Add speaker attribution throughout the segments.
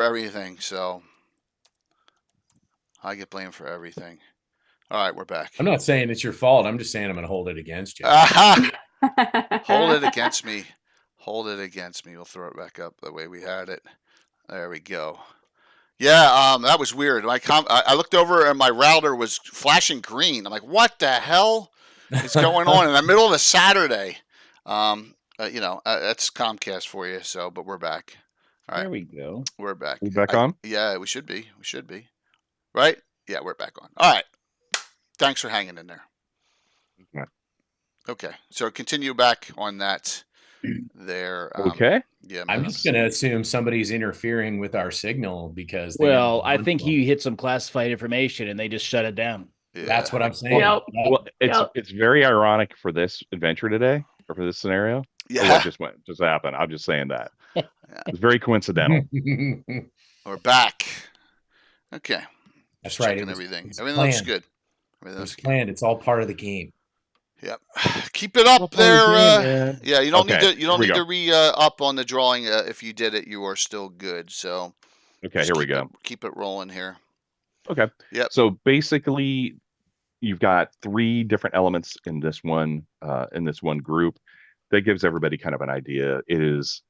Speaker 1: everything, so I get blamed for everything. All right, we're back.
Speaker 2: I'm not saying it's your fault. I'm just saying I'm going to hold it against you.
Speaker 1: Aha! Hold it against me. Hold it against me. We'll throw it back up the way we had it. There we go. Yeah, that was weird. I looked over and my router was flashing green. I'm like, what the hell is going on in the middle of a Saturday? That's Comcast for you. So, but we're back. All right,
Speaker 3: There we go.
Speaker 1: we're back.
Speaker 4: We back on?
Speaker 1: Yeah, we should be. We should be. Right? Yeah, we're back on. All right. Thanks for hanging in there.
Speaker 4: Okay.
Speaker 1: Okay, so continue back on that there.
Speaker 4: Okay.
Speaker 1: Yeah,
Speaker 2: I'm just going to assume somebody's interfering with our signal because.
Speaker 3: Well, I think he hit some classified information and they just shut it down.
Speaker 1: yeah.
Speaker 2: That's what I'm saying.
Speaker 5: Yep.
Speaker 4: Well,
Speaker 5: Yep.
Speaker 4: it's very ironic for this adventure today, or for this scenario.
Speaker 1: Yeah,
Speaker 4: What just happened. I'm just saying that. It's very coincidental.
Speaker 1: we're back. Okay.
Speaker 2: That's
Speaker 1: Just
Speaker 2: right.
Speaker 1: checking
Speaker 2: It was-
Speaker 1: everything.
Speaker 2: it's
Speaker 1: Everything looks
Speaker 2: planned.
Speaker 1: good.
Speaker 2: It
Speaker 1: Everything
Speaker 2: was
Speaker 1: looks good.
Speaker 2: planned. It's all part of the game.
Speaker 1: Yep. Keep it up there. Yeah, you don't need
Speaker 4: Okay,
Speaker 1: to. You don't
Speaker 4: here we
Speaker 1: need
Speaker 4: go.
Speaker 1: to re-up on the drawing. If you did it, you are still good. So
Speaker 4: Okay,
Speaker 1: just
Speaker 4: here we go.
Speaker 1: Keep it rolling here.
Speaker 4: Okay.
Speaker 1: Yep.
Speaker 4: So basically, you've got 3 different elements in this one group. That gives everybody kind of an idea. It is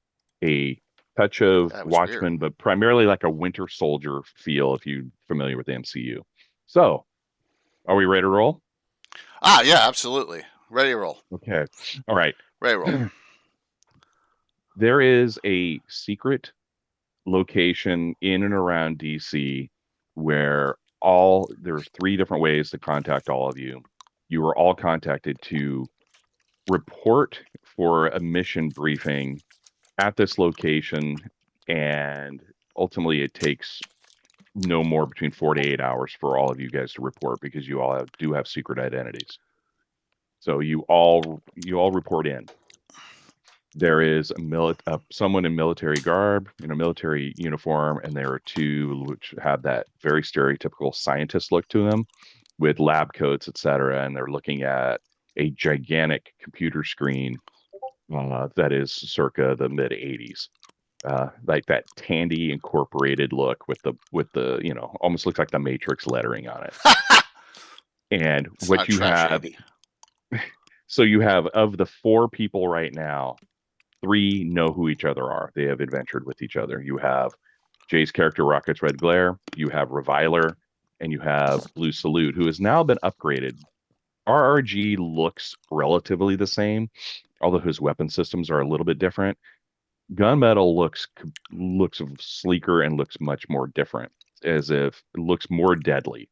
Speaker 4: a touch of
Speaker 1: That was
Speaker 4: Watchmen,
Speaker 1: weird.
Speaker 4: but primarily like a Winter Soldier feel if you're familiar with the MCU. So, are we ready to roll?
Speaker 1: Yeah, absolutely. Ready to roll.
Speaker 4: Okay. All right.
Speaker 1: Ready to roll.
Speaker 4: There is a secret location in and around DC where there's 3 different ways to contact all of you. You were all contacted to report for a mission briefing at this location, and ultimately it takes no more between 4 to 8 hours for all of you guys to report, because you all do have secret identities. So you all report in. There is someone in military garb, in a military uniform, and there are 2 which have that very stereotypical scientist look to them, with lab coats, etc. And they're looking at a gigantic computer screen that is circa the mid 80s, like that Tandy Incorporated look with the almost looks like the Matrix lettering on it. And
Speaker 1: It's
Speaker 4: what
Speaker 1: not
Speaker 4: you
Speaker 1: trash,
Speaker 4: have,
Speaker 1: Andy.
Speaker 4: so you have, of the 4 people right now, 3 know who each other are. They have adventured with each other. You have Jay's character, Rocket's Red Glare. You have Reviler, and you have Blue Salute, who has now been upgraded. RRG looks relatively the same, although his weapon systems are a little bit different. Gunmetal looks sleeker and looks much more different, as if it looks more deadly.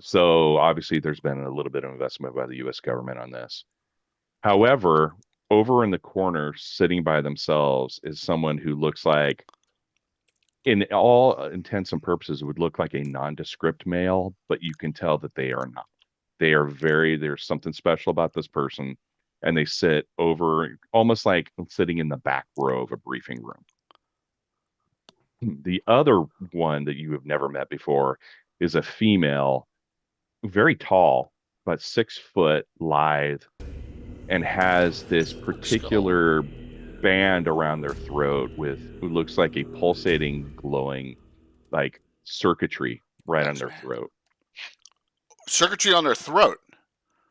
Speaker 4: So obviously there's been a little bit of investment by the US government on this. However, over in the corner, sitting by themselves, is someone who looks like, in all intents and purposes, would look like a nondescript male, but you can tell that they are not. There's something special about this person, and they sit over, almost like sitting in the back row of a briefing room. The other one that you have never met before is a female, very tall, but 6 foot, lithe, and has this particular band around their throat who looks like a pulsating, glowing, like circuitry right on their throat.
Speaker 1: Circuitry on their throat.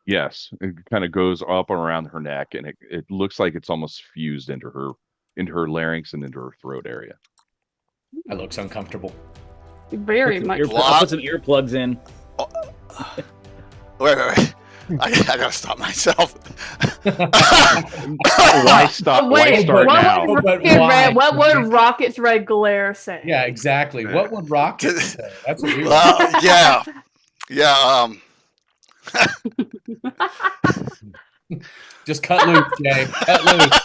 Speaker 4: Yes, it kind of goes up and around her neck, and it looks like it's almost fused into her larynx and into her throat area.
Speaker 2: That looks uncomfortable.
Speaker 5: Very much.
Speaker 3: I'll put some earplugs in.
Speaker 1: Wait. I gotta stop myself.
Speaker 4: Why start
Speaker 5: Wait,
Speaker 4: now?
Speaker 5: what would Rocket's Red Glare say?
Speaker 2: Yeah, exactly. What would Rocket say? That's what we
Speaker 1: Yeah.
Speaker 2: Just cut loose, Jay. Cut loose.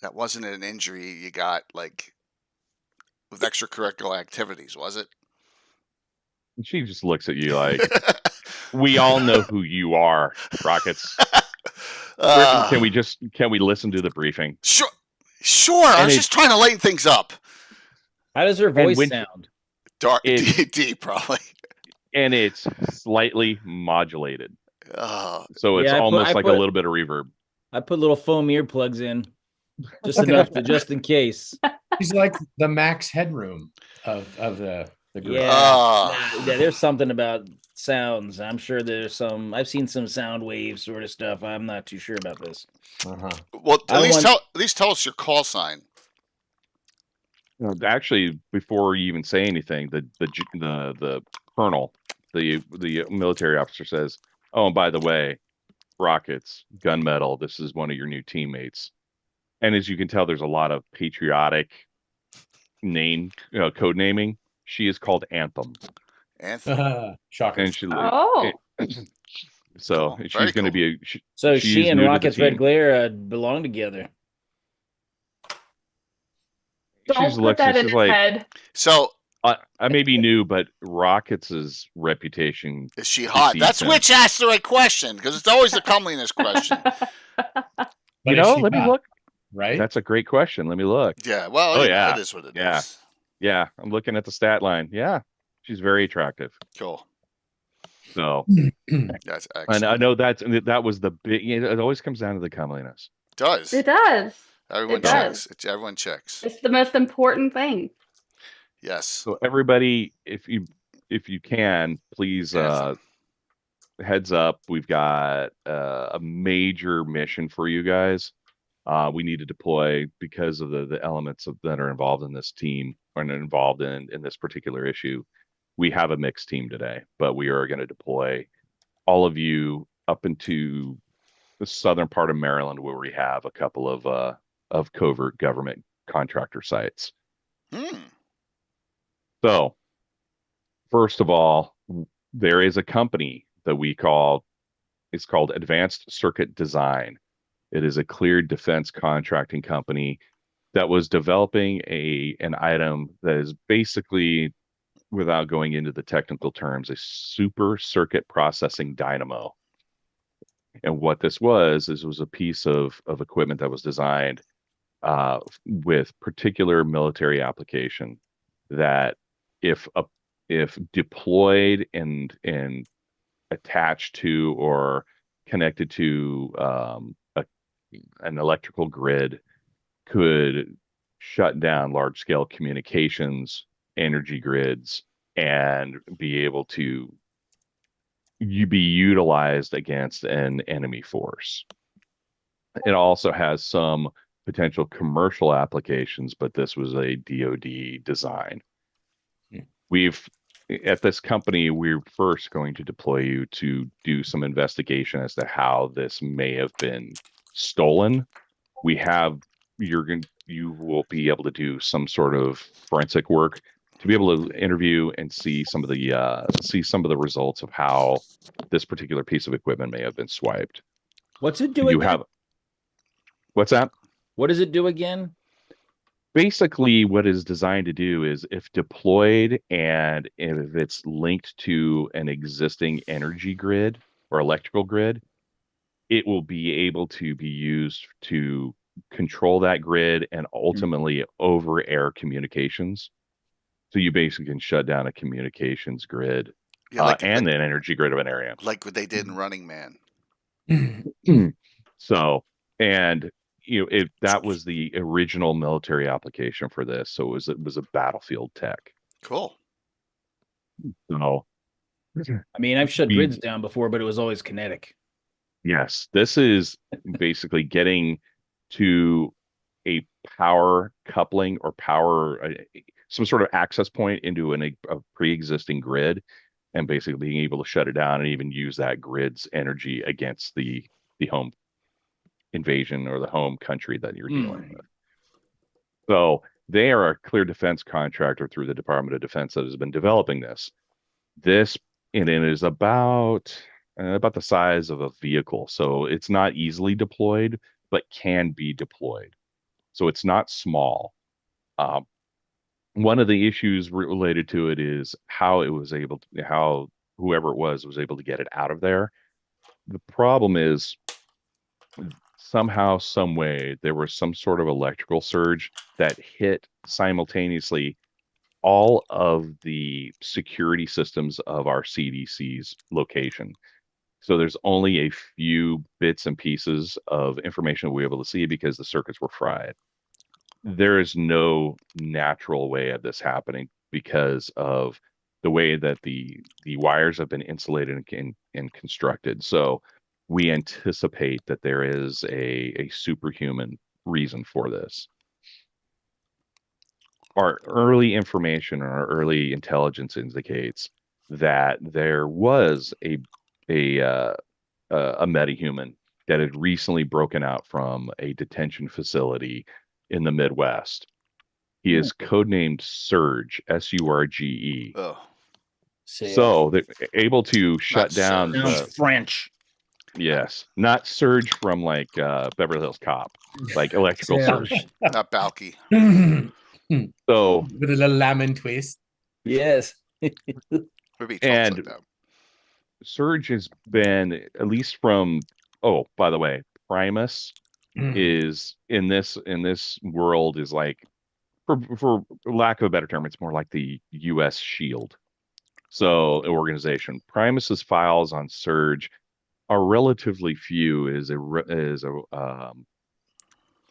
Speaker 1: That wasn't an injury you got like with extracurricular activities, was it?
Speaker 4: She just looks at you like, we all know who you are, Rockets. Can we listen to the briefing?
Speaker 1: Sure. I was just trying to lighten things up.
Speaker 3: How does her voice sound?
Speaker 1: Dark, deep, probably.
Speaker 4: And it's slightly modulated.
Speaker 1: Oh.
Speaker 4: So it's almost like a little bit of reverb.
Speaker 3: I put little foam earplugs in, just enough to just in case.
Speaker 2: He's like the Max Headroom of the group.
Speaker 3: Yeah,
Speaker 1: Ah.
Speaker 3: yeah. There's something about sounds. I'm sure there's some. I've seen some sound wave sort of stuff. I'm not too sure about this.
Speaker 2: Uh-huh.
Speaker 1: Well,
Speaker 3: I want-
Speaker 1: at least tell us your call sign.
Speaker 4: No, actually, before you even say anything, the colonel, the military officer says, "Oh, and by the way, Rockets, gunmetal. This is one of your new teammates." And as you can tell, there's a lot of patriotic code naming. She is called Anthem,
Speaker 1: Anthony.
Speaker 2: Shocker.
Speaker 4: and she
Speaker 5: Oh.
Speaker 4: so
Speaker 1: Cool. Very
Speaker 4: she's going to
Speaker 1: cool.
Speaker 4: be.
Speaker 3: So
Speaker 4: she's
Speaker 3: she and
Speaker 4: new to the
Speaker 3: Rockets Red
Speaker 4: team.
Speaker 3: Glare belong together.
Speaker 5: Don't
Speaker 4: She's
Speaker 5: put that
Speaker 4: Alexis
Speaker 5: in
Speaker 4: is
Speaker 5: his
Speaker 4: like
Speaker 5: head.
Speaker 1: So
Speaker 4: I may be new, but Rockets' reputation.
Speaker 1: is she hot? That's
Speaker 4: decent.
Speaker 1: which asked the right question because it's always the comeliness question.
Speaker 2: But
Speaker 4: You
Speaker 2: is
Speaker 4: know,
Speaker 2: she
Speaker 4: let me
Speaker 2: hot,
Speaker 4: look.
Speaker 2: right?
Speaker 4: That's a great question. Let me look.
Speaker 1: Yeah. Well,
Speaker 4: Oh,
Speaker 1: you know,
Speaker 4: yeah.
Speaker 1: it is what it is.
Speaker 4: Yeah. Yeah, I'm looking at the stat line. Yeah, she's very attractive.
Speaker 1: Cool.
Speaker 4: So,
Speaker 1: That's
Speaker 4: and
Speaker 1: excellent.
Speaker 4: I know that was the big. It always comes down to the comeliness.
Speaker 1: It does.
Speaker 5: It does.
Speaker 1: Everyone
Speaker 5: it does.
Speaker 1: checks. Everyone checks.
Speaker 5: It's the most important thing.
Speaker 1: Yes.
Speaker 4: So everybody, if you can, please
Speaker 1: Anthem.
Speaker 4: heads up. We've got a major mission for you guys. We need to deploy because of the elements that are involved in this team or involved in this particular issue. We have a mixed team today, but we are going to deploy all of you up into the southern part of Maryland, where we have a couple of covert government contractor sites.
Speaker 1: Hmm.
Speaker 4: So, first of all, there is a company that it's called Advanced Circuit Design. It is a cleared defense contracting company that was developing an item that is basically, without going into the technical terms, a super circuit processing dynamo. And what this was a piece of equipment that was designed with particular military application that if deployed and attached to or connected to an electrical grid, could shut down large scale communications, energy grids, and be able to be utilized against an enemy force. It also has some potential commercial applications, but this was a DoD design. At this company, we're first going to deploy you to do some investigation as to how this may have been stolen. You will be able to do some sort of forensic work to be able to interview and see some of the results of how this particular piece of equipment may have been swiped.
Speaker 3: What's it do again?
Speaker 4: What's that?
Speaker 3: What does it do again?
Speaker 4: Basically, what it's designed to do is, if deployed and if it's linked to an existing energy grid or electrical grid, it will be able to be used to control that grid and ultimately over air communications. So you basically can shut down a communications grid and an energy grid of an area.
Speaker 1: Like what they did in Running Man.
Speaker 4: So, and that was the original military application for this. So it was a battlefield tech.
Speaker 1: Cool.
Speaker 4: So,
Speaker 3: I mean, I've shut grids down before, but it was always kinetic.
Speaker 4: Yes, this is basically getting to a power coupling or some sort of access point into a pre-existing grid, and basically being able to shut it down and even use that grid's energy against the home invasion or the home country that you're dealing with. So they are a clear defense contractor through the Department of Defense that has been developing this. And it is about the size of a vehicle. So it's not easily deployed, but can be deployed. So it's not small. One of the issues related to it is how whoever it was able to get it out of there. The problem is, somehow, some way, there was some sort of electrical surge that hit simultaneously all of the security systems of our CDC's location. So there's only a few bits and pieces of information we're able to see because the circuits were fried. There is no natural way of this happening because of the way that the wires have been insulated and constructed. So we anticipate that there is a superhuman reason for this. Our early information or our early intelligence indicates that there was a metahuman that had recently broken out from a detention facility in the Midwest. He is codenamed Surge, Surge.
Speaker 1: Oh,
Speaker 4: So they're able to shut down
Speaker 1: Surge.
Speaker 3: Sounds French.
Speaker 4: yes, not Surge from like Beverly Hills Cop, like electrical
Speaker 5: Surge.
Speaker 4: Surge.
Speaker 1: not Balky.
Speaker 4: So
Speaker 2: With a little lemon twist.
Speaker 3: Yes.
Speaker 1: Maybe
Speaker 4: And-
Speaker 1: like that.
Speaker 4: Surge has been, at least from, oh, by the way, Primus is in this world is like, for lack of a better term, it's more like the US Shield. So organization. Primus's files on Surge are relatively few.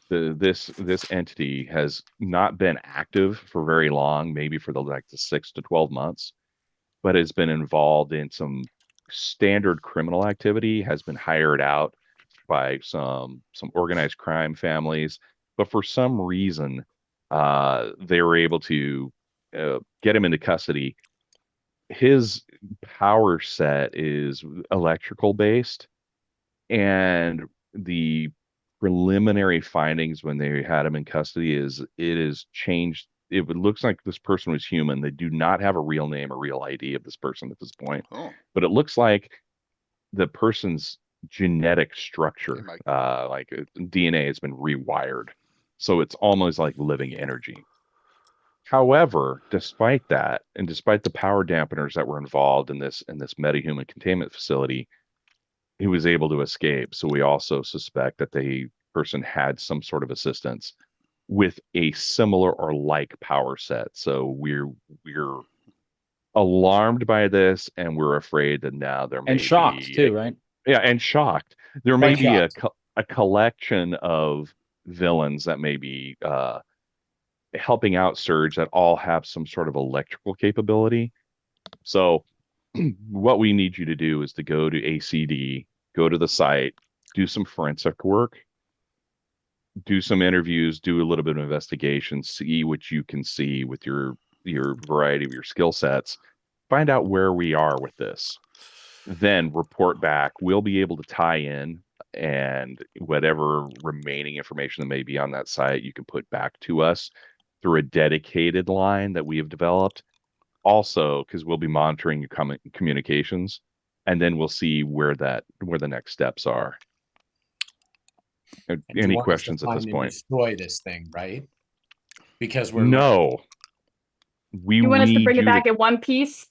Speaker 4: This entity has not been active for very long, maybe for the 6 to 12 months, but has been involved in some standard criminal activity, has been hired out by some organized crime families, but for some reason they were able to get him into custody. His power set is electrical based, and the preliminary findings when they had him in custody is it is changed. It looks like this person was human. They do not have a real name or real ID of this person at this point,
Speaker 1: Oh,
Speaker 4: but it looks like the person's genetic structure, like DNA, has been rewired. So it's almost like living energy. However, despite that, and despite the power dampeners that were involved in this metahuman containment facility, he was able to escape. So we also suspect that the person had some sort of assistance with a similar or like power set. So we're alarmed by this, and we're afraid that now there may
Speaker 3: And shocked
Speaker 4: be
Speaker 3: too, right?
Speaker 4: yeah, and shocked. There may
Speaker 3: Quite
Speaker 4: be a collection of villains that may be helping out Surge that all have some sort of electrical capability. So what we need you to do is to go to ACD, go to the site, do some forensic work, do some interviews, do a little bit of investigation, see what you can see with your variety of your skill sets, find out where we are with this, then report back. We'll be able to tie in, and whatever remaining information that may be on that site, you can put back to us through a dedicated line that we have developed. Also, because we'll be monitoring your communications, and then we'll see where the next steps are.
Speaker 2: And you
Speaker 4: Any
Speaker 2: want us to
Speaker 4: questions at
Speaker 2: find
Speaker 4: this
Speaker 2: and
Speaker 4: point?
Speaker 2: Destroy this thing, right? Because we're
Speaker 4: No.
Speaker 5: You want us to
Speaker 4: need
Speaker 5: bring it
Speaker 4: you
Speaker 5: back in one piece?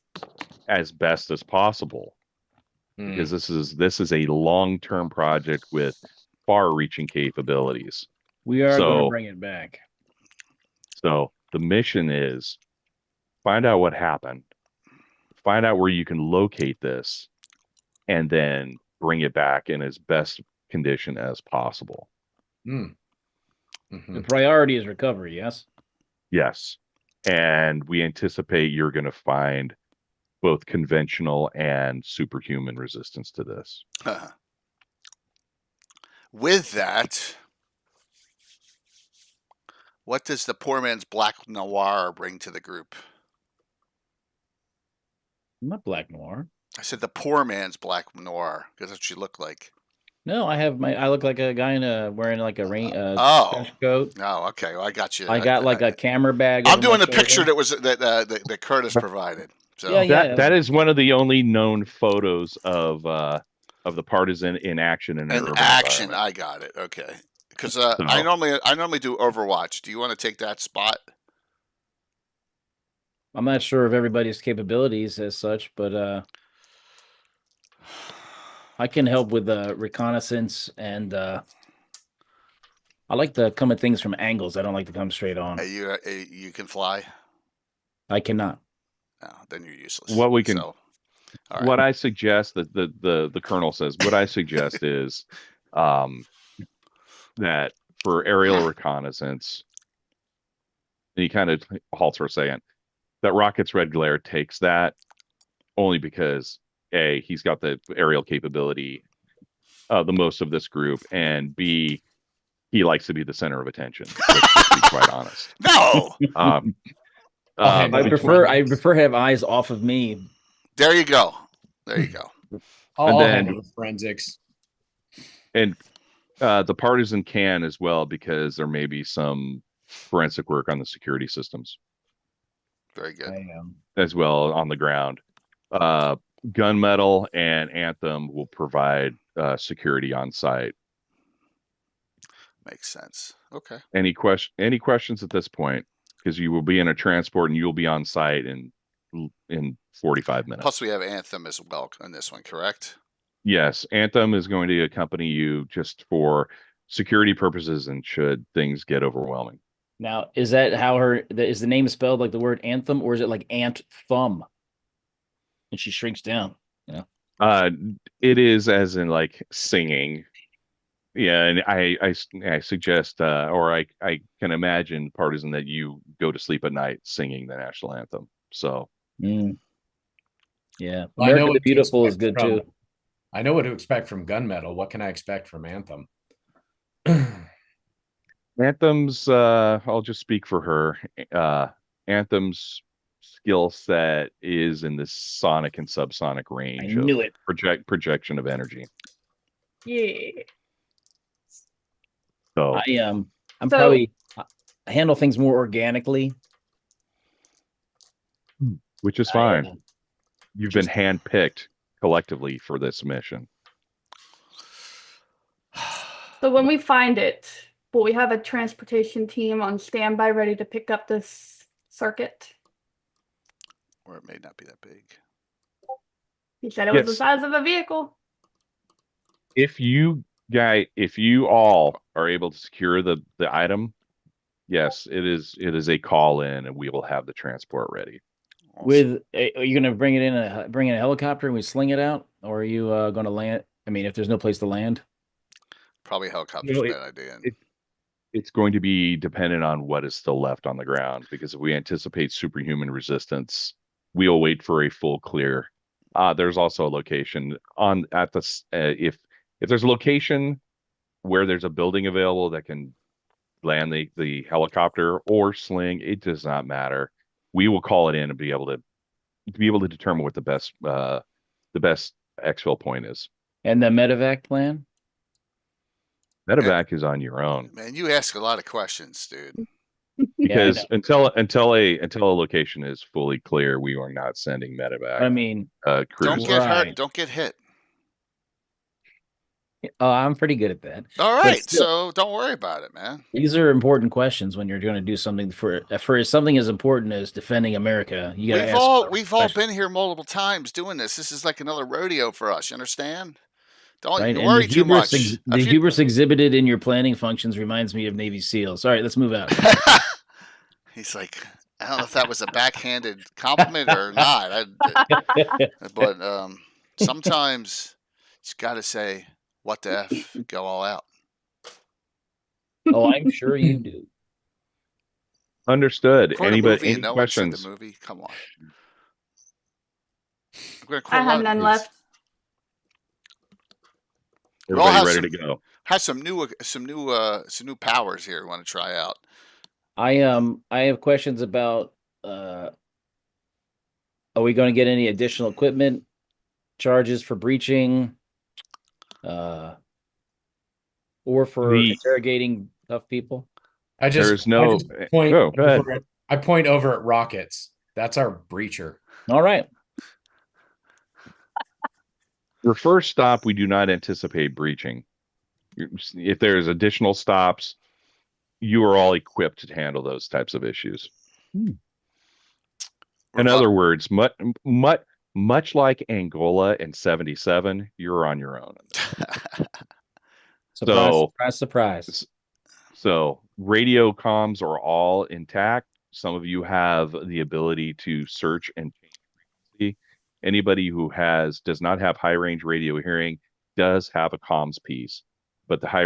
Speaker 4: as best as possible, because this is a long-term project with far-reaching capabilities.
Speaker 3: We are going to
Speaker 4: So-
Speaker 3: bring it back.
Speaker 4: So the mission is find out what happened, find out where you can locate this, and then bring it back in as best condition as possible.
Speaker 2: Mhm.
Speaker 3: The priority is recovery, yes?
Speaker 4: Yes. And we anticipate you're going to find both conventional and superhuman resistance to this.
Speaker 1: With that, what does the poor man's Black Noir bring to the group?
Speaker 3: I'm not Black Noir.
Speaker 1: I said the poor man's Black Noir because that's what you look like.
Speaker 3: No, I look like a guy wearing like a rain
Speaker 1: Oh.
Speaker 3: trench coat.
Speaker 1: Oh, okay. Well, I got you.
Speaker 3: I got like a camera bag.
Speaker 1: I'm
Speaker 3: over
Speaker 1: doing
Speaker 3: my
Speaker 1: the picture
Speaker 3: shoulder.
Speaker 1: that Curtis provided. So
Speaker 3: Yeah, yeah.
Speaker 4: That is one of the only known photos of the partisan in action in an
Speaker 1: in
Speaker 4: urban
Speaker 1: action,
Speaker 4: environment.
Speaker 1: I got it. Okay. Because I normally do Overwatch. Do you want to take that spot?
Speaker 3: I'm not sure of everybody's capabilities as such, but I can help with reconnaissance, and I like to come at things from angles. I don't like to come straight on.
Speaker 1: You can fly.
Speaker 3: I cannot.
Speaker 1: No, then you're useless.
Speaker 4: What we can-
Speaker 1: So, All right.
Speaker 4: What I suggest that the colonel says, what I suggest is um, that for aerial reconnaissance, and he kind of halts for a second, that Rocket's Red Glare takes that only because A, he's got the aerial capability the most of this group, and B, he likes to be the center of attention. Let's just be quite honest.
Speaker 1: No.
Speaker 4: Um,
Speaker 2: I'll handle
Speaker 3: I
Speaker 2: it.
Speaker 3: prefer to have eyes off of me.
Speaker 1: There you go. There you go.
Speaker 2: I'll
Speaker 4: then-
Speaker 2: handle the forensics.
Speaker 4: and the partisan can as well, because there may be some forensic work on the security systems
Speaker 1: Very good.
Speaker 4: as well on the ground. Gunmetal and Anthem will provide security on site.
Speaker 1: Makes sense. Okay.
Speaker 4: Any questions at this point? Because you will be in a transport and you'll be on site in 45 minutes.
Speaker 1: Plus, we have Anthem as well on this one, correct?
Speaker 4: Yes, Anthem is going to accompany you just for security purposes and should things get overwhelming.
Speaker 3: Now, is that how is the name spelled like the word anthem, or is it like Ant Thumb? And she shrinks down.
Speaker 4: It is as in like singing. Yeah, and I suggest or I can imagine, partisan, that you go to sleep at night singing the national anthem. So
Speaker 3: Mm. Yeah,
Speaker 2: Well, I know
Speaker 3: America the
Speaker 2: what to
Speaker 3: Beautiful is
Speaker 2: expect
Speaker 3: good
Speaker 2: from-
Speaker 3: too.
Speaker 2: I know what to expect from Gunmetal. What can I expect from Anthem?
Speaker 4: Anthem's I'll just speak for her. Anthem's skill set is in the sonic and subsonic
Speaker 3: I
Speaker 4: range of
Speaker 3: knew it.
Speaker 4: projection of energy.
Speaker 5: Yeah.
Speaker 4: So
Speaker 3: I'm
Speaker 5: So-
Speaker 3: probably I handle things more organically.
Speaker 4: which is
Speaker 3: I,
Speaker 4: fine. You've been
Speaker 3: just-
Speaker 4: handpicked collectively for this mission.
Speaker 5: So when we find it, will we have a transportation team on standby ready to pick up this circuit?
Speaker 1: Or it may not be that big.
Speaker 5: He said it was the
Speaker 4: Yes.
Speaker 5: size of a vehicle.
Speaker 4: If you all are able to secure the item, yes, it is a call in, and we will have the transport ready.
Speaker 1: Awesome.
Speaker 3: are you going to bring in a helicopter and we sling it out, or are you going to land? I mean, if there's no place to land,
Speaker 1: Probably helicopter's
Speaker 4: You
Speaker 1: a
Speaker 4: know,
Speaker 1: bad idea.
Speaker 4: It's going to be dependent on what is still left on the ground, because if we anticipate superhuman resistance, we'll wait for a full clear. There's also a location if there's a location where there's a building available that can land the helicopter or sling, it does not matter. We will call it in and be able to determine what the best exfil point is.
Speaker 3: and the medevac plan.
Speaker 4: Medevac is on your own,
Speaker 1: Man, you ask a lot of questions, dude.
Speaker 4: because until a location is fully clear, we are not sending medevac.
Speaker 3: I mean,
Speaker 1: Don't
Speaker 4: crews.
Speaker 1: get hurt.
Speaker 3: Right.
Speaker 1: Don't get hit.
Speaker 3: I'm pretty good at that.
Speaker 1: All right.
Speaker 3: still-
Speaker 1: So don't worry about it, man.
Speaker 3: These are important questions when you're going to do something for something as important as defending America. You got to ask.
Speaker 1: We've all been here multiple times doing this. This is like another rodeo for us. You understand? Don't
Speaker 3: Right?
Speaker 1: you
Speaker 3: And
Speaker 1: worry
Speaker 3: the
Speaker 1: too much.
Speaker 3: hubris,
Speaker 1: A
Speaker 3: the
Speaker 1: few-
Speaker 3: hubris exhibited in your planning functions reminds me of Navy SEALs. All right, let's move out.
Speaker 1: He's like, I don't know if that was a backhanded compliment or not. But sometimes you just got to say, "What the f? Go all out."
Speaker 3: Oh, I'm sure you do.
Speaker 4: Understood.
Speaker 1: Quote a
Speaker 4: Anybody?
Speaker 1: movie and
Speaker 4: Any
Speaker 1: no one said
Speaker 4: questions?
Speaker 1: the movie. Come on. I'm gonna quote
Speaker 5: I
Speaker 1: a lot
Speaker 5: have
Speaker 1: of
Speaker 5: none
Speaker 1: movies.
Speaker 5: left.
Speaker 1: We all have
Speaker 4: Everybody ready to go?
Speaker 1: Have some new powers here. We want to try out.
Speaker 3: I have questions about are we going to get any additional equipment charges for breaching or for
Speaker 4: The-
Speaker 3: interrogating tough people?
Speaker 2: I just
Speaker 4: There's no.
Speaker 2: I just point
Speaker 4: Go ahead.
Speaker 2: over I point over at Rockets. That's our breacher.
Speaker 3: All right.
Speaker 4: Your first stop, we do not anticipate breaching. If there's additional stops, you are all equipped to handle those types of issues. In other words, much like Angola in '77, you're on your own.
Speaker 3: Surprise,
Speaker 4: So-
Speaker 3: surprise, surprise.
Speaker 4: So radio comms are all intact. Some of you have the ability to search and change frequency Anybody who does not have high range radio hearing does have a comms piece, but the high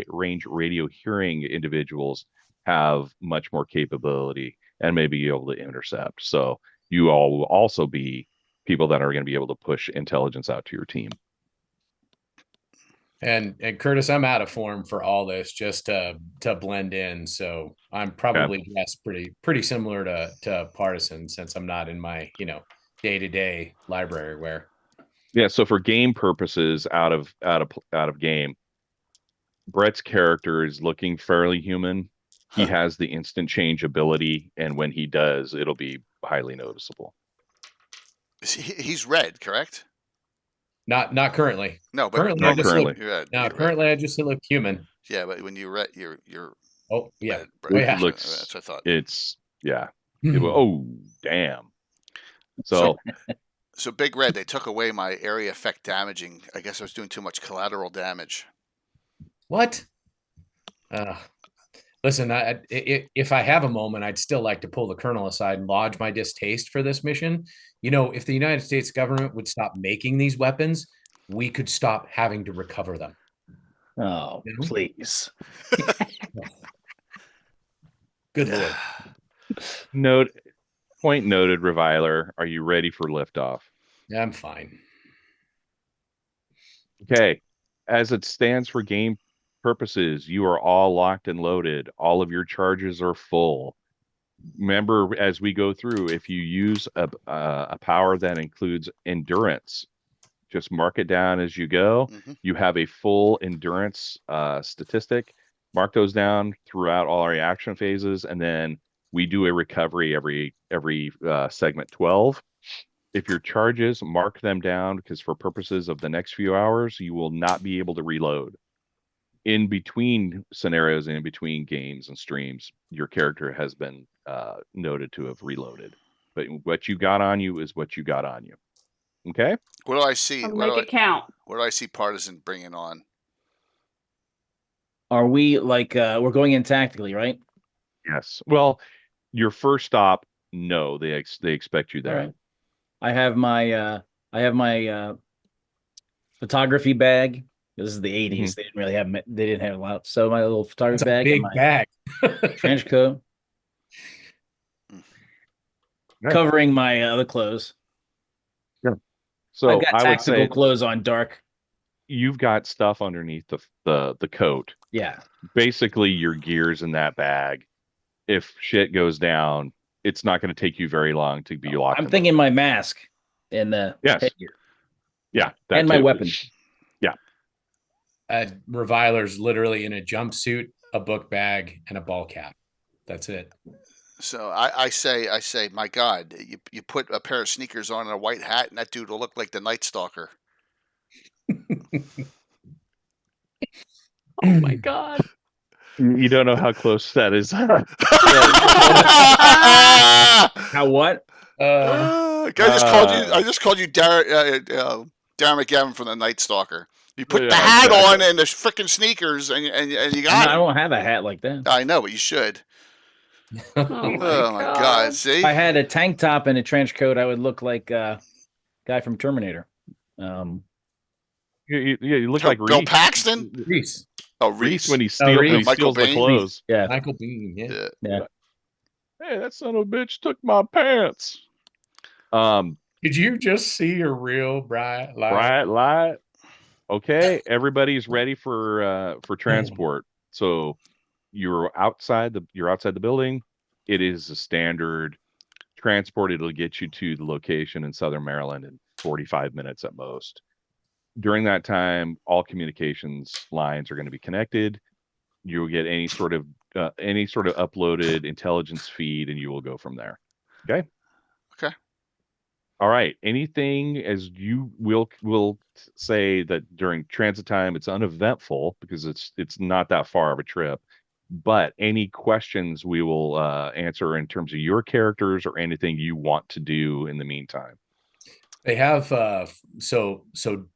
Speaker 4: range radio hearing individuals have much more capability and may be able to intercept. So you all will also be people that are going to be able to push intelligence out to your team.
Speaker 2: And Curtis, I'm out of form for all this just to blend in. So I'm probably dressed pretty similar to Partisan, since I'm not in my, day-to-day library wear.
Speaker 4: Yeah, so for game purposes, out of game, Brett's character is looking fairly human. He has the instant change ability, and when he does, it'll be highly noticeable.
Speaker 1: He's red, correct?
Speaker 2: Not currently.
Speaker 1: No, but
Speaker 2: Currently,
Speaker 4: Not currently.
Speaker 1: You're red.
Speaker 2: No,
Speaker 1: You're red.
Speaker 2: currently I just look human.
Speaker 1: Yeah, but when you're red, you're
Speaker 2: Oh yeah.
Speaker 1: red.
Speaker 2: Oh, yeah.
Speaker 4: It looks.
Speaker 1: That's what I thought.
Speaker 4: It's yeah.
Speaker 2: Mhm.
Speaker 4: Oh damn. So
Speaker 1: So Big Red, they took away my area effect damaging. I guess I was doing too much collateral damage.
Speaker 2: What? Listen, if I have a moment, I'd still like to pull the colonel aside and lodge my distaste for this mission. If the United States government would stop making these weapons, we could stop having to recover them.
Speaker 3: Oh,
Speaker 2: You know?
Speaker 3: please.
Speaker 2: Good Lord.
Speaker 4: point noted, Reviler. Are you ready for liftoff?
Speaker 2: Yeah, I'm fine.
Speaker 4: Okay. As it stands for game purposes, you are all locked and loaded. All of your charges are full. Remember, as we go through, if you use a power that includes endurance, just mark it down as you go.
Speaker 1: Mhm.
Speaker 4: You have a full endurance statistic. Mark those down throughout all our action phases, and then we do a recovery every segment 12. If your charges, mark them down, because for purposes of the next few hours, you will not be able to reload. In between scenarios and in between games and streams, your character has been noted to have reloaded. But what you got on you is what you got on you. Okay?
Speaker 1: What do I see?
Speaker 5: I'll
Speaker 1: What
Speaker 5: make
Speaker 1: do
Speaker 5: it count.
Speaker 1: what do I see Partisan bringing on?
Speaker 3: Are we like we're going in tactically, right?
Speaker 4: Yes. Well, your first stop, no, they expect you there.
Speaker 3: All right. I have my photography bag. This is the 80s. They didn't really have they didn't have a lot. So my little photography
Speaker 2: That's a
Speaker 3: bag,
Speaker 2: big
Speaker 3: and my
Speaker 2: bag.
Speaker 3: trench coat,
Speaker 4: Right.
Speaker 3: covering my other clothes.
Speaker 4: So
Speaker 3: I've got
Speaker 4: I would
Speaker 3: tactical
Speaker 4: say
Speaker 3: clothes on dark.
Speaker 4: you've got stuff underneath the coat.
Speaker 3: Yeah.
Speaker 4: Basically, your gear's in that bag. If shit goes down, it's not going to take you very long to be locked.
Speaker 3: I'm
Speaker 4: and
Speaker 3: thinking my mask and the
Speaker 4: Yes.
Speaker 3: headgear.
Speaker 4: Yeah, that
Speaker 3: And my
Speaker 4: too.
Speaker 3: weapon.
Speaker 2: Reviler's literally in a jumpsuit, a book bag, and a ball cap. That's it.
Speaker 1: So I say, my God, you put a pair of sneakers on and a white hat, and that dude will look like the Night Stalker.
Speaker 5: Oh my god.
Speaker 4: You don't know how close that is.
Speaker 3: How what?
Speaker 1: I just called you Darren McGavin from the Night Stalker. You put the
Speaker 4: Yeah,
Speaker 1: hat
Speaker 4: exactly.
Speaker 1: on and the freaking sneakers, and you got
Speaker 3: I
Speaker 1: it.
Speaker 3: don't have a hat like that.
Speaker 1: I know, but you should.
Speaker 5: Oh
Speaker 1: Oh my God! See,
Speaker 3: If I had a tank top and a trench coat, I would look like guy from Terminator.
Speaker 4: You look like
Speaker 1: Bill
Speaker 4: Reese.
Speaker 1: Paxton.
Speaker 2: Reese.
Speaker 1: Oh,
Speaker 4: Reese
Speaker 1: Reese.
Speaker 4: when he steals,
Speaker 2: Reese.
Speaker 1: Michael
Speaker 4: the
Speaker 1: Biehn.
Speaker 4: clothes.
Speaker 3: Yeah.
Speaker 2: Michael Bean. Yeah.
Speaker 1: Yeah.
Speaker 4: Hey, that son of a bitch took my pants.
Speaker 2: Did you just see a real bright light?
Speaker 4: Bright light. Okay, everybody's ready for transport. So you're outside the building. It is a standard transport. It'll get you to the location in Southern Maryland in 45 minutes at most. During that time, all communications lines are going to be connected. You'll get any sort of uploaded intelligence feed, and you will go from there. Okay.
Speaker 1: Okay.
Speaker 4: All right. Anything, as you will say that during transit time, it's uneventful because it's not that far of a trip. But any questions we will answer in terms of your characters or anything you want to do in the meantime.
Speaker 2: They have so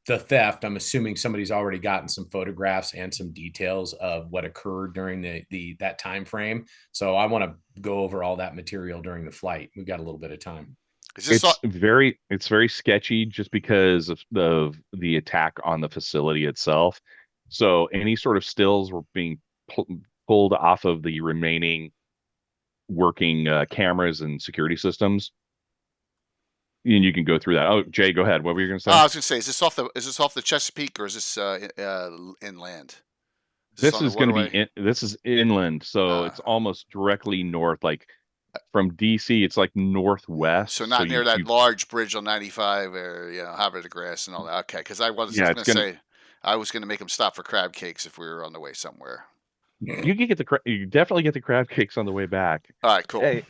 Speaker 2: the theft. I'm assuming somebody's already gotten some photographs and some details of what occurred during that time frame. So I want to go over all that material during the flight. We've got a little bit of time.
Speaker 1: Is this all,
Speaker 4: It's very sketchy just because of the attack on the facility itself. So any sort of stills were being pulled off of the remaining working cameras and security systems. And you can go through that. Oh, Jay, go ahead. What were you going to
Speaker 1: I
Speaker 4: say?
Speaker 1: was gonna say, is this off the Chesapeake or is this inland? Is this
Speaker 4: This
Speaker 1: on the
Speaker 4: is going to be
Speaker 1: waterway?
Speaker 4: this is inland, so
Speaker 1: Uh,
Speaker 4: it's almost directly north. Like from DC, it's like northwest.
Speaker 1: so
Speaker 4: So
Speaker 1: not near that
Speaker 4: you
Speaker 1: large bridge on 95 or Havre de Grace and all that. Okay, because I was
Speaker 4: yeah,
Speaker 1: gonna
Speaker 4: it's gonna
Speaker 1: say I was gonna make them stop for crab cakes if we were on the way somewhere.
Speaker 4: you can get you definitely get the crab cakes on the way back.
Speaker 1: All right, cool.
Speaker 4: Hey,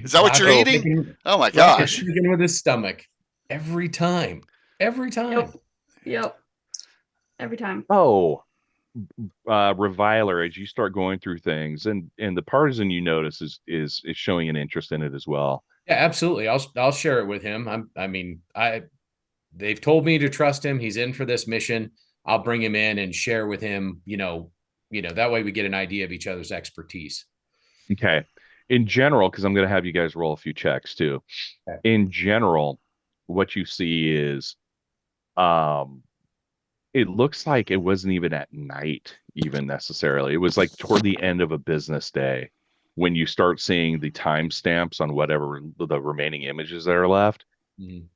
Speaker 1: Is that what you're
Speaker 2: Rocco's
Speaker 1: eating?
Speaker 2: sticking-
Speaker 1: Oh my
Speaker 2: Rocco's
Speaker 1: gosh!
Speaker 2: sticking with his stomach every time. Every time.
Speaker 5: Yep. Yep. Every time.
Speaker 4: oh, Reviler, as you start going through things, and the partisan you notice is showing an interest in it as well.
Speaker 2: Yeah, absolutely. I'll share it with him. They've told me to trust him. He's in for this mission. I'll bring him in and share with him, that way we get an idea of each other's expertise.
Speaker 4: Okay. In general, because I'm going to have you guys roll a few checks too.
Speaker 2: Okay.
Speaker 4: In general, what you see is, it looks like it wasn't even at night, even necessarily. It was like toward the end of a business day when you start seeing the timestamps on whatever the remaining images that are left.
Speaker 2: Mhm.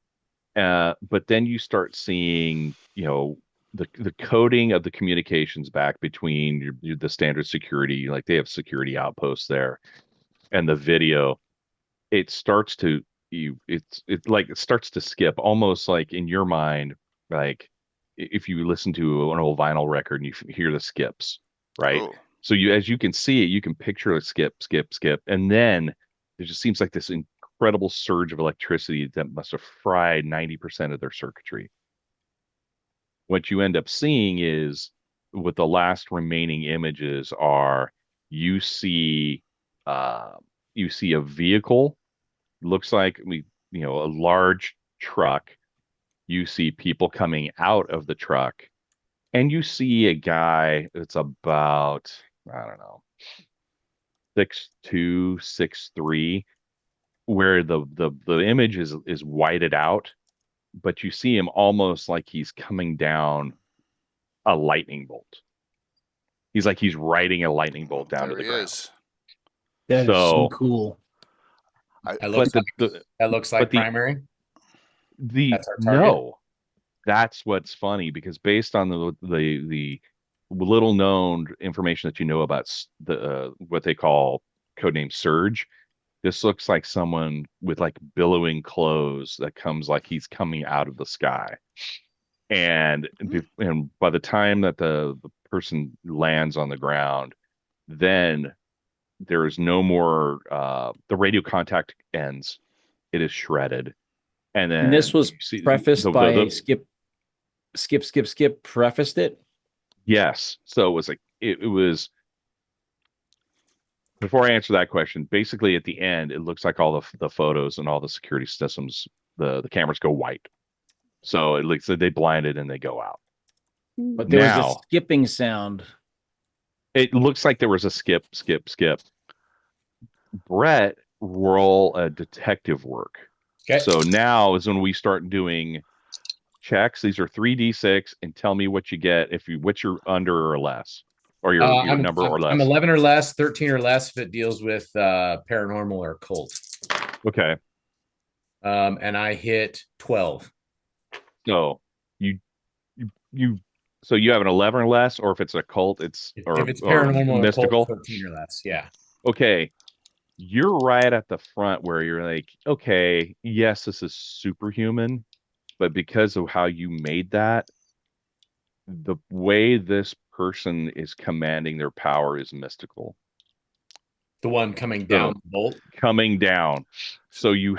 Speaker 4: But then you start seeing, the coding of the communications back between the standard security, like they have security outposts there, and the video. It starts to it starts to skip almost like in your mind, like if you listen to an old vinyl record and you hear the skips, right?
Speaker 1: Oh,
Speaker 4: So as you can see it, you can picture a skip, skip, skip, and then it just seems like this incredible surge of electricity that must have fried 90% of their circuitry. What you end up seeing is what the last remaining images are. You see, uh, you see a vehicle. Looks like a large truck. You see people coming out of the truck, and you see a guy that's about, I don't know, 6'2", 6'3", where the image is whited out, but you see him almost like he's coming down a lightning bolt. He's like he's riding a lightning bolt down to
Speaker 1: there
Speaker 4: the
Speaker 1: he
Speaker 4: ground.
Speaker 1: is.
Speaker 3: That is so
Speaker 4: So,
Speaker 3: cool.
Speaker 2: That
Speaker 4: but
Speaker 2: looks like,
Speaker 4: the
Speaker 2: that looks like
Speaker 4: but the
Speaker 2: primary.
Speaker 4: the
Speaker 2: That's our target.
Speaker 4: no, that's what's funny because based on the little known information that you know about the what they call codename Surge, this looks like someone with like billowing clothes that comes like he's coming out of the sky. And by the time that the person lands on the ground, then there is no more the radio contact ends. It is shredded. And then
Speaker 3: And this was
Speaker 4: you see
Speaker 3: prefaced by Skip prefaced it.
Speaker 4: yes. So it was like it was before I answer that question, basically at the end, it looks like all the photos and all the security systems, the cameras go white. So it looks like they blinded and they go out.
Speaker 3: But there was a
Speaker 4: Now
Speaker 3: skipping sound.
Speaker 4: it looks like there was a skip, skip, skip. Brett, roll a detective work.
Speaker 2: Okay.
Speaker 4: So now is when we start doing checks. These are 3d6 and tell me what you get if what's your under or less or your number or less.
Speaker 2: I'm 11 or less, 13 or less if it deals with paranormal or occult.
Speaker 4: Okay.
Speaker 2: And I hit 12.
Speaker 4: So so you have an 11 or less, or if it's a cult, it's
Speaker 2: If
Speaker 4: or
Speaker 2: it's paranormal or
Speaker 4: mystical.
Speaker 2: occult, 13 or less. Yeah.
Speaker 4: Okay. You're right at the front where you're like, okay, yes, this is superhuman, but because of how you made that, the way this person is commanding their power is mystical.
Speaker 2: The one coming down the bolt.
Speaker 4: Coming down. So you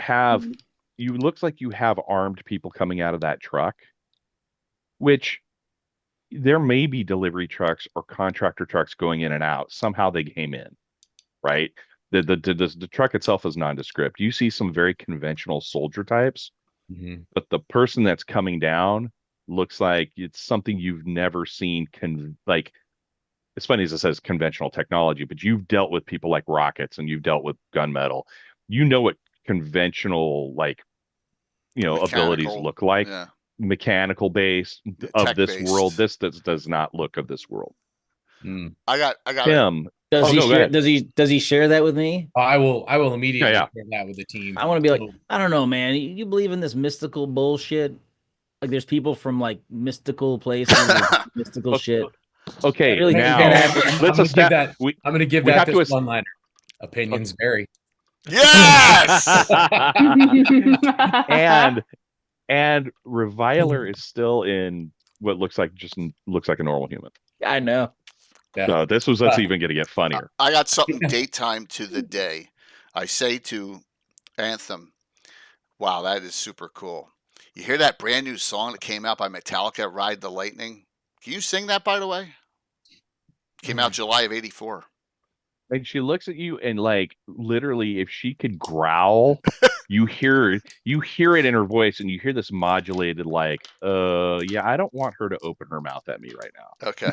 Speaker 4: looks like you have armed people coming out of that truck, which there may be delivery trucks or contractor trucks going in and out. Somehow they came in, right? The truck itself is nondescript. You see some very conventional soldier types, but the person that's coming down looks like it's something you've never seen. Like, it's funny as it says conventional technology, but you've dealt with people like rockets and you've dealt with gunmetal. you know what conventional abilities
Speaker 1: Mechanical,
Speaker 4: look like.
Speaker 1: yeah,
Speaker 4: Mechanical base
Speaker 1: yeah,
Speaker 4: of this world.
Speaker 1: tech-based.
Speaker 4: This does not look of this world.
Speaker 2: Mm.
Speaker 1: I got it.
Speaker 4: Tim,
Speaker 3: Does
Speaker 4: oh
Speaker 3: he
Speaker 4: no, go
Speaker 3: share?
Speaker 4: ahead.
Speaker 3: Does he share that with me?
Speaker 2: I will immediately
Speaker 4: Yeah.
Speaker 2: share that with the team.
Speaker 3: I want to be like,
Speaker 2: So,
Speaker 3: I don't know, man. You believe in this mystical bullshit? Like, there's people from like mystical places, with mystical
Speaker 4: Okay,
Speaker 3: shit.
Speaker 4: Okay,
Speaker 3: That really
Speaker 2: hey,
Speaker 3: can't
Speaker 4: now
Speaker 3: happen.
Speaker 2: I'm
Speaker 4: let's
Speaker 2: gonna give
Speaker 4: establish.
Speaker 2: that. I'm gonna give
Speaker 4: we
Speaker 2: that
Speaker 4: have to
Speaker 2: this
Speaker 4: es-
Speaker 2: one liner. Opinions vary.
Speaker 1: Yes.
Speaker 4: and Reviler is still in what looks like a normal human.
Speaker 3: I know.
Speaker 2: Yeah.
Speaker 4: So this was us even going to get funnier.
Speaker 1: I got something daytime to the day. I say to Anthem, wow, that is super cool. You hear that brand new song that came out by Metallica, Ride the Lightning? Can you sing that, by the way? Came out July of '84.
Speaker 4: And she looks at you and like literally, if she could growl, you hear it in her voice, and you hear this modulated like, yeah, I don't want her to open her mouth at me right now.
Speaker 1: Okay.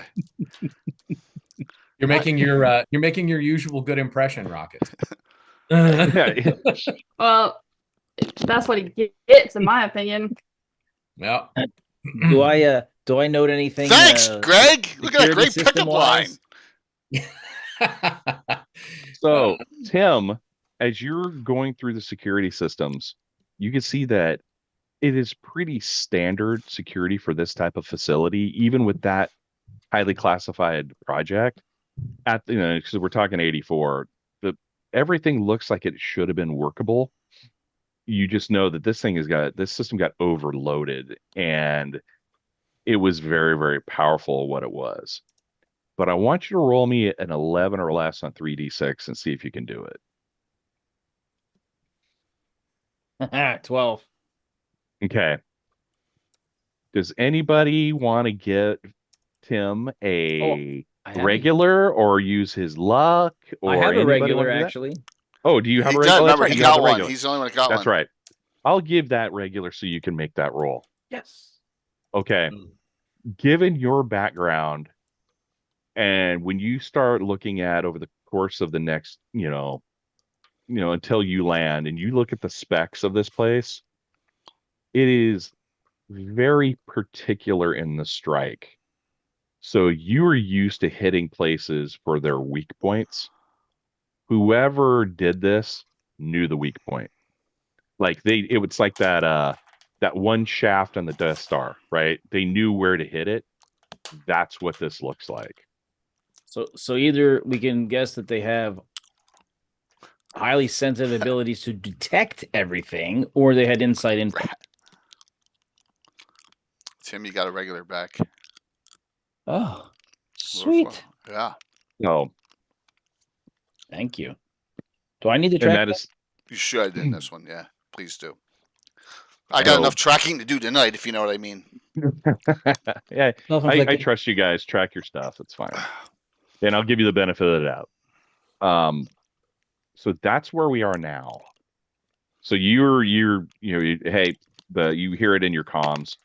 Speaker 2: You're making your usual good impression, Rocket.
Speaker 4: Yeah.
Speaker 5: Well, that's what he gets, in my opinion.
Speaker 2: Yeah.
Speaker 3: Do I note anything?
Speaker 1: Thanks, Greg. Look at that
Speaker 3: security
Speaker 1: great pickup line.
Speaker 3: system-wise?
Speaker 4: So, Tim, as you're going through the security systems, you can see that it is pretty standard security for this type of facility, even with that highly classified project. Because we're talking 84, everything looks like it should have been workable. You just know that this system got overloaded, and it was very, very powerful what it was. But I want you to roll me an 11 or less on 3d6 and see if you can do it.
Speaker 3: 12.
Speaker 4: Okay. Does anybody want to get Tim a
Speaker 3: I have
Speaker 4: regular or use his luck? Or
Speaker 3: I have a
Speaker 4: anybody
Speaker 3: regular,
Speaker 4: wanna do that?
Speaker 3: actually.
Speaker 4: Oh, do you have
Speaker 1: He
Speaker 4: a
Speaker 1: does.
Speaker 4: regular? That's
Speaker 1: Remember,
Speaker 4: right,
Speaker 1: he
Speaker 4: you have
Speaker 1: got
Speaker 4: the
Speaker 1: one.
Speaker 4: regular.
Speaker 1: He's the only one that got
Speaker 4: That's
Speaker 1: one.
Speaker 4: right. I'll give that regular so you can make that roll.
Speaker 3: Yes.
Speaker 4: Okay. Given your background, and when you start looking at over the course of the next, until you land and you look at the specs of this place, it is very particular in the strike. So you are used to hitting places for their weak points. Whoever did this knew the weak point. Like it was like that one shaft on the Death Star, right? They knew where to hit it. That's what this looks like.
Speaker 3: So either we can guess that they have highly sensitive abilities to detect everything, or they had insight info.
Speaker 1: Tim, you got a regular back.
Speaker 3: Oh, sweet.
Speaker 1: Yeah.
Speaker 4: No,
Speaker 3: Thank you. Do I need to
Speaker 4: and
Speaker 3: track
Speaker 4: that is
Speaker 1: You should in this one. Yeah. Please do. I got
Speaker 4: Oh.
Speaker 1: enough tracking to do tonight, if you know what I mean.
Speaker 4: yeah. I
Speaker 3: Self-inflicted.
Speaker 4: trust you guys. Track your stuff. It's fine. And I'll give you the benefit of the doubt. So that's where we are now. So you hear it in your comms,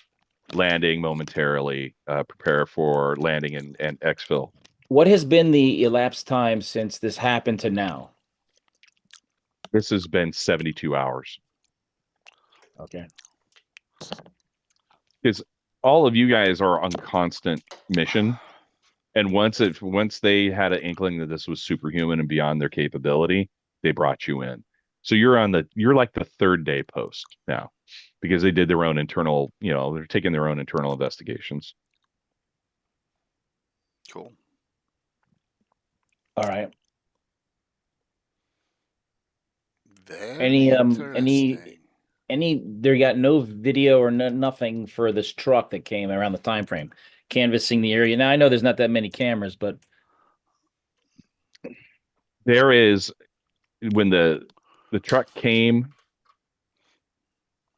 Speaker 4: landing momentarily, prepare for landing in exfil.
Speaker 3: What has been the elapsed time since this happened to now?
Speaker 4: This has been 72 hours.
Speaker 3: Okay.
Speaker 4: Because all of you guys are on constant mission. And once they had an inkling that this was superhuman and beyond their capability, they brought you in. So you're like the third day post now, because they did their own internal, they're taking their own internal investigations.
Speaker 1: Cool.
Speaker 3: All right.
Speaker 1: Very interesting.
Speaker 3: There got no video or nothing for this truck that came around the time frame, canvassing the area. Now I know there's not that many cameras, but
Speaker 4: There is, when the truck came,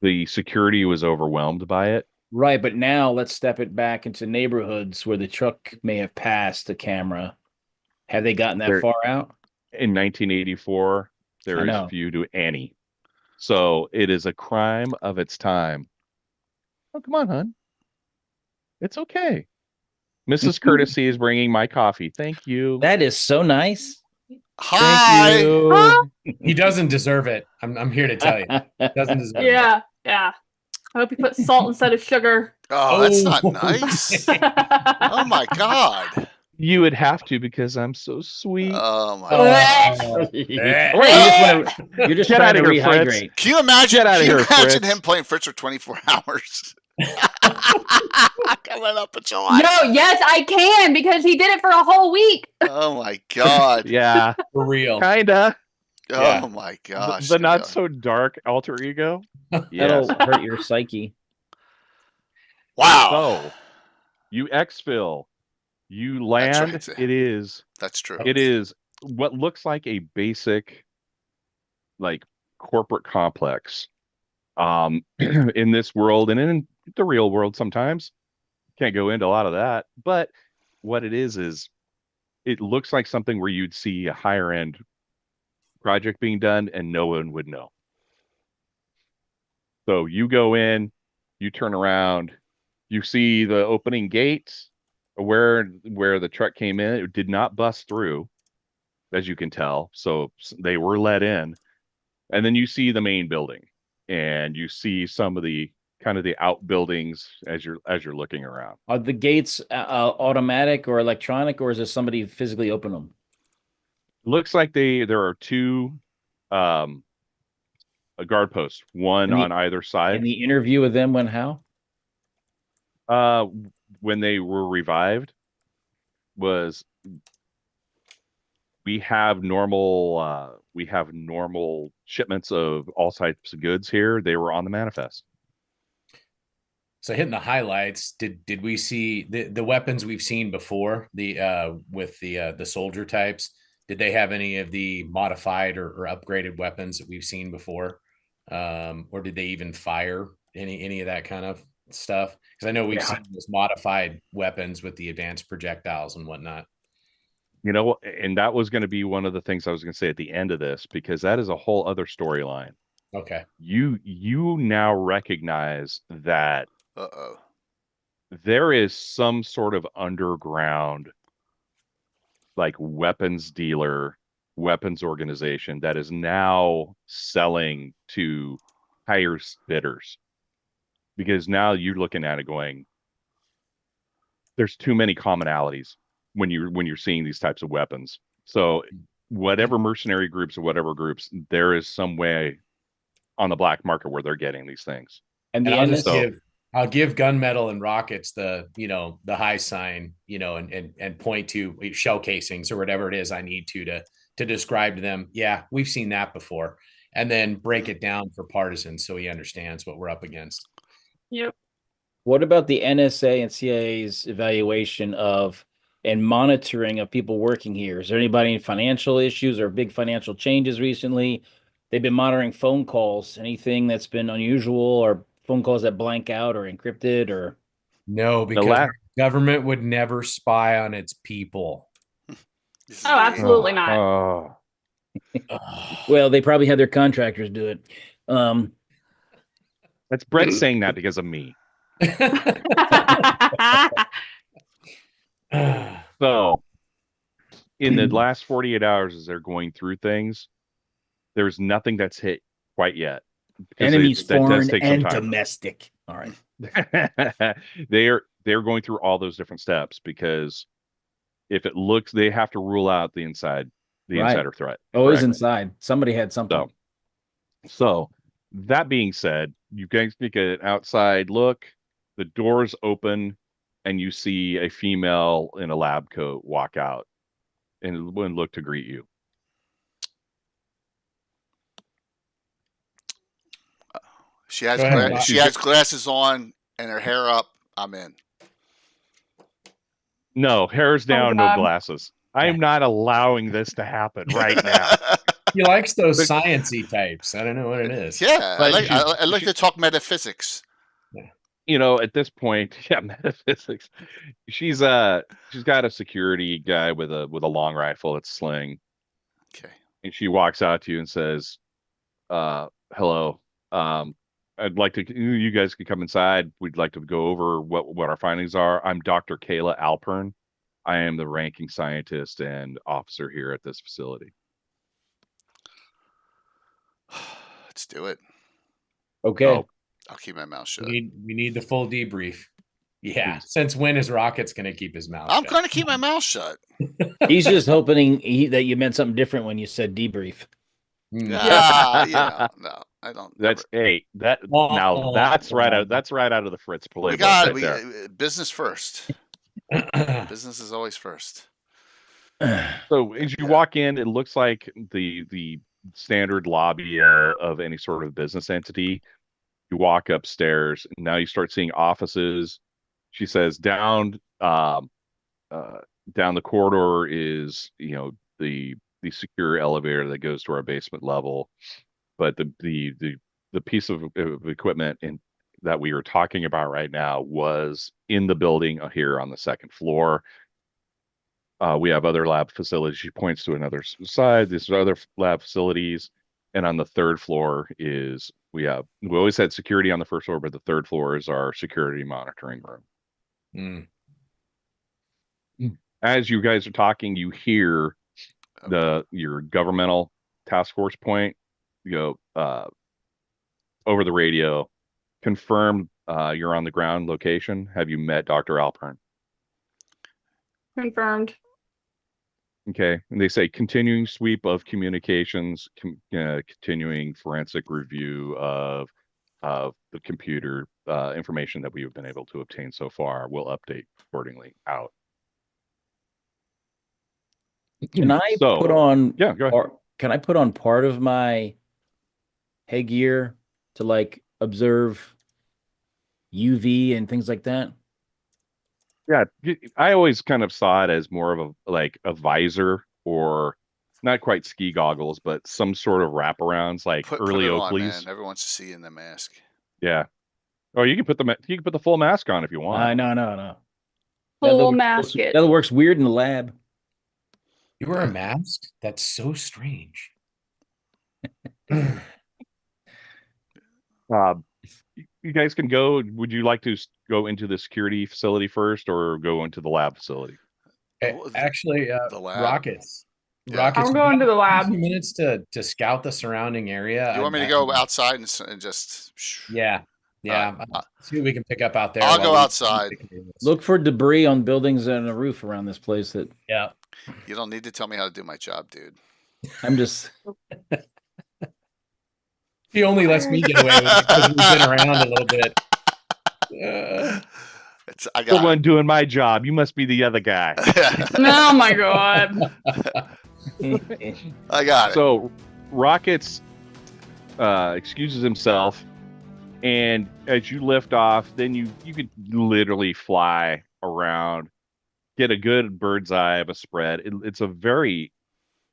Speaker 4: the security was overwhelmed by it.
Speaker 3: right. But now let's step it back into neighborhoods where the truck may have passed a camera. Have they gotten that
Speaker 4: There-
Speaker 3: far out?
Speaker 4: In 1984,
Speaker 3: I
Speaker 4: there is
Speaker 3: know.
Speaker 4: few to any. So it is a crime of its time. Oh, come on, hon. It's okay. Mrs. Courtesy is bringing my coffee. Thank you.
Speaker 3: That is so nice.
Speaker 1: Hi.
Speaker 3: Thank you.
Speaker 2: He doesn't deserve it. I'm here to tell you. Doesn't deserve it.
Speaker 5: Yeah, yeah. I hope you put salt instead of sugar.
Speaker 1: Oh, that's not
Speaker 2: Oh.
Speaker 1: nice. Oh my God.
Speaker 4: You would have to because I'm so sweet.
Speaker 1: Oh my
Speaker 2: Oh.
Speaker 1: God.
Speaker 3: You're just
Speaker 4: Get
Speaker 3: trying to
Speaker 4: outta here, Fritz.
Speaker 3: rehydrate.
Speaker 1: Can you imagine?
Speaker 4: Get outta
Speaker 1: Can you
Speaker 4: here,
Speaker 1: imagine
Speaker 4: Fritz.
Speaker 1: him playing Fritz for 24 hours? Coming up in July.
Speaker 5: No, yes, I can because he did it for a whole week.
Speaker 1: Oh my God.
Speaker 4: Yeah,
Speaker 2: For real.
Speaker 4: kinda.
Speaker 1: Oh
Speaker 2: Yeah.
Speaker 1: my gosh.
Speaker 4: The not so dark alter ego. Yes.
Speaker 3: That'll hurt your psyche.
Speaker 1: Wow.
Speaker 4: So, you exfil, you
Speaker 1: That's
Speaker 4: land.
Speaker 1: right.
Speaker 4: It is.
Speaker 1: That's true.
Speaker 4: It is what looks like a basic, like corporate complex. In this world and in the real world, sometimes can't go into a lot of that. But what it is it looks like something where you'd see a higher end project being done and no one would know. So you go in, you turn around, you see the opening gates where the truck came in. It did not bust through, as you can tell. So they were let in. And then you see the main building and you see some of the kind of the outbuildings as you're looking around.
Speaker 3: Are the gates automatic or electronic, or is there somebody physically open them?
Speaker 4: Looks like there are two a guard posts, one
Speaker 3: And the-
Speaker 4: on either side.
Speaker 3: And the interview with them went how?
Speaker 4: When they were revived was we have normal shipments of all types of goods here. They were on the manifest.
Speaker 2: So hitting the highlights, did we see the weapons we've seen before, with the soldier types? Did they have any of the modified or upgraded weapons that we've seen before? Or did they even fire any of that kind of stuff? Because I know we've seen those modified weapons with the advanced projectiles and whatnot.
Speaker 4: You know, and that was going to be one of the things I was going to say at the end of this, because that is a whole other storyline.
Speaker 2: Okay.
Speaker 4: You now recognize that
Speaker 1: Uh-oh.
Speaker 4: there is some sort of underground, like weapons dealer, weapons organization that is now selling to higher bidders. Because now you're looking at it going, there's too many commonalities when you're seeing these types of weapons. So whatever mercenary groups or whatever groups, there is some way on the black market where they're getting these things.
Speaker 3: And the
Speaker 2: And I'll give gunmetal and rockets the high sign, and point to shell casings or whatever it is I need to describe to them. Yeah, we've seen that before. And then break it down for partisans so he understands what we're up against.
Speaker 5: Yep.
Speaker 3: What about the NSA and CIA's evaluation of and monitoring of people working here? Is there anybody in financial issues or big financial changes recently? They've been monitoring phone calls. Anything that's been unusual, or phone calls that blank out or encrypted, or
Speaker 2: No, because our government would never spy on its people.
Speaker 1: This is
Speaker 5: Oh, absolutely not.
Speaker 4: Oh.
Speaker 3: well, they probably had their contractors do it.
Speaker 4: That's Brett saying that because of me. So in the last 48 hours, as they're going through things, there's nothing that's hit quite yet.
Speaker 3: Enemies, foreign and
Speaker 4: time.
Speaker 3: domestic. All right.
Speaker 4: They're going through all those different steps, because if it looks, they have to rule out the insider threat.
Speaker 3: Always
Speaker 4: correct?
Speaker 3: inside. Somebody had something.
Speaker 4: So that being said, you guys take an outside look, the doors open, and you see a female in a lab coat walk out and look to greet you.
Speaker 1: She has
Speaker 2: Go ahead.
Speaker 1: she has glasses on and her hair up. I'm in.
Speaker 4: No, hair's down, no
Speaker 5: God.
Speaker 4: glasses. I am not allowing this to happen right now.
Speaker 2: He likes those sciencey types. I don't know what it is.
Speaker 1: Yeah,
Speaker 4: But
Speaker 1: I like to talk metaphysics.
Speaker 4: You know, at this point, yeah, metaphysics. She's got a security guy with a long rifle that's sling,
Speaker 1: Okay.
Speaker 4: and she walks out to you and says, "Hello. I'd like to. You guys can come inside. We'd like to go over what our findings are. I'm Dr. Kayla Alpern. I am the ranking scientist and officer here at this facility."
Speaker 1: do it.
Speaker 3: Okay.
Speaker 4: Oh,
Speaker 1: I'll keep my mouth shut.
Speaker 2: We need the full debrief. Yeah.
Speaker 4: Please.
Speaker 2: Since when is Rockets going to keep his mouth
Speaker 1: I'm
Speaker 2: shut?
Speaker 1: going to keep my mouth shut.
Speaker 3: He's just hoping that you meant something different when you said debrief.
Speaker 2: Hmm.
Speaker 1: No, I don't.
Speaker 4: that's now
Speaker 2: Oh.
Speaker 4: that's right out of the Fritz
Speaker 1: We
Speaker 4: playbook
Speaker 1: got
Speaker 4: right there.
Speaker 1: business first. Business is always first.
Speaker 4: So as you walk in, it looks like the standard lobby of any sort of business entity. You walk upstairs, and now you start seeing offices. She says down the corridor is the secure elevator that goes to our basement level, but the piece of equipment that we are talking about right now was in the building here on the second floor. We have other lab facilities. She points to another side. These are other lab facilities. And on the third floor we always had security on the first floor, but the third floor is our security monitoring room.
Speaker 2: Hmm.
Speaker 4: As you guys are talking, you hear your governmental task force point, over the radio, confirm you're on the ground location. Have you met Dr. Alpern?
Speaker 5: Confirmed.
Speaker 4: Okay, and they say continuing sweep of communications, continuing forensic review of the computer information that we have been able to obtain so far. We'll update accordingly out.
Speaker 3: Can I
Speaker 4: So,
Speaker 3: put on?
Speaker 4: Yeah, go ahead.
Speaker 3: Or can I put on part of my headgear to like observe UV and things like that?
Speaker 4: Yeah, I always kind of saw it as more of a visor, or not quite ski goggles, but some sort of wraparounds like
Speaker 1: Put
Speaker 4: early
Speaker 1: it on,
Speaker 4: Oakleys.
Speaker 1: man. Everyone wants to see you in the mask.
Speaker 4: Yeah. Oh, you can put the full mask on if you want.
Speaker 3: No.
Speaker 5: Full mask it.
Speaker 3: That works weird in the lab.
Speaker 2: You wear a mask? That's so strange.
Speaker 4: You guys can go. Would you like to go into the security facility first, or go into the lab facility?
Speaker 2: Actually,
Speaker 1: the lab.
Speaker 2: Rockets.
Speaker 1: Yeah.
Speaker 2: Rockets.
Speaker 5: I'm going to the
Speaker 2: A
Speaker 5: lab.
Speaker 2: few minutes to scout the surrounding area.
Speaker 1: You want me to go outside and just?
Speaker 2: Yeah. See what we can pick up out there.
Speaker 1: I'll
Speaker 2: while
Speaker 1: go
Speaker 2: we-
Speaker 1: outside.
Speaker 3: Look for debris on buildings and a roof around this place. That
Speaker 2: Yeah.
Speaker 1: You don't need to tell me how to do my job, dude.
Speaker 3: I'm just.
Speaker 2: He only lets me get away with it because we've been around a little bit.
Speaker 1: I
Speaker 4: The
Speaker 1: got
Speaker 4: one doing my job. You must be the other guy.
Speaker 1: it.
Speaker 5: Oh my god.
Speaker 1: I got it.
Speaker 4: So, Rockets excuses himself, and as you lift off, then you could literally fly around, get a good bird's eye of a spread. It's a very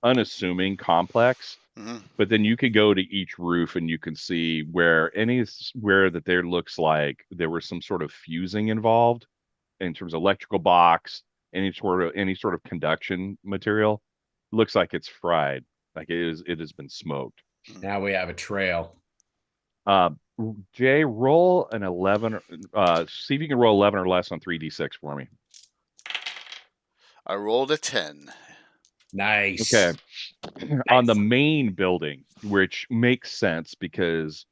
Speaker 4: unassuming complex,
Speaker 1: Mhm.
Speaker 4: but then you could go to each roof and you can see where that there looks like there was some sort of fusing involved in terms of electrical box, any sort of conduction material. Looks like it's fried, like it has been smoked.
Speaker 2: Now we have a trail.
Speaker 4: Jay, roll an 11. See if you can roll 11 or less on 3d6 for me.
Speaker 1: I rolled a 10.
Speaker 2: Nice.
Speaker 4: Okay. On the main building, which makes sense because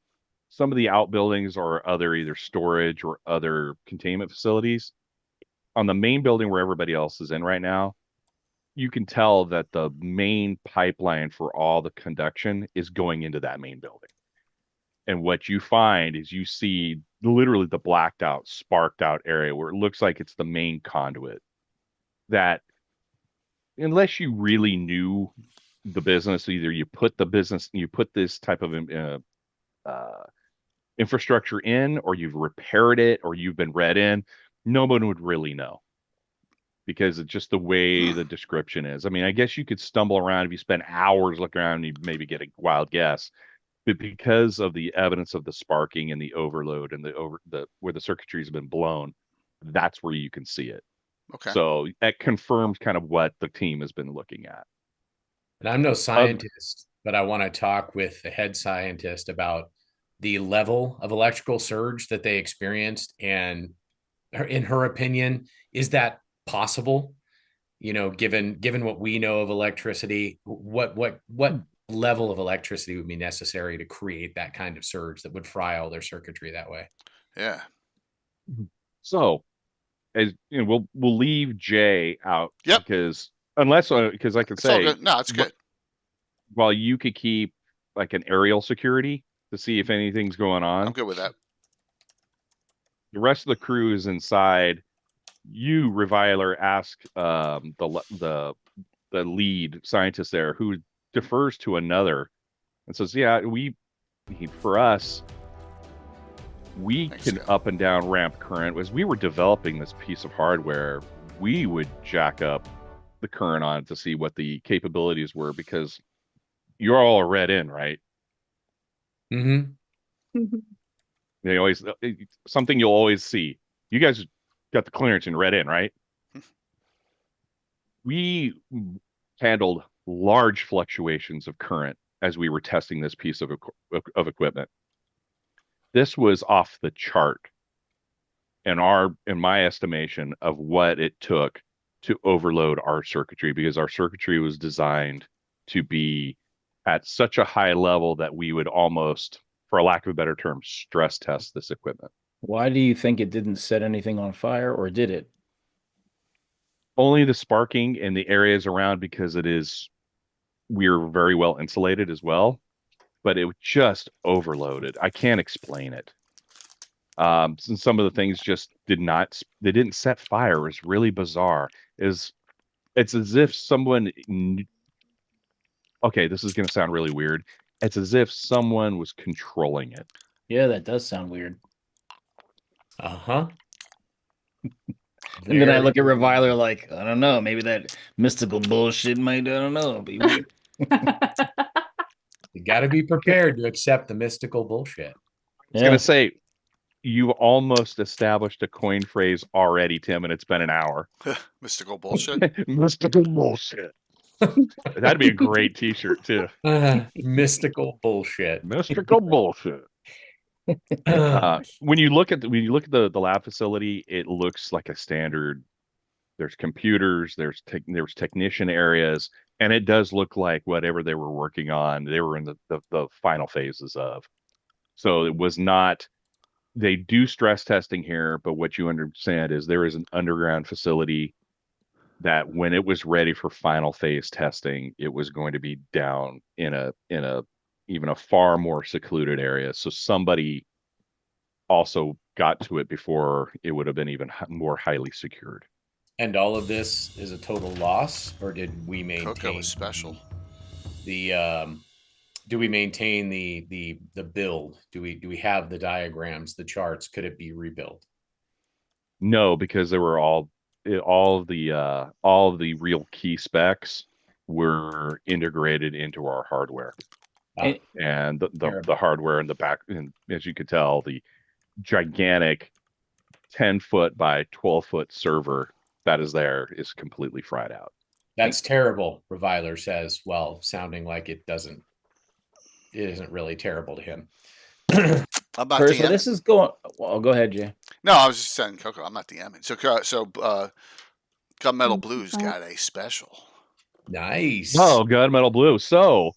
Speaker 4: some of the outbuildings are other either storage or other containment facilities. On the main building where everybody else is in right now, you can tell that the main pipeline for all the conduction is going into that main building. And what you find is you see literally the blacked out, sparked out area where it looks like it's the main conduit. That unless you really knew the business, either you put this type of infrastructure in, or you've repaired it, or you've been read in, no one would really know, because it's just the way the description is. I mean, I guess you could stumble around if you spend hours looking around and you maybe get a wild guess, but because of the evidence of the sparking and the overload and where the circuitries have been blown, that's where you can see it.
Speaker 1: Okay.
Speaker 4: So that confirms kind of what the team has been looking at.
Speaker 2: And I'm no scientist, but I want to talk with the head scientist about the level of electrical surge that they experienced. And in her opinion, is that possible? Given what we know of electricity, what level of electricity would be necessary to create that kind of surge that would fry all their circuitry that way.
Speaker 1: Yeah.
Speaker 4: So, as you know, we'll leave Jay out
Speaker 1: Yep.
Speaker 4: because I can
Speaker 1: It's all
Speaker 4: say
Speaker 1: good. No, it's good.
Speaker 4: while you could keep like an aerial security to see if anything's going on.
Speaker 1: I'm good with that.
Speaker 4: The rest of the crew is inside. You, Reviler, ask the lead scientist there, who defers to another and says, "Yeah, for us, we
Speaker 1: Thanks,
Speaker 4: can
Speaker 1: Scott.
Speaker 4: up and down ramp current. As we were developing this piece of hardware, we would jack up the current on it to see what the capabilities were, because you're all read in, right?
Speaker 2: Mm-hmm.
Speaker 4: They always something you'll always see. You guys got the clearance and read in, right? We handled large fluctuations of current as we were testing this piece of equipment. This was off the chart in my estimation of what it took to overload our circuitry, because our circuitry was designed to be at such a high level that we would almost, for a lack of a better term, stress test this equipment.
Speaker 3: Why do you think it didn't set anything on fire, or did it?
Speaker 4: Only the sparking in the areas around, because we're very well insulated as well, but it just overloaded. I can't explain it. Some of the things just didn't set fire. It was really bizarre. It's as if someone, okay, this is going to sound really weird. It's as if someone was controlling it.
Speaker 3: Yeah, that does sound weird.
Speaker 2: Uh-huh.
Speaker 3: And then I look at Reviler like, I don't know, maybe that mystical bullshit might, I don't know, be weird.
Speaker 2: You got to be prepared to accept the mystical bullshit.
Speaker 4: I was going to say, you almost established a coin phrase already, Tim, and it's been an hour.
Speaker 1: Mystical bullshit.
Speaker 4: Mystical bullshit. That'd be a great t-shirt too.
Speaker 2: Mystical bullshit.
Speaker 4: Mystical bullshit. When you look at the lab facility, it looks like a standard. There's computers, there's technician areas, and it does look like whatever they were working on, they were in the final phases of. So it was not. They do stress testing here, but what you understand is there is an underground facility that when it was ready for final phase testing, it was going to be down in a even a far more secluded area. So somebody also got to it before it would have been even more highly secured.
Speaker 2: And all of this is a total loss, or did we maintain?
Speaker 1: Coco was special.
Speaker 2: Do we maintain the build? Do we have the diagrams, the charts? Could it be rebuilt?
Speaker 4: No, because they were all of the real key specs were integrated into our hardware. And the hardware in the back, and as you could tell, the gigantic 10-foot by 12-foot server that is there is completely fried out.
Speaker 2: That's terrible, Reviler says, well, sounding like it isn't really terrible to him.
Speaker 1: I'm not
Speaker 3: So
Speaker 1: DMing.
Speaker 3: this is going. Well, go ahead, Jay.
Speaker 1: No, I was just saying, Coco. I'm not DMing. So Gunmetal Blues got a special.
Speaker 2: Nice.
Speaker 4: Oh, Gunmetal Blue. So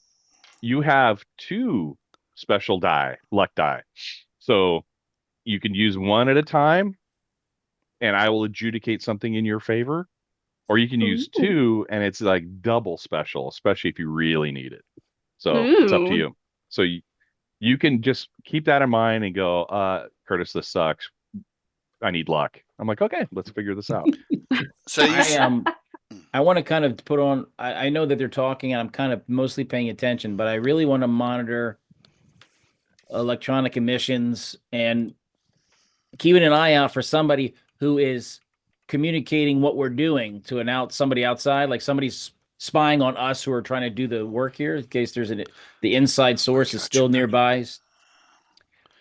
Speaker 4: you have 2 special luck die. So you can use one at a time, and I will adjudicate something in your favor, or you can use 2, and it's like double special, especially if you really need it. So it's up to you. So you can just keep that in mind and go, Curtis, this sucks. I need luck. I'm like, okay, let's figure this out.
Speaker 1: So
Speaker 3: I want to kind of put on. I know that they're talking, and I'm kind of mostly paying attention, but I really want to monitor electronic emissions and keeping an eye out for somebody who is communicating what we're doing to somebody outside, like somebody's spying on us who are trying to do the work here, in case the inside source is still nearby.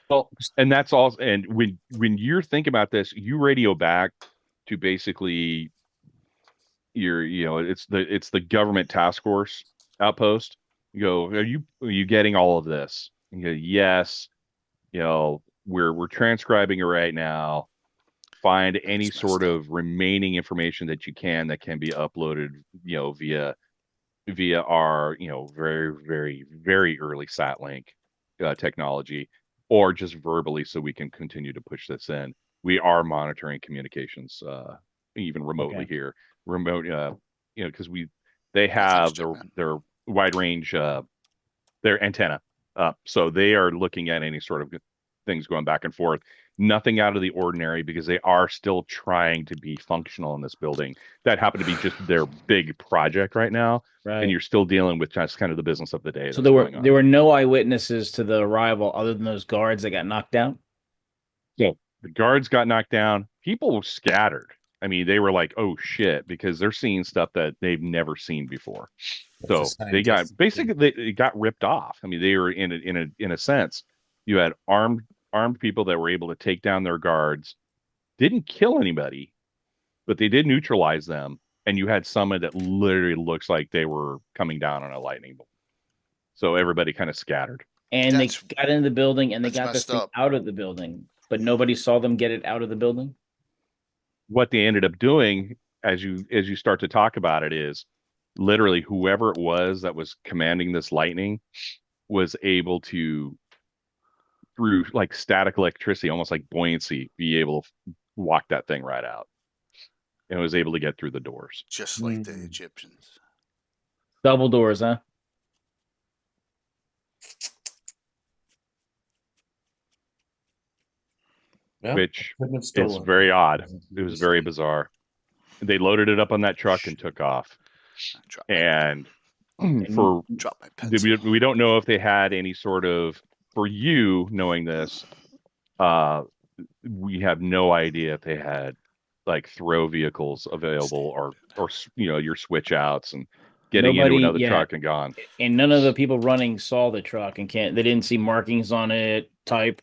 Speaker 4: Well, and that's all. And when you're thinking about this, you radio back to basically it's the government task force outpost. You go, are you getting all of this? You go, yes. We're transcribing it right now. Find any sort of remaining information that you can that can be uploaded, via via our, very, very, very early SatLink technology, or just verbally so we can continue to push this in. We are monitoring communications, even remotely
Speaker 3: Okay.
Speaker 4: here, remote, because they
Speaker 1: thanks,
Speaker 4: have
Speaker 1: Jim, man.
Speaker 4: their wide range, their antenna up, so they are looking at any sort of things going back and forth. Nothing out of the ordinary, because they are still trying to be functional in this building. That happened to be just their big project right now, and
Speaker 3: Right.
Speaker 4: you're still dealing with just kind of the business of the day.
Speaker 3: So
Speaker 4: that's going on.
Speaker 3: there were no eyewitnesses to the arrival other than those guards that got knocked down.
Speaker 4: So the guards got knocked down. People scattered. I mean, they were like, "Oh shit," because they're seeing stuff that they've never seen before. So they got they got ripped off. I mean, they were in a sense, you had armed people that were able to take down their guards, didn't kill anybody, but they did neutralize them. And you had someone that literally looks like they were coming down on a lightning bolt. So everybody kind of scattered.
Speaker 3: And
Speaker 1: That's-
Speaker 3: they got into the building and they
Speaker 1: that's
Speaker 3: got this
Speaker 1: messed
Speaker 3: thing
Speaker 1: up.
Speaker 3: out of the building, but nobody saw them get it out of the building.
Speaker 4: What they ended up doing, as you start to talk about it, is literally whoever it was that was commanding this lightning was able to, through like static electricity, almost like buoyancy, be able to walk that thing right out, and was able to get through the doors.
Speaker 1: Just like the
Speaker 3: Mm.
Speaker 1: Egyptians.
Speaker 3: Double doors, huh?
Speaker 2: Well,
Speaker 4: Which
Speaker 2: couldn't have
Speaker 4: it's
Speaker 2: stolen.
Speaker 4: very odd. It was very bizarre. They loaded it up on that truck and took off.
Speaker 1: Drop,
Speaker 4: And for
Speaker 1: drop my pencil.
Speaker 4: we don't know if they had any sort of, for you knowing this, we have no idea if they had like throw vehicles available, or your switch outs and getting into
Speaker 3: Nobody-
Speaker 4: another
Speaker 3: yeah.
Speaker 4: truck and gone.
Speaker 3: And none of the people running saw the truck and they didn't see markings on it, type.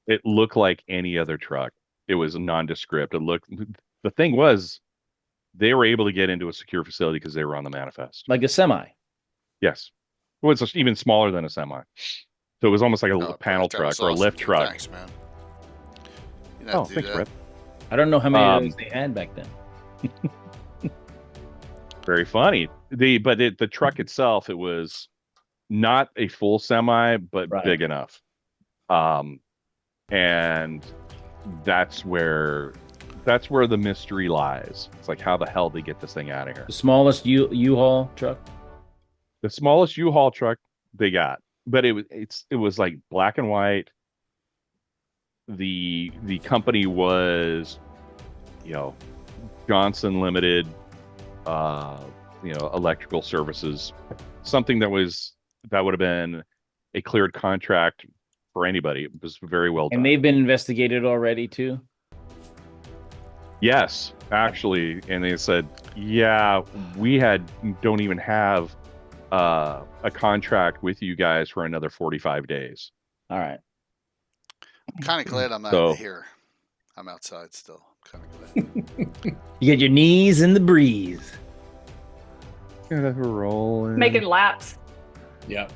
Speaker 4: It looked like any other truck. It was nondescript. The thing was, they were able to get into a secure facility because they were on the manifest.
Speaker 3: Like a semi.
Speaker 4: Yes. It was even smaller than a semi. So it was almost like a
Speaker 1: Oh,
Speaker 4: panel
Speaker 1: that was
Speaker 4: truck or a
Speaker 1: awesome,
Speaker 4: lift
Speaker 1: dude.
Speaker 4: truck.
Speaker 1: Thanks, man. You didn't
Speaker 4: Oh,
Speaker 1: have to do
Speaker 4: thanks,
Speaker 1: that.
Speaker 4: Brett.
Speaker 3: I don't know how many of
Speaker 4: Um,
Speaker 3: those they had back then.
Speaker 4: Very funny. The truck itself, it was not a full semi, but
Speaker 3: Right.
Speaker 4: big enough. And that's where the mystery lies. It's like, how the hell they get this thing out of here?
Speaker 3: The smallest U-Haul truck.
Speaker 4: The smallest U-Haul truck they got, but it was like black and white. The company was, Johnson Limited, electrical services, something that would have been a cleared contract for anybody. It was very well done.
Speaker 3: And they've been investigated already too.
Speaker 4: Yes, actually, and they said, yeah, we don't even have a contract with you guys for another 45 days.
Speaker 3: All right.
Speaker 1: I'm kind of glad I'm not
Speaker 4: So-
Speaker 1: here. I'm outside still. I'm kind of glad.
Speaker 3: You get your knees in the breeze.
Speaker 4: Yeah, we're rolling.
Speaker 5: Making laps.
Speaker 2: Yeah.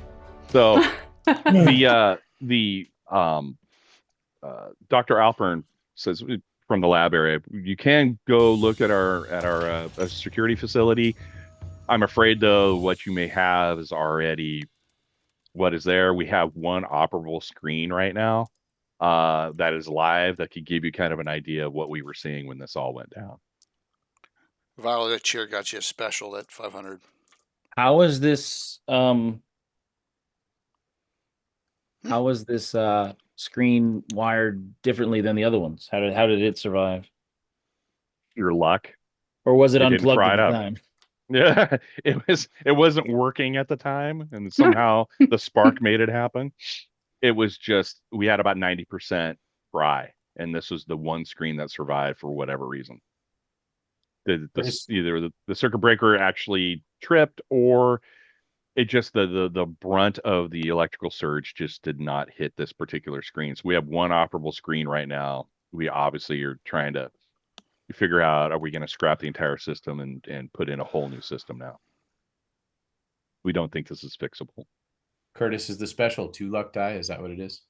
Speaker 4: So the Dr. Alpern says from the lab area, you can go look at our security facility. I'm afraid though, what you may have is already what is there. We have one operable screen right now that is live that could give you kind of an idea of what we were seeing when this all went down.
Speaker 1: Violet Cheer got you a special at 500.
Speaker 3: How is this screen wired differently than the other ones? How did it survive?
Speaker 4: Your luck.
Speaker 3: Or was it
Speaker 4: They didn't
Speaker 3: unplugged
Speaker 4: fry
Speaker 3: at
Speaker 4: it
Speaker 3: the
Speaker 4: up.
Speaker 3: time?
Speaker 4: Yeah, it wasn't working at the time, and somehow the spark made it happen. It was just, we had about 90% fry, and this was the one screen that survived for whatever reason. Either the circuit breaker actually tripped, or it just the brunt of the electrical surge just did not hit this particular screen. So we have one operable screen right now. We obviously are trying to figure out, are we going to scrap the entire system and put in a whole new system now? We don't think this is fixable.
Speaker 2: Curtis is the special 2 luck die. Is that what it is?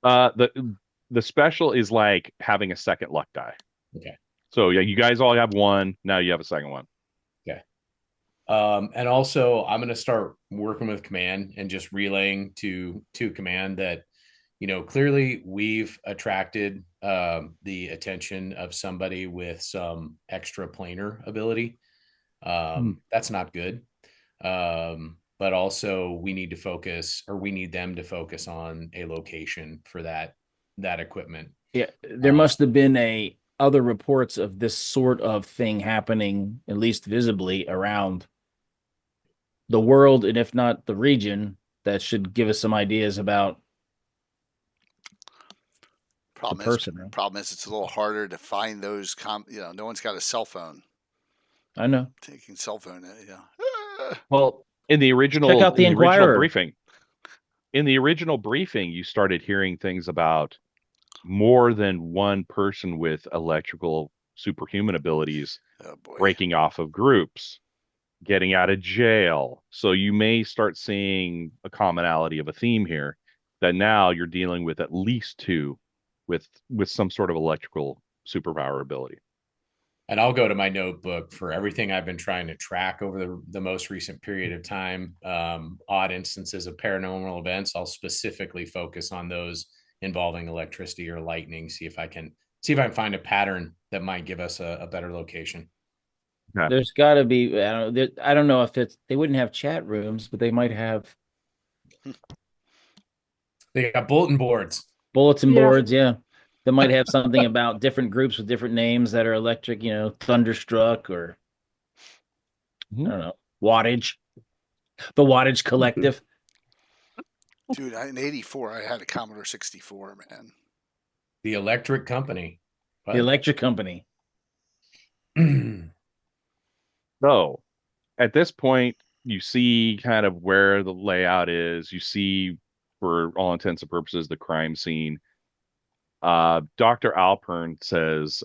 Speaker 4: The special is like having a second luck die.
Speaker 2: Okay.
Speaker 4: So yeah, you guys all have one. Now you have a second one.
Speaker 2: Okay. And also, I'm going to start working with command and just relaying to command that, clearly we've attracted the attention of somebody with some extra planar ability. That's not good. But also we need to focus, or we need them to focus on a location for that equipment.
Speaker 3: Yeah, there must have been other reports of this sort of thing happening, at least visibly, around the world, and if not the region, that should give us some ideas about
Speaker 1: Problem
Speaker 3: person,
Speaker 1: is,
Speaker 3: right?
Speaker 1: problem is, it's a little harder to find those. No one's got a cell phone.
Speaker 3: I know.
Speaker 1: Taking cell phone,
Speaker 4: Well, in the
Speaker 3: Check
Speaker 4: original
Speaker 3: out the Inquirer.
Speaker 4: in the original briefing, you started hearing things about more than one person with electrical superhuman abilities
Speaker 1: oh boy.
Speaker 4: breaking off of groups, getting out of jail. So you may start seeing a commonality of a theme here, that now you're dealing with at least two with some sort of electrical superpower ability.
Speaker 2: And I'll go to my notebook for everything I've been trying to track over the most recent period of time. Odd instances of paranormal events. I'll specifically focus on those involving electricity or lightning. See if I can find a pattern that might give us a better location.
Speaker 4: Yeah.
Speaker 3: There's got to be. I don't know if they wouldn't have chat rooms, but they might have
Speaker 2: They got bulletin boards.
Speaker 3: bulletin
Speaker 5: Yeah.
Speaker 3: boards. Yeah, that might have something about different groups with different names that are electric. Thunderstruck or I don't know, wattage. The Wattage Collective.
Speaker 1: Dude, in '84, I had a Commodore 64, man.
Speaker 2: The electric company.
Speaker 3: The electric company.
Speaker 4: So at this point, you see kind of where the layout is. You see, for all intents and purposes, the crime scene. Dr. Alpern says,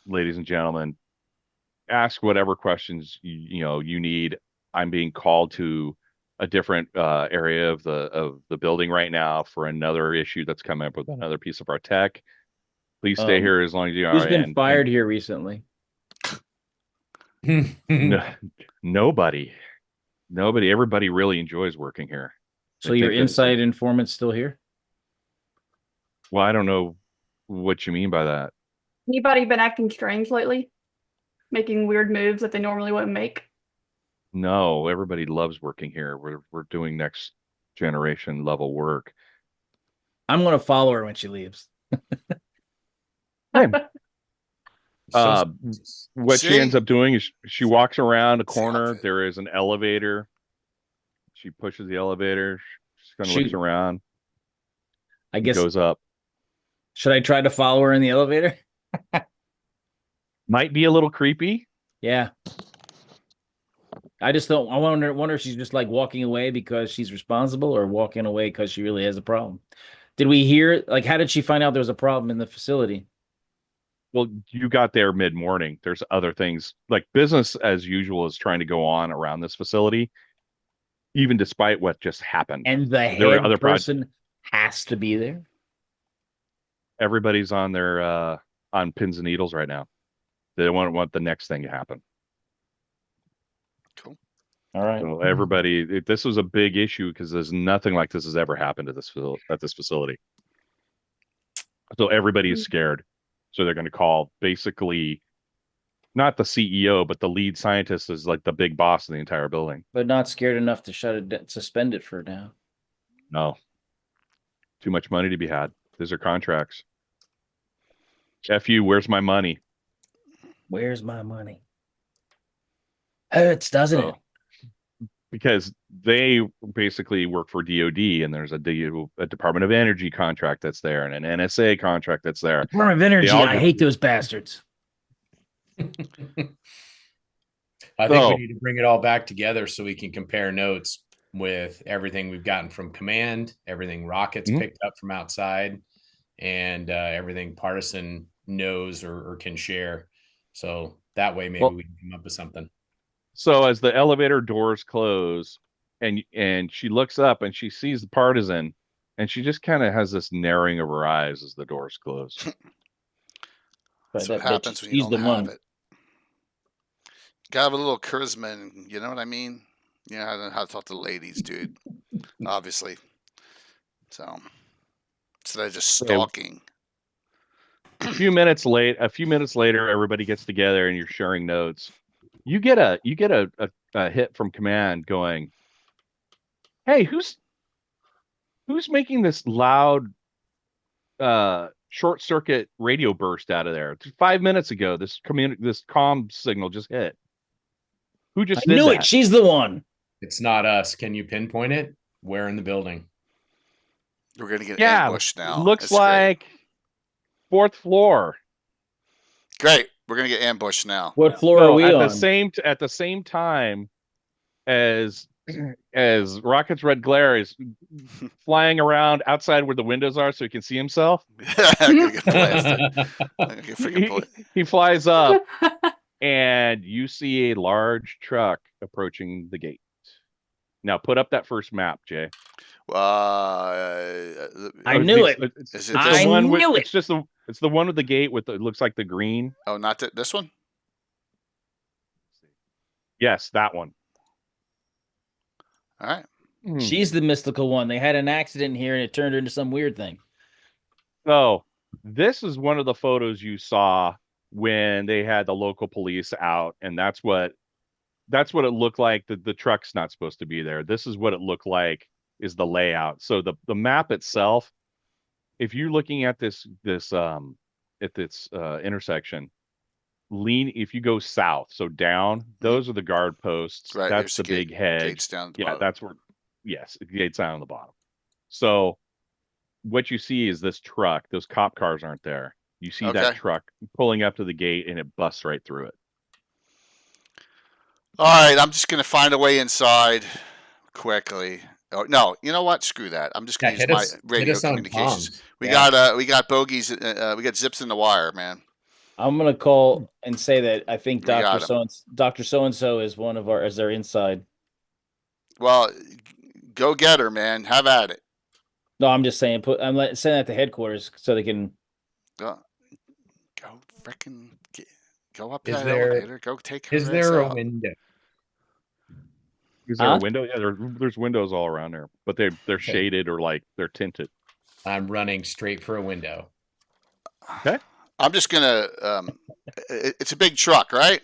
Speaker 4: ladies and gentlemen, ask whatever questions you need. I'm being called to a different area of the building right now for another issue that's coming up with another piece of our tech. Please stay here as long as you are.
Speaker 3: Who's been fired here recently?
Speaker 4: Nobody. Everybody really enjoys working here.
Speaker 3: So your inside informant's still here?
Speaker 4: Well, I don't know what you mean by that.
Speaker 5: Anybody been acting strange lately? Making weird moves that they normally wouldn't make?
Speaker 4: No, everybody loves working here. We're doing next generation level work.
Speaker 3: I'm gonna follow her when she leaves.
Speaker 4: What she ends up doing is she walks around a corner.
Speaker 1: outfit.
Speaker 4: There is an elevator. She pushes the elevator. She kind of looks
Speaker 3: Shoot.
Speaker 4: around.
Speaker 3: I guess.
Speaker 4: Goes up.
Speaker 3: Should I try to follow her in the elevator?
Speaker 4: Might be a little creepy.
Speaker 3: Yeah. I just don't. I wonder if she's just like walking away because she's responsible, or walking away because she really has a problem. Did we hear? Like, how did she find out there was a problem in the facility?
Speaker 4: Well, you got there mid-morning. There's other things, like business as usual is trying to go on around this facility, even despite what just happened.
Speaker 3: And the
Speaker 4: There
Speaker 3: head
Speaker 4: are other
Speaker 3: person has to be there.
Speaker 4: Everybody's on their on pins and needles right now. They don't want the next thing to happen.
Speaker 1: Cool.
Speaker 3: All right.
Speaker 4: So everybody, this was a big issue because there's nothing like this has ever happened at this facility. So everybody is scared. So they're going to call basically not the CEO, but the lead scientist is like the big boss of the entire building.
Speaker 3: But not scared enough to suspend it for now.
Speaker 4: No. Too much money to be had. These are contracts. F you, where's my money?
Speaker 3: Where's my money? Hurts, doesn't it?
Speaker 4: Because they basically work for DOD, and there's a Department of Energy contract that's there, and an NSA contract that's there.
Speaker 3: Department of Energy. I hate those bastards.
Speaker 2: I think we need to bring it all back together so we can compare notes with everything we've gotten from command, everything Rockets picked up from outside, and everything Partisan knows or can share. So that way, maybe we can come up with something.
Speaker 4: So as the elevator doors close, and she looks up and she sees the Partisan, and she just kind of has this narrowing of her eyes as the doors close.
Speaker 1: That's what happens when you don't have it. Gotta have a little charisma, and you know what I mean. Yeah, I don't know how to talk to the ladies, dude. Obviously, so instead of just
Speaker 4: Okay.
Speaker 1: stalking.
Speaker 4: A few minutes later, everybody gets together and you're sharing notes. You get a hit from command going, "Hey, who's making this loud short circuit radio burst out of there? 5 minutes ago, this comm signal just hit. Who
Speaker 3: I
Speaker 4: just did
Speaker 3: knew
Speaker 4: that?"
Speaker 3: it. She's the one.
Speaker 2: It's not us. Can you pinpoint it? Where in the building?
Speaker 1: We're gonna get
Speaker 4: Yeah,
Speaker 1: ambushed now.
Speaker 4: looks
Speaker 1: It's great.
Speaker 4: like 4th floor.
Speaker 1: Great. We're gonna get ambushed now.
Speaker 3: What floor are
Speaker 4: So
Speaker 3: we
Speaker 4: at
Speaker 3: on?
Speaker 4: the same time as Rocket's red glare is flying around outside where the windows are so he can see himself,
Speaker 1: I'm gonna get blasted. I'm gonna get freaking blasted.
Speaker 4: he flies up and you see a large truck approaching the gate. Now put up that first map, Jay.
Speaker 3: I knew it.
Speaker 1: Is
Speaker 4: It's
Speaker 1: it
Speaker 4: the
Speaker 3: I
Speaker 4: one with,
Speaker 3: knew it.
Speaker 4: it's the one with the gate with it looks like the green.
Speaker 1: Oh, not this one.
Speaker 4: Yes, that one.
Speaker 1: All right.
Speaker 3: She's the mystical one. They had an accident here and it turned her into some weird thing.
Speaker 4: So this is one of the photos you saw when they had the local police out, and that's what it looked like. The truck's not supposed to be there. This is what it looked like is the layout. So the map itself, if you're looking at this intersection, if you go south, so down, those are the guard posts.
Speaker 1: Right,
Speaker 4: That's
Speaker 1: there's
Speaker 4: the
Speaker 1: the
Speaker 4: big hedge.
Speaker 1: Gates down at the
Speaker 4: Yeah,
Speaker 1: bottom.
Speaker 4: that's where. Yes, the gate's down on the bottom. So what you see is this truck. Those cop cars aren't there. You see that
Speaker 1: Okay.
Speaker 4: truck pulling up to the gate and it busts right through it.
Speaker 1: All right. I'm just gonna find a way inside quickly. Oh no! You know what? Screw that. I'm just gonna use my radio communications.
Speaker 2: comms.
Speaker 1: We
Speaker 2: Yeah.
Speaker 1: got bogeys. We got zips in the wire, man.
Speaker 3: I'm gonna call and say that I think
Speaker 1: We got
Speaker 3: Dr. So-and-so is one of our as their inside.
Speaker 1: Well, go get her, man. Have at it.
Speaker 3: No, I'm just saying send that to headquarters so they can.
Speaker 1: Go freaking go up
Speaker 2: Is
Speaker 1: that
Speaker 2: there-
Speaker 1: elevator. Go take her.
Speaker 2: Is
Speaker 1: ass
Speaker 2: there a
Speaker 1: out.
Speaker 2: window?
Speaker 4: Is there
Speaker 3: Huh?
Speaker 4: a window? Yeah, there's windows all around there, but they're shaded or like they're tinted.
Speaker 2: I'm running straight for a window.
Speaker 4: Okay.
Speaker 1: I'm just gonna. It's a big truck, right?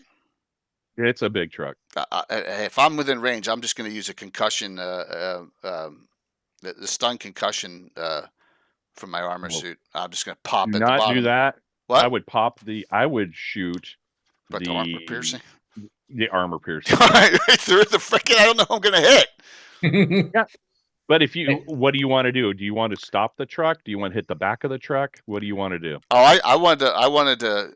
Speaker 4: It's a big truck.
Speaker 1: If I'm within range, I'm just gonna use a concussion. The stun concussion from my armor
Speaker 4: Well,
Speaker 1: suit. I'm just gonna pop
Speaker 4: Do
Speaker 1: at the
Speaker 4: not
Speaker 1: bottom.
Speaker 4: do that.
Speaker 1: What?
Speaker 4: I would shoot
Speaker 1: But the armor piercing.
Speaker 4: the armor piercing.
Speaker 1: right through the freaking. I don't know who I'm gonna hit.
Speaker 4: But what do you want to do? Do you want to stop the truck? Do you want to hit the back of the truck? What do you want to do?
Speaker 1: Oh, I wanted to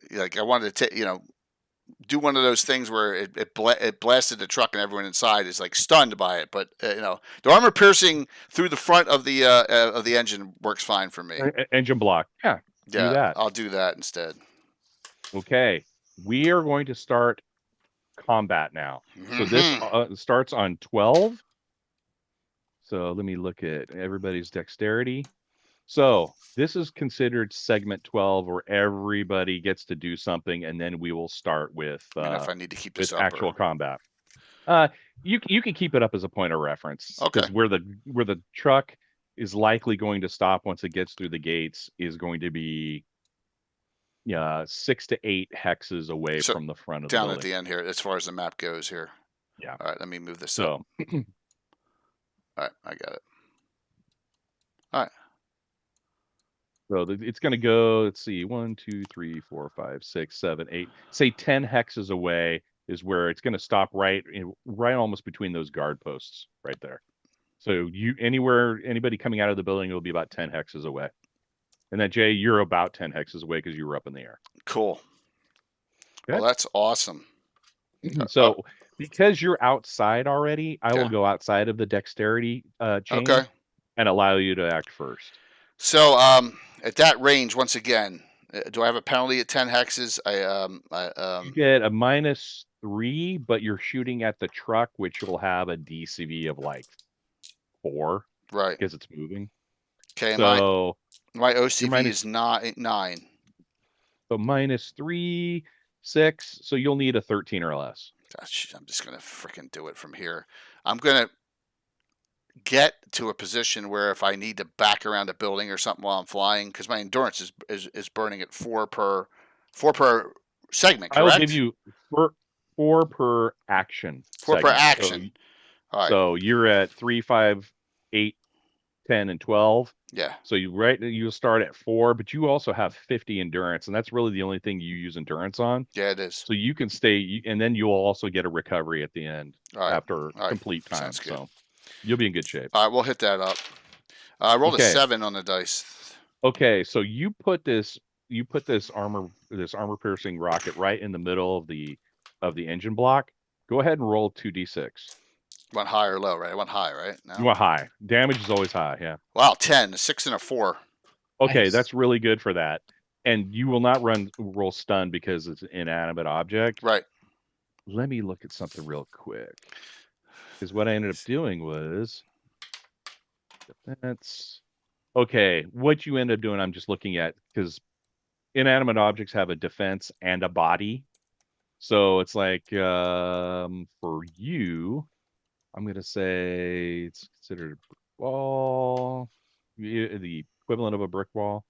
Speaker 1: do one of those things where it blasted the truck and everyone inside is like stunned by it. But the armor piercing through the front of the engine works fine for me.
Speaker 4: Engine block. Yeah.
Speaker 1: Yeah,
Speaker 4: do that.
Speaker 1: I'll do that instead.
Speaker 4: Okay. We are going to start combat now. So this starts on 12. So let me look at everybody's dexterity. So this is considered segment 12 where everybody gets to do something, and then we will start with
Speaker 1: if I need to keep this up
Speaker 4: actual
Speaker 1: or...
Speaker 4: combat. You can keep it up as a point of reference.
Speaker 1: Okay.
Speaker 4: Because where the truck is likely going to stop once it gets through the gates is going to be 6 to 8 hexes away from the front of the
Speaker 1: down
Speaker 4: building.
Speaker 1: at the end here, as far as the map goes here.
Speaker 4: Yeah.
Speaker 1: All right, let me move this up. All right, I got it. All right.
Speaker 4: So it's going to go, let's see, 1, 2, 3, 4, 5, 6, 7, 8. Say 10 hexes away is where it's going to stop right almost between those guard posts right there. So anybody coming out of the building will be about 10 hexes away. And then Jay, you're about 10 hexes away because you were up in the air.
Speaker 1: Cool.
Speaker 4: Okay.
Speaker 1: Well, that's awesome.
Speaker 4: So because you're outside already, I will
Speaker 1: Okay.
Speaker 4: go outside of the dexterity chain
Speaker 1: Okay.
Speaker 4: and allow you to act first.
Speaker 1: So at that range, once again, do I have a penalty at 10 hexes?
Speaker 4: You get a -3, but you're shooting at the truck, which will have a DCV of like 4
Speaker 1: right.
Speaker 4: because it's moving.
Speaker 1: Okay.
Speaker 4: So
Speaker 1: My OCV
Speaker 4: minus-
Speaker 1: is 9.
Speaker 4: -3, 6. So you'll need a 13 or less.
Speaker 1: I'm just gonna freaking do it from here. I'm gonna get to a position where if I need to back around a building or something while I'm flying, because my endurance is burning at four per segment,
Speaker 4: I will
Speaker 1: correct?
Speaker 4: give you four per action.
Speaker 1: Four per
Speaker 4: segment.
Speaker 1: action. All right.
Speaker 4: So you're at 3, 5, 8, 10, and 12.
Speaker 1: Yeah.
Speaker 4: So you'll start at 4, but you also have 50 endurance, and that's really the only thing you use endurance on.
Speaker 1: Yeah, it is.
Speaker 4: So you can stay, and then you'll also get a recovery at the end after complete time.
Speaker 1: Sounds good.
Speaker 4: So you'll be in good shape.
Speaker 1: All right, we'll hit that up. I rolled
Speaker 4: Okay.
Speaker 1: a 7 on the dice.
Speaker 4: Okay, so you put this armor piercing rocket right in the middle of the engine block. Go ahead and roll 2d6.
Speaker 1: Went high or low, right? I went high, right? No?
Speaker 4: You want high. Damage is always high, yeah.
Speaker 1: Wow, 10, a 6 and a 4.
Speaker 4: Okay,
Speaker 2: Nice.
Speaker 4: that's really good for that. And you will not roll stun because it's an inanimate object.
Speaker 1: Right.
Speaker 4: Let me look at something real quick. Because what I ended up doing was defense. Okay, what you end up doing, I'm just looking at, because inanimate objects have a defense and a body. So it's like for you, I'm gonna say it's considered a brick wall, the equivalent of a brick wall.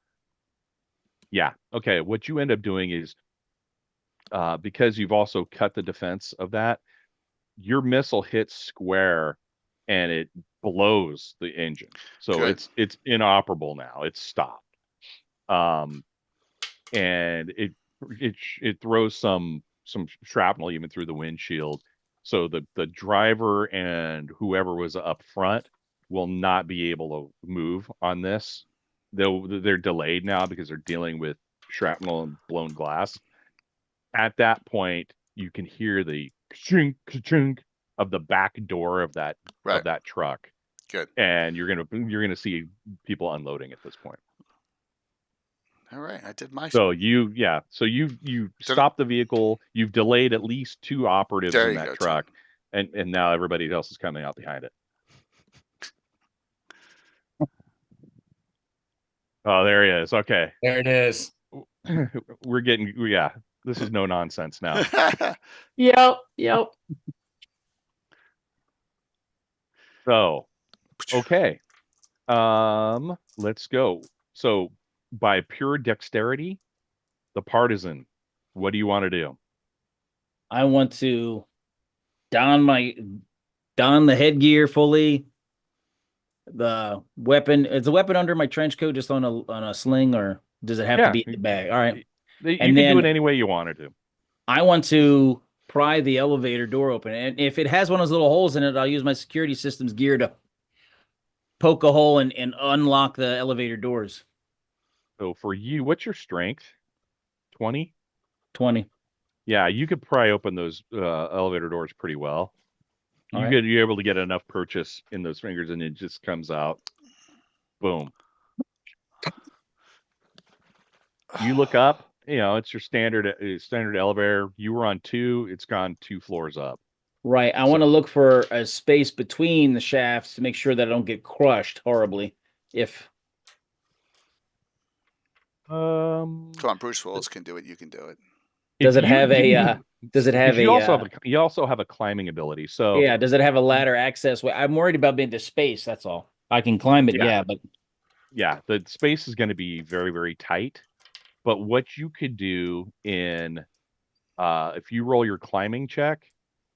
Speaker 4: Yeah. Okay. What you end up doing is because you've also cut the defense of that, your missile hits square and it blows the engine. So
Speaker 1: Good.
Speaker 4: it's inoperable now. It's stopped. And it throws some shrapnel even through the windshield. So the driver and whoever was up front will not be able to move on this. They're delayed now because they're dealing with shrapnel and blown glass. At that point, you can hear the ka-chink of the back door of that truck.
Speaker 1: Good.
Speaker 4: And you're gonna see people unloading at this point.
Speaker 1: All right, I did my.
Speaker 4: So you stopped the vehicle. You've delayed at least 2 operatives in that truck, and now everybody else is coming out behind it. Oh, there he is. Okay,
Speaker 2: There it is.
Speaker 4: we're getting this is no nonsense now.
Speaker 5: Yep.
Speaker 4: So, okay, let's go. So, by pure dexterity, the partisan, what do you want to do?
Speaker 3: I want to don the headgear fully. The weapon, is the weapon under my trench coat just on a sling, or does it have to be in the bag? All right.
Speaker 4: You can do it any way you wanted to.
Speaker 3: I want to pry the elevator door open, and if it has one of those little holes in it, I'll use my security systems gear to poke a hole and unlock the elevator doors.
Speaker 4: So for you, what's your strength? 20?
Speaker 3: 20.
Speaker 4: Yeah, you could pry open those elevator doors pretty well.
Speaker 3: All
Speaker 4: You're able to get enough purchase in those fingers, and it just comes out. Boom. You look up. It's your standard elevator. You were on 2. It's gone 2 floors up.
Speaker 3: Right. I want to look for a space between the shafts to make sure that I don't get crushed horribly.
Speaker 1: Come on, Bruce Willis can do it. You can do it.
Speaker 3: Does it have
Speaker 4: you also have a climbing ability. So
Speaker 3: yeah, does it have a ladder access way? I'm worried about being to space, that's all. I can climb it, but
Speaker 4: yeah, the space is going to be very, very tight. But what you could do if you roll your climbing check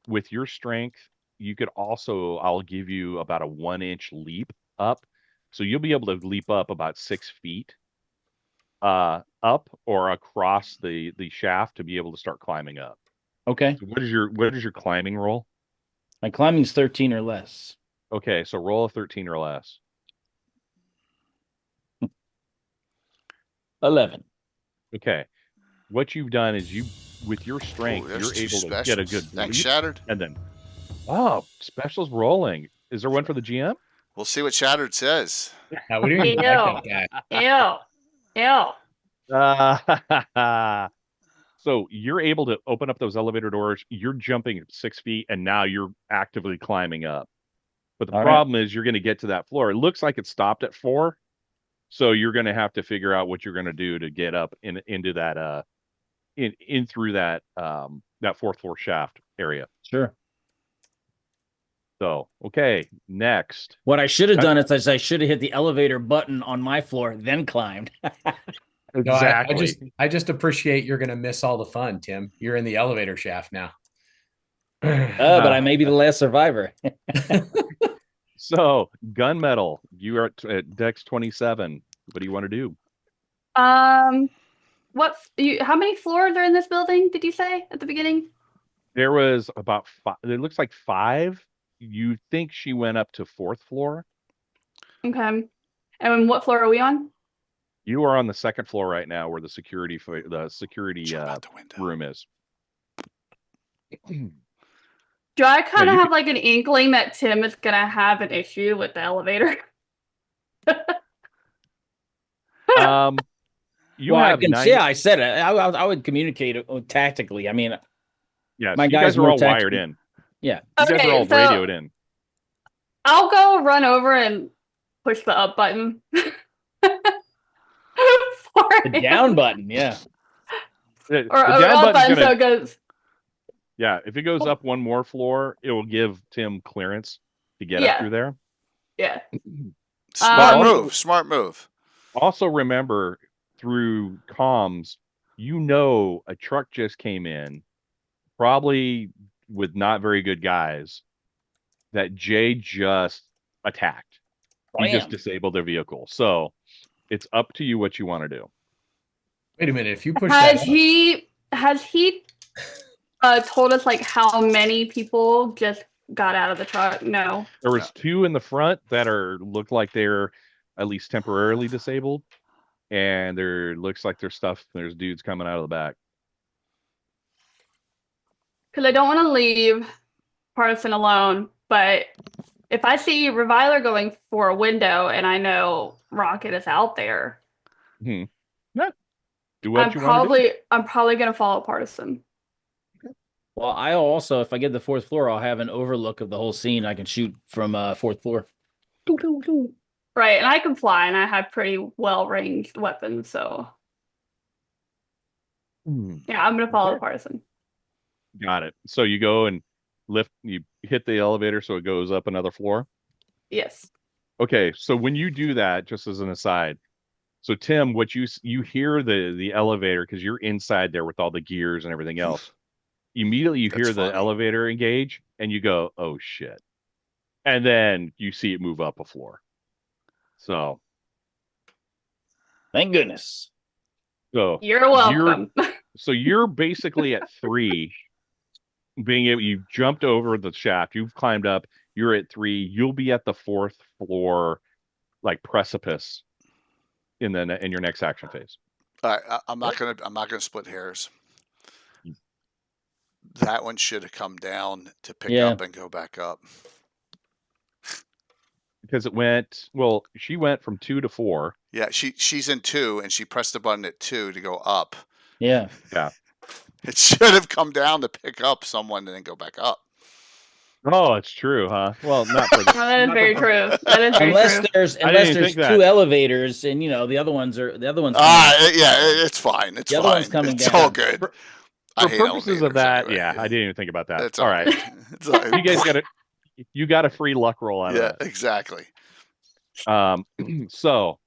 Speaker 4: with your strength, you could also, I'll give you about a 1-inch leap up. So you'll be able to leap up about 6 feet up or across the shaft to be able to start climbing up.
Speaker 3: Okay.
Speaker 4: So what is your climbing roll?
Speaker 3: My climbing's 13 or less.
Speaker 4: Okay, so roll a 13 or less.
Speaker 3: 11.
Speaker 4: Okay. What you've done is with your strength, you're able to get a good
Speaker 1: Thanks,
Speaker 4: leap,
Speaker 1: Shattered.
Speaker 4: and then specials rolling. Is there one for the GM?
Speaker 1: We'll see what Shattered says.
Speaker 2: No, we didn't even like that guy.
Speaker 5: Ew.
Speaker 4: So you're able to open up those elevator doors. You're jumping 6 feet, and now you're actively climbing up. But the problem is you're going to get to that floor. It looks like it stopped at 4. So you're going to have to figure out what you're going to do to get up into that in through that that fourth floor shaft area.
Speaker 3: Sure.
Speaker 4: So, okay, next.
Speaker 3: What I should have
Speaker 4: I-
Speaker 3: done is I should have hit the elevator button on my floor, then climbed.
Speaker 2: No, I just appreciate you're gonna miss all the fun, Tim. You're in the elevator shaft now.
Speaker 3: But I may be the last survivor.
Speaker 4: So, gunmetal, you are at Dex 27. What do you want to do?
Speaker 5: How many floors are in this building, did you say at the beginning?
Speaker 4: There was about 5. It looks like 5. You think she went up to 4th floor?
Speaker 5: Okay. And what floor are we on?
Speaker 4: You are on the 2nd floor right now, where the security
Speaker 1: Jump out the window.
Speaker 4: room is.
Speaker 5: Do I kind of
Speaker 4: you
Speaker 5: have like an inkling that Tim is gonna have an issue with the elevator?
Speaker 4: You
Speaker 3: Well,
Speaker 4: have
Speaker 3: I said it. I would communicate it tactically. I mean,
Speaker 4: Yes,
Speaker 3: my
Speaker 4: you
Speaker 3: guys
Speaker 4: guys are
Speaker 3: more
Speaker 4: all wired
Speaker 3: tactical.
Speaker 4: in.
Speaker 3: Yeah.
Speaker 4: You guys are all
Speaker 5: so
Speaker 4: radioed in.
Speaker 5: I'll go run over and push the up button. For
Speaker 3: The
Speaker 5: him.
Speaker 3: down button, yeah.
Speaker 4: The
Speaker 5: Or
Speaker 4: down
Speaker 5: up
Speaker 4: button's
Speaker 5: button
Speaker 4: gonna,
Speaker 5: so it goes.
Speaker 4: yeah, if it goes up one more floor, it will give Tim clearance to get up
Speaker 5: Yeah.
Speaker 4: through there.
Speaker 5: Yeah.
Speaker 1: Smart
Speaker 5: Um,
Speaker 1: move. Smart move.
Speaker 4: Also remember, through comms, you know a truck just came in, probably with not very good guys, that Jay just attacked. He just
Speaker 3: Bam.
Speaker 4: disabled their vehicle. So it's up to you what you want to do.
Speaker 2: Wait a minute. If you push that
Speaker 5: Has he told us like how many people just got out of the truck? No.
Speaker 4: There was 2 in the front that look like they're at least temporarily disabled, and there looks like there's dudes coming out of the back.
Speaker 5: Because I don't want to leave Partisan alone, but if I see Reviler going for a window and I know Rocket is out there,
Speaker 4: Yeah. Do what
Speaker 5: I'm
Speaker 4: you want to do.
Speaker 5: probably gonna follow Partisan.
Speaker 3: Well, I also, if I get the 4th floor, I'll have an overlook of the whole scene. I can shoot from 4th floor.
Speaker 5: Right, and I can fly, and I have pretty well ranged weapons, so yeah, I'm gonna follow
Speaker 4: Okay.
Speaker 5: Partisan.
Speaker 4: Got it. So you go and you hit the elevator so it goes up another floor.
Speaker 5: Yes.
Speaker 4: Okay, so when you do that, just as an aside, so Tim, what you hear the elevator, because you're inside there with all the gears and everything else. Immediately you
Speaker 1: That's
Speaker 4: hear the
Speaker 1: funny.
Speaker 4: elevator engage, and you go, "Oh shit!" And then you see it move up a floor. So
Speaker 3: Thank goodness.
Speaker 5: You're welcome.
Speaker 4: So you're basically at 3, you jumped over the shaft, you've climbed up, you're at 3, you'll be at the 4th floor, like precipice in your next action phase.
Speaker 1: All right, I'm not gonna split hairs. That one should have come down to pick
Speaker 3: Yeah.
Speaker 1: up and go back up.
Speaker 4: Because she went from 2 to 4.
Speaker 1: Yeah, she's in 2 and she pressed the button at 2 to go up.
Speaker 3: Yeah.
Speaker 1: It should have come down to pick up someone and then go back up.
Speaker 4: Oh, it's true, huh? Well, not for
Speaker 5: That is very true. That is very
Speaker 3: Unless
Speaker 5: true.
Speaker 3: there's
Speaker 4: I didn't
Speaker 3: there's
Speaker 4: think
Speaker 3: 2
Speaker 4: that.
Speaker 3: elevators, and the other one's
Speaker 1: Yeah, it's fine. It's
Speaker 3: The other
Speaker 1: fine.
Speaker 3: one's coming
Speaker 1: It's
Speaker 3: down.
Speaker 1: all good.
Speaker 4: For
Speaker 1: I hate
Speaker 4: purposes of
Speaker 1: elevators
Speaker 4: that,
Speaker 1: anyway.
Speaker 4: yeah, I didn't even think about that.
Speaker 1: It's
Speaker 4: all right.
Speaker 1: good. It's all
Speaker 4: You guys you got a free luck roll out
Speaker 1: yeah,
Speaker 4: of that.
Speaker 1: exactly.
Speaker 4: So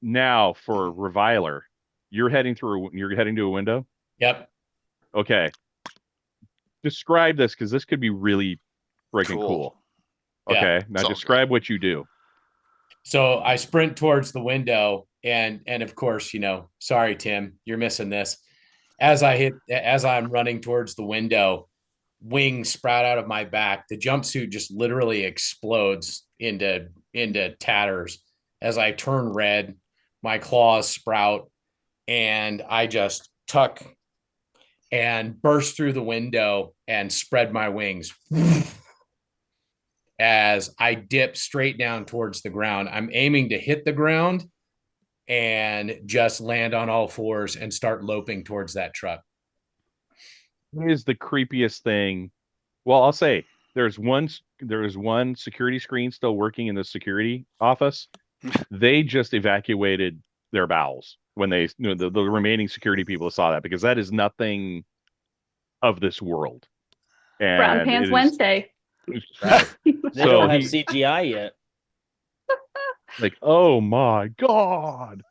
Speaker 4: now for Reviler, you're heading to a window.
Speaker 2: Yep.
Speaker 4: Okay. Describe this, because this could be really freaking cool.
Speaker 2: Yeah,
Speaker 4: Okay. Now
Speaker 1: it's all
Speaker 4: describe what you do.
Speaker 2: So I sprint towards the window, and of course, sorry, Tim, you're missing this. As I'm running towards the window, wings sprout out of my back. The jumpsuit just literally explodes into tatters. As I turn red, my claws sprout, and I just tuck and burst through the window and spread my wings. As I dip straight down towards the ground, I'm aiming to hit the ground and just land on all 4s and start loping towards that truck.
Speaker 4: It is the creepiest thing. Well, I'll say there's one security screen still working in the security office. They just evacuated their bowels when the remaining security people saw that, because that is nothing of this world. And
Speaker 5: Brown Pants Wednesday.
Speaker 3: They
Speaker 4: So
Speaker 3: don't have
Speaker 4: he-
Speaker 3: CGI yet.
Speaker 4: like, oh my god.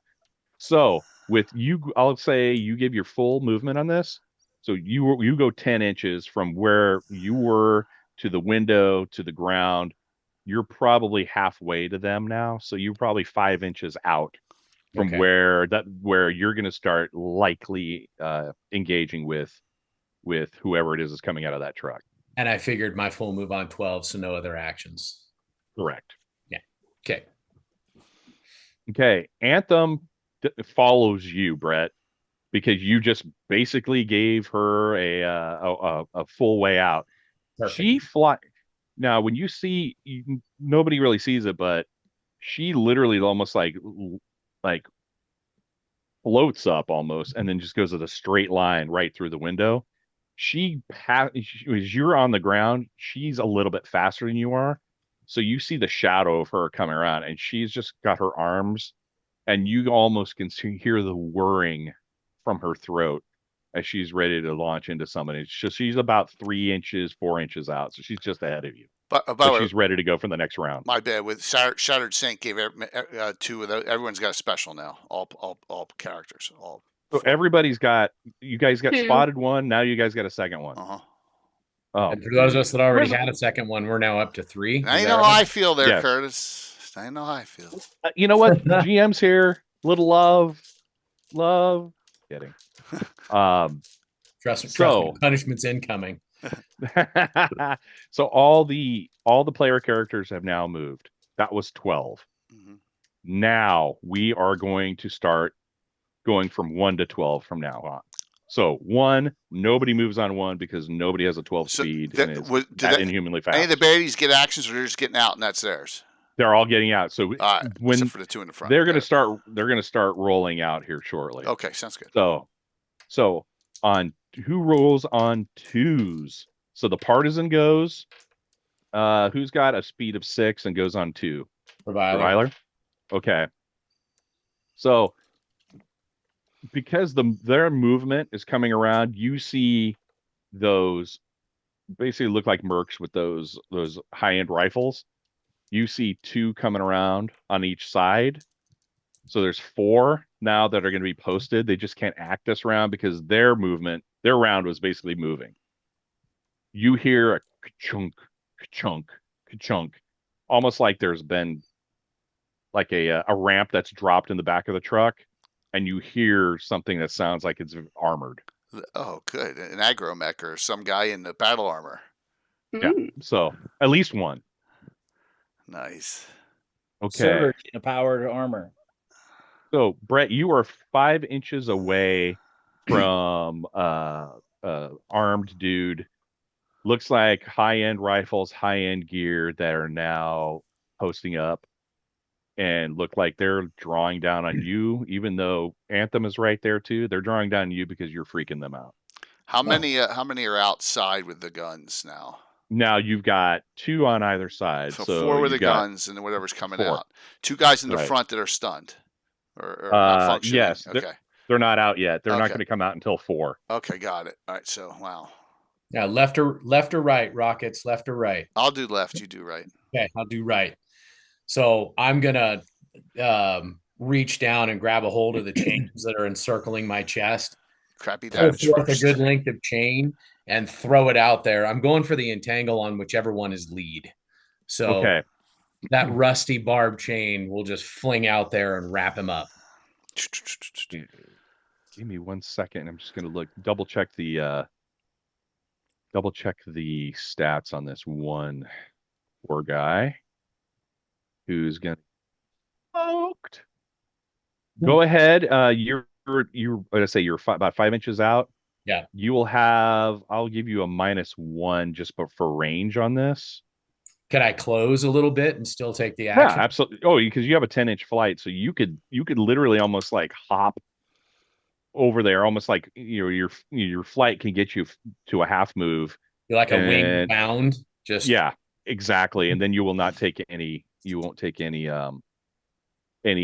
Speaker 4: So with you, I'll say you give your full movement on this. So you go 10 inches from where you were to the window to the ground. You're probably halfway to them now. So you're probably 5 inches out from
Speaker 2: Okay.
Speaker 4: where you're going to start likely engaging with whoever it is coming out of that truck.
Speaker 2: And I figured my full move on 12, so no other actions.
Speaker 4: Correct.
Speaker 2: Okay.
Speaker 4: Okay. Anthem follows you, Brett, because you just basically gave her a full way out.
Speaker 2: Perfect.
Speaker 4: She fly now. When you see, nobody really sees it, but she literally almost like floats up almost, and then just goes with a straight line right through the window. As you're on the ground, she's a little bit faster than you are, so you see the shadow of her coming around, and she's just got her arms, and you almost can hear the whirring from her throat as she's ready to launch into somebody. She's about 3 inches, 4 inches out, so she's just ahead of you.
Speaker 1: By the
Speaker 4: But
Speaker 1: way,
Speaker 4: she's ready to go for the next round.
Speaker 1: my bad. With Shattered Saint gave two of those. Everyone's got a special now. All characters. All.
Speaker 4: So everybody's got. You guys got
Speaker 5: Two.
Speaker 4: spotted one. Now you guys got a second one.
Speaker 1: Uh huh.
Speaker 4: Oh,
Speaker 2: And for those of us that already
Speaker 4: Where's-
Speaker 2: had a second one, we're now up to 3.
Speaker 1: Now
Speaker 2: Is
Speaker 1: you
Speaker 2: that
Speaker 1: know
Speaker 2: right?
Speaker 1: how I feel there,
Speaker 4: Yes.
Speaker 1: Curtis. Now you know how I feel.
Speaker 4: You know what? GM's here. Little love. Kidding.
Speaker 2: Trust me,
Speaker 4: So-
Speaker 2: punishment's incoming.
Speaker 4: So all the player characters have now moved. That was 12.
Speaker 1: Mhm.
Speaker 4: Now we are going to start going from 1 to 12 from now on. So 1, nobody moves on 1 because nobody has a 12
Speaker 1: So
Speaker 4: speed
Speaker 1: that-
Speaker 4: and is
Speaker 1: was- did
Speaker 4: that
Speaker 1: that-
Speaker 4: inhumanly fast.
Speaker 1: Any of the baddies get actions, or they're just getting out, and that's theirs.
Speaker 4: They're all getting out. So
Speaker 1: All right.
Speaker 4: when
Speaker 1: Except for the two in the front.
Speaker 4: they're going
Speaker 1: Got
Speaker 4: to start rolling out here shortly.
Speaker 1: it. Okay, sounds good.
Speaker 4: So on who rolls on 2s? So the partisan goes. Who's got a speed of 6 and goes on 2?
Speaker 2: Reviler.
Speaker 4: Reviler? Okay. So because their movement is coming around, you see those basically look like mercs with those high-end rifles. You see 2 coming around on each side. So there's 4 now that are going to be posted. They just can't act this round because their round was basically moving. You hear a ka-chunk, ka-chunk, ka-chunk, almost like there's been like a ramp that's dropped in the back of the truck, and you hear something that sounds like it's armored.
Speaker 1: Oh, good. An aggro mech or some guy in the battle armor.
Speaker 4: Yeah.
Speaker 5: Mm.
Speaker 4: So at least one.
Speaker 1: Nice.
Speaker 4: Okay.
Speaker 3: Surge in a powered armor.
Speaker 4: So Brett, you are 5 inches away from armed dude. Looks like high-end rifles, high-end gear that are now posting up and look like they're drawing down on you, even though Anthem is right there too. They're drawing down on you because you're freaking them out.
Speaker 1: How many are outside with the guns now?
Speaker 4: Now you've got 2 on either side.
Speaker 1: So,
Speaker 4: So
Speaker 1: 4 with the
Speaker 4: you've got-
Speaker 1: guns and then whatever's coming
Speaker 4: 4.
Speaker 1: out. 2 guys in the
Speaker 4: Right.
Speaker 1: front that are stunned or not functioning.
Speaker 4: yes, they're-
Speaker 1: Okay.
Speaker 4: They're not out yet. They're not
Speaker 1: Okay.
Speaker 4: going to come out until 4.
Speaker 1: Okay, got it. All right. So, wow.
Speaker 2: Yeah, left or right, Rockets, left or right.
Speaker 1: I'll do left. You do right.
Speaker 2: Okay, I'll do right. So I'm gonna reach down and grab a hold of the chains that are encircling my chest,
Speaker 1: Crappy
Speaker 2: pull
Speaker 1: damage
Speaker 2: forth a
Speaker 1: first.
Speaker 2: good length of chain, and throw it out there. I'm going for the entangle on whichever one is lead. So
Speaker 4: Okay.
Speaker 2: that rusty barb chain will just fling out there and wrap him up.
Speaker 4: Give me 1 second. I'm just going to double check the stats on this one poor guy who's going to smoked. Go ahead. You're about 5 inches out.
Speaker 2: Yeah.
Speaker 4: You will have, I'll give you a -1 just for range on this.
Speaker 2: Can I close a little bit and still take the
Speaker 4: Yeah,
Speaker 2: action?
Speaker 4: absolutely. Oh, because you have a 10-inch flight, so you could literally almost like hop over there, almost like your flight can get you to a half move.
Speaker 2: You're like a wing
Speaker 4: and-
Speaker 2: bound. Just
Speaker 4: Yeah, exactly. And then you will not take any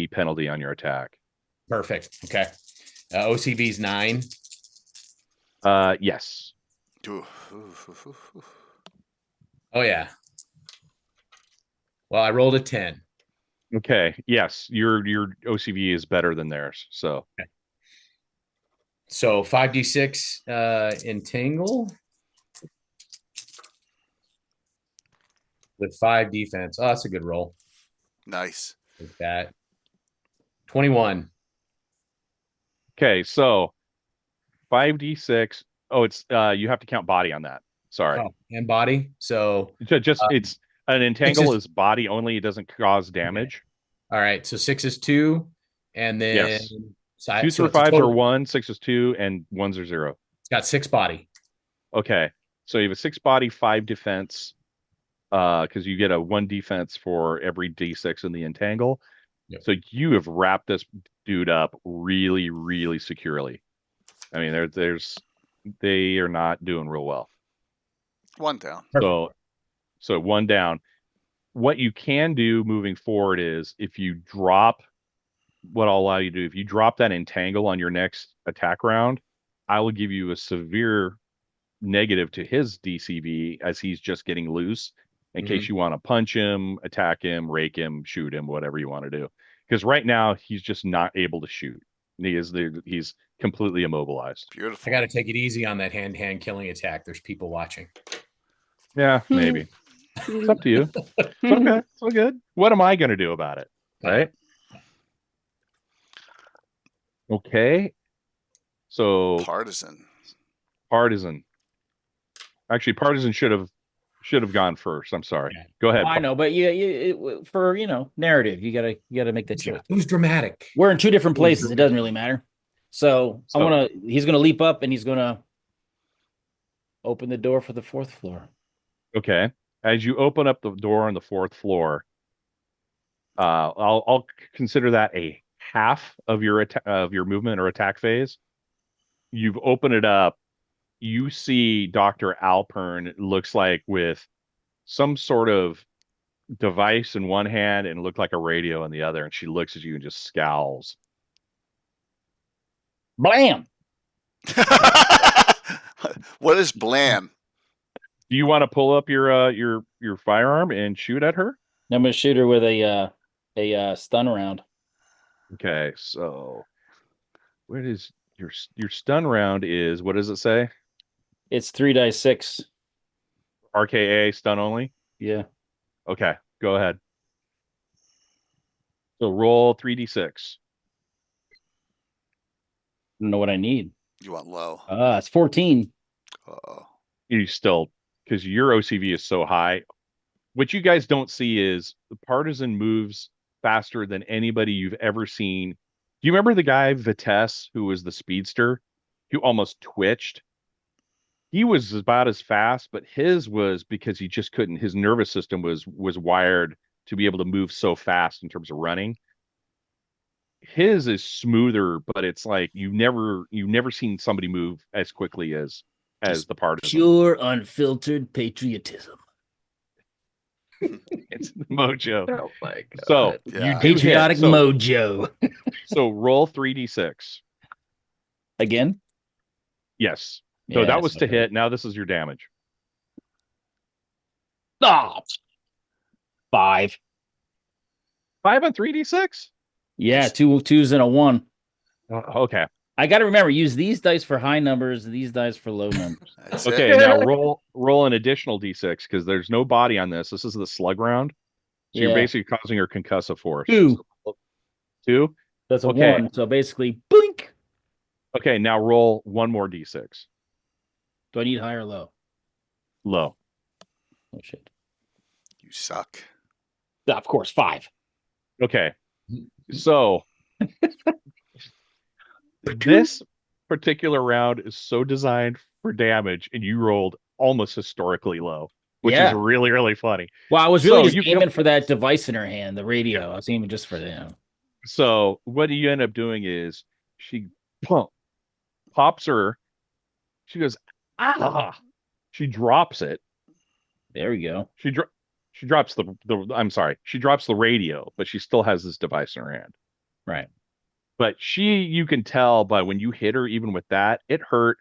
Speaker 4: penalty on your attack.
Speaker 2: perfect. Okay. OCV's 9.
Speaker 4: Yes.
Speaker 1: Ooh.
Speaker 2: Oh yeah. Well, I rolled a 10.
Speaker 4: Okay. Yes, your OCV is better than theirs. So
Speaker 2: So 5d6 entangle with 5 defense. Oh, that's a good roll.
Speaker 1: Nice.
Speaker 2: Like that. 21.
Speaker 4: okay, so 5d6. Oh, it's you have to count body on that. Sorry.
Speaker 2: Oh, and body. So
Speaker 4: Just it's an entangle
Speaker 2: is-
Speaker 4: is body only. It doesn't cause damage.
Speaker 2: all right. So 6 is 2. And then
Speaker 4: Yes.
Speaker 2: so,
Speaker 4: Twos
Speaker 2: so
Speaker 4: or
Speaker 2: it's a
Speaker 4: fives are
Speaker 2: total-
Speaker 4: 1, 6 is 2, and 1s are 0.
Speaker 2: It's got 6 body.
Speaker 4: Okay. So you have a 6 body, 5 defense. Because you get a 1 defense for every d6 in the entangle.
Speaker 2: Yep.
Speaker 4: So you have wrapped this dude up really, really securely. I mean, they are not doing real well.
Speaker 1: One down.
Speaker 4: So 1 down. What you can do moving forward is if you drop what I'll allow you to do, if you drop that entangle on your next attack round, I will give you a severe negative to his DCV as he's just getting loose in case you want to punch him, attack him, rake him, shoot him, whatever you want to do. Because right now he's just not able to shoot. He's completely immobilized.
Speaker 1: Beautiful.
Speaker 2: I got to take it easy on that hand killing attack. There's people watching.
Speaker 4: Yeah, maybe. It's up to you. It's okay. It's all good. What am I going to do about it? Right? Okay. So
Speaker 1: Partisan.
Speaker 4: Partisan. Actually, Partisan should have gone first. I'm sorry.
Speaker 2: Yeah.
Speaker 4: Go ahead.
Speaker 3: I know, but for narrative, you gotta make that choice.
Speaker 2: It was dramatic.
Speaker 3: We're in two different places. It doesn't really matter. So he's gonna leap up and he's gonna open the door for the 4th floor.
Speaker 4: Okay. As you open up the door on the 4th floor, I'll consider that a half of your movement or attack phase. You've opened it up. You see Dr. Alpern, it looks like, with some sort of device in one hand and looked like a radio in the other, and she looks at you and just scowls.
Speaker 3: Blam!
Speaker 1: What is blam?
Speaker 4: Do you want to pull up your firearm and shoot at her?
Speaker 3: I'm gonna shoot her with a stun round.
Speaker 4: Okay, so where is your stun round is, what does it say?
Speaker 3: It's 3 dice 6.
Speaker 4: RKA stun only?
Speaker 3: Yeah.
Speaker 4: Okay, go ahead. So roll 3d6.
Speaker 3: I don't know what I need.
Speaker 1: You want low.
Speaker 3: It's 14.
Speaker 1: Uh-oh.
Speaker 4: You still, because your OCV is so high. What you guys don't see is the Partisan moves faster than anybody you've ever seen. Do you remember the guy Vitesse, who was the speedster, who almost twitched? He was about as fast, but his was because he just couldn't. His nervous system was wired to be able to move so fast in terms of running. His is smoother, but it's like you've never seen somebody move as quickly as the Partisan.
Speaker 3: Pure unfiltered patriotism.
Speaker 4: It's the mojo.
Speaker 2: Oh my god.
Speaker 4: So
Speaker 1: Yeah.
Speaker 4: you do
Speaker 3: Patriotic
Speaker 4: hit. So,
Speaker 3: mojo.
Speaker 4: so roll 3d6.
Speaker 3: Again?
Speaker 4: Yes. So
Speaker 3: Yeah,
Speaker 4: that
Speaker 3: that's
Speaker 4: was to
Speaker 3: okay.
Speaker 4: hit. Now this is your damage.
Speaker 3: Oh, 5.
Speaker 4: 5 on 3d6?
Speaker 3: Yeah, two twos and a 1.
Speaker 4: Okay.
Speaker 3: I got to remember, use these dice for high numbers, these dice for low numbers.
Speaker 1: That's
Speaker 4: Okay,
Speaker 1: it.
Speaker 4: now roll an additional d6 because there's no body on this. This is the slug round. So you're
Speaker 3: Yeah.
Speaker 4: basically causing her concussive force.
Speaker 3: 2.
Speaker 4: 2?
Speaker 3: That's a
Speaker 4: Okay.
Speaker 3: 1. So basically, blink.
Speaker 4: Okay, now roll one more d6.
Speaker 3: Do I need high or low?
Speaker 4: Low.
Speaker 3: Oh, shit.
Speaker 1: You suck.
Speaker 3: Of course, 5.
Speaker 4: Okay. So this particular round is so designed for damage, and you rolled almost historically low, which
Speaker 3: Yeah.
Speaker 4: is really, really funny.
Speaker 3: Well, I was really
Speaker 4: So
Speaker 3: just
Speaker 4: you
Speaker 3: aiming
Speaker 4: come-
Speaker 3: for that device in her hand, the radio. I was aiming just for them.
Speaker 4: So what you end up doing is she pops her. She goes, ah. She drops it.
Speaker 3: There we go.
Speaker 4: She drops the I'm sorry. She drops the radio, but she still has this device in her hand.
Speaker 3: Right.
Speaker 4: But you can tell by when you hit her, even with that, it hurt.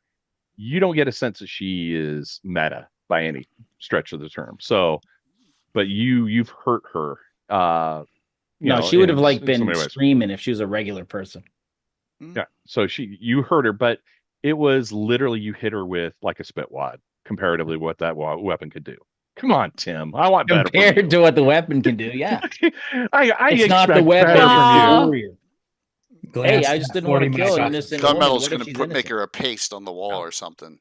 Speaker 4: you don't get a sense that she is meta by any stretch of the term. So, but you've hurt her.
Speaker 3: No, she would have like
Speaker 4: in so
Speaker 3: been
Speaker 4: many ways.
Speaker 3: screaming if she was a regular person.
Speaker 4: Yeah. So you hurt her, but it was literally you hit her with like a spit wad comparatively what that weapon could do. Come on, Tim. I want better from you.
Speaker 3: Compared to what the weapon can do, yeah.
Speaker 4: I
Speaker 3: It's not the
Speaker 4: expect
Speaker 3: weapon,
Speaker 4: better
Speaker 3: it's
Speaker 4: from
Speaker 3: the
Speaker 4: you.
Speaker 5: Wow.
Speaker 3: warrior. Hey,
Speaker 2: Glance
Speaker 3: I
Speaker 2: at
Speaker 3: just
Speaker 2: that
Speaker 3: didn't want to
Speaker 2: 40
Speaker 3: kill an
Speaker 2: minute
Speaker 3: innocent woman.
Speaker 1: Gunmetal's
Speaker 3: What
Speaker 1: going
Speaker 3: if she's
Speaker 1: to make
Speaker 3: innocent?
Speaker 1: her a paste on the wall or something.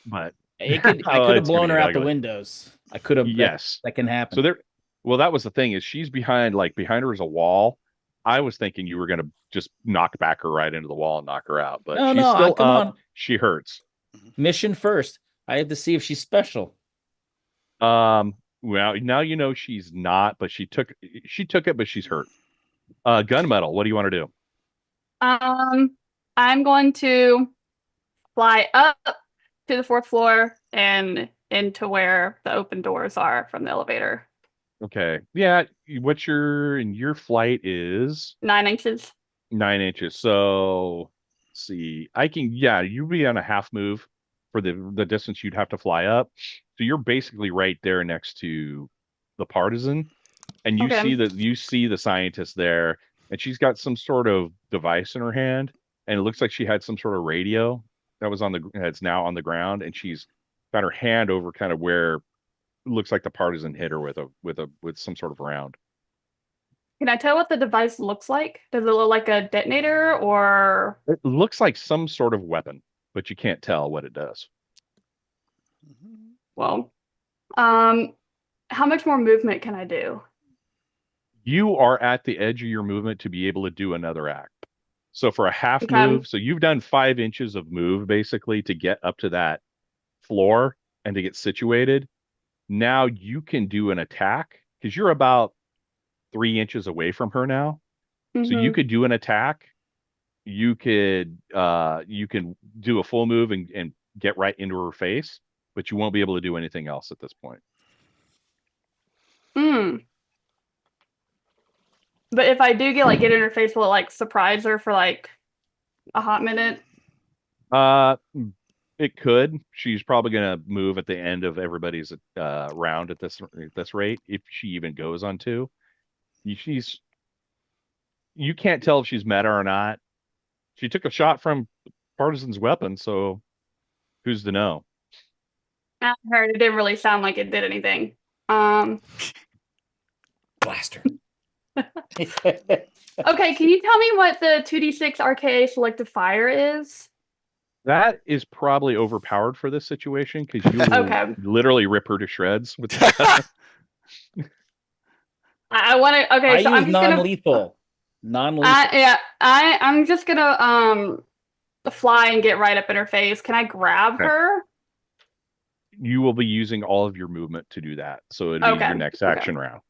Speaker 4: But
Speaker 3: It could. I
Speaker 4: Oh,
Speaker 3: could have
Speaker 4: it's gonna
Speaker 3: blown her
Speaker 4: get
Speaker 3: out the
Speaker 4: ugly.
Speaker 3: windows. I could have.
Speaker 4: yes.
Speaker 3: That can happen.
Speaker 4: So well, that was the thing is she's behind her is a wall. I was thinking you were going to just knock back her right into the wall and knock her out, but she's still
Speaker 3: come
Speaker 4: up.
Speaker 3: on.
Speaker 4: She hurts.
Speaker 3: Mission first. I have to see if she's special.
Speaker 4: Well, now you know she's not, but she took it, but she's hurt. Gunmetal, what do you want to do?
Speaker 5: I'm going to fly up to the 4th floor and into where the open doors are from the elevator.
Speaker 4: Okay. Yeah, your flight is
Speaker 5: 9 inches.
Speaker 4: 9 inches. So let's see. You'd be on a half move for the distance you'd have to fly up. So you're basically right there next to the partisan. And you see the scientist there, and she's got some sort of device in her hand, and it looks like she had some sort of radio that's now on the ground, and she's got her hand over kind of where it looks like the partisan hit her with some sort of round.
Speaker 5: Can I tell what the device looks like? Does it look like a detonator or?
Speaker 4: It looks like some sort of weapon, but you can't tell what it does.
Speaker 5: Well, how much more movement can I do?
Speaker 4: You are at the edge of your movement to be able to do another act. So for a half
Speaker 5: Okay.
Speaker 4: move, so you've done 5 inches of move basically to get up to that floor and to get situated. Now you can do an attack because you're about 3 inches away from her now. So you
Speaker 5: Mhm.
Speaker 4: could do an attack. You can do a full move and get right into her face, but you won't be able to do anything else at this point.
Speaker 5: But if I do get in her face, will it like surprise her for like a hot minute?
Speaker 4: It could. She's probably gonna move at the end of everybody's round at this rate, if she even goes on 2. You can't tell if she's meta or not. She took a shot from Partisan's weapon, so who's to know?
Speaker 5: I heard it didn't really sound like it did anything.
Speaker 2: Blaster.
Speaker 5: Okay, can you tell me what the 2d6 RKA selective fire is?
Speaker 4: That is probably overpowered for this situation because you will
Speaker 5: Okay.
Speaker 4: literally rip her to shreds with that.
Speaker 5: I want to. Okay,
Speaker 3: I
Speaker 5: so I'm
Speaker 3: use
Speaker 5: just gonna.
Speaker 3: non-lethal. Non-lethal.
Speaker 5: Yeah, I'm just gonna fly and get right up in her face. Can I grab
Speaker 4: Okay.
Speaker 5: her?
Speaker 4: You will be using all of your movement to do that, so it'd be
Speaker 5: Okay,
Speaker 4: your next
Speaker 5: okay.
Speaker 4: action round.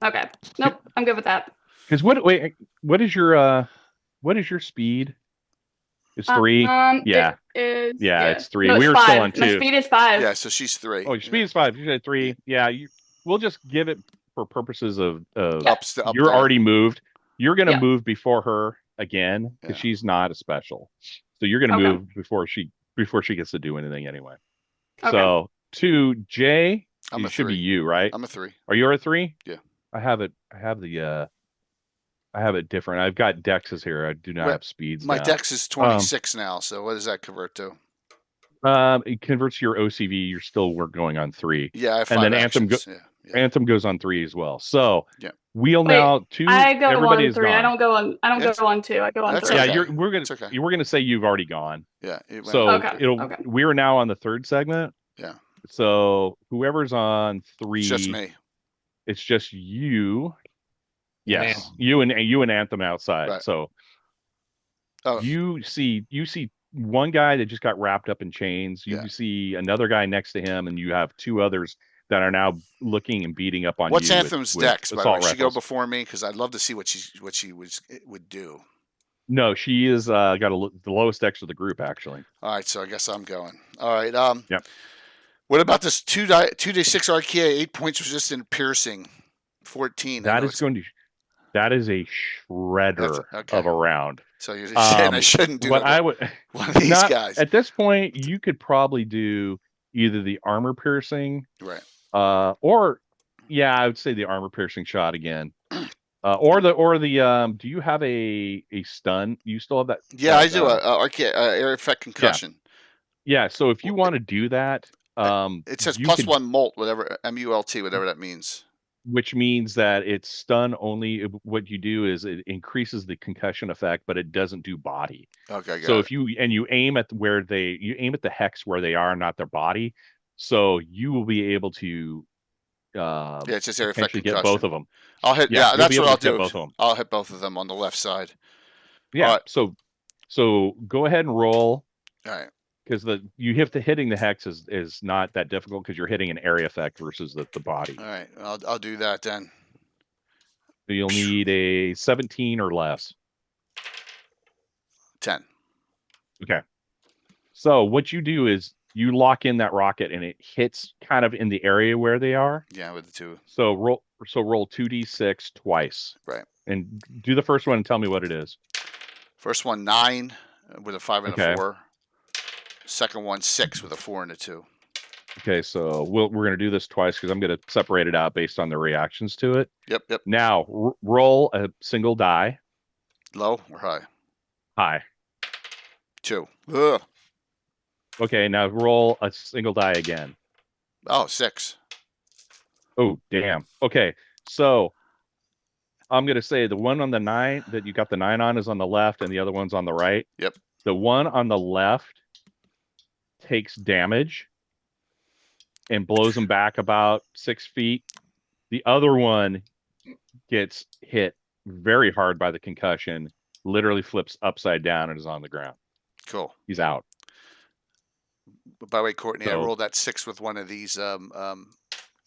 Speaker 5: Okay. Nope, I'm good with that.
Speaker 4: Because what is your speed? It's 3. Yeah.
Speaker 5: It is,
Speaker 4: Yeah, it's 3.
Speaker 5: No,
Speaker 4: We
Speaker 5: it's
Speaker 4: were still
Speaker 5: 5.
Speaker 4: on 2.
Speaker 5: My speed is 5.
Speaker 1: Yeah, so she's 3.
Speaker 4: Oh, your speed is 5. You said 3. Yeah, we'll just give it for purposes of
Speaker 1: Up
Speaker 4: you're
Speaker 1: there.
Speaker 4: already moved. You're gonna
Speaker 5: Yeah.
Speaker 4: move before her again because
Speaker 1: Yeah.
Speaker 4: she's not a special. So you're gonna
Speaker 5: Okay.
Speaker 4: move before she gets to do anything anyway.
Speaker 5: Okay.
Speaker 4: So to Jay,
Speaker 1: I'm a
Speaker 4: it should
Speaker 1: 3.
Speaker 4: be you, right?
Speaker 1: I'm a 3.
Speaker 4: Are you a 3?
Speaker 1: Yeah.
Speaker 4: I have it different. I've got dexes here. I do not
Speaker 1: Well,
Speaker 4: have speeds.
Speaker 1: My
Speaker 4: now.
Speaker 1: dex is 26 now, so what does that convert to?
Speaker 4: It converts to your OCV. You're still going on 3.
Speaker 1: Yeah, I have
Speaker 4: And
Speaker 1: 5
Speaker 4: then Anthem
Speaker 1: actions. Yeah.
Speaker 4: Anthem goes on 3 as well. So
Speaker 1: Yeah.
Speaker 4: we'll
Speaker 5: Wait,
Speaker 4: now 2.
Speaker 5: I go
Speaker 4: Everybody
Speaker 5: on
Speaker 4: is
Speaker 5: 3.
Speaker 4: gone.
Speaker 5: I don't go on. I don't
Speaker 1: That's-
Speaker 5: go on 2. I go on
Speaker 1: that's
Speaker 5: 3.
Speaker 1: okay.
Speaker 4: Yeah, we're
Speaker 1: It's okay.
Speaker 4: gonna say you've already gone.
Speaker 1: Yeah. It went-
Speaker 4: So
Speaker 5: Okay, okay.
Speaker 4: we're now on the 3rd segment.
Speaker 1: Yeah.
Speaker 4: So whoever's on 3,
Speaker 1: it's just me.
Speaker 4: it's just you. Yes,
Speaker 2: Anthem.
Speaker 4: you and Anthem outside.
Speaker 1: Right.
Speaker 4: So
Speaker 1: Oh,
Speaker 4: you see one guy that just got wrapped up in chains. You
Speaker 1: Yeah.
Speaker 4: see another guy next to him, and you have 2 others that are now looking and beating up on
Speaker 1: what's
Speaker 4: you.
Speaker 1: Anthem's
Speaker 4: with
Speaker 1: dex? By the way,
Speaker 4: assault
Speaker 1: she go
Speaker 4: rifles.
Speaker 1: before me because I'd love to see what she would do.
Speaker 4: No, she is got the lowest dex of the group actually.
Speaker 1: All right, so I guess I'm going. All right.
Speaker 4: Yep.
Speaker 1: What about this 2d6 RKA 8 points resistant piercing, 14?
Speaker 4: That is a shredder
Speaker 1: Okay.
Speaker 4: of a round.
Speaker 1: So you're saying I shouldn't do
Speaker 4: what I would
Speaker 1: one of these
Speaker 4: not
Speaker 1: guys.
Speaker 4: at this point. You could probably do either the armor piercing,
Speaker 1: Right.
Speaker 4: or yeah, I would say the armor piercing shot again. Or the do you have a stun? You still have that?
Speaker 1: Yeah, I do a air effect concussion.
Speaker 4: Yeah, so if you want to do that,
Speaker 1: It says
Speaker 4: you
Speaker 1: plus
Speaker 4: could,
Speaker 1: one molt, whatever MULT, whatever that means.
Speaker 4: which means that it's stun only. What you do is it increases the concussion effect, but it doesn't do body.
Speaker 1: Okay,
Speaker 4: So
Speaker 1: got
Speaker 4: if you aim at you aim at the hex where they are, not their body, so you will be able to
Speaker 1: yeah, it's just air effect
Speaker 4: potentially get
Speaker 1: concussion.
Speaker 4: both of them.
Speaker 1: I'll hit.
Speaker 4: Yeah,
Speaker 1: Yeah,
Speaker 4: you'll be
Speaker 1: that's
Speaker 4: able
Speaker 1: what I'll
Speaker 4: to hit
Speaker 1: do.
Speaker 4: both of them.
Speaker 1: I'll hit both of them on the left side.
Speaker 4: Yeah.
Speaker 1: Alright.
Speaker 4: So go ahead and roll,
Speaker 1: All right.
Speaker 4: because hitting the hex is not that difficult because you're hitting an area effect versus the body.
Speaker 1: All right. I'll do that then.
Speaker 4: So you'll need a 17 or less.
Speaker 1: 10.
Speaker 4: Okay. So what you do is you lock in that rocket and it hits kind of in the area where they are.
Speaker 1: Yeah, with the 2.
Speaker 4: So roll 2d6 twice.
Speaker 1: Right.
Speaker 4: And do the first one and tell me what it is.
Speaker 1: First one 9 with a 5 and
Speaker 4: Okay.
Speaker 1: a 4. Second one 6 with a 4 and a 2.
Speaker 4: Okay, so we're going to do this twice because I'm going to separate it out based on the reactions to it.
Speaker 1: Yep.
Speaker 4: Now roll a single die.
Speaker 1: Low or high?
Speaker 4: High.
Speaker 1: 2. Ugh.
Speaker 4: Okay, now roll a single die again.
Speaker 1: Oh, 6.
Speaker 4: Oh, damn. Okay, so I'm going to say the one on the 9 that you got the 9 on is on the left and the other one's on the right.
Speaker 1: Yep.
Speaker 4: The one on the left takes damage and blows him back about 6 feet. The other one gets hit very hard by the concussion, literally flips upside down and is on the ground.
Speaker 1: Cool.
Speaker 4: He's out.
Speaker 1: By the way, Courtney, I
Speaker 4: So-
Speaker 1: rolled that 6 with one of these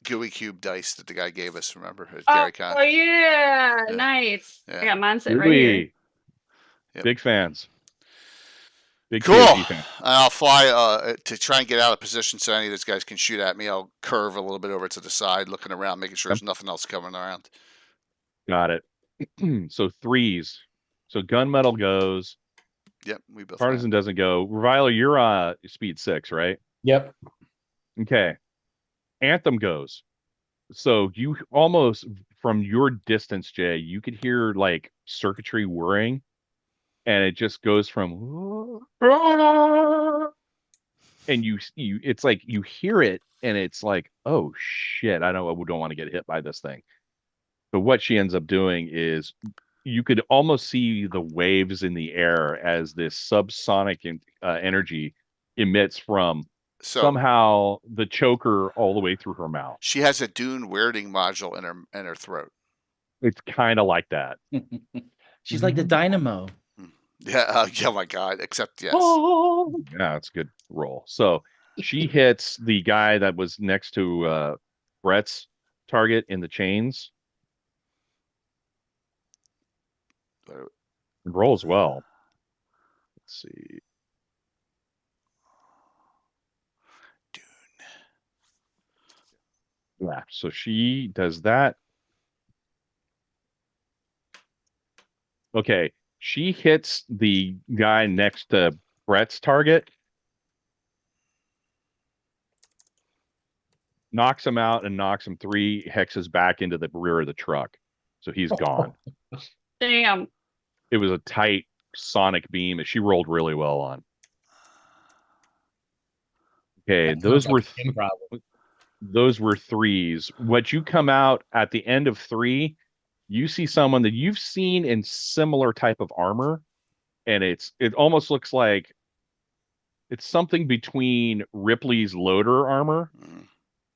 Speaker 1: gooey cube dice that the guy gave us. Remember, at
Speaker 5: Oh,
Speaker 1: Gary Con.
Speaker 5: yeah,
Speaker 1: Yeah.
Speaker 5: nice.
Speaker 1: Yeah.
Speaker 5: I got mine sitting right here.
Speaker 4: Really
Speaker 1: Yep.
Speaker 4: big fans. Big
Speaker 1: Cool.
Speaker 4: TFT fans.
Speaker 1: I'll fly to try and get out of position so any of those guys can shoot at me. I'll curve a little bit over to the side, looking around, making sure there's nothing else coming around.
Speaker 4: Got it. So 3s. So gunmetal goes.
Speaker 1: Yep, we both.
Speaker 4: Partisan doesn't go. Reviler, you're speed 6, right?
Speaker 2: Yep.
Speaker 4: Okay. Anthem goes. So you almost from your distance, Jay, you could hear like circuitry whirring, and it just goes from and you it's like you hear it and it's like, oh shit, I don't want to get hit by this thing. But what she ends up doing is you could almost see the waves in the air as this subsonic energy emits from somehow the choker all the way through her mouth.
Speaker 1: She has a Dune weirding module in her throat.
Speaker 4: It's kind of like that.
Speaker 3: She's like the dynamo.
Speaker 1: Yeah. Oh my God. Except yes.
Speaker 4: Yeah, it's a good roll. So she hits the guy that was next to Brett's target in the chains. Rolls well. Let's see.
Speaker 1: Dune.
Speaker 4: Yeah, so she does that. Okay, she hits the guy next to Brett's target, knocks him out, and knocks him 3 hexes back into the rear of the truck. So he's gone.
Speaker 5: Damn.
Speaker 4: It was a tight sonic beam that she rolled really well on. Okay, those were 3s. What you come out at the end of 3, you see someone that you've seen in similar type of armor, and it almost looks like it's something between Ripley's loader armor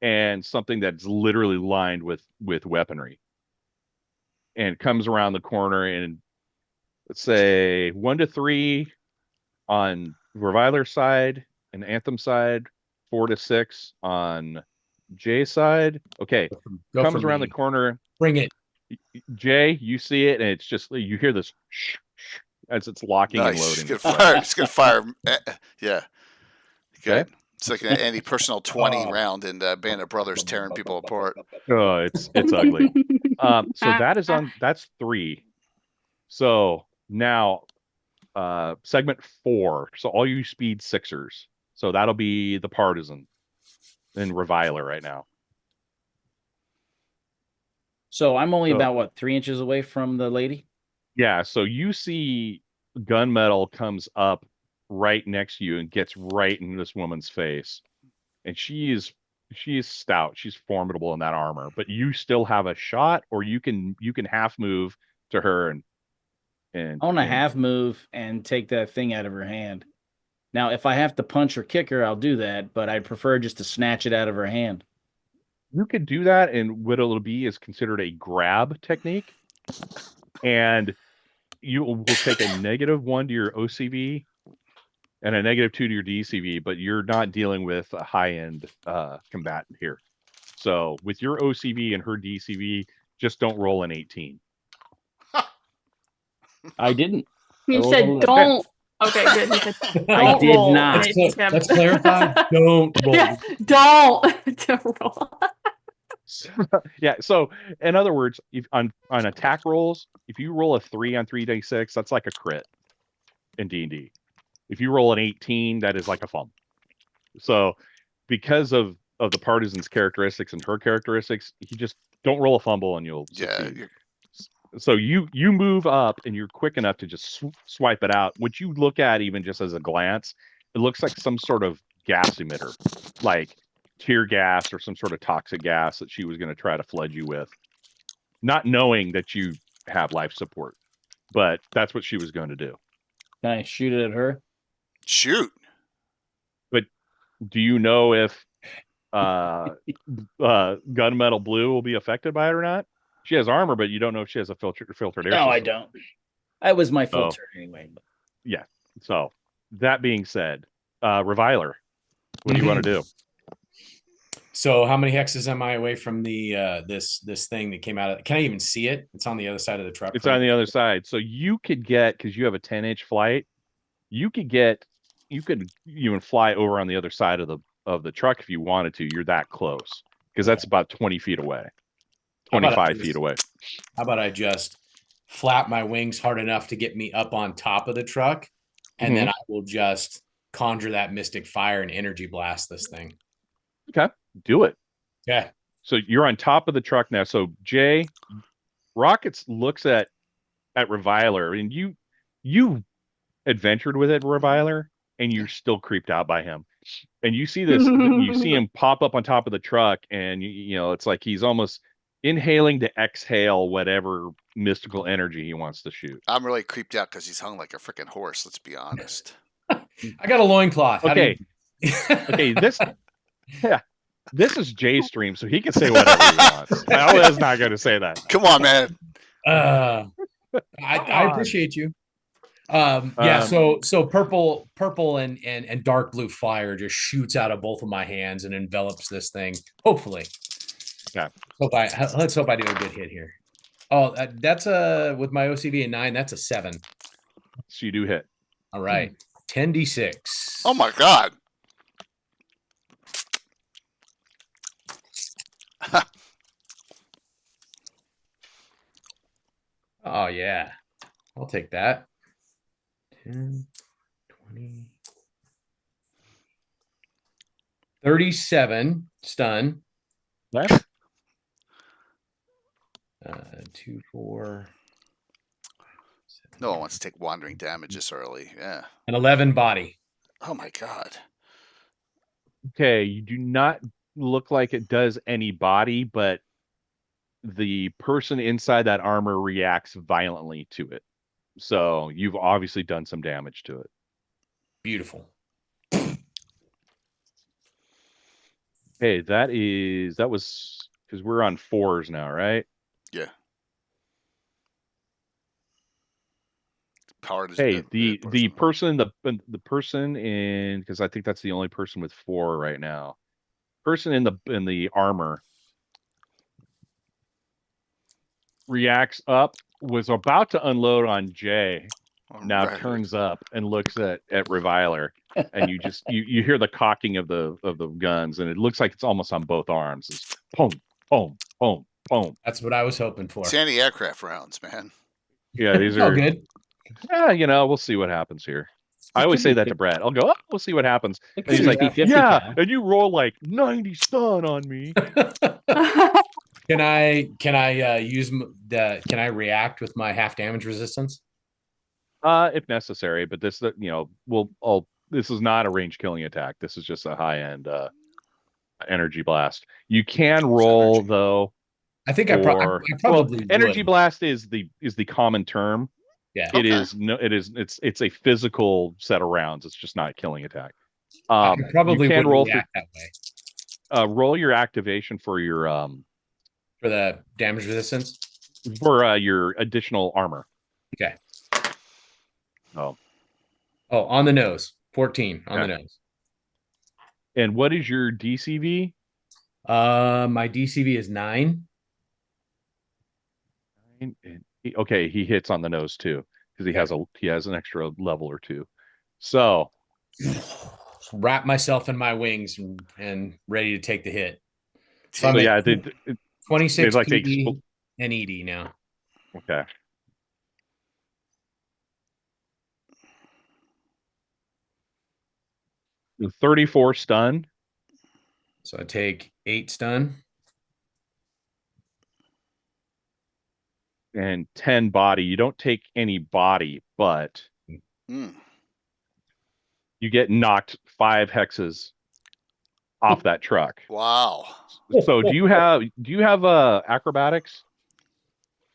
Speaker 4: and something that's literally lined with weaponry. And comes around the corner, and let's say 1 to 3 on Reviler side and Anthem side, 4 to 6 on Jay side. Okay, comes around the corner.
Speaker 2: Bring it.
Speaker 4: Jay, you see it, and it's just you hear this shh, shh, as it's locking and
Speaker 1: Nice.
Speaker 4: loading.
Speaker 1: It's gonna fire. It's gonna fire. Yeah. Good.
Speaker 4: Okay.
Speaker 1: It's like an anti-personal 20 round in Band of Brothers tearing people apart.
Speaker 4: Oh, it's ugly. So that's 3. So now segment 4. So all you speed 6ers. So that'll be the Partisan and Reviler right now.
Speaker 3: So I'm only
Speaker 4: So-
Speaker 3: about what 3 inches away from the lady.
Speaker 4: Yeah, so you see Gunmetal comes up right next to you and gets right in this woman's face. And she is stout. She's formidable in that armor. But you still have a shot, or you can half move to her and
Speaker 3: I want to half move and take that thing out of her hand. Now, if I have to punch or kick her, I'll do that, but I'd prefer just to snatch it out of her hand.
Speaker 4: You could do that, and what it'll be is considered a grab technique. And you will take a -1 to your OCV and a -2 to your DCV, but you're not dealing with a high-end combatant here. So with your OCV and her DCV, just don't roll an 18.
Speaker 3: I didn't.
Speaker 5: You
Speaker 3: rolled
Speaker 5: said
Speaker 3: 11.
Speaker 5: don't. Okay, good. You said
Speaker 3: I
Speaker 5: don't
Speaker 3: did
Speaker 5: roll
Speaker 3: not.
Speaker 5: an 18.
Speaker 2: Let's clarify. Don't roll.
Speaker 5: Yeah, don't roll.
Speaker 4: Yeah. So in other words, if on attack rolls, if you roll a 3 on 3d6, that's like a crit in D&D. If you roll an 18, that is like a fumble. So because of the Partisan's characteristics and her characteristics, you just don't roll a fumble and you'll succeed. So you move up and you're quick enough to just swipe it out. What you look at, even just as a glance, it looks like some sort of gas emitter, like tear gas or some sort of toxic gas that she was going to try to flood you with, not knowing that you have life support. But that's what she was going to do.
Speaker 3: Can I shoot it at her?
Speaker 1: Shoot.
Speaker 4: Do you know if Gunmetal Blue will be affected by it or not? She has armor, but you don't know if she has a filtered air
Speaker 3: No, I
Speaker 4: system.
Speaker 3: don't. That was my full
Speaker 4: Oh.
Speaker 3: turn anyway. But
Speaker 4: So that being said, Reviler, what do you want to do?
Speaker 2: So how many hexes am I away from the this thing that came out of? Can I even see it? It's on the other side of the truck.
Speaker 4: It's on the other side. So you could get, because you have a 10-inch flight, you could even fly over on the other side of the truck if you wanted to. You're that close, because that's about 20 feet away,
Speaker 2: How about
Speaker 4: 25 feet away.
Speaker 2: How about I just flap my wings hard enough to get me up on top of the truck, and then I will just conjure that mystic fire and energy blast this thing.
Speaker 4: Do it.
Speaker 2: Yeah.
Speaker 4: So you're on top of the truck now. So Jay, Rockets looks at Reviler, and you adventured with it, Reviler, and you're still creeped out by him. And you see this, you see him pop up on top of the truck, and you know it's like he's almost inhaling to exhale whatever mystical energy he wants to shoot.
Speaker 1: I'm really creeped out because he's hung like a freaking horse. Let's be honest.
Speaker 2: I got a loincloth. How do
Speaker 4: Okay.
Speaker 2: you-
Speaker 4: Okay, this is Jay's stream, so he can say whatever he wants. I was not going to say that.
Speaker 1: Come on, man.
Speaker 2: I appreciate you. So purple and dark blue fire just shoots out of both of my hands and envelops this thing. Hopefully.
Speaker 4: Okay.
Speaker 2: Let's hope I do a good hit here. Oh, that's with my OCV at 9, that's a 7.
Speaker 4: So you do hit.
Speaker 2: All right. 10d6.
Speaker 1: Oh my god.
Speaker 2: Oh yeah. I'll take that. 10, 20, 37 stun.
Speaker 4: Okay.
Speaker 2: 2, 4,
Speaker 1: No one wants to take wandering damage this early. Yeah.
Speaker 2: and 11 body.
Speaker 1: Oh my god.
Speaker 4: Okay, you do not look like it does any body, but the person inside that armor reacts violently to it. So you've obviously done some damage to it.
Speaker 2: Beautiful.
Speaker 4: Hey, that was because we're on 4s now, right?
Speaker 1: Yeah. Power does
Speaker 4: Hey,
Speaker 1: good-
Speaker 4: the
Speaker 1: good
Speaker 4: person in, because I think that's the only person with 4 right now. Person in the armor reacts up, was about to unload on Jay,
Speaker 1: person.
Speaker 4: now
Speaker 1: Right.
Speaker 4: turns up and looks at Reviler, and you just you hear the cocking of the guns, and it looks like it's almost on both arms. It's boom, boom, boom, boom.
Speaker 2: That's what I was hoping for.
Speaker 1: It's anti-aircraft rounds, man.
Speaker 4: Yeah, these
Speaker 2: It's all
Speaker 4: are
Speaker 2: good.
Speaker 4: Yeah, we'll see what happens here. I always say that to Brett. I'll go, oh, we'll see what happens.
Speaker 3: It
Speaker 4: And he's
Speaker 3: could
Speaker 4: like,
Speaker 3: be 50-50,
Speaker 4: yeah,
Speaker 3: Cal.
Speaker 4: and you roll like 90 stun on me.
Speaker 2: Can I use can I react with my half damage resistance?
Speaker 4: If necessary, but this, this is not a range killing attack. This is just a high end energy blast. You can roll
Speaker 1: energy.
Speaker 4: though.
Speaker 2: I think I probably
Speaker 4: energy
Speaker 2: would.
Speaker 4: blast is the common term.
Speaker 2: Yeah.
Speaker 4: It
Speaker 1: Okay.
Speaker 4: is it's a physical set of rounds. It's just not a killing attack.
Speaker 2: I probably
Speaker 4: you can
Speaker 2: would
Speaker 4: roll
Speaker 2: react that way
Speaker 4: roll your activation for your
Speaker 2: for the damage resistance.
Speaker 4: for your additional armor.
Speaker 2: Okay.
Speaker 4: Oh,
Speaker 2: on the nose. 14 on the nose.
Speaker 4: and what is your DCV?
Speaker 2: My DCV is 9.
Speaker 4: Okay, he hits on the nose too because he has an extra level or 2. So
Speaker 2: wrap myself in my wings and ready to take the hit.
Speaker 1: So
Speaker 2: I'm
Speaker 4: yeah,
Speaker 2: at 26
Speaker 4: like to
Speaker 2: PD and ED now.
Speaker 4: Okay. The 34 stun.
Speaker 2: So I take 8 stun.
Speaker 4: And 10 body. You don't take any body, but
Speaker 1: Mm.
Speaker 4: you get knocked 5 hexes off that truck.
Speaker 1: Wow.
Speaker 4: So do you have acrobatics?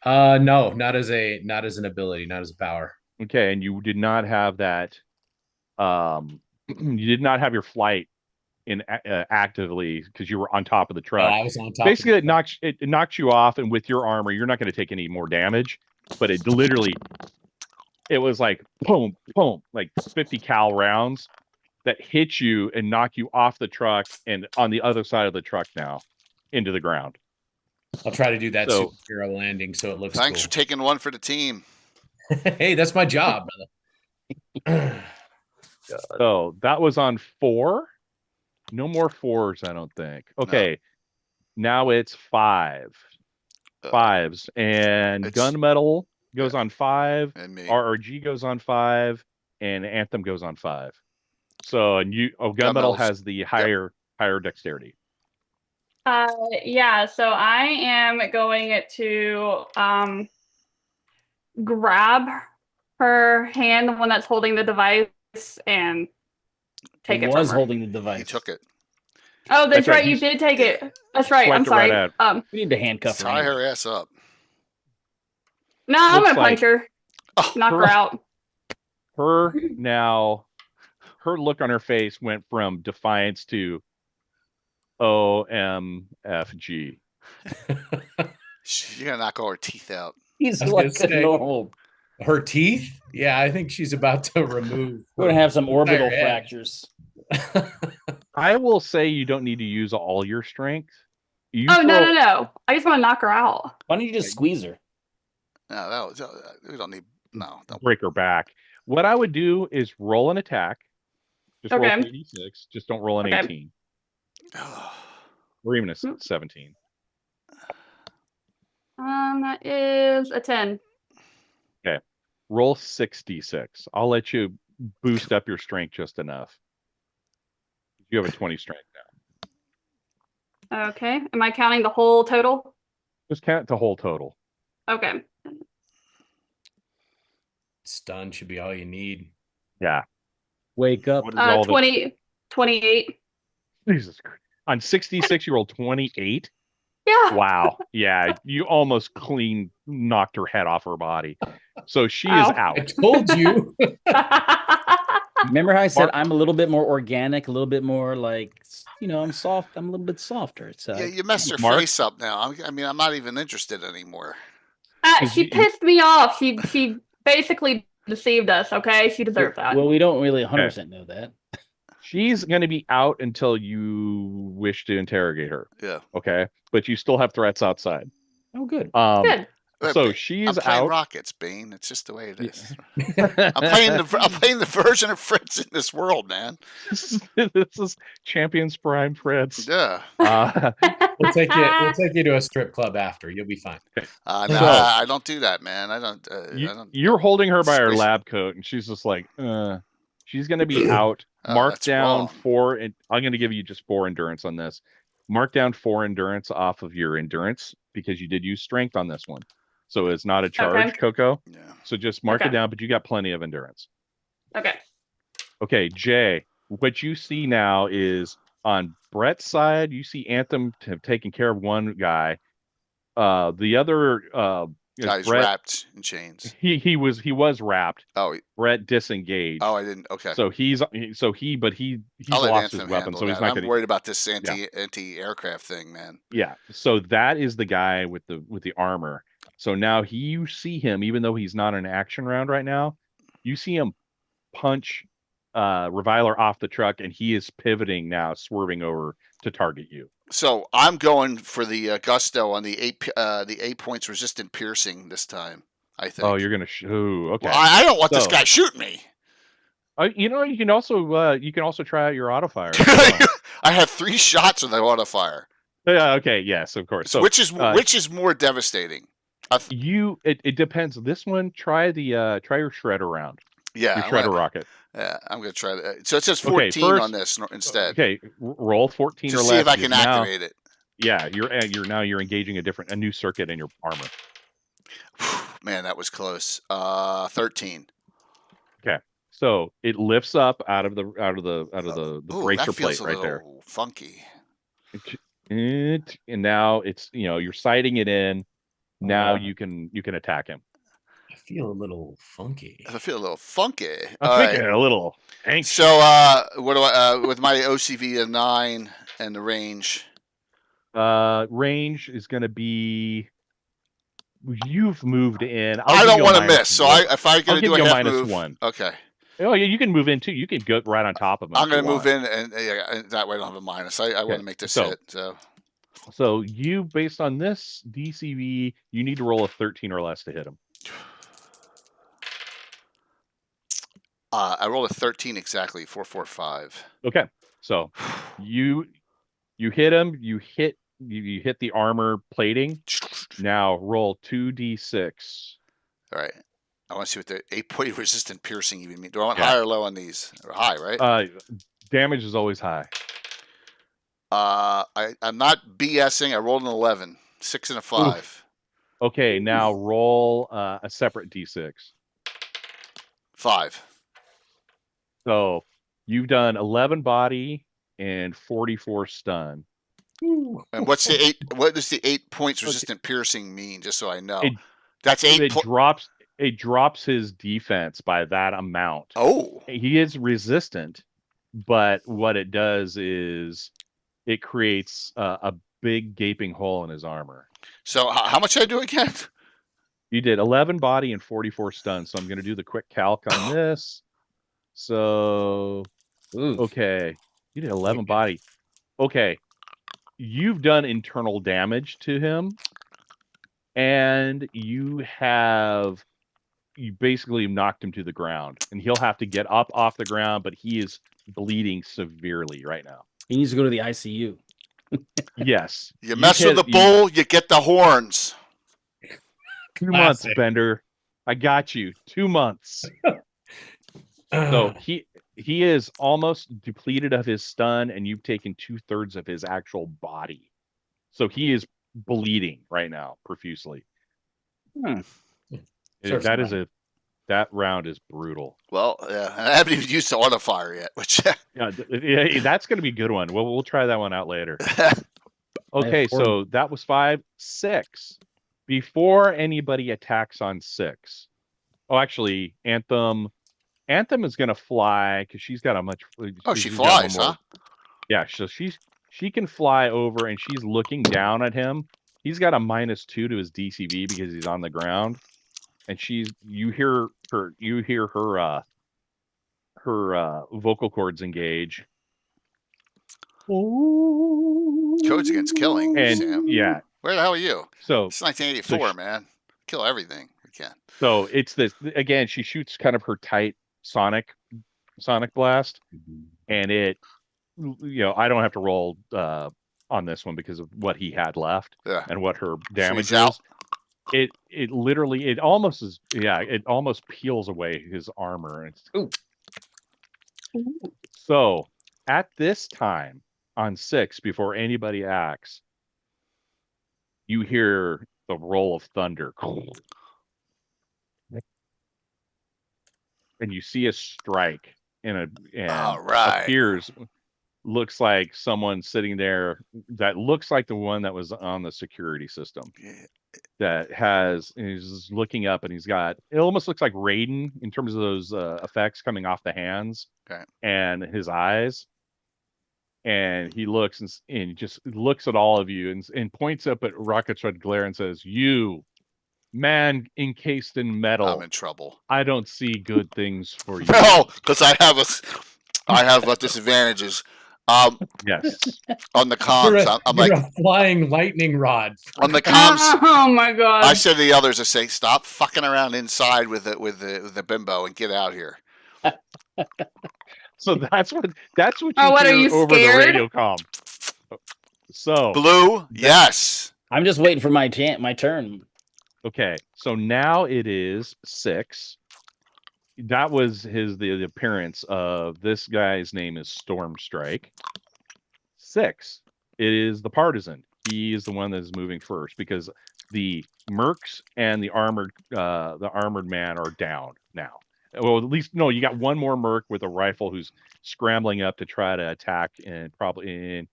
Speaker 2: No, not as an ability, not as a power.
Speaker 4: Okay, and you did not have that. You did not have your flight in actively because you were on top of the truck.
Speaker 2: I was on top.
Speaker 4: Basically, it knocks you off, and with your armor, you're not going to take any more damage. But it was like boom, boom, like 50 cal rounds that hit you and knock you off the truck and on the other side of the truck now into the ground.
Speaker 2: I'll try to do that
Speaker 4: So-
Speaker 2: superhero landing so it looks
Speaker 1: Thanks for
Speaker 2: cool.
Speaker 1: taking one for the team.
Speaker 2: Hey, that's my job, brother.
Speaker 4: So that was on 4. No more 4s, I don't think. Okay. Now it's 5.
Speaker 1: Uh,
Speaker 4: 5s. And
Speaker 1: it's-
Speaker 4: gunmetal goes on 5.
Speaker 1: And me.
Speaker 4: RRG goes on 5. And Anthem goes on 5. So gunmetal
Speaker 1: Gunmetal's-
Speaker 4: has the higher dexterity.
Speaker 5: Yeah, so I am going to grab her hand, the one that's holding the device, and take
Speaker 3: He
Speaker 5: it from
Speaker 3: was
Speaker 5: her.
Speaker 3: holding the device.
Speaker 1: He took it.
Speaker 5: Oh, that's
Speaker 4: That's right,
Speaker 5: right. You
Speaker 4: he's-
Speaker 5: did take it. That's right. I'm
Speaker 4: swiped it right
Speaker 5: sorry.
Speaker 4: out.
Speaker 3: We need to handcuff her.
Speaker 1: Tie
Speaker 3: anyway.
Speaker 1: her ass up.
Speaker 5: No, I'm
Speaker 4: Looks
Speaker 5: gonna punch her,
Speaker 1: Oh,
Speaker 5: knock her out.
Speaker 4: Her look on her face went from defiance to OMFG.
Speaker 1: you're gonna knock all her teeth out.
Speaker 3: He's
Speaker 2: I was
Speaker 3: like
Speaker 2: gonna say-
Speaker 3: a normal.
Speaker 2: Her teeth? Yeah, I think she's about to remove.
Speaker 3: We're gonna have some orbital
Speaker 2: entire head.
Speaker 3: fractures.
Speaker 4: I will say you don't need to use all your strength. You
Speaker 5: Oh no,
Speaker 4: throw-
Speaker 5: no! I just want to knock her out.
Speaker 3: Why don't you just squeeze her?
Speaker 1: No, we don't need. No, don't.
Speaker 4: break her back. What I would do is roll an attack. Just roll
Speaker 5: Okay.
Speaker 4: 3d6. Just don't roll an
Speaker 5: Okay.
Speaker 4: 18 or even a 17.
Speaker 5: That is a 10.
Speaker 4: Roll 6d6. I'll let you boost up your strength just enough. You have a 20 strength now.
Speaker 5: Okay. Am I counting the whole total?
Speaker 4: Just count the whole total.
Speaker 5: Okay.
Speaker 2: Stun should be all you need.
Speaker 4: Yeah.
Speaker 3: Wake up.
Speaker 4: What is all the
Speaker 5: 28.
Speaker 4: Jesus Christ. On 66, you rolled 28.
Speaker 5: Yeah.
Speaker 4: Wow. Yeah. You almost clean knocked her head off her body. So she is
Speaker 5: Ow.
Speaker 4: out.
Speaker 2: I told you.
Speaker 3: Remember how I said
Speaker 4: Mark-
Speaker 3: I'm a little bit more organic, a little bit more like, I'm soft. I'm a little bit softer. So
Speaker 1: Yeah, you messed her
Speaker 4: Mark?
Speaker 1: face up now. I mean, I'm not even interested anymore.
Speaker 5: She pissed me off. She basically deceived us. Okay, she deserved that.
Speaker 3: well, we don't really 100% know that.
Speaker 4: She's going to be out until you wish to interrogate her.
Speaker 1: Yeah.
Speaker 4: Okay. But you still have threats outside.
Speaker 3: Oh, good.
Speaker 5: Good.
Speaker 4: So
Speaker 1: I'm
Speaker 4: she's
Speaker 1: playing
Speaker 4: out.
Speaker 1: Rockets, Bane. It's just the way it is.
Speaker 4: Yeah.
Speaker 1: I'm playing the version of Fritz in this world, man.
Speaker 4: This is Champions Prime Fritz.
Speaker 1: Yeah.
Speaker 2: We'll take you to a strip club after. You'll be fine.
Speaker 1: No,
Speaker 4: So-
Speaker 1: I don't do that, man. I don't.
Speaker 4: You're holding her by her
Speaker 1: Space-
Speaker 4: lab coat, and she's just like, she's gonna be out.
Speaker 1: Oh,
Speaker 4: Mark
Speaker 1: that's
Speaker 4: down
Speaker 1: wrong.
Speaker 4: 4, and I'm gonna give you just 4 endurance on this. Mark down 4 endurance off of your endurance because you did use strength on this one, so it's not a charge,
Speaker 5: Okay.
Speaker 4: Coco.
Speaker 1: Yeah.
Speaker 4: So just mark it
Speaker 5: Okay.
Speaker 4: down, but you got plenty of endurance.
Speaker 5: Okay.
Speaker 4: Okay, Jay, what you see now is on Brett's side, you see Anthem have taken care of one guy. The other is
Speaker 1: Guy's
Speaker 4: Brett.
Speaker 1: wrapped in chains.
Speaker 4: He was wrapped.
Speaker 1: Oh,
Speaker 4: Brett disengaged.
Speaker 1: I didn't. Okay.
Speaker 4: So he's
Speaker 1: I'll let
Speaker 4: lost his
Speaker 1: Anthem
Speaker 4: weapon,
Speaker 1: handle
Speaker 4: so he's
Speaker 1: that.
Speaker 4: not
Speaker 1: I'm
Speaker 4: going to.
Speaker 1: worried about this anti-aircraft thing, man.
Speaker 4: Yeah. So that is the guy with the armor. So now you see him, even though he's not an action round right now, you see him punch Reviler off the truck, and he is pivoting now, swerving over to target you.
Speaker 1: So I'm going for the gusto on the 8 points resistant piercing this time. I think.
Speaker 4: Oh, you're gonna okay.
Speaker 1: Well, I don't want this
Speaker 4: So-
Speaker 1: guy shooting me.
Speaker 4: You can also try out your auto fire. as well.
Speaker 1: I have 3 shots with the auto fire.
Speaker 4: Yeah. Okay. Yes. Of course. So
Speaker 1: which is more devastating?
Speaker 4: it depends. This one, try your shredder round.
Speaker 1: Yeah,
Speaker 4: Your shredder rocket.
Speaker 1: Yeah, I'm gonna try that. So it says
Speaker 4: Okay,
Speaker 1: 14
Speaker 4: first-
Speaker 1: on this instead.
Speaker 4: Okay. Roll 14
Speaker 1: To
Speaker 4: or
Speaker 1: see
Speaker 4: less.
Speaker 1: if I can
Speaker 4: because now-
Speaker 1: activate it.
Speaker 4: Yeah. You're engaging a new circuit in your armor.
Speaker 1: Man, that was close. 13.
Speaker 4: So it lifts up out of the
Speaker 1: Ooh,
Speaker 4: bracer
Speaker 1: that feels
Speaker 4: plate
Speaker 1: a
Speaker 4: right
Speaker 1: little
Speaker 4: there.
Speaker 1: funky.
Speaker 4: And now it's you're sighting it in. Now
Speaker 2: Uh,
Speaker 4: you can attack him.
Speaker 2: I feel a little funky.
Speaker 1: I feel a little funky.
Speaker 4: I'm
Speaker 1: All
Speaker 4: thinking
Speaker 1: right.
Speaker 4: a little anxious.
Speaker 1: So what do I with my OCV of 9 and the range?
Speaker 4: Range is going to be. You've moved in.
Speaker 1: I don't want to miss. So if I'm
Speaker 4: I'll
Speaker 1: gonna
Speaker 4: give
Speaker 1: do
Speaker 4: you
Speaker 1: a
Speaker 4: a
Speaker 1: half
Speaker 4: minus
Speaker 1: move,
Speaker 4: 1.
Speaker 1: okay.
Speaker 4: Oh yeah, you can move in too. You can go right on top of him.
Speaker 1: I'm
Speaker 4: if you
Speaker 1: gonna move
Speaker 4: want.
Speaker 1: in, and that way I don't have a minus. I want to make this
Speaker 4: so-
Speaker 1: hit. So
Speaker 4: So you, based on this DCV, you need to roll a 13 or less to hit him.
Speaker 1: I rolled a 13 exactly. 445.
Speaker 4: Okay. So you hit him. You hit the armor plating. Now roll 2d6.
Speaker 1: All right. I want to see what the 8-point resistant piercing even mean. Do I want
Speaker 4: Yeah.
Speaker 1: high or low on these? Or high, right?
Speaker 4: Damage is always high.
Speaker 1: I'm not BSing. I rolled an 11, 6 and a 5.
Speaker 4: Okay, now roll a separate d6.
Speaker 1: 5.
Speaker 4: So you've done 11 body and 44 stun.
Speaker 1: And what's the 8? What does the 8 points resistant piercing mean? Just so I know.
Speaker 4: It-
Speaker 1: That's 8.
Speaker 4: It drops his defense by that amount.
Speaker 1: Oh,
Speaker 4: He is resistant, but what it does is it creates a big gaping hole in his armor.
Speaker 1: so how much did I do again?
Speaker 4: You did 11 body and 44 stun, so I'm going to do the quick calc on this. So, okay, you did 11 body. Okay, you've done internal damage to him, and you basically knocked him to the ground, and he'll have to get up off the ground, but he is bleeding severely right now.
Speaker 3: He needs to go to the ICU.
Speaker 4: Yes.
Speaker 1: You mess with the bull, you get the horns.
Speaker 4: 2 months,
Speaker 2: Classic.
Speaker 4: Bender. I got you. 2 months. So he is almost depleted of his stun, and you've taken 2/3 of his actual body. So he is bleeding right now profusely.
Speaker 3: Hmm. Serves
Speaker 4: That
Speaker 3: him
Speaker 4: is that round is brutal.
Speaker 1: Well, yeah, I haven't even used the auto fire yet, which
Speaker 4: Yeah, that's going to be a good one. We'll try that one out later. Okay,
Speaker 3: four.
Speaker 4: so that was 5, 6. Before anybody attacks on 6. Oh, actually, Anthem is going to fly because she's got a much.
Speaker 1: Oh, she
Speaker 4: she's got one
Speaker 1: flies,
Speaker 4: more-
Speaker 1: huh?
Speaker 4: Yeah, so she can fly over, and she's looking down at him. He's got a -2 to his DCV because he's on the ground, and you hear her vocal cords engage.
Speaker 1: Codes Against Killing.
Speaker 4: And
Speaker 1: Sam.
Speaker 4: yeah,
Speaker 1: Where the hell are you?
Speaker 4: so
Speaker 1: It's 1984, man. kill everything we can.
Speaker 4: So it's this again. She shoots kind of her tight sonic blast, and it, I don't have to roll on this one because of what he had left
Speaker 1: Yeah.
Speaker 4: and what her
Speaker 1: So
Speaker 4: damage
Speaker 1: he's out.
Speaker 4: is. It literally it almost peels away his armor. And so at this time on 6, before anybody acts, you hear the roll of thunder. And you see a strike and
Speaker 1: All right.
Speaker 4: looks like someone sitting there that looks like the one that was on the security system
Speaker 1: Yeah.
Speaker 4: and he's looking up and it almost looks like Raiden in terms of those effects coming off the hands
Speaker 1: Okay.
Speaker 4: and his eyes. And he looks and just looks at all of you and points up at Rocket's red glare and says, "You, man encased in
Speaker 1: I'm
Speaker 4: metal,
Speaker 1: in trouble.
Speaker 4: I don't see good things for you."
Speaker 1: No, because I have disadvantages.
Speaker 4: Yes.
Speaker 1: On the
Speaker 2: You're
Speaker 1: comms, I'm
Speaker 2: you're
Speaker 1: like
Speaker 2: a flying lightning rod.
Speaker 1: on the comms.
Speaker 5: Oh my god.
Speaker 1: I said to the others, I say, stop fucking around inside with the bimbo and get out here.
Speaker 4: So that's what you
Speaker 5: Oh, what, are
Speaker 4: hear
Speaker 5: you
Speaker 4: over the
Speaker 5: scared?
Speaker 4: radio comm. So
Speaker 1: Blue, yes.
Speaker 3: I'm just waiting for my turn.
Speaker 4: okay, so now it is 6. That was the appearance of this guy's name is Stormstrike. 6. It is the partisan. He is the one that is moving first because the mercs and the armored man are down now. Well, at least no, you got one more merc with a rifle who's scrambling up to try to attack and probably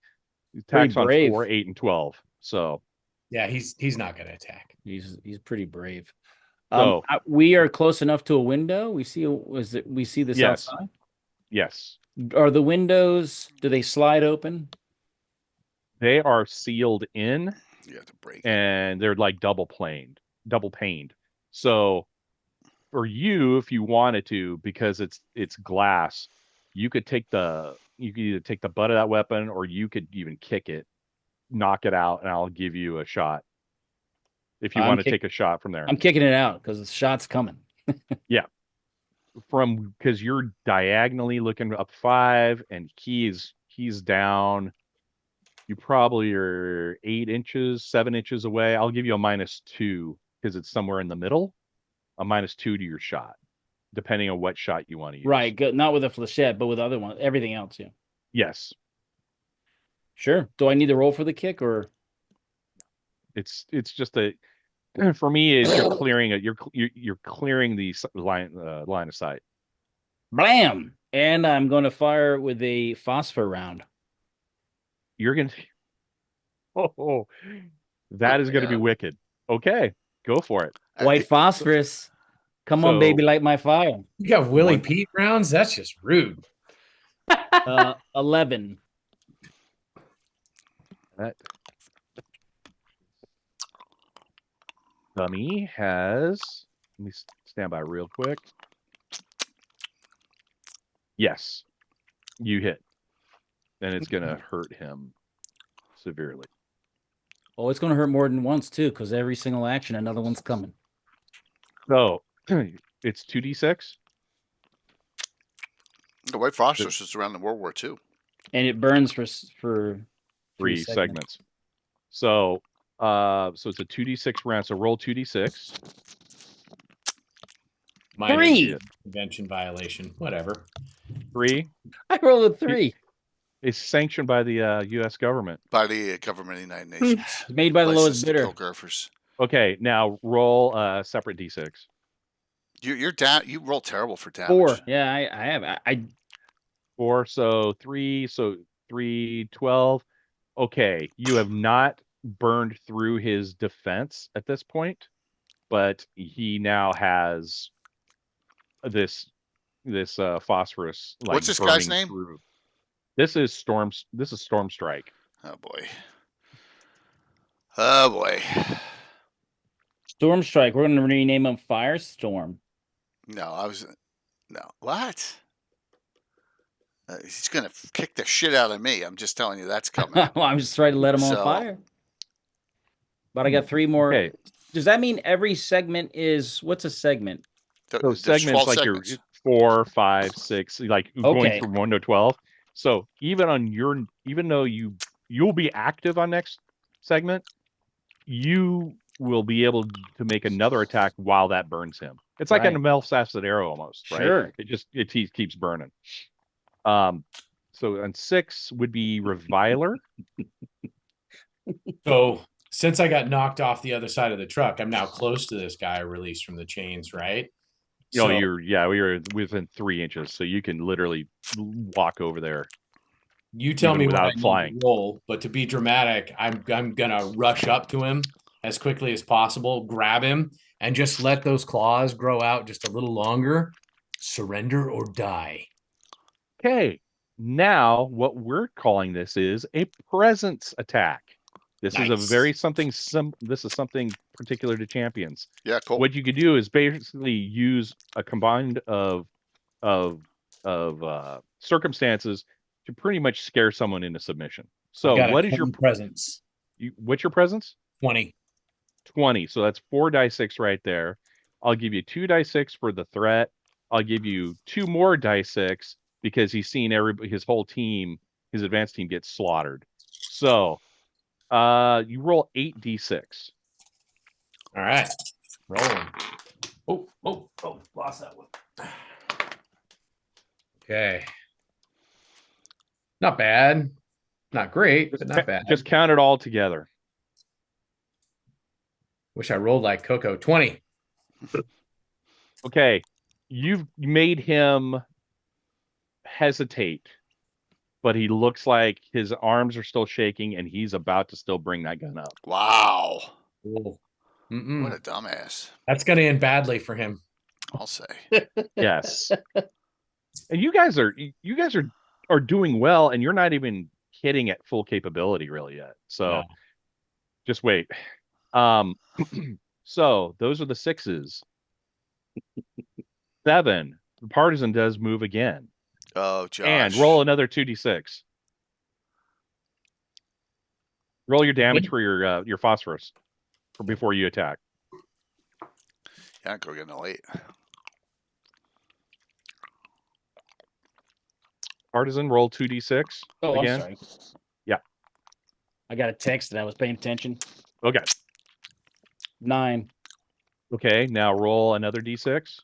Speaker 4: attacks on
Speaker 3: brave.
Speaker 4: 4, 8, and 12. So
Speaker 2: Yeah, he's not going to attack.
Speaker 3: He's pretty brave.
Speaker 4: So-
Speaker 3: We are close enough to a window. We see this
Speaker 4: Yes.
Speaker 3: outside.
Speaker 4: yes,
Speaker 3: Are the windows? Do they slide open?
Speaker 4: they are sealed in
Speaker 1: You have to break.
Speaker 4: and they're like double paned. So for you, if you wanted to, because it's glass, you could either take the butt of that weapon or you could even kick it, knock it out, and I'll give you a shot. If you want to take a shot from there.
Speaker 3: I'm kicking it out because the shot's coming.
Speaker 4: Because you're diagonally looking up 5 and he's down. You probably are 8 inches, 7 inches away. I'll give you a -2 because it's somewhere in the middle. A -2 to your shot, depending on what shot you want to use.
Speaker 3: Right, good. Not with a flechette, but with other ones. Everything else, yeah.
Speaker 4: Yes.
Speaker 3: Sure. Do I need to roll for the kick or?
Speaker 4: It's just for me is you're clearing it. You're clearing the line of sight.
Speaker 3: Blam! And I'm going to fire with a phosphor round.
Speaker 4: You're gonna. Oh, that is going to be wicked. Okay, go for it.
Speaker 3: White phosphorus. Come on, baby,
Speaker 4: So-
Speaker 3: light my fire.
Speaker 2: You got Willie Pete rounds? That's just rude.
Speaker 3: 11.
Speaker 4: That dummy has. Let me stand by real quick. Yes, you hit, and it's gonna hurt him severely.
Speaker 3: Oh, it's going to hurt more than once, too, because every single action, another one's coming.
Speaker 4: So it's 2d6.
Speaker 1: The white phosphorus is around in World War II.
Speaker 3: And it burns for
Speaker 4: 3 segments. So it's a 2d6 round. So roll 2d6.
Speaker 2: Minor
Speaker 3: 3.
Speaker 2: Convention violation. Whatever.
Speaker 4: 3
Speaker 3: I rolled a 3.
Speaker 4: is sanctioned by the U.S. government.
Speaker 1: By the government of the United Nations.
Speaker 3: Made by the lowest
Speaker 1: Licensed to
Speaker 3: bidder.
Speaker 1: kill Gophers.
Speaker 4: Okay, now roll a separate d6.
Speaker 1: You're down. You roll terrible for damage.
Speaker 3: 4. Yeah, I have. I
Speaker 4: 4, so 3, 12. Okay, you have not burned through his defense at this point, but he now has this phosphorus. Like,
Speaker 1: What's this guy's
Speaker 4: burning
Speaker 1: name?
Speaker 4: through. This is Stormstrike.
Speaker 1: Oh boy. Oh boy.
Speaker 3: Stormstrike. We're going to rename him Firestorm.
Speaker 1: No. What? He's gonna kick the shit out of me. I'm just telling you that's coming.
Speaker 3: Well, I'm just trying to let him on
Speaker 1: So-
Speaker 3: fire. But I got 3 more
Speaker 4: Okay.
Speaker 3: does that mean every segment is what's a segment?
Speaker 1: Th-
Speaker 4: So
Speaker 1: there's
Speaker 4: segments
Speaker 1: 12
Speaker 4: like
Speaker 1: segments.
Speaker 4: your 4, 5, 6, like going
Speaker 3: Okay.
Speaker 4: from 1 to 12. So even though you'll be active on next segment, you will be able to make another attack while that burns him. It's like
Speaker 3: Right.
Speaker 4: a Melf's Acid Arrow almost, right?
Speaker 3: Sure.
Speaker 4: It keeps burning. So on 6 would be Reviler.
Speaker 2: So since I got knocked off the other side of the truck, I'm now close to this guy released from the chains, right?
Speaker 4: You know,
Speaker 2: So
Speaker 4: we were within 3 inches, so you can literally walk over there.
Speaker 2: you tell
Speaker 4: even
Speaker 2: me what I
Speaker 4: without
Speaker 2: need
Speaker 4: flying.
Speaker 2: to roll, but to be dramatic, I'm gonna rush up to him as quickly as possible, grab him, and just let those claws grow out just a little longer. Surrender or die.
Speaker 4: Okay, now what we're calling this is a presence attack. This is a
Speaker 2: Nice.
Speaker 4: very something this is something particular to champions.
Speaker 1: Yeah, cool.
Speaker 4: What you could do is basically use a combined of circumstances to pretty much scare someone into submission. So
Speaker 2: Got a
Speaker 4: what is your
Speaker 2: 20 presence?
Speaker 4: what's your presence?
Speaker 2: 20.
Speaker 4: 20. So that's 4 die 6 right there. I'll give you 2 die 6 for the threat. I'll give you 2 more die 6 because he's seen his whole team, his advanced team get slaughtered. So you roll 8d6.
Speaker 2: All right. Rolling. Oh, lost that one. Okay. Not bad. Not great, but not bad.
Speaker 4: Just count it all together.
Speaker 2: Wish I rolled like Coco. 20.
Speaker 4: Okay. You've made him hesitate, but he looks like his arms are still shaking and he's about to still bring that gun up.
Speaker 1: Wow.
Speaker 2: Oh.
Speaker 1: What a dumbass.
Speaker 2: That's going to end badly for him.
Speaker 1: I'll say.
Speaker 4: Yes. And you guys are doing well, and you're not even hitting at full capability really yet. So
Speaker 2: No.
Speaker 4: just wait. So those are the 6s. 7. The partisan does move again.
Speaker 1: Oh, Josh.
Speaker 4: And roll another 2d6. Roll your damage for your phosphorus before you attack.
Speaker 1: Yeah, go get an 8.
Speaker 4: Partisan, roll 2d6.
Speaker 3: Oh,
Speaker 4: again.
Speaker 3: I'm sorry.
Speaker 4: Yeah.
Speaker 3: I got a text and I was paying attention.
Speaker 4: Okay.
Speaker 3: 9.
Speaker 4: Okay. Now roll another d6.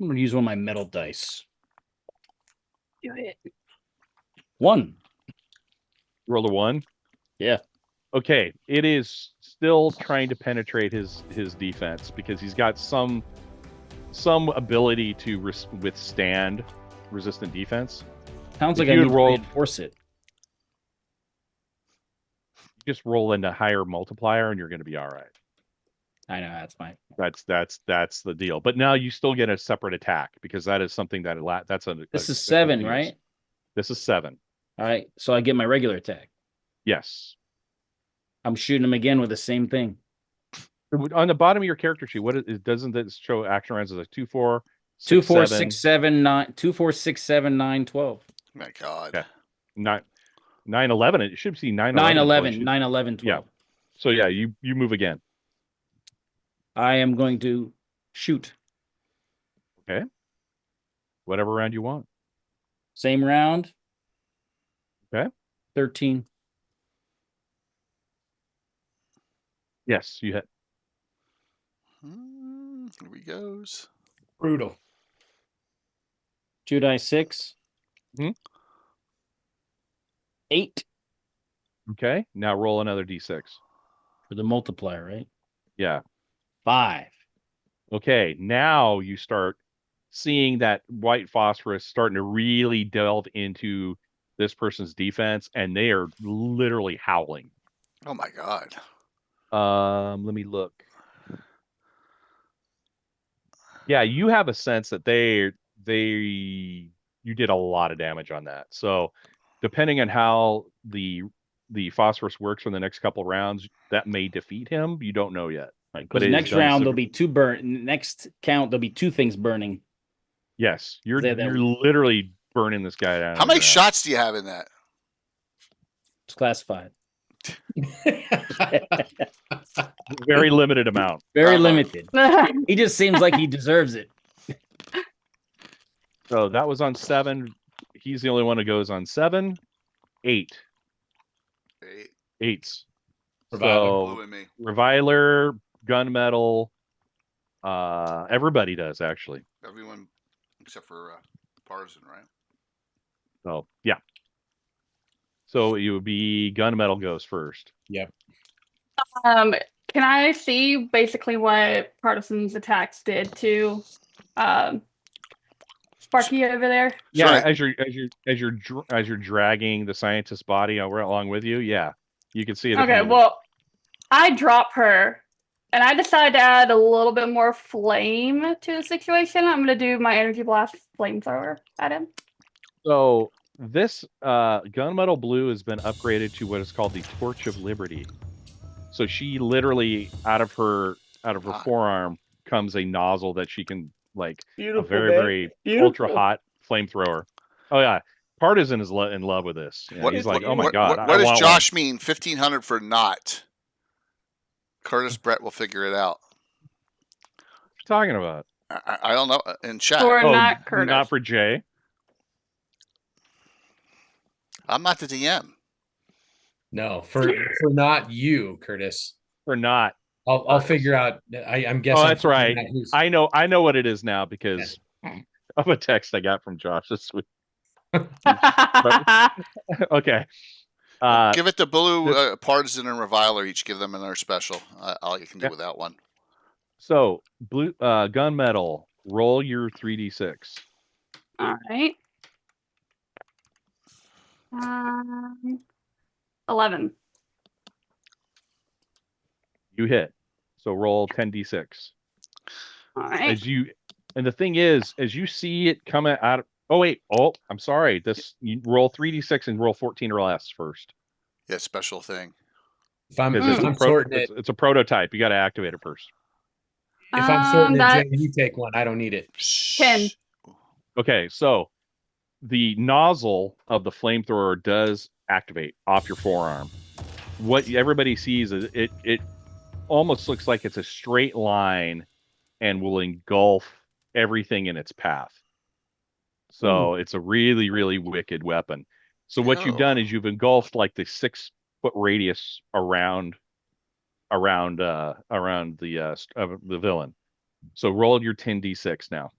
Speaker 3: I'm gonna use one of my metal dice.
Speaker 5: Do it.
Speaker 3: 1.
Speaker 4: Roll a 1.
Speaker 3: Yeah.
Speaker 4: Okay. It is still trying to penetrate his defense because he's got some ability to withstand resistant defense.
Speaker 3: Sounds
Speaker 4: If
Speaker 3: like I
Speaker 4: you
Speaker 3: need
Speaker 4: had
Speaker 3: to
Speaker 4: rolled-
Speaker 3: reinforce it.
Speaker 4: Just roll into higher multiplier and you're going to be all right.
Speaker 3: I know that's fine.
Speaker 4: That's the deal. But now you still get a separate attack because that is something that that's a.
Speaker 3: This
Speaker 4: a-
Speaker 3: is
Speaker 4: a
Speaker 3: 7,
Speaker 4: continuous-
Speaker 3: right?
Speaker 4: This is 7.
Speaker 3: All right. So I get my regular attack.
Speaker 4: Yes.
Speaker 3: I'm shooting him again with the same thing.
Speaker 4: On the bottom of your character sheet, what doesn't this show action rounds as a 2, 4,
Speaker 3: 2,
Speaker 4: 6,
Speaker 3: 4,
Speaker 4: 7,
Speaker 3: 6, 7, 9. 2, 4, 6, 7, 9, 12.
Speaker 1: My God.
Speaker 4: Okay. 9, 11. It should be 9,
Speaker 3: 9,
Speaker 4: 11.
Speaker 3: 11, 9, 11, 12.
Speaker 4: So yeah, you move again.
Speaker 3: I am going to shoot.
Speaker 4: Whatever round you want.
Speaker 3: Same round.
Speaker 4: Okay.
Speaker 3: 13.
Speaker 4: Yes, you hit.
Speaker 1: Here we goes.
Speaker 2: Brutal.
Speaker 3: 2 die 6.
Speaker 4: Mhm.
Speaker 3: 8
Speaker 4: Okay. Now roll another d6.
Speaker 3: for the multiplier, right?
Speaker 4: Yeah.
Speaker 3: 5.
Speaker 4: Okay. Now you start seeing that white phosphorus starting to really delve into this person's defense, and they are literally howling.
Speaker 1: Oh my God.
Speaker 4: Let me look. Yeah, you have a sense that you did a lot of damage on that. So depending on how the phosphorus works for the next couple rounds, that may defeat him. You don't know yet.
Speaker 3: Right.
Speaker 4: But
Speaker 3: Because
Speaker 4: it
Speaker 3: next
Speaker 4: is done
Speaker 3: round there'll be 2 burn. Next count there'll be 2 things burning.
Speaker 4: Yes, you're
Speaker 3: That-
Speaker 4: literally burning this guy down.
Speaker 1: How many shots do you have in that?
Speaker 3: classified.
Speaker 4: Very limited amount.
Speaker 3: Very
Speaker 1: Uh-huh.
Speaker 3: limited. He just seems like he deserves it.
Speaker 4: So that was on 7. He's the only one who goes on 7. 8.
Speaker 1: Eight.
Speaker 4: 8s.
Speaker 2: Reviler.
Speaker 1: Blue
Speaker 4: So
Speaker 1: and me.
Speaker 4: Reviler, Gunmetal, everybody does actually.
Speaker 1: Everyone except for Partisan, right?
Speaker 4: So yeah. So it would be Gunmetal goes first.
Speaker 2: Yep.
Speaker 5: Can I see basically what Partisan's attacks did to Sparky over there?
Speaker 4: Yeah,
Speaker 1: Sure.
Speaker 4: as you're dragging the scientist's body along with you, yeah, you can see it.
Speaker 5: Okay, well, I drop her and I decide to add a little bit more flame to the situation. I'm gonna do my energy blast flamethrower at him.
Speaker 4: So this Gunmetal Blue has been upgraded to what is called the Torch of Liberty. So she literally out of her
Speaker 1: Ah.
Speaker 4: forearm comes a nozzle that she can like
Speaker 3: Beautiful,
Speaker 4: a very ultra hot flamethrower. Oh yeah, Partisan is in love with this. Yeah, he's like, oh my god,
Speaker 1: What
Speaker 4: I
Speaker 1: does
Speaker 4: want
Speaker 1: Josh mean? 1,500 for not. Curtis Brett will figure it out.
Speaker 4: What are you talking about?
Speaker 1: I don't know. In chat,
Speaker 5: For not Curtis.
Speaker 4: Not for Jay.
Speaker 1: I'm not the DM.
Speaker 2: No, for not you, Curtis.
Speaker 4: For not.
Speaker 2: I'll figure out. I'm guessing.
Speaker 4: Oh, that's right.
Speaker 2: Who's...
Speaker 4: I know what it is now because of a text I got from Josh this week. Okay.
Speaker 1: Give it to Blue, Partisan, and Reviler. Each give them another special. All you can do without one.
Speaker 4: So Blue Gunmetal, roll your 3d6.
Speaker 5: All right. 11.
Speaker 4: You hit. So roll 10d6.
Speaker 5: All right.
Speaker 4: And the thing is, as you see it coming out of, I'm sorry. You roll 3d6 and roll 14 or less first.
Speaker 1: Yeah, special thing.
Speaker 2: If I'm,
Speaker 4: Because
Speaker 2: I'm sorting it,
Speaker 4: it's a prototype. You got to activate it first.
Speaker 2: if I'm sorting it,
Speaker 5: that-
Speaker 2: Jay, you take one. I don't need it.
Speaker 5: 10.
Speaker 4: Okay, so the nozzle of the flamethrower does activate off your forearm. What everybody sees is it almost looks like it's a straight line and will engulf everything in its path. So it's a really, really wicked weapon. So what you've done is you've engulfed like the 6-foot radius around the villain. So roll your 10d6 now.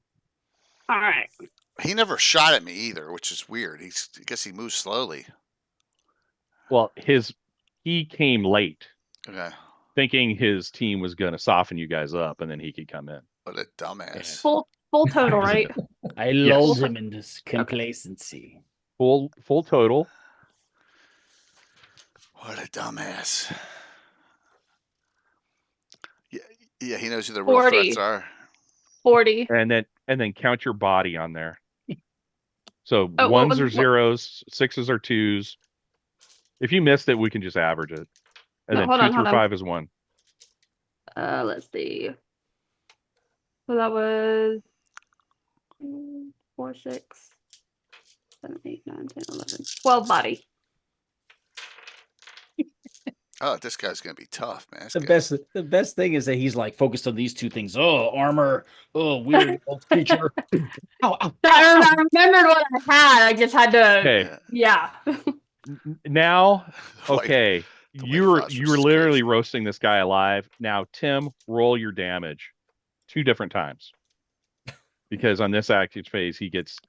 Speaker 5: All right.
Speaker 1: He never shot at me either, which is weird. I guess he moves slowly.
Speaker 4: Well, he came late,
Speaker 1: Okay.
Speaker 4: thinking his team was going to soften you guys up, and then he could come in.
Speaker 1: What a dumbass.
Speaker 5: Full total, right?
Speaker 3: I
Speaker 4: Yes.
Speaker 3: lulled him into complacency.
Speaker 4: Full total.
Speaker 1: What a dumbass. Yeah, he knows who the real
Speaker 5: 40.
Speaker 1: threats are.
Speaker 5: 40.
Speaker 4: And then count your body on there. So
Speaker 5: Oh,
Speaker 4: ones are
Speaker 5: what-
Speaker 4: zeros, 6s are 2s. If you missed it, we can just average it. And
Speaker 5: No,
Speaker 4: then
Speaker 5: hold
Speaker 4: 2
Speaker 5: on,
Speaker 4: through
Speaker 5: hold on.
Speaker 4: 5 is 1.
Speaker 5: Let's see. So that was 4, 6, 7, 8, 9, 10, 11, 12 body.
Speaker 1: Oh, this guy's gonna be tough, man.
Speaker 3: The best thing is that he's like focused on these two things. Oh, armor. Oh, weird old creature. Ow, ow.
Speaker 5: I remembered what I had. I just had to.
Speaker 4: Okay.
Speaker 5: Yeah.
Speaker 4: Now,
Speaker 1: Like,
Speaker 4: okay.
Speaker 1: the
Speaker 4: You
Speaker 1: White
Speaker 4: were
Speaker 1: Phosphorus is
Speaker 4: literally
Speaker 1: crazy.
Speaker 4: roasting this guy alive. Now, Tim, roll your damage 2 different times. Because on this active phase, he gets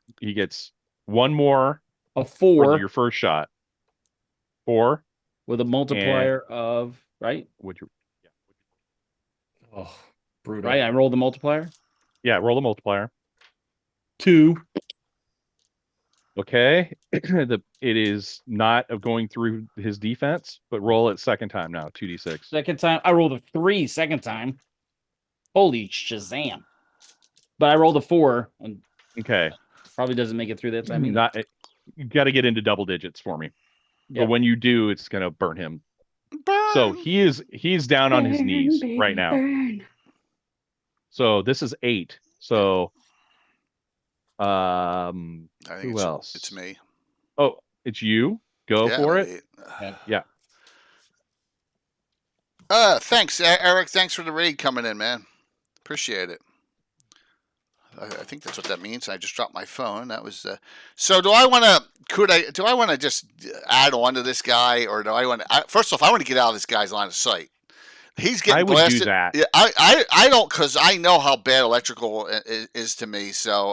Speaker 4: 1 more
Speaker 3: A
Speaker 4: for
Speaker 3: 4
Speaker 4: your first shot. 4.
Speaker 3: with a multiplier of, right?
Speaker 4: Would you?
Speaker 2: Oh, brutal.
Speaker 3: Right. I rolled the multiplier.
Speaker 4: Yeah, roll the multiplier.
Speaker 3: 2.
Speaker 4: Okay. It is not going through his defense, but roll it second time now, 2d6.
Speaker 3: Second time. I rolled a 3 second time. Holy Shazam. But I rolled a 4 and
Speaker 4: Okay.
Speaker 3: probably doesn't make it through that time. either.
Speaker 4: You got to get into double digits for me.
Speaker 3: Yeah.
Speaker 4: But when you do, it's going to burn him.
Speaker 1: Burn!
Speaker 4: So he's down on his
Speaker 5: Burn,
Speaker 4: knees
Speaker 5: baby,
Speaker 4: right now.
Speaker 5: burn.
Speaker 4: So this is 8. So
Speaker 1: I think
Speaker 4: who else?
Speaker 1: It's me.
Speaker 4: Oh, it's you. Go
Speaker 1: Yeah,
Speaker 4: for
Speaker 1: I'm
Speaker 4: it.
Speaker 1: Thanks, Eric. Thanks for the raid coming in, man. Appreciate it. I think that's what that means. I just dropped my phone. That was. So, do I want to? Do I want to just add on to this guy, or do I want to? First off, I want to get out of this guy's line of sight. He's getting
Speaker 4: I would
Speaker 1: blasted.
Speaker 4: do that.
Speaker 1: Yeah, I don't, because I know how bad electrical is to me. So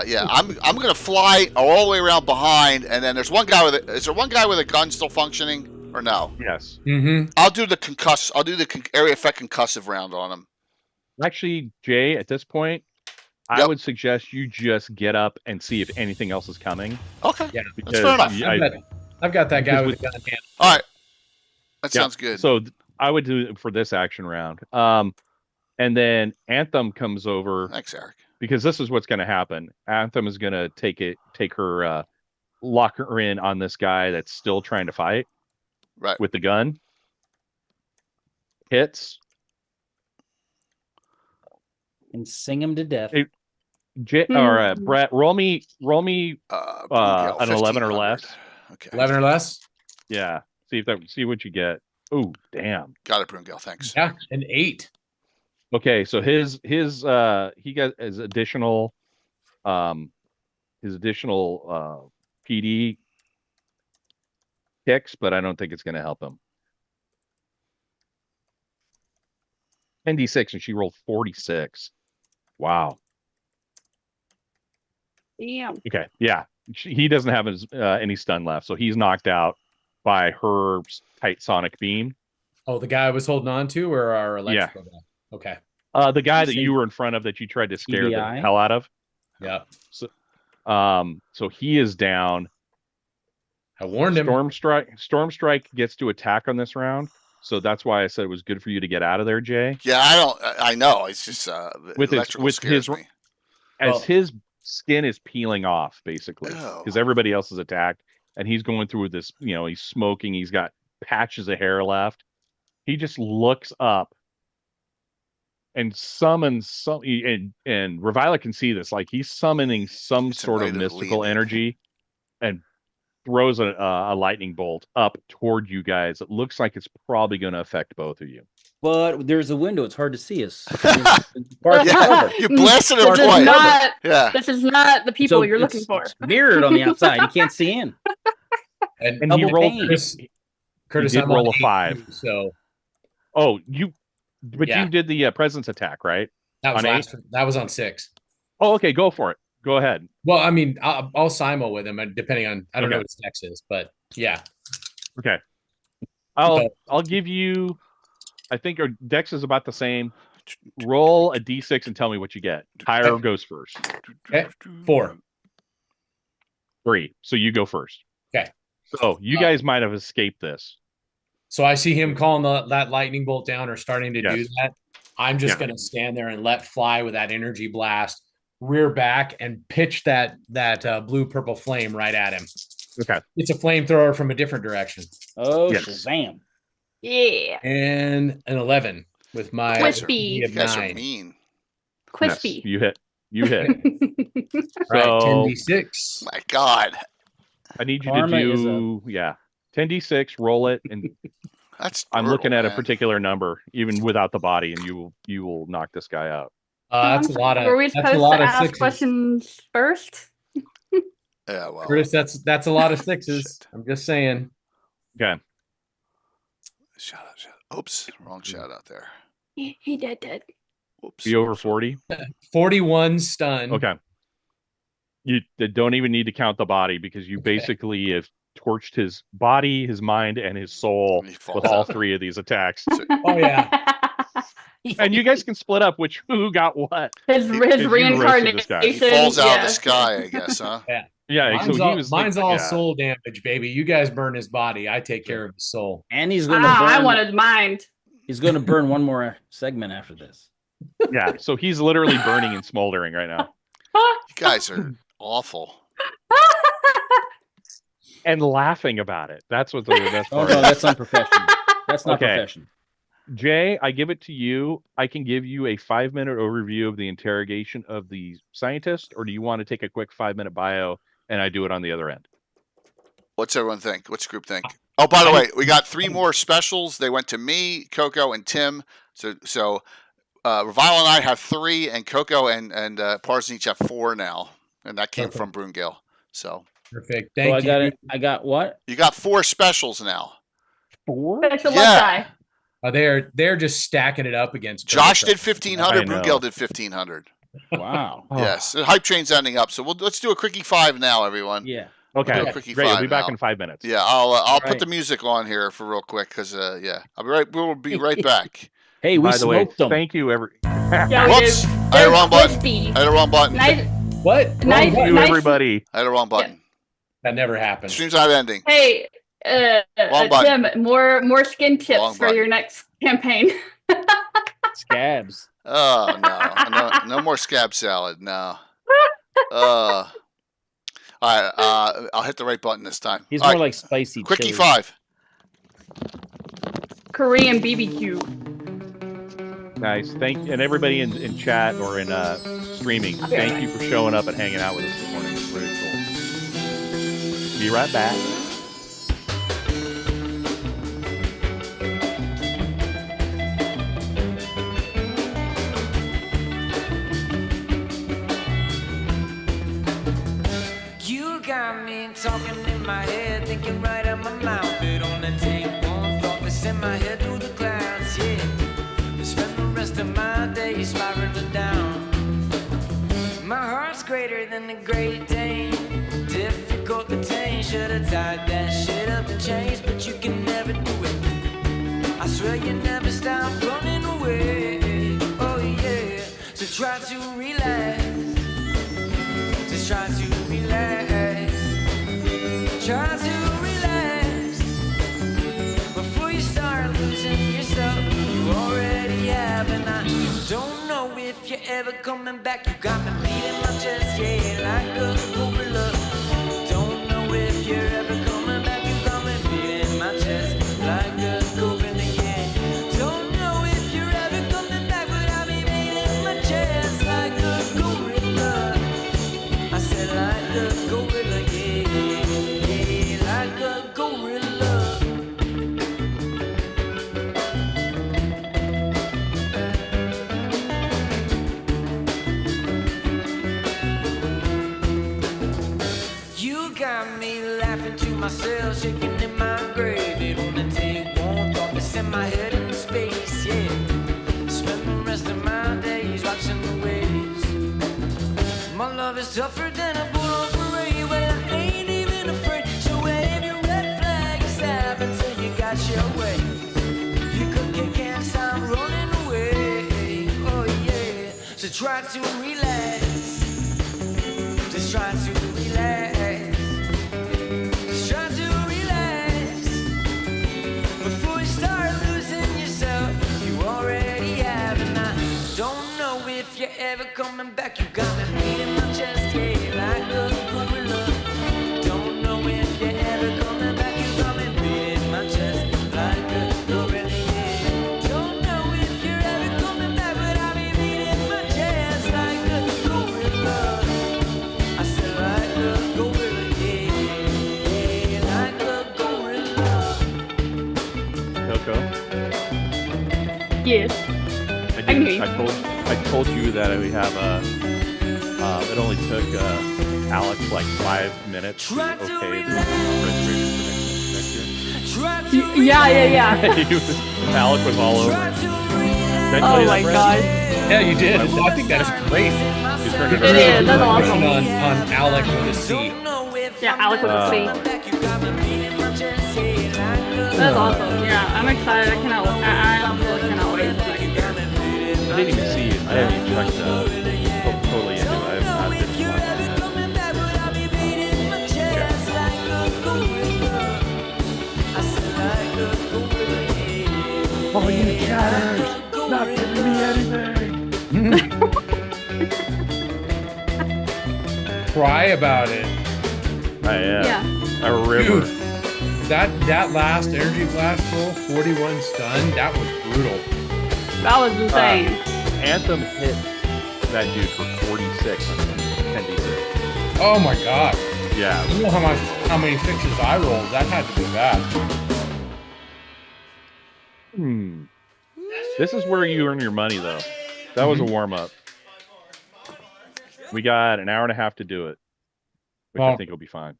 Speaker 1: yeah, I'm gonna fly all the way around behind, and then there's one guy with it. Is there one guy with a gun still functioning or no?
Speaker 4: Yes.
Speaker 2: Mm-hmm.
Speaker 1: I'll do the concuss. I'll do the area effect concussive round on him.
Speaker 4: Actually, Jay, at this point, I
Speaker 1: Yep.
Speaker 4: would suggest you just get up and see if anything else is coming.
Speaker 1: Okay,
Speaker 2: Yeah,
Speaker 1: that's fair enough.
Speaker 2: I've got that guy
Speaker 4: Because
Speaker 2: with a gun in hand.
Speaker 1: All right, that
Speaker 4: Yeah,
Speaker 1: sounds good.
Speaker 4: So I would do it for this action round. And then Anthem comes over
Speaker 1: Thanks, Eric.
Speaker 4: because this is what's going to happen. Anthem is going to take her, lock her in on this guy that's still trying to fight
Speaker 1: Right.
Speaker 4: with the gun. Hits.
Speaker 3: And sing him to death.
Speaker 4: Hey, Brett, roll me an 11 or
Speaker 1: 1500.
Speaker 4: less.
Speaker 1: Okay.
Speaker 2: 11 or less.
Speaker 4: Yeah. See what you get. Oh, damn.
Speaker 1: Got it, Brungale. Thanks.
Speaker 2: Yeah, an 8.
Speaker 4: Okay, so he got his additional PD kicks, but I don't think it's going to help him. 10d6 and she rolled 46. Wow.
Speaker 5: Damn.
Speaker 4: Okay, yeah, he doesn't have any stun left, so he's knocked out by her tight sonic beam.
Speaker 2: Oh, the guy I was holding on to, or our electrical guy? Okay.
Speaker 4: The guy that
Speaker 3: Say
Speaker 4: you were in front of that you tried to scare the
Speaker 3: TDI?
Speaker 4: hell out of.
Speaker 2: Yeah.
Speaker 4: So he is down.
Speaker 2: I warned him.
Speaker 4: Storm Strike gets to attack on this round, so that's why I said it was good for you to get out of there, Jay.
Speaker 1: Yeah, I know. It's just electrical scares me.
Speaker 4: As
Speaker 2: Well-
Speaker 4: his skin is peeling off, basically,
Speaker 1: Oh.
Speaker 4: because everybody else is attacked, and he's going through this. He's smoking. He's got patches of hair left. He just looks up and summons some. And Revila can see this. Like he's summoning some
Speaker 1: It's a
Speaker 4: sort of
Speaker 1: night of
Speaker 4: mystical
Speaker 1: Leonid.
Speaker 4: energy, and throws a lightning bolt up toward you guys. It looks like it's probably going to affect both of you.
Speaker 3: But there's a window. It's hard to see us.
Speaker 1: Yeah, you blasted him
Speaker 5: This is
Speaker 1: twice.
Speaker 5: not.
Speaker 1: Yeah.
Speaker 5: This is not the people you're looking for.
Speaker 3: It's mirrored on the outside. You can't see in.
Speaker 2: And
Speaker 4: And he
Speaker 3: Double
Speaker 4: rolled.
Speaker 3: pain.
Speaker 2: Curtis,
Speaker 4: did
Speaker 2: I'm
Speaker 4: roll
Speaker 2: on
Speaker 4: a 5.
Speaker 2: 8, so
Speaker 4: But
Speaker 2: Yeah.
Speaker 4: you did the presence attack, right?
Speaker 2: that was
Speaker 4: On 8?
Speaker 2: that was on 6.
Speaker 4: Oh, okay. Go for it. Go ahead.
Speaker 2: Well, I mean, I'll Simo with him, depending on I don't know
Speaker 4: Okay.
Speaker 2: what his dex is, but yeah.
Speaker 4: Okay.
Speaker 2: Okay.
Speaker 4: I'll give you. I think our dex is about the same. Roll a d6 and tell me what you get. Higher
Speaker 2: Okay.
Speaker 4: goes first.
Speaker 2: Okay. 4.
Speaker 4: 3. So you go first.
Speaker 2: Okay.
Speaker 4: So you guys might have escaped this.
Speaker 2: So I see him calling that lightning bolt down or starting to do
Speaker 4: Yes.
Speaker 2: that. I'm just
Speaker 4: Yeah.
Speaker 2: going to stand there and let fly with that energy blast, rear back, and pitch that blue purple flame right at him.
Speaker 4: Okay.
Speaker 2: It's a flamethrower from a different direction.
Speaker 3: Oh,
Speaker 4: Yes.
Speaker 3: Shazam.
Speaker 5: Yeah.
Speaker 2: And an 11 with my
Speaker 5: Crispy.
Speaker 2: ED of
Speaker 1: You guys are
Speaker 2: 9.
Speaker 1: mean.
Speaker 5: Crispy.
Speaker 4: Yes, you hit. You hit.
Speaker 2: Right,
Speaker 4: So
Speaker 2: 10d6.
Speaker 1: My God,
Speaker 4: I need you
Speaker 3: Karma
Speaker 4: to
Speaker 3: is
Speaker 4: do 10d6. Roll it, and
Speaker 1: that's.
Speaker 4: I'm
Speaker 1: brutal,
Speaker 4: looking at a
Speaker 1: man.
Speaker 4: particular number, even without the body, and you will knock this guy out.
Speaker 2: That's a lot of.
Speaker 5: Were we
Speaker 2: That's
Speaker 5: supposed
Speaker 2: a lot
Speaker 5: to
Speaker 2: of
Speaker 5: ask
Speaker 2: 6s.
Speaker 5: questions first?
Speaker 1: Yeah, well,
Speaker 2: Curtis, that's a lot of 6s.
Speaker 1: Shit.
Speaker 2: I'm just saying.
Speaker 4: Okay.
Speaker 1: shout out. Oops, wrong shout out there.
Speaker 5: He did.
Speaker 1: Whoops.
Speaker 4: Be over
Speaker 1: whoops.
Speaker 4: 40.
Speaker 2: 41 stun.
Speaker 4: Okay. You don't even need to count the body because you
Speaker 2: Okay.
Speaker 4: basically have torched his body, his mind, and his soul
Speaker 1: He falls
Speaker 4: with all
Speaker 1: out.
Speaker 4: 3 of these attacks.
Speaker 2: Oh yeah.
Speaker 4: And you guys can split up who got what.
Speaker 5: his
Speaker 1: He-
Speaker 5: his
Speaker 4: you
Speaker 5: reincarnation.
Speaker 4: roasted this guy.
Speaker 1: He falls out
Speaker 5: yeah.
Speaker 1: of the sky, I guess, huh?
Speaker 4: Yeah,
Speaker 2: Mine's
Speaker 4: so
Speaker 2: all,
Speaker 4: he was
Speaker 2: mine's all
Speaker 4: yeah.
Speaker 2: soul damage, baby. You guys burn his body. I take care of his soul.
Speaker 3: And he's going to
Speaker 5: Ah, I
Speaker 3: burn.
Speaker 5: wanted mine.
Speaker 3: He's going to burn one more segment after this.
Speaker 4: Yeah, so he's literally burning and smoldering right now.
Speaker 1: You guys are awful.
Speaker 4: And laughing about it. That's what the best
Speaker 3: Oh
Speaker 4: part
Speaker 3: no,
Speaker 4: is.
Speaker 3: that's unprofessional. That's not
Speaker 4: Okay.
Speaker 3: professional.
Speaker 4: Jay, I give it to you. I can give you a 5-minute overview of the interrogation of the scientist, or do you want to take a quick 5-minute bio and I do it on the other end?
Speaker 1: What's everyone think? What's the group think? Oh, by the way, we got 3 more specials. They went to me, Coco, and Tim. So Revile and I have 3, and Coco and Parson each have 4 now, and that came from Brungale. So
Speaker 2: Perfect.
Speaker 3: So
Speaker 2: Thank you.
Speaker 3: I got what?
Speaker 1: you got 4 specials now.
Speaker 3: 4?
Speaker 5: Special
Speaker 1: Yeah.
Speaker 5: guy.
Speaker 2: They're just stacking it up against
Speaker 1: Josh
Speaker 2: Cobra
Speaker 1: did
Speaker 2: Kai.
Speaker 1: 1500.
Speaker 4: I know.
Speaker 1: Brungale did 1500.
Speaker 3: Wow.
Speaker 4: Oh,
Speaker 1: Yes, the hype train's ending up. So let's do a quickie 5 now, everyone.
Speaker 3: Yeah.
Speaker 4: Okay.
Speaker 1: Okay. Quickie
Speaker 4: Great. I'll
Speaker 1: 5
Speaker 4: be back
Speaker 1: now.
Speaker 4: in 5 minutes.
Speaker 1: Yeah, I'll put
Speaker 3: right.
Speaker 1: the music on here for real quick because we'll be right back.
Speaker 3: Hey, we
Speaker 4: By the way,
Speaker 3: smoked them.
Speaker 4: thank you,
Speaker 5: Yeah, we
Speaker 1: Whoops,
Speaker 5: did.
Speaker 1: I had
Speaker 5: They're
Speaker 1: the wrong button.
Speaker 5: crispy.
Speaker 1: I had the wrong button.
Speaker 5: Nice.
Speaker 2: What?
Speaker 5: Nice.
Speaker 4: Thank you,
Speaker 5: Nice.
Speaker 4: everybody.
Speaker 1: I had the wrong button.
Speaker 2: That never happens.
Speaker 1: Stream's not ending.
Speaker 5: Hey,
Speaker 1: Wrong button.
Speaker 5: Tim, more skin
Speaker 1: Wrong
Speaker 5: tips for
Speaker 1: button.
Speaker 5: your next campaign.
Speaker 3: Scabs.
Speaker 1: Oh no, more scab salad. No. All right, I'll hit the right button this time.
Speaker 3: He's
Speaker 1: All
Speaker 3: more
Speaker 1: right,
Speaker 3: like spicy
Speaker 1: quickie
Speaker 3: chili.
Speaker 1: 5.
Speaker 5: Korean BBQ.
Speaker 4: Nice. And everybody in chat or in streaming, thank you for showing up and hanging out with us this morning. It's really cool. Be right back.
Speaker 6: You got me talking in my head, thinking right out my mouth. But on the take one thought that sent my head through the clouds, yeah. To spend the rest of my days spiraling down. My heart's greater than the Great Dane, difficult to tame. Should've tied that shit up in chains, but you can never do it. I swear you never stop running away. Oh yeah, so try to relax. Just try to relax. Try to relax before you start losing yourself. You already have, and I don't know if you're ever coming back. You got me beating my chest, yeah, like a gorilla. Don't know if you're ever coming back. You got me beating my chest like a gorilla, yeah. Don't know if you're ever coming back, but I'll be beating my chest like a gorilla. I said like a gorilla, yeah, like a gorilla. You got me laughing to myself, shaking in my grave. It only take one thought to send my head into space, yeah. Spend the rest of my days watching the waves. My love is tougher than a bull on parade. Well, I ain't even afraid. So wave your red flag aside until you got your way. You can't stop running away. Oh yeah. So try to relax. Just try to relax. Just try to relax before you start losing yourself. You already have, and I don't know if you're ever coming back. You got me beating my chest, yeah, like a gorilla. Don't know if you're ever coming back. You got me beating my chest like a gorilla, yeah. Don't know if you're ever coming back, but I'll be beating my chest like a gorilla. I said like a gorilla, yeah, like a gorilla.
Speaker 4: Coco,
Speaker 5: Yes.
Speaker 4: I told you that we have it only took Alex like 5 minutes to
Speaker 6: Try to
Speaker 4: okay the
Speaker 6: relax.
Speaker 4: registration for next year.
Speaker 6: Try to
Speaker 5: Yeah.
Speaker 4: Alec was all over.
Speaker 6: Try
Speaker 4: it.
Speaker 6: to
Speaker 4: Did I
Speaker 6: relax.
Speaker 4: tell
Speaker 5: Oh
Speaker 4: you
Speaker 5: my
Speaker 4: that, Brett?
Speaker 5: god.
Speaker 2: Yeah, you did. I think that is great.
Speaker 4: You turned
Speaker 5: It is. That's awesome.
Speaker 2: On Alec with a C.
Speaker 5: Yeah, Alec with a C. That's awesome. Yeah, I'm excited. I absolutely cannot wait.
Speaker 4: I didn't even see it. I haven't even checked totally into it. I have not been watching that. Oh, you chatters! Not giving me anything.
Speaker 2: Cry about it.
Speaker 4: I am.
Speaker 5: Yeah.
Speaker 4: A river.
Speaker 2: Dude, that last energy blast roll, 41 stun, that was brutal.
Speaker 5: That was insane.
Speaker 4: Anthem hit that dude for 46 on 10d6.
Speaker 2: Oh my god.
Speaker 4: Yeah.
Speaker 2: You know how many sixes I rolled? That had to be bad.
Speaker 4: This is where you earn your money, though. That was a warm up. We got an hour and a half to do it, which I
Speaker 2: Well,
Speaker 4: think will be fine.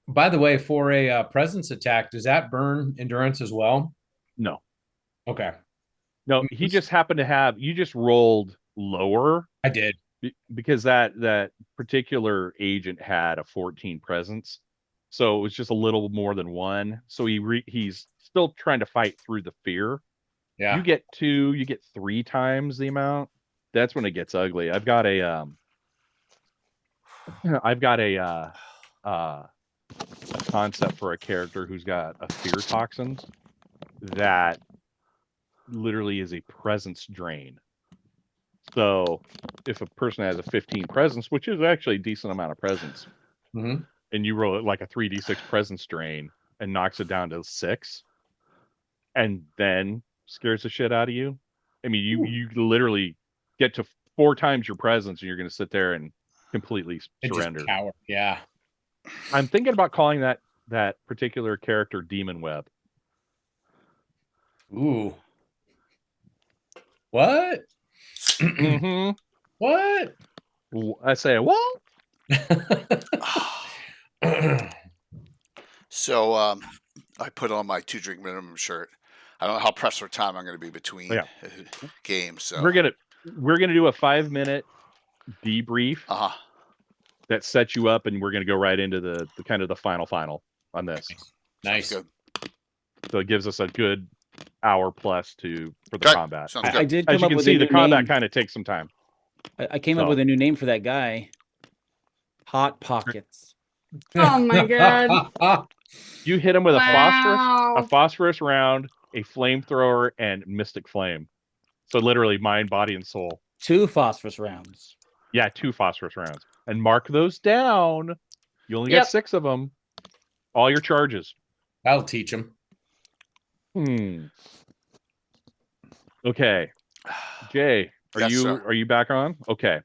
Speaker 2: by the way, for a presence attack, does that burn endurance as well?
Speaker 4: No,
Speaker 2: Okay,
Speaker 4: no, he just happened to have. You just rolled lower
Speaker 2: I did.
Speaker 4: because that particular agent had a 14 presence, so it was just a little more than one. So he's still trying to fight through the fear.
Speaker 2: Yeah.
Speaker 4: You get 2, you get 3 times the amount. That's when it gets ugly. I've got a concept for a character who's got a fear toxin that literally is a presence drain. So if a person has a 15 presence, which is actually a decent amount of presence,
Speaker 2: Mhm.
Speaker 4: and you roll it like a 3d6 presence drain and knocks it down to 6, and then scares the shit out of you. I mean, you literally get to 4 times your presence, and you're going to sit there and completely
Speaker 2: It
Speaker 4: surrender.
Speaker 2: just cower. Yeah.
Speaker 4: I'm thinking about calling that particular character Demon Web.
Speaker 2: Ooh. What?
Speaker 4: Mm-hmm.
Speaker 2: What?
Speaker 4: I say, what?
Speaker 1: So I put on my 2 drink minimum shirt. I don't know how pressed for time I'm going to be between games. So
Speaker 4: We're gonna do a 5-minute debrief that sets you up, and we're gonna go right into the kind of the final on this.
Speaker 2: Nice.
Speaker 1: good.
Speaker 4: So it gives us a good hour plus for the combat.
Speaker 1: Sounds good.
Speaker 3: I did
Speaker 4: As
Speaker 3: come
Speaker 4: you
Speaker 3: up
Speaker 4: can
Speaker 3: with
Speaker 4: see,
Speaker 3: a
Speaker 4: the
Speaker 3: new
Speaker 4: combat
Speaker 3: name.
Speaker 4: kind of takes some time.
Speaker 3: I came up with a new name for that guy. Hot Pockets.
Speaker 5: Oh my god.
Speaker 4: You hit him with
Speaker 5: Wow.
Speaker 4: a phosphorus round, a flamethrower, and mystic flame. So literally mind, body, and soul.
Speaker 3: 2 phosphorus rounds.
Speaker 4: Yeah, 2 phosphorus rounds. And mark those down. You only get 6 of them. All your charges.
Speaker 2: That'll teach him.
Speaker 4: Okay. Jay,
Speaker 1: Yes, sir.
Speaker 4: are you back on? Okay.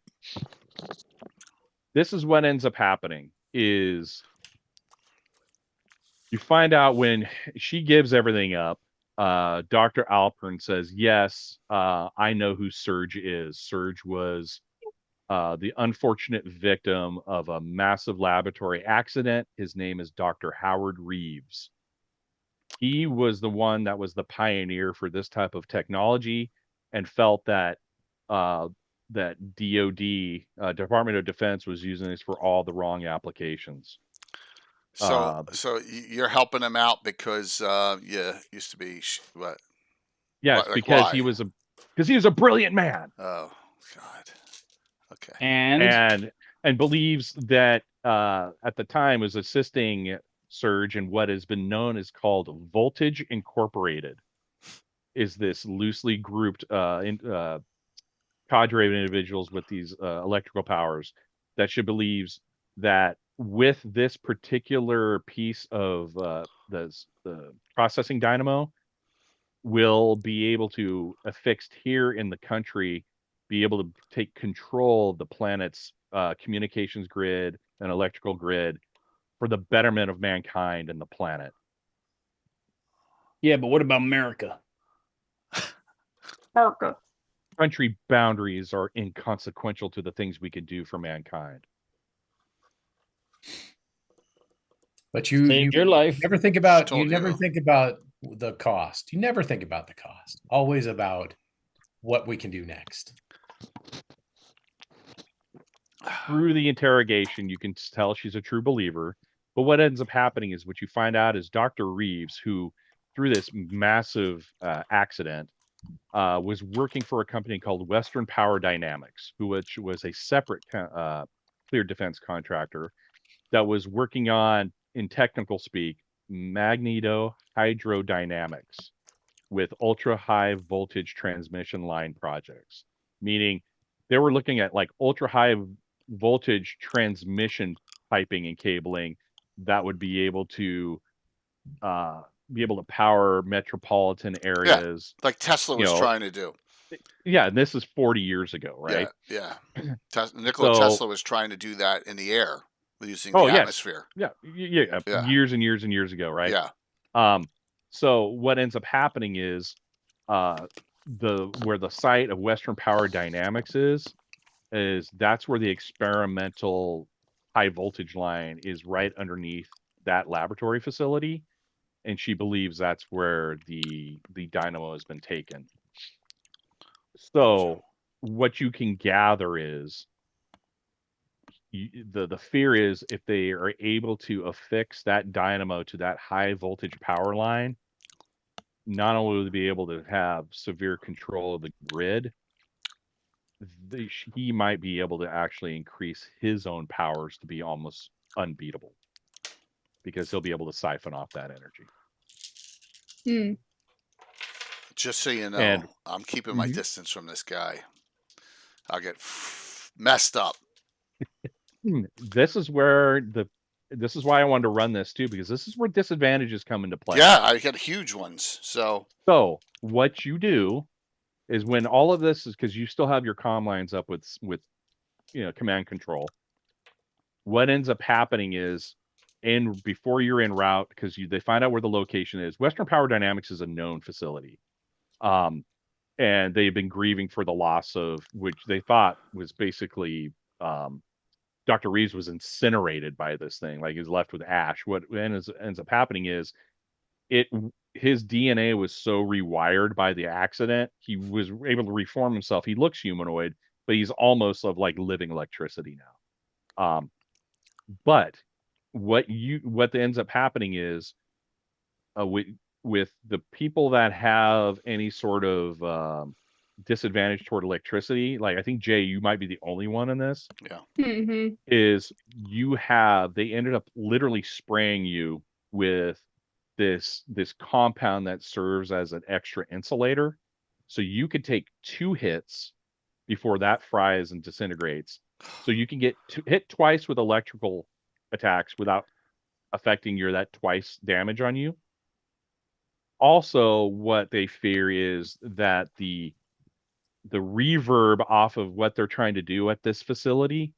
Speaker 4: This is what ends up happening is you find out when she gives everything up, Dr. Alpern says, yes, I know who Serge is. Serge was the unfortunate victim of a massive laboratory accident. His name is Dr. Howard Reeves. He was the one that was the pioneer for this type of technology and felt that that DOD, Department of Defense, was using this for all the wrong applications.
Speaker 1: So you're helping him out because you used to be what?
Speaker 4: Yes,
Speaker 1: Like
Speaker 4: because
Speaker 1: why?
Speaker 4: he was a brilliant man.
Speaker 1: Oh God. Okay.
Speaker 3: And
Speaker 4: believes that at the time was assisting Serge in what has been known as called Voltage Incorporated. Is this loosely grouped cadre of individuals with these electrical powers that she believes that with this particular piece of the processing dynamo will be able to, affixed here in the country, be able to take control of the planet's communications grid and electrical grid for the betterment of mankind and the planet.
Speaker 3: yeah, but what about America?
Speaker 5: America.
Speaker 4: Country boundaries are inconsequential to the things we can do for mankind.
Speaker 2: But you
Speaker 3: Saved your life.
Speaker 2: never think about
Speaker 1: Told you.
Speaker 2: think about the cost. You never think about the cost. Always about what we can do next.
Speaker 4: Through the interrogation, you can tell she's a true believer. But what ends up happening is what you find out is Dr. Reeves, who through this massive accident was working for a company called Western Power Dynamics, which was a separate cleared defense contractor that was working on, in technical speak, magnetohydrodynamics with ultra high voltage transmission line projects, meaning they were looking at like ultra high voltage transmission piping and cabling that would be able to power metropolitan areas.
Speaker 1: Like Tesla was trying to do.
Speaker 4: Yeah, and this is 40 years ago, right?
Speaker 1: Yeah. Nikola
Speaker 4: So,
Speaker 1: Tesla was trying to do that in the air using
Speaker 4: oh
Speaker 1: the
Speaker 4: yes,
Speaker 1: atmosphere.
Speaker 4: yeah, yeah,
Speaker 1: Yeah.
Speaker 4: years and years and years ago, right?
Speaker 1: Yeah.
Speaker 4: So what ends up happening is, where the site of Western Power Dynamics is that's where the experimental high voltage line is, right underneath that laboratory facility, and she believes that's where the dynamo has been taken. So what you can gather is, the fear is, if they are able to affix that dynamo to that high voltage power line, not only will they be able to have severe control of the grid, he might be able to actually increase his own powers to be almost unbeatable, because he'll be able to siphon off that energy.
Speaker 5: Hmm.
Speaker 1: Just so you know,
Speaker 4: And
Speaker 1: I'm keeping my
Speaker 4: Mhm.
Speaker 1: distance from this guy. I'll get messed up.
Speaker 4: This is why I wanted to run this too, because this is where disadvantages come into play.
Speaker 1: Yeah, I got huge ones. So
Speaker 4: what you do is, when all of this is, because you still have your comm lines up with command control, what ends up happening is, before you're en route, because they find out where the location is. Western Power Dynamics is a known facility, and they've been grieving for the loss of, which they thought was basically, Dr. Reeves was incinerated by this thing, like he was left with ash. What ends up happening is, his DNA was so rewired by the accident, he was able to reform himself. He looks humanoid, but he's almost of like living electricity now. But what ends up happening is, with the people that have any sort of disadvantage toward electricity, like I think Jay, you might be the only one in this,
Speaker 5: Hmm.
Speaker 4: is they ended up literally spraying you with this compound that serves as an extra insulator, so you could take 2 hits before that fries and disintegrates, so you can get hit twice with electrical attacks without affecting that twice damage on you. Also, what they fear is that the reverb off of what they're trying to do at this facility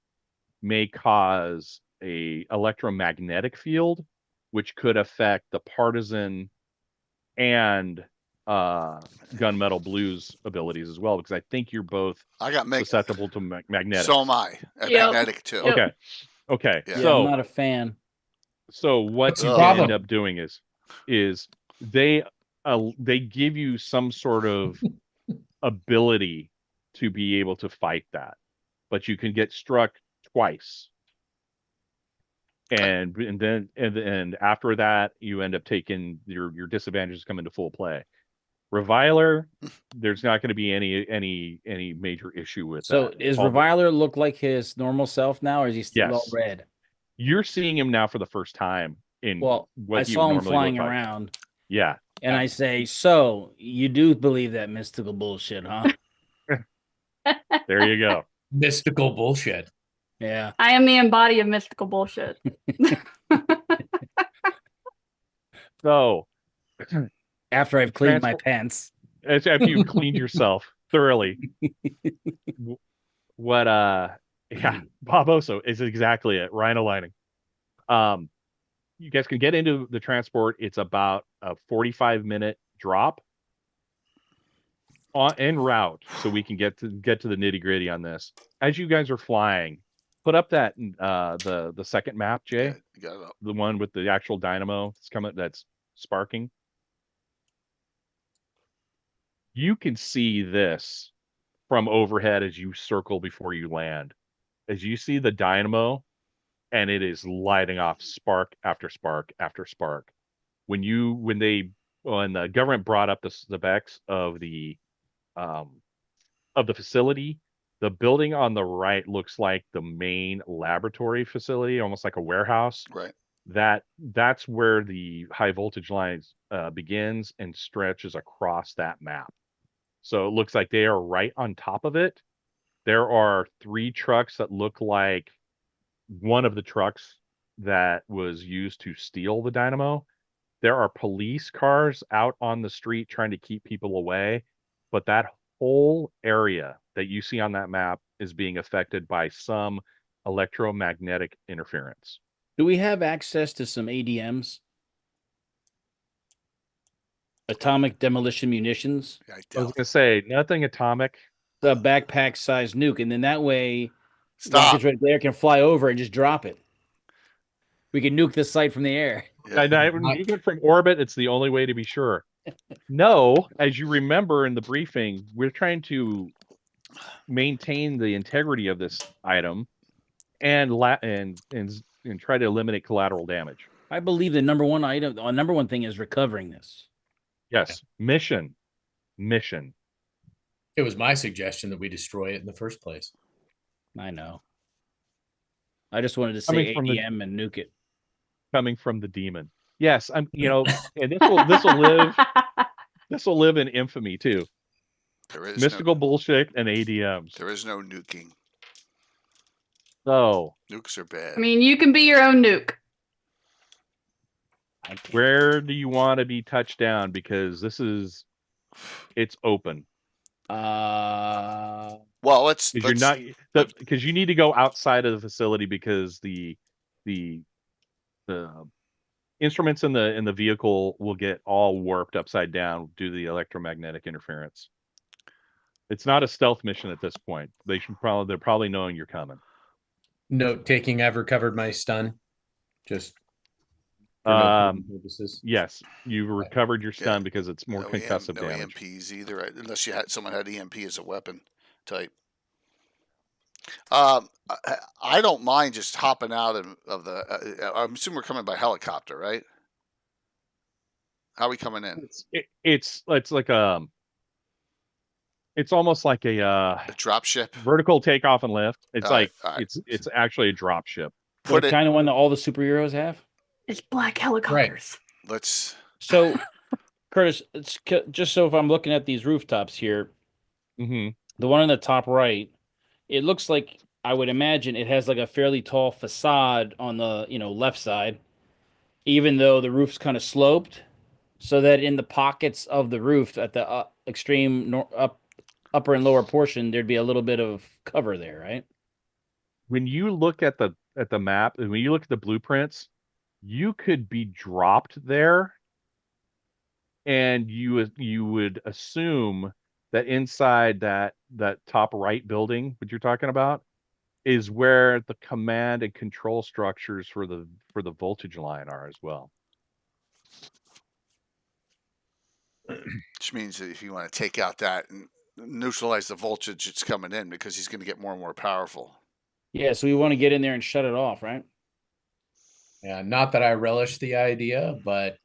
Speaker 4: may cause a electromagnetic field, which could affect the partisan and Gunmetal Blues abilities as well, because I think you're both
Speaker 1: I got
Speaker 4: susceptible to magnetic.
Speaker 1: So am I.
Speaker 5: Yep.
Speaker 1: Magnetic too.
Speaker 5: Yep.
Speaker 4: Okay.
Speaker 1: Yeah.
Speaker 3: Yeah, I'm not a fan.
Speaker 4: So what
Speaker 2: What's the
Speaker 4: you
Speaker 2: problem?
Speaker 4: end up doing is they give you some sort of ability to be able to fight that, but you can get struck twice, and then after that you end up taking your disadvantages come into full play. Reviler, there's not going to be any major issue with
Speaker 3: So
Speaker 4: that.
Speaker 3: is Reviler look like his normal self now, or is he still all
Speaker 4: Yes.
Speaker 3: red?
Speaker 4: You're seeing him now for the first time in
Speaker 3: Well,
Speaker 4: what
Speaker 3: I
Speaker 4: he
Speaker 3: saw
Speaker 4: would
Speaker 3: him
Speaker 4: normally
Speaker 3: flying
Speaker 4: look like.
Speaker 3: around,
Speaker 4: Yeah.
Speaker 3: and I say, so you do believe that mystical bullshit, huh?
Speaker 4: There you go.
Speaker 2: Mystical bullshit.
Speaker 3: Yeah.
Speaker 5: I am the embody of mystical bullshit.
Speaker 4: So
Speaker 3: After I've cleaned my
Speaker 4: Transport-
Speaker 3: pants.
Speaker 4: after you've cleaned yourself thoroughly, what Bob Oso is exactly it. Rhino lining. You guys can get into the transport. It's about a 45-minute drop en route, so we can get to the nitty gritty on this. As you guys are flying, put up that the second map, Jay.
Speaker 1: Yeah, you got it up.
Speaker 4: The one with the actual dynamo that's sparking. You can see this from overhead as you circle before you land. As you see the dynamo, and it is lighting off spark after spark after spark. When the government brought up the specs of the facility, the building on the right looks like the main laboratory facility, almost like a warehouse.
Speaker 1: Right.
Speaker 4: That's where the high voltage lines begins and stretches across that map. So it looks like they are right on top of it. There are 3 trucks that look like one of the trucks that was used to steal the dynamo. There are police cars out on the street trying to keep people away, but that whole area that you see on that map is being affected by some electromagnetic interference.
Speaker 3: Do we have access to some ADMs? Atomic demolition munitions?
Speaker 1: I
Speaker 4: I was
Speaker 1: doubt.
Speaker 4: going to say nothing atomic.
Speaker 3: The backpack sized nuke, and then that way
Speaker 1: Stop.
Speaker 3: rockets right there can fly over and just drop it. We can nuke the site from the air.
Speaker 1: Yeah.
Speaker 4: Even from orbit, it's the only way to be sure. No, as you remember in the briefing, we're trying to maintain the integrity of this item and try to eliminate collateral damage.
Speaker 3: I believe the number one item, the number one thing is recovering this.
Speaker 4: Yes, mission.
Speaker 2: It was my suggestion that we destroy it in the first place.
Speaker 3: I know. I just wanted to say
Speaker 4: Coming from the-
Speaker 3: ADM and nuke it.
Speaker 4: Coming from the demon. Yes, and this will live in infamy too.
Speaker 1: There is
Speaker 4: Mystical bullshit and ADMs.
Speaker 1: There is no nuking.
Speaker 4: So
Speaker 1: Nukes are bad.
Speaker 5: I mean, you can be your own nuke.
Speaker 3: I can't.
Speaker 4: where do you want to be touched down? Because it's open.
Speaker 3: Uh,
Speaker 1: Well, let's.
Speaker 4: Because because you need to go outside of the facility because the instruments in the vehicle will get all warped upside down due to the electromagnetic interference. It's not a stealth mission at this point. They're probably knowing you're coming.
Speaker 2: Note taking, I've recovered my stun. Just for no purposes.
Speaker 4: Yes, you recovered your stun
Speaker 1: Yeah.
Speaker 4: because it's more
Speaker 1: no
Speaker 4: concussive
Speaker 1: no
Speaker 4: damage.
Speaker 1: EMPs either, right? Unless someone had EMP as a weapon type. I don't mind just hopping out of the. I'm assuming we're coming by helicopter, right? How are we coming in?
Speaker 4: It's like it's almost like a
Speaker 1: A drop ship.
Speaker 4: vertical takeoff and lift. It's
Speaker 1: All
Speaker 4: like
Speaker 1: right, all right.
Speaker 4: it's actually a drop ship.
Speaker 1: Put
Speaker 3: the
Speaker 1: it.
Speaker 3: kind of one that all the superheroes have.
Speaker 5: It's black helicopters.
Speaker 1: Let's.
Speaker 3: So, Curtis, just so if I'm looking at these rooftops here,
Speaker 4: Mm-hmm.
Speaker 3: the one on the top right, it looks like I would imagine it has like a fairly tall facade on the left side, even though the roof's kind of sloped, so that in the pockets of the roof at the extreme upper and lower portion, there'd be a little bit of cover there, right?
Speaker 4: When you look at the map and when you look at the blueprints, you could be dropped there, and you would assume that inside that top right building, what you're talking about, is where the command and control structures for the voltage line are as well.
Speaker 1: Which means that if you want to take out that and neutralize the voltage it's coming in, because he's going to get more and more powerful.
Speaker 3: Yeah, so we want to get in there and shut it off, right?
Speaker 2: Yeah, not that I relish the idea, but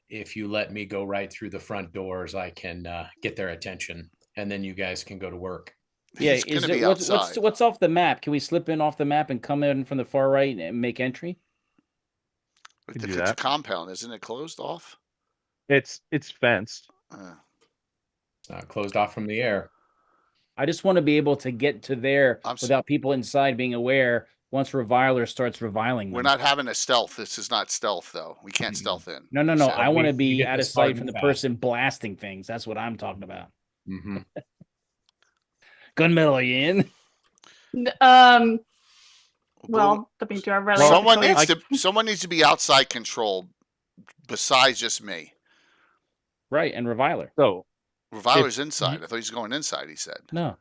Speaker 2: if you let me go right through the front doors, I can get their attention, and then you guys can go to work.
Speaker 3: Yeah,
Speaker 1: He's
Speaker 3: is
Speaker 1: going to
Speaker 3: it
Speaker 1: be outside.
Speaker 3: what's off the map? Can we slip in off the map and come in from the far right and make entry?
Speaker 4: Could
Speaker 1: If
Speaker 4: do
Speaker 1: it's a
Speaker 4: that.
Speaker 1: compound, isn't it closed off?
Speaker 4: It's fenced.
Speaker 2: It's not closed off from the air.
Speaker 3: I just want to be able to get to there
Speaker 1: I'm s-
Speaker 3: without people inside being aware once Reviler starts reviling them.
Speaker 1: We're not having a stealth. This is not stealth, though. We can't
Speaker 2: Mhm.
Speaker 1: stealth in.
Speaker 3: No.
Speaker 1: So-
Speaker 3: I want to
Speaker 2: we
Speaker 3: be
Speaker 2: get
Speaker 3: out
Speaker 2: the
Speaker 3: of
Speaker 2: smart
Speaker 3: sight
Speaker 2: and
Speaker 3: from the
Speaker 2: fast.
Speaker 3: person blasting things. That's what I'm talking about.
Speaker 2: Mm-hmm.
Speaker 3: Gunmetal, are you in?
Speaker 5: Well, I mean, do I really?
Speaker 4: Well,
Speaker 1: someone
Speaker 5: have to
Speaker 1: needs to. Someone needs to be outside control, besides just me.
Speaker 3: Right, and Reviler.
Speaker 4: So,
Speaker 1: Reviler's inside. I thought he was going inside. He said.
Speaker 3: No.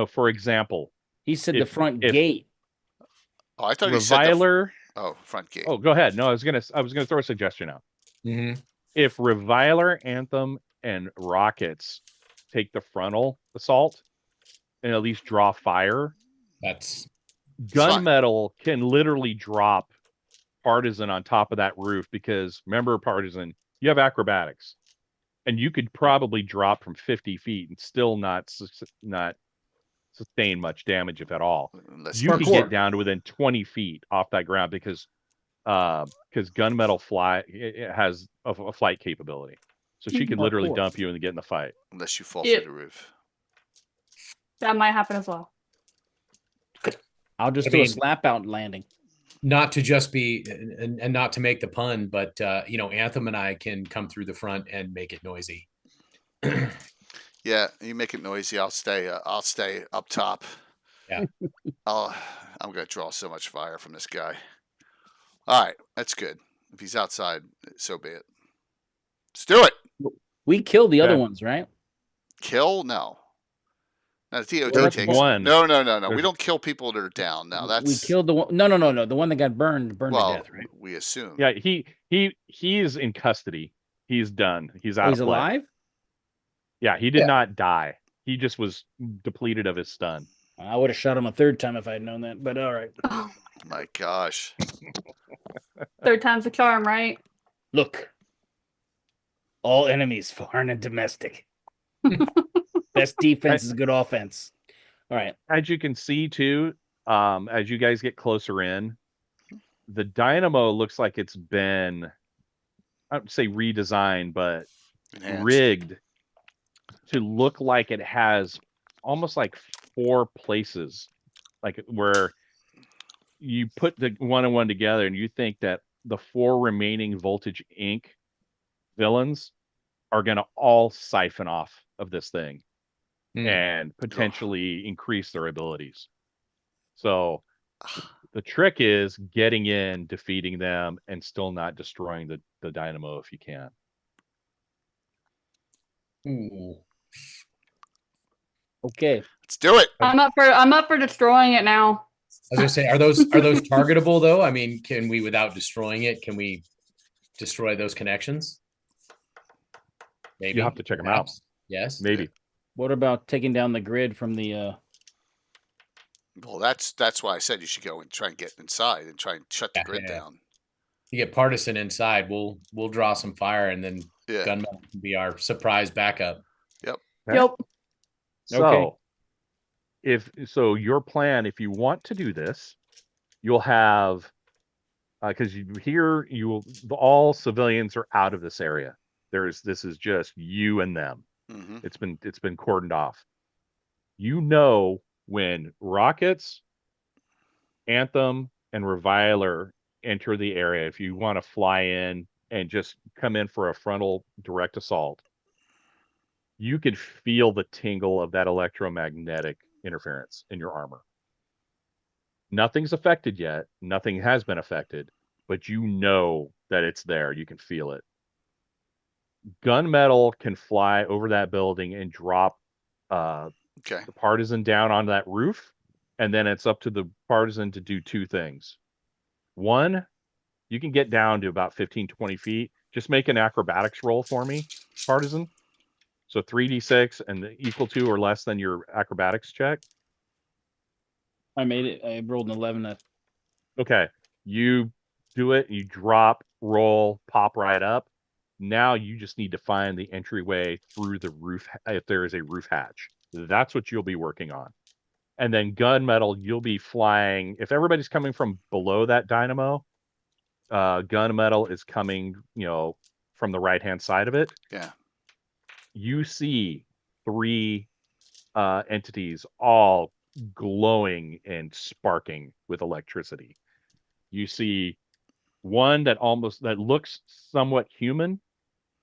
Speaker 4: for example,
Speaker 3: He said the
Speaker 4: If-
Speaker 3: front
Speaker 4: if-
Speaker 3: gate.
Speaker 1: Oh, I thought he said.
Speaker 4: Reviler.
Speaker 1: Front gate.
Speaker 4: Oh, go ahead. No, I was gonna throw a suggestion out.
Speaker 2: Mm-hmm.
Speaker 4: If Reviler, Anthem, and Rockets take the frontal assault and at least draw fire,
Speaker 2: That's
Speaker 1: fine.
Speaker 4: Gunmetal can literally drop Partisan on top of that roof because remember, Partisan, you have acrobatics, and you could probably drop from 50 feet and still not sustain much damage, if at all.
Speaker 1: Unless
Speaker 4: You
Speaker 1: he-
Speaker 4: could get down to within 20 feet off that ground because Gunmetal it has a flight capability, so she could literally
Speaker 3: Parkour.
Speaker 4: dump you and get in the fight.
Speaker 1: unless you fall
Speaker 5: Yeah.
Speaker 1: through the roof.
Speaker 5: That might happen as well.
Speaker 3: I'll just
Speaker 2: I
Speaker 3: do
Speaker 2: mean-
Speaker 3: a slap out landing.
Speaker 2: not to just be and not to make the pun, but Anthem and I can come through the front and make it noisy.
Speaker 1: Yeah, you make it noisy. I'll stay up top.
Speaker 2: Yeah.
Speaker 1: I'm gonna draw so much fire from this guy. All right, that's good. If he's outside, so be it. Let's do it.
Speaker 3: We killed the other
Speaker 4: Okay.
Speaker 3: ones, right?
Speaker 1: Kill? No. No, the
Speaker 3: Well,
Speaker 1: TOT
Speaker 3: that's
Speaker 1: takes
Speaker 4: one.
Speaker 1: No. We
Speaker 4: There's-
Speaker 1: don't kill people that are down. No, that's
Speaker 3: We killed the one. No. The one that got burned to
Speaker 1: well,
Speaker 3: death, right?
Speaker 1: we assume.
Speaker 4: Yeah, he is in custody. He's done. He's out
Speaker 3: Oh,
Speaker 4: of
Speaker 3: he's
Speaker 4: play.
Speaker 3: alive?
Speaker 4: Yeah, he did
Speaker 2: Yeah.
Speaker 4: not die. He just was depleted of his stun.
Speaker 3: I would have shot him a third time if I had known that, but all right.
Speaker 5: Oh,
Speaker 1: My gosh.
Speaker 5: third time's the charm, right?
Speaker 3: Look. All enemies, foreign and domestic. Best defense is good offense. All right.
Speaker 4: As you can see too, as you guys get closer in, the dynamo looks like it's been, I don't say redesigned, but
Speaker 1: Enhanced.
Speaker 4: rigged to look like it has almost like 4 places, like where you put the one and one together and you think that the 4 remaining Voltage Inc. villains are going to all siphon off of this thing
Speaker 2: Hmm.
Speaker 4: and potentially increase their abilities. So the trick is getting in, defeating them, and still not destroying the dynamo if you can.
Speaker 2: Ooh.
Speaker 3: Okay.
Speaker 1: Let's do it.
Speaker 5: I'm up for destroying it now.
Speaker 2: I was gonna say, are those targetable though? I mean, can we, without destroying it, can we destroy those connections? Maybe
Speaker 4: You have to check them out.
Speaker 2: perhaps. Yes.
Speaker 4: Maybe.
Speaker 3: What about taking down the grid from the
Speaker 1: Well, that's why I said you should go and try and get inside and try and shut the
Speaker 2: Yeah,
Speaker 1: grid
Speaker 2: yeah.
Speaker 1: down.
Speaker 2: You get Partisan inside, we'll draw some fire, and then
Speaker 1: Yeah.
Speaker 2: Gunmetal can be our surprise backup.
Speaker 4: Okay.
Speaker 5: Yep.
Speaker 4: So so your plan, if you want to do this, you'll have because all civilians are out of this area. This is just you and them.
Speaker 1: Mm-hmm.
Speaker 4: It's been cordoned off. You know when Rockets, Anthem, and Reviler enter the area, if you want to fly in and just come in for a frontal direct assault, you could feel the tingle of that electromagnetic interference in your armor. Nothing's affected yet. Nothing has been affected, but you know that it's there. You can feel it. Gunmetal can fly over that building and drop
Speaker 1: Okay.
Speaker 4: the Partisan down on that roof, and then it's up to the Partisan to do 2 things. One, you can get down to about 15, 20 feet. Just make an acrobatics roll for me, Partisan. So 3d6 and equal to or less than your acrobatics check.
Speaker 3: I made it. I rolled an 11.
Speaker 4: Okay. You do it, you drop, roll, pop right up. Now you just need to find the entryway through the roof if there is a roof hatch. That's what you'll be working on. And then Gunmetal, you'll be flying. If everybody's coming from below that dynamo, Gunmetal is coming, from the right-hand side of it.
Speaker 1: Yeah.
Speaker 4: You see 3 entities all glowing and sparking with electricity. You see one that looks somewhat human,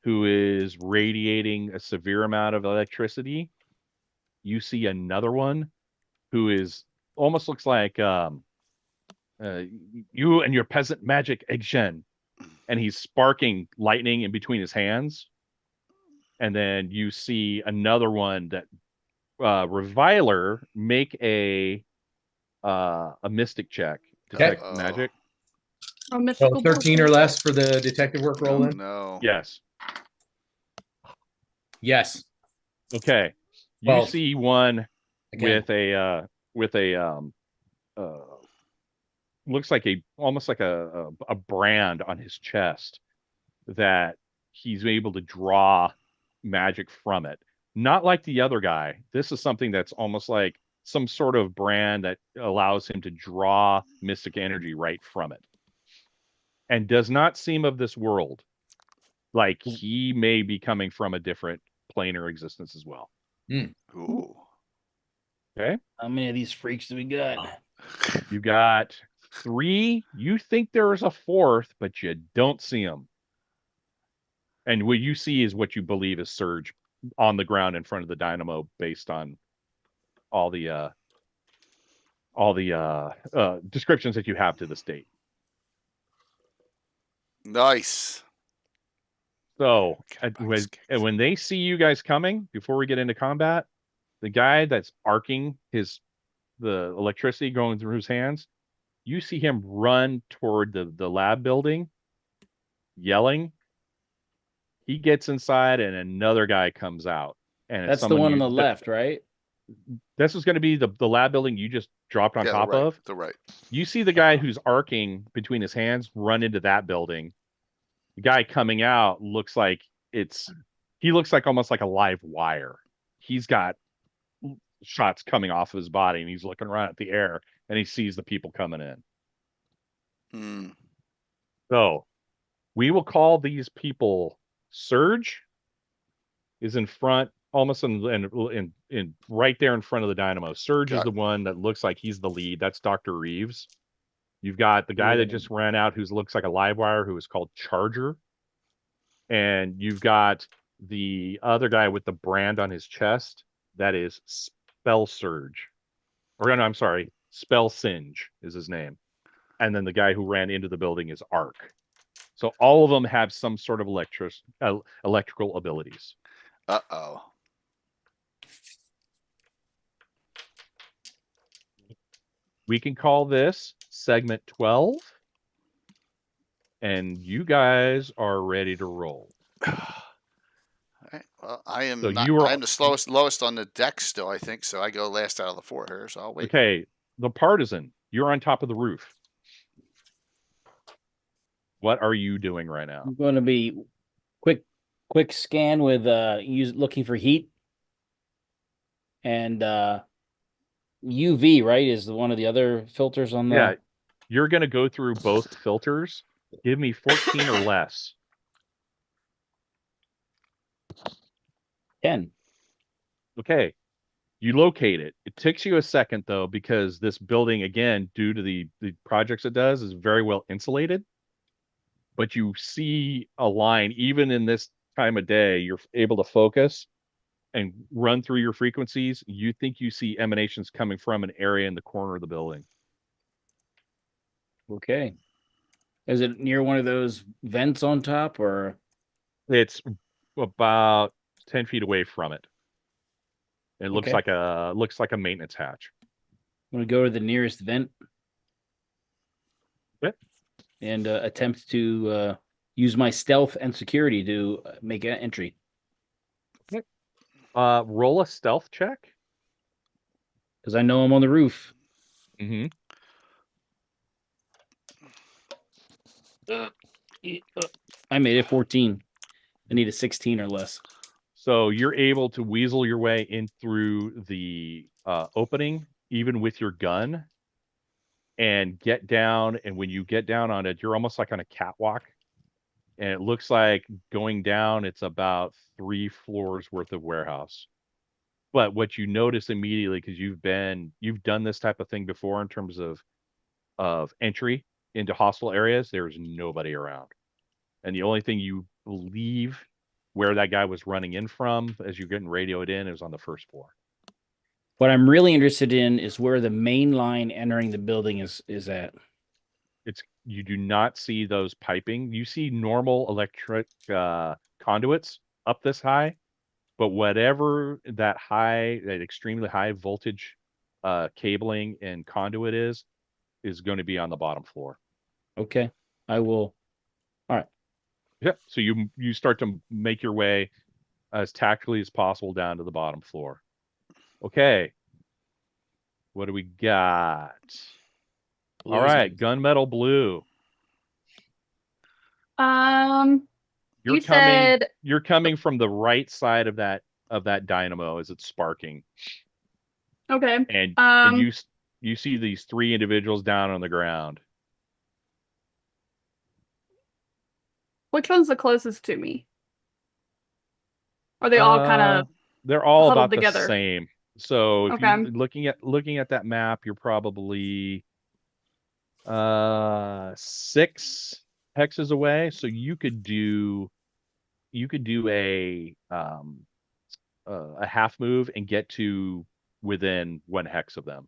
Speaker 4: who is radiating a severe amount of electricity. You see another one who is almost looks like you and your peasant magic Eggshen, and he's sparking lightning in between his hands. And then you see another one that Reviler, make a mystic check, detect
Speaker 1: Uh-oh.
Speaker 4: magic.
Speaker 5: A
Speaker 2: So
Speaker 5: mystical
Speaker 2: 13 or
Speaker 5: bullshit.
Speaker 2: less for the detective work roll
Speaker 1: Oh,
Speaker 2: then?
Speaker 1: no.
Speaker 4: Yes.
Speaker 2: Yes.
Speaker 4: Okay. You
Speaker 2: 12.
Speaker 4: see one
Speaker 2: Again.
Speaker 4: with a looks like almost like a brand on his chest that he's able to draw magic from it. Not like the other guy. This is something that's almost like some sort of brand that allows him to draw mystic energy right from it. And does not seem of this world. Like he may be coming from a different planar existence as well.
Speaker 1: Ooh.
Speaker 3: How many of these freaks do we got?
Speaker 4: You got 3. You think there's a 4th, but you don't see him. And what you see is what you believe is Surge on the ground in front of the dynamo based on all the descriptions that you have to this date.
Speaker 1: Nice.
Speaker 4: So
Speaker 1: Cowboys
Speaker 4: and when they see you guys coming, before we get into combat, the guy that's arcing the electricity going through his hands, you see him run toward the lab building, yelling. He gets inside, and another guy comes out, and it's
Speaker 3: That's the
Speaker 4: someone
Speaker 3: one on
Speaker 4: you
Speaker 3: the left, right?
Speaker 4: This is going to be the lab building you just dropped on
Speaker 1: Yeah,
Speaker 4: top
Speaker 1: the right,
Speaker 4: of.
Speaker 1: the right.
Speaker 4: You see the guy who's arcing between his hands run into that building. The guy coming out looks like almost like a live wire. He's got shots coming off of his body, and he's looking around at the air, and he sees the people coming in.
Speaker 1: Hmm.
Speaker 4: So we will call these people Surge is in front, almost in right there in front of the dynamo. Surge is
Speaker 1: Got
Speaker 4: the one that looks like he's the lead. That's Dr. Reeves. You've got the guy that just ran out who looks like a live wire who is called Charger. And you've got the other guy with the brand on his chest. That is Spell Surge. Or no, I'm sorry. Spell Singe is his name. And then the guy who ran into the building is Arc. So all of them have some sort of electrical abilities.
Speaker 1: Uh-oh.
Speaker 4: We can call this segment 12. And you guys are ready to roll.
Speaker 1: Alright, well, I am
Speaker 4: So
Speaker 1: not.
Speaker 4: you are-
Speaker 1: I'm the lowest on the deck still, I think. So I go last out of the four here. So I'll wait.
Speaker 4: Okay, the partisan, you're on top of the roof. What are you doing right now?
Speaker 3: I'm going to be quick scan with looking for heat. And UV, right, is one of the other filters on the
Speaker 4: Yeah, you're going to go through both filters. Give me 14 or less.
Speaker 3: 10.
Speaker 4: Okay, you locate it. It takes you a second, though, because this building, again, due to the projects it does, is very well insulated. But you see a line, even in this time of day, you're able to focus and run through your frequencies. You think you see emanations coming from an area in the corner of the building.
Speaker 3: Okay. Is it near one of those vents on top, or
Speaker 4: It's about 10 feet away from it. It looks
Speaker 3: Okay.
Speaker 4: like a maintenance hatch.
Speaker 3: I'm going to go to the nearest vent?
Speaker 4: Okay.
Speaker 3: And attempt to use my stealth and security to make an entry.
Speaker 4: Roll a stealth check.
Speaker 3: Because I know I'm on the roof.
Speaker 4: Mm-hmm.
Speaker 3: I made it 14. I need a 16 or less.
Speaker 4: So you're able to weasel your way in through the opening, even with your gun, and get down. And when you get down on it, you're almost like on a catwalk. And it looks like going down, it's about 3 floors worth of warehouse. But what you notice immediately, because you've done this type of thing before in terms of entry into hostile areas, there's nobody around. And the only thing you believe where that guy was running in from as you're getting radioed in is on the first floor.
Speaker 3: What I'm really interested in is where the main line entering the building is at.
Speaker 4: You do not see those piping. You see normal electric conduits up this high, but whatever that extremely high voltage cabling and conduit is going to be on the bottom floor.
Speaker 3: Okay. I will.
Speaker 4: Yeah. So you start to make your way as tactically as possible down to the bottom floor. Okay. What do we got? All right, Gunmetal Blue.
Speaker 5: You said
Speaker 4: You're coming from the right side of that dynamo as it's sparking,
Speaker 5: okay.
Speaker 4: and you see these 3 individuals down on the ground.
Speaker 5: Which one's the closest to me? Are they all kind of
Speaker 4: They're all
Speaker 5: huddled
Speaker 4: about
Speaker 5: together?
Speaker 4: the same. So if
Speaker 5: Okay.
Speaker 4: you're looking at that map, you're probably 6 hexes away. So you could do a a half move and get to within 1 hex of them,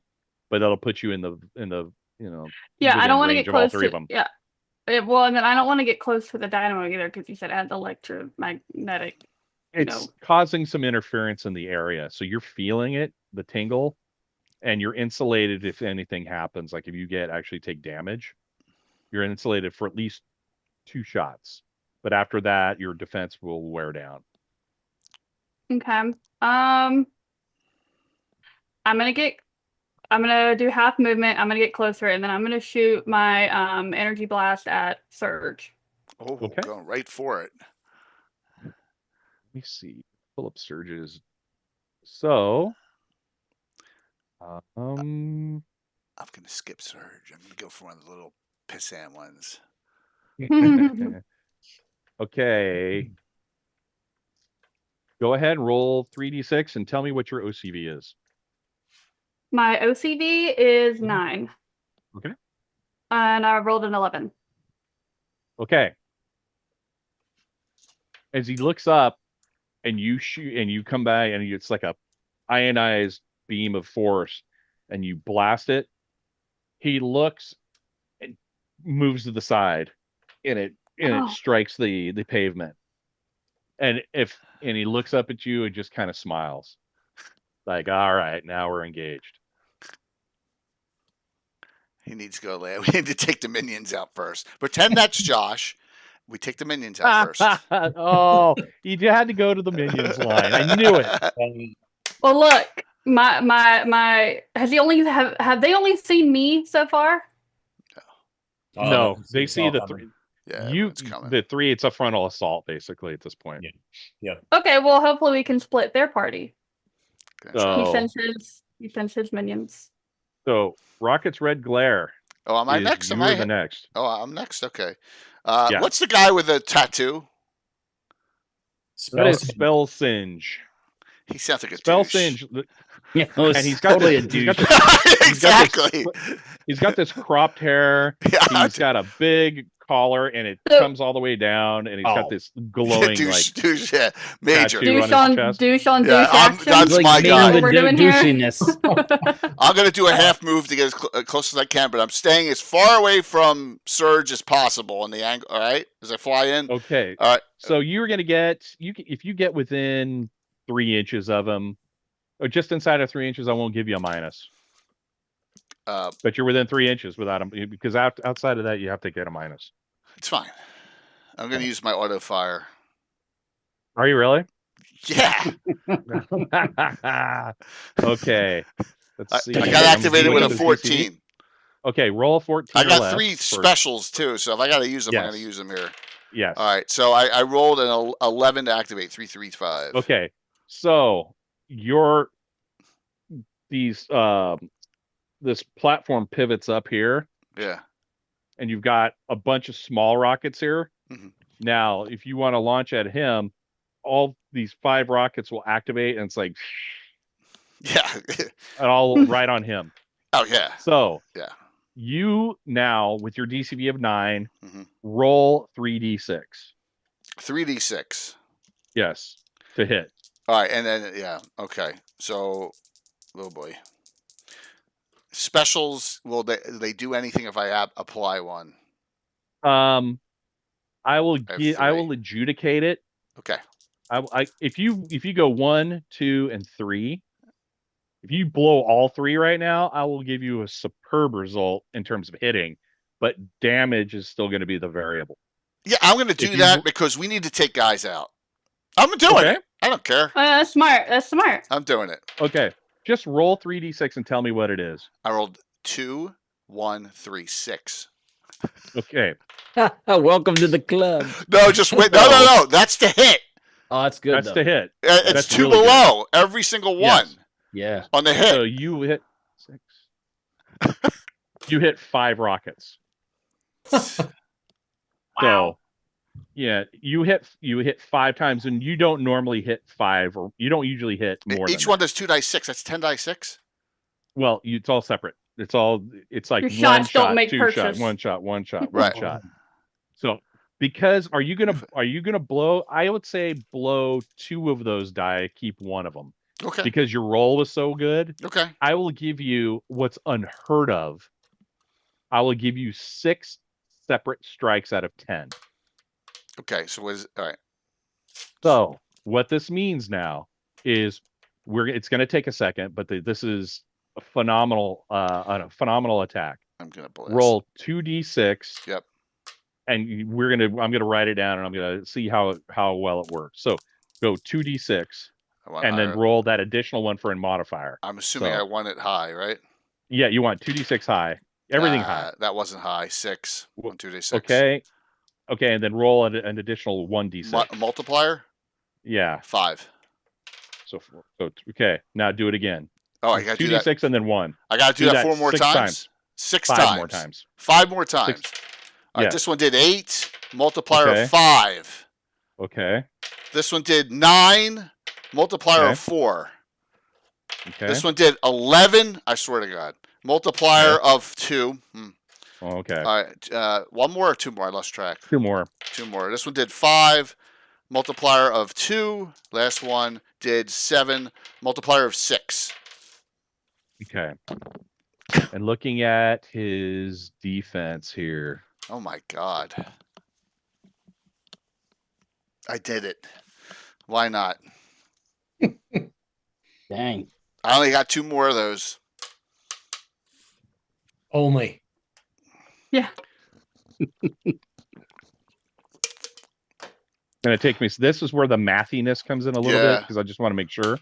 Speaker 4: but that'll put you in the
Speaker 5: Yeah, I
Speaker 4: within
Speaker 5: don't want to
Speaker 4: range
Speaker 5: get
Speaker 4: of all
Speaker 5: close
Speaker 4: three
Speaker 5: to.
Speaker 4: of them.
Speaker 5: Yeah. Well, and then I don't want to get close to the dynamo either because you said it had electromagnetic.
Speaker 4: It's
Speaker 5: No.
Speaker 4: causing some interference in the area, so you're feeling it, the tingle, and you're insulated if anything happens. Like if you actually take damage, you're insulated for at least 2 shots. But after that, your defense will wear down.
Speaker 5: Okay. I'm gonna do half movement. I'm gonna get closer, and then I'm gonna shoot my energy blast at Surge.
Speaker 1: Oh,
Speaker 4: Okay.
Speaker 1: going right for it.
Speaker 4: Let me see. Pull up Surges. So,
Speaker 1: I'm gonna skip Surge. I'm gonna go for one of the little pissant ones.
Speaker 4: okay. Go ahead and roll 3d6 and tell me what your OCV is.
Speaker 5: My OCV is 9.
Speaker 4: Okay.
Speaker 5: And I rolled an 11.
Speaker 4: Okay. As he looks up and you shoot and you come by and it's like a ionized beam of force and you blast it, he looks and moves to the side and it strikes the pavement. And he looks up at you and just kind of smiles. Like, all right, now we're engaged.
Speaker 1: He needs to go lay. We need to take the minions out first. Pretend that's Josh. We take the minions out first.
Speaker 4: Oh, you had to go to the minions line. I knew it.
Speaker 5: Well, look, my have they only seen me so far?
Speaker 4: No, they see the 3.
Speaker 1: Yeah,
Speaker 4: the 3. It's a frontal assault basically at this point.
Speaker 2: Yeah.
Speaker 5: Okay, well, hopefully we can split their party.
Speaker 4: So,
Speaker 5: He sends his minions.
Speaker 4: So Rocket's red glare.
Speaker 1: Oh, am I next?
Speaker 4: Am I the next?
Speaker 1: Oh, I'm next. Okay.
Speaker 4: Yeah.
Speaker 1: What's the guy with the tattoo?
Speaker 4: That is Spell Singe.
Speaker 1: He sounds like a
Speaker 4: Spell
Speaker 1: douche.
Speaker 4: Singe.
Speaker 3: Yeah,
Speaker 4: And he's got
Speaker 3: totally a
Speaker 4: this-
Speaker 3: douche.
Speaker 1: Exactly.
Speaker 4: He's got this cropped hair.
Speaker 1: Yeah.
Speaker 4: He's got a big collar, and it
Speaker 5: So-
Speaker 4: comes all the way down, and he's got this glowing
Speaker 1: douche, yeah, major.
Speaker 4: tattoo.
Speaker 5: Douche
Speaker 4: on his
Speaker 5: on
Speaker 4: chest.
Speaker 5: douche on
Speaker 1: Yeah,
Speaker 5: douche
Speaker 1: I'm-
Speaker 5: action.
Speaker 1: that's
Speaker 3: Like
Speaker 1: my
Speaker 3: me
Speaker 1: guy.
Speaker 3: and the
Speaker 5: We're doing here.
Speaker 3: douchiness.
Speaker 1: I'm gonna do a half move to get as close as I can, but I'm staying as far away from Surge as possible on the angle. All right, as I fly in.
Speaker 4: Okay.
Speaker 1: All right.
Speaker 4: So you're gonna get if you get within 3 inches of him, or just inside of 3 inches, I won't give you a minus. But you're within 3 inches without him, because outside of that, you have to get a minus.
Speaker 1: It's fine. I'm gonna use my auto fire.
Speaker 4: Are you really?
Speaker 1: Yeah,
Speaker 4: Okay. Let's see.
Speaker 1: I got activated with a 14.
Speaker 4: Okay, roll a 14.
Speaker 1: I
Speaker 4: or
Speaker 1: got
Speaker 4: less
Speaker 1: 3
Speaker 4: for-
Speaker 1: specials too, so if I gotta use them, I'm
Speaker 4: Yes.
Speaker 1: gonna use them here.
Speaker 4: Yes.
Speaker 1: All right, so I rolled an 11 to activate 335.
Speaker 4: Okay. So this platform pivots up here,
Speaker 1: Yeah.
Speaker 4: and you've got a bunch of small rockets here.
Speaker 1: Mhm.
Speaker 4: Now, if you want to launch at him, all these 5 rockets will activate, and it's like
Speaker 1: Yeah.
Speaker 4: and all right on him.
Speaker 1: Oh yeah.
Speaker 4: So
Speaker 1: Yeah.
Speaker 4: you now, with your DCV of 9,
Speaker 1: Mhm.
Speaker 4: roll 3d6.
Speaker 1: 3d6.
Speaker 4: Yes, to hit.
Speaker 1: All right, and then yeah, okay. So, oh boy. Specials, will they do anything if I apply one?
Speaker 4: I will
Speaker 1: I have
Speaker 4: I will
Speaker 1: 3.
Speaker 4: adjudicate it.
Speaker 1: Okay.
Speaker 4: If you go 1, 2, and 3, if you blow all 3 right now, I will give you a superb result in terms of hitting, but damage is still going to be the variable.
Speaker 1: Yeah, I'm going to do that because we need to take guys out. I'm doing it. I don't care.
Speaker 5: That's smart. That's smart.
Speaker 1: I'm doing it.
Speaker 4: Okay, just roll 3d6 and tell me what it is.
Speaker 1: I rolled 2, 1, 3, 6.
Speaker 4: Okay,
Speaker 3: Welcome to the club.
Speaker 1: No, just wait. No. That's the hit.
Speaker 3: Oh, that's good.
Speaker 4: that's
Speaker 3: though.
Speaker 4: the hit.
Speaker 1: It's
Speaker 4: That's
Speaker 1: 2
Speaker 4: really good.
Speaker 1: below every single one
Speaker 4: Yes.
Speaker 3: Yeah.
Speaker 1: on the hit.
Speaker 4: So you hit 6. You hit 5 rockets. So, yeah, you hit 5 times, and you don't normally hit 5, or you don't usually hit more.
Speaker 1: Each
Speaker 4: than
Speaker 1: one
Speaker 4: that.
Speaker 1: does 2 dice 6. That's 10 dice 6.
Speaker 4: Well, it's all separate. It's like
Speaker 5: Your
Speaker 4: one
Speaker 5: shots don't
Speaker 4: shot,
Speaker 5: make
Speaker 4: 2
Speaker 5: purchase.
Speaker 4: shot, one shot, one shot,
Speaker 1: Right.
Speaker 4: one shot. So Because are you gonna blow? I would say blow 2 of those die, keep 1 of them.
Speaker 1: Okay.
Speaker 4: Because your roll was so good.
Speaker 1: Okay.
Speaker 4: I will give you what's unheard of. I will give you 6 separate strikes out of 10.
Speaker 1: Okay. So all right.
Speaker 4: So what this means now is it's going to take a second, but this is a phenomenal attack.
Speaker 1: I'm gonna bless.
Speaker 4: Roll 2d6.
Speaker 1: Yep.
Speaker 4: And I'm gonna write it down, and I'm gonna see how well it works. So go 2d6, and then roll that additional one for a modifier.
Speaker 1: I'm assuming I want it high, right?
Speaker 4: Yeah, you want 2d6 high, everything high.
Speaker 1: That wasn't high. 6. 2d6.
Speaker 4: Okay, and then roll an additional 1d6
Speaker 1: multiplier.
Speaker 4: Yeah,
Speaker 1: 5.
Speaker 4: So okay, now do it again.
Speaker 1: Oh, I got to do that.
Speaker 4: 2d6 and then 1.
Speaker 1: I got to do that 4 more
Speaker 4: 6
Speaker 1: times. 6
Speaker 4: 5
Speaker 1: times.
Speaker 4: more times.
Speaker 1: 5 more times.
Speaker 4: 6.
Speaker 1: All right,
Speaker 4: Yeah.
Speaker 1: this one did 8. Multiplier
Speaker 4: Okay.
Speaker 1: of 5.
Speaker 4: Okay.
Speaker 1: This one did 9. Multiplier
Speaker 4: Okay.
Speaker 1: of 4.
Speaker 4: Okay.
Speaker 1: This one did 11. I swear to God. Multiplier of 2.
Speaker 4: Okay.
Speaker 1: All right. 1 more or 2 more? I lost track.
Speaker 4: 2 more.
Speaker 1: 2 more. This one did 5. Multiplier of 2. Last one did 7. Multiplier of 6.
Speaker 4: Okay. And looking at his defense here.
Speaker 1: Oh my God. I did it. Why not?
Speaker 3: Dang.
Speaker 1: I only got 2 more of those.
Speaker 2: Only.
Speaker 5: Yeah.
Speaker 4: Gonna take me. This is where the mathiness comes in a little bit, because I just want to make sure.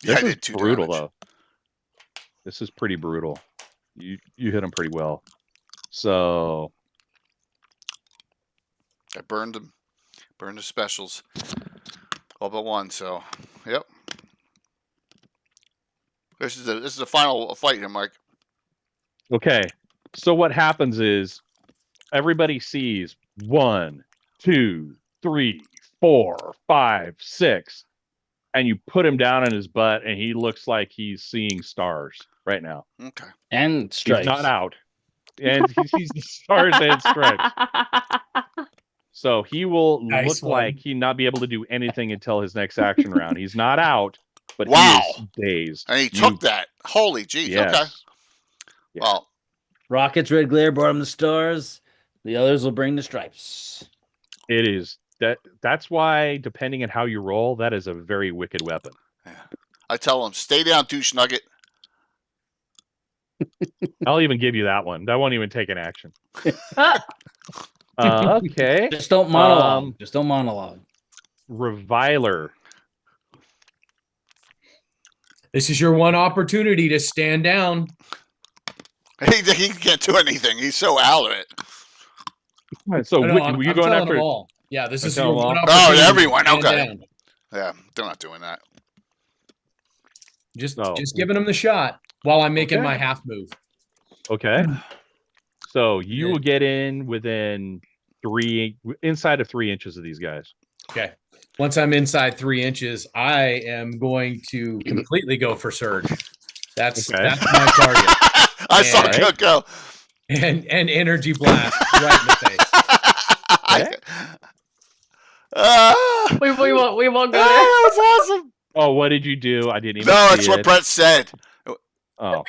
Speaker 1: Yeah,
Speaker 4: This
Speaker 1: I
Speaker 4: is
Speaker 1: did 2
Speaker 4: brutal
Speaker 1: damage.
Speaker 4: though. This is pretty brutal. You hit him pretty well. So
Speaker 1: I burned them. Burned the specials. All but 1. So, yep. This is the final fight here, Mike.
Speaker 4: okay. So what happens is everybody sees 1, 2, 3, 4, 5, 6, and you put him down in his butt, and he looks like he's seeing stars right now.
Speaker 1: Okay.
Speaker 3: And stripes.
Speaker 4: He's not out, and he sees the stars and stripes. So he will
Speaker 2: Nice
Speaker 4: look
Speaker 2: one.
Speaker 4: like he not be able to do anything until his next action round. He's not out, but
Speaker 1: Wow.
Speaker 4: he is dazed.
Speaker 1: And he took that. Holy jeez.
Speaker 4: Yes.
Speaker 1: Okay.
Speaker 4: Yeah.
Speaker 1: Well,
Speaker 3: Rockets, red glare brought him the stars. The others will bring the stripes.
Speaker 4: It is that's why, depending on how you roll, that is a very wicked weapon.
Speaker 1: I tell him, stay down, douche nugget.
Speaker 4: I'll even give you that one. That won't even take an action.
Speaker 5: Ah,
Speaker 4: Okay.
Speaker 3: Just don't monologue.
Speaker 4: Um,
Speaker 3: Just don't monologue.
Speaker 4: Reviler.
Speaker 2: This is your one opportunity to stand down.
Speaker 1: He can't do anything. He's so out of it.
Speaker 4: So
Speaker 2: No,
Speaker 4: which,
Speaker 2: I'm
Speaker 4: you
Speaker 2: I'm
Speaker 4: going
Speaker 2: telling
Speaker 4: after?
Speaker 2: them all. Yeah, this is
Speaker 4: tell
Speaker 2: your
Speaker 4: them
Speaker 2: one
Speaker 4: all?
Speaker 1: Oh,
Speaker 2: opportunity. to
Speaker 1: everyone,
Speaker 2: stand
Speaker 1: okay.
Speaker 2: down.
Speaker 1: Yeah, they're not doing that.
Speaker 2: Just
Speaker 4: Oh.
Speaker 2: giving them the shot while I'm making
Speaker 4: Okay.
Speaker 2: my half move.
Speaker 4: Okay. So you
Speaker 2: Yeah.
Speaker 4: will get in within inside of 3 inches of these guys.
Speaker 2: Okay. Once I'm inside 3 inches, I am going to completely go for surge. That's
Speaker 4: Okay.
Speaker 2: that's my target.
Speaker 1: I saw
Speaker 2: Yeah.
Speaker 1: Cook go.
Speaker 2: And energy blast right in the face.
Speaker 5: we won't go there.
Speaker 1: that was awesome.
Speaker 4: Oh, what did you do? I didn't even
Speaker 1: No,
Speaker 4: see
Speaker 1: that's what
Speaker 4: it.
Speaker 1: Brett said.
Speaker 4: Oh,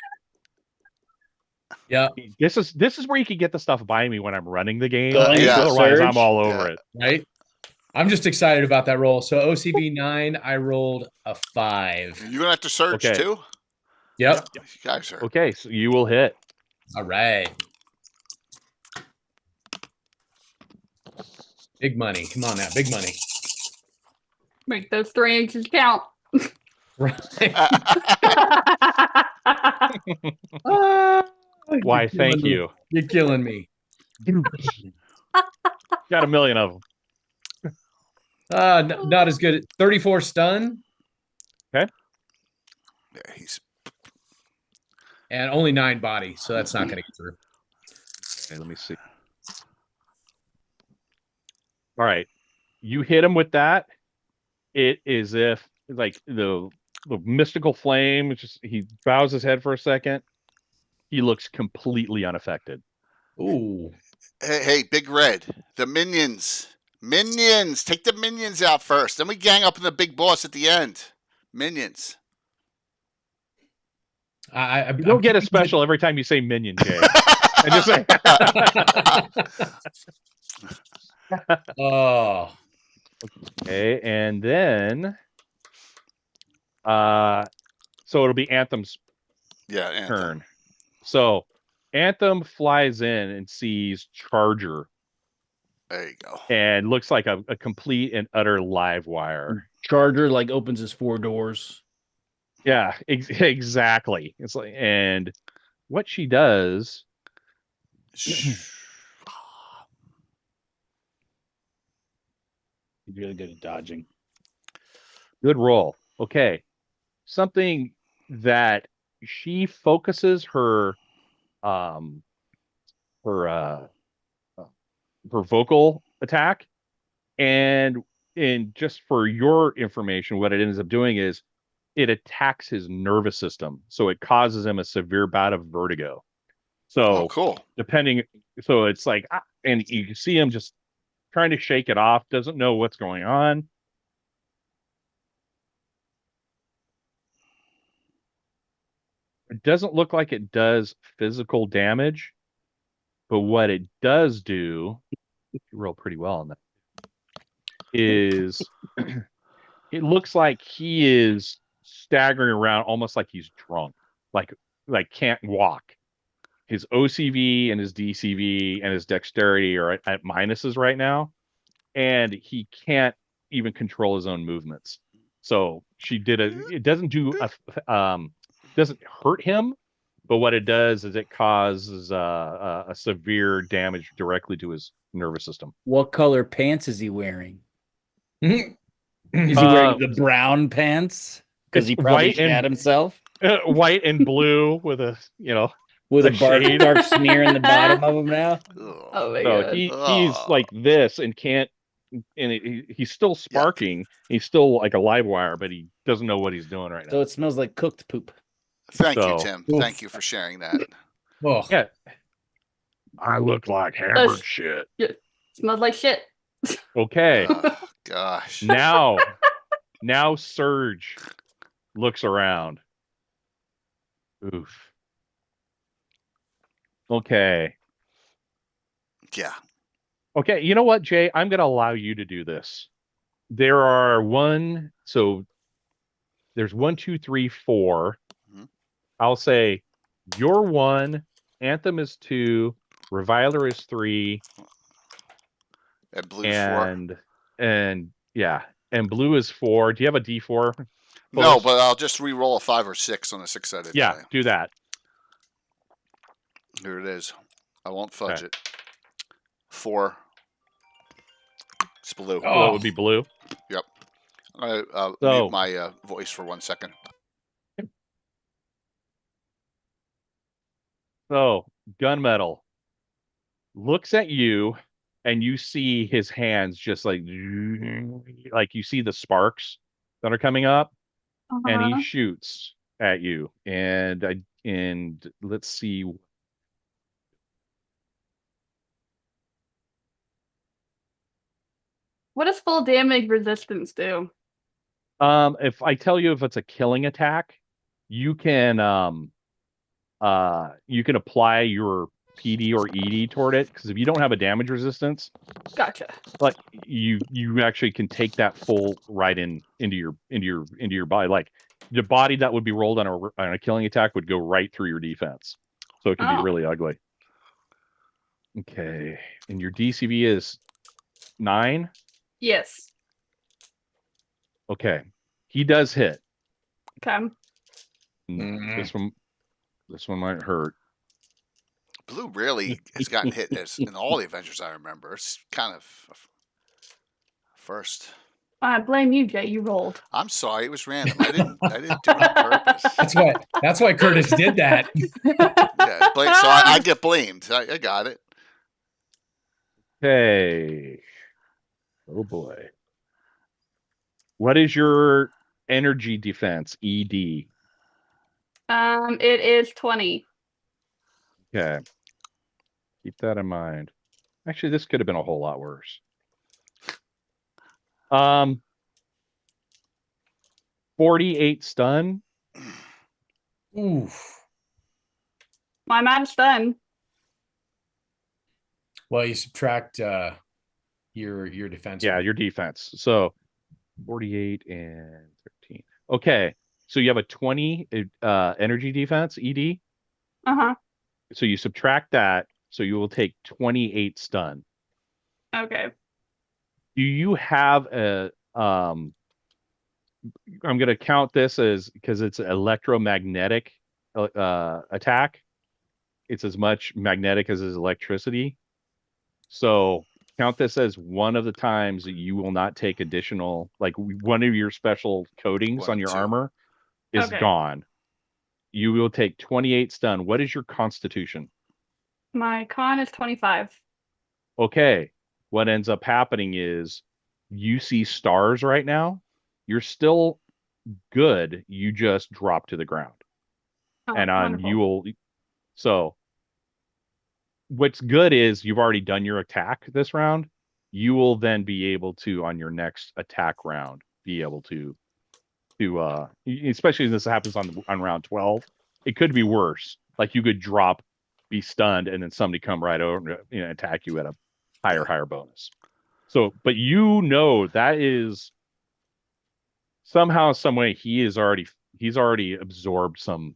Speaker 2: Yeah,
Speaker 4: this is where you can get the stuff by me when I'm running the game.
Speaker 1: Yeah.
Speaker 4: Otherwise,
Speaker 3: Surge.
Speaker 4: I'm all over
Speaker 1: Yeah.
Speaker 4: it.
Speaker 2: right. I'm just excited about that roll. So OCB 9, I rolled a 5.
Speaker 1: You gonna have to search
Speaker 4: Okay.
Speaker 1: too?
Speaker 2: Yep.
Speaker 1: You guys are.
Speaker 4: Okay, so you will hit.
Speaker 2: All right. Big money. Come on now. Big money.
Speaker 5: Make those 3 inches count.
Speaker 2: Right.
Speaker 4: Why?
Speaker 2: You're
Speaker 4: Thank
Speaker 2: killing me.
Speaker 4: you.
Speaker 2: You're killing me.
Speaker 4: Got a million of them.
Speaker 2: Not as good. 34 stun
Speaker 1: Yeah, he's.
Speaker 2: and only 9 body, so that's not going to get through.
Speaker 4: Okay, let me see. All right, you hit him with that. It is if like the mystical flame. He bows his head for a second. He looks completely unaffected.
Speaker 2: Ooh.
Speaker 1: Hey, Big Red, the minions. Minions, take the minions out first. Then we gang up on the big boss at the end. Minions.
Speaker 4: You don't get a special every time you say minion, Jay. And just like,
Speaker 2: Oh,
Speaker 4: okay, and then so it'll be Anthem's
Speaker 1: Yeah, Anthem.
Speaker 4: turn. So Anthem flies in and sees Charger
Speaker 1: There you go.
Speaker 4: and looks like a complete and utter live wire.
Speaker 3: Charger like opens his 4 doors.
Speaker 4: Yeah, exactly. It's like, and what she does,
Speaker 3: He's really good at dodging.
Speaker 4: good roll. Okay. Something that she focuses her her vocal attack, and just for your information, what it ends up doing is it attacks his nervous system, so it causes him a severe bout of vertigo. So
Speaker 1: Oh, cool.
Speaker 4: so it's like, and you can see him just trying to shake it off, doesn't know what's going on. It doesn't look like it does physical damage, but what it does do, you roll pretty well on that, is it looks like he is staggering around almost like he's drunk, like can't walk. His OCV and his DCV and his dexterity are at minuses right now, and he can't even control his own movements. So it doesn't doesn't hurt him, but what it does is it causes a severe damage directly to his nervous system.
Speaker 3: What color pants is he wearing?
Speaker 2: Mhm.
Speaker 3: Is he wearing the brown pants? Because he
Speaker 4: It's
Speaker 3: probably
Speaker 4: white and-
Speaker 3: shat himself
Speaker 4: White and blue with a
Speaker 3: with a
Speaker 4: a shade.
Speaker 3: dark smear in the bottom of him now.
Speaker 1: Ugh.
Speaker 5: Oh my
Speaker 4: So
Speaker 5: god.
Speaker 4: he's
Speaker 1: Oh.
Speaker 4: like this and can't, and he's still sparking. He's still like a live wire, but he doesn't know what he's doing right now.
Speaker 3: So it smells like cooked poop.
Speaker 1: Thank you,
Speaker 4: So-
Speaker 1: Tim.
Speaker 2: Oof.
Speaker 1: Thank you for sharing that.
Speaker 2: Oh,
Speaker 4: Yeah. I look like hammered
Speaker 5: Us.
Speaker 4: shit.
Speaker 5: Smells like shit.
Speaker 4: Okay.
Speaker 1: Gosh.
Speaker 4: Now Surge looks around. Oof. Okay.
Speaker 1: Yeah.
Speaker 4: Okay, you know what, Jay? I'm going to allow you to do this. There's 1, 2, 3, 4.
Speaker 1: Mhm.
Speaker 4: I'll say you're 1, Anthem is 2, Reviler is 3,
Speaker 1: And Blue's 4.
Speaker 4: and yeah, and Blue is 4. Do you have a D4?
Speaker 1: No,
Speaker 4: Bonus?
Speaker 1: but I'll just re-roll a 5 or 6 on a 6-sided
Speaker 4: Yeah,
Speaker 1: die.
Speaker 4: do that.
Speaker 1: Here it is. I won't fudge
Speaker 4: Okay.
Speaker 1: it. 4. It's blue.
Speaker 2: Oh.
Speaker 4: So it would be Blue.
Speaker 1: I'll
Speaker 4: So-
Speaker 1: mute my voice for 1 second.
Speaker 4: So Gunmetal looks at you, and you see his hands just like you see the sparks that are coming up, and
Speaker 5: Uh-huh.
Speaker 4: he shoots at you. And let's see.
Speaker 5: What does full damage resistance do?
Speaker 4: If I tell you if it's a killing attack, you can apply your PD or ED toward it, because if you don't have a damage resistance,
Speaker 5: Gotcha.
Speaker 4: like you actually can take that full right into your body. Like the body that would be rolled on a killing attack would go right through your defense, so it can be
Speaker 5: Oh.
Speaker 4: really ugly. Okay, and your DCV is 9.
Speaker 5: Yes.
Speaker 4: Okay, he does hit.
Speaker 5: Okay.
Speaker 2: Mhm.
Speaker 4: This one might hurt.
Speaker 1: Blue really has gotten hit in all the Avengers I remember. It's kind of first.
Speaker 5: I blame you, Jay. You rolled.
Speaker 1: I'm sorry, it was random. I didn't do it on purpose.
Speaker 2: That's why Curtis did that.
Speaker 1: Yeah, so I get blamed. I got it.
Speaker 4: Okay. Oh boy. What is your energy defense, ED?
Speaker 5: It is 20.
Speaker 4: Okay. Keep that in mind. Actually, this could have been a whole lot worse. 48 stun.
Speaker 2: Oof.
Speaker 5: My match done.
Speaker 2: Well, you subtract your defense.
Speaker 4: Yeah,
Speaker 2: from-
Speaker 4: your defense. So 48 and 13. Okay. So you have a 20 energy defense, ED.
Speaker 5: Uh-huh.
Speaker 4: So you subtract that, so you will take 28 stun.
Speaker 5: Okay.
Speaker 4: Do you have a I'm going to count this as because it's electromagnetic attack. It's as much magnetic as is electricity. So count this as one of the times that you will not take additional, like one of your special coatings
Speaker 1: One
Speaker 4: on
Speaker 1: of
Speaker 4: your
Speaker 1: two.
Speaker 4: armor is
Speaker 5: Okay.
Speaker 4: gone. You will take 28 stun. What is your constitution?
Speaker 5: My con is 25.
Speaker 4: Okay. What ends up happening is you see stars right now. You're still good. You just drop to the ground.
Speaker 5: Oh,
Speaker 4: And
Speaker 5: wonderful.
Speaker 4: you will. So what's good is you've already done your attack this round. You will then be able to, on your next attack round, be able to especially if this happens on round 12, it could be worse. Like you could drop, be stunned, and then somebody come right over and attack you at a higher bonus. So, but that is somehow, some way he's already absorbed some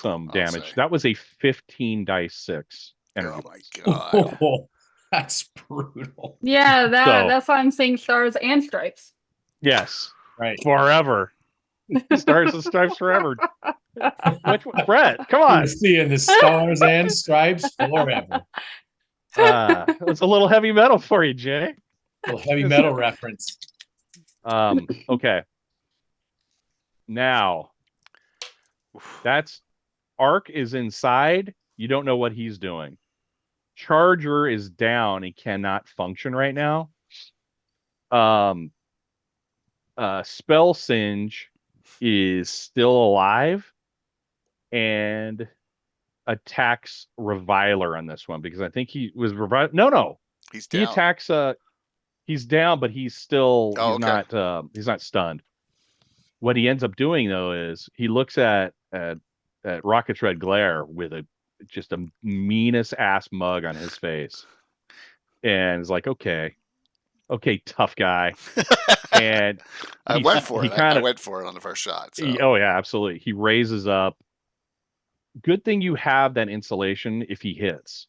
Speaker 1: I'll
Speaker 4: damage.
Speaker 1: say.
Speaker 4: That was a 15 dice 6 energy.
Speaker 1: Oh my god.
Speaker 2: Oh, that's brutal.
Speaker 5: Yeah,
Speaker 4: So-
Speaker 5: that's why I'm saying stars and stripes.
Speaker 4: Yes,
Speaker 2: Right.
Speaker 4: forever. Stars and stripes forever. Brett, come on.
Speaker 2: We're seeing the stars and stripes forever.
Speaker 4: It's a little heavy metal for you, Jay.
Speaker 2: Little heavy metal reference.
Speaker 4: Okay. Now, that's Arc is inside. You don't know what he's doing. Charger is down and cannot function right now. Spell Singe is still alive and attacks Reviler on this one because I think he was revived. No.
Speaker 1: He's
Speaker 4: He
Speaker 1: down.
Speaker 4: attacks he's down, but he's still
Speaker 1: Oh,
Speaker 4: he's not stunned. What he ends up doing though is he looks at Rocket's Red Glare with just a meanest ass mug on his face. And is like, okay, tough guy. And
Speaker 1: I
Speaker 4: he-
Speaker 1: went for
Speaker 4: he
Speaker 1: it.
Speaker 4: kinda-
Speaker 1: I went for it on the first shot. So.
Speaker 4: oh yeah, absolutely. He raises up. Good thing you have that insulation if he hits.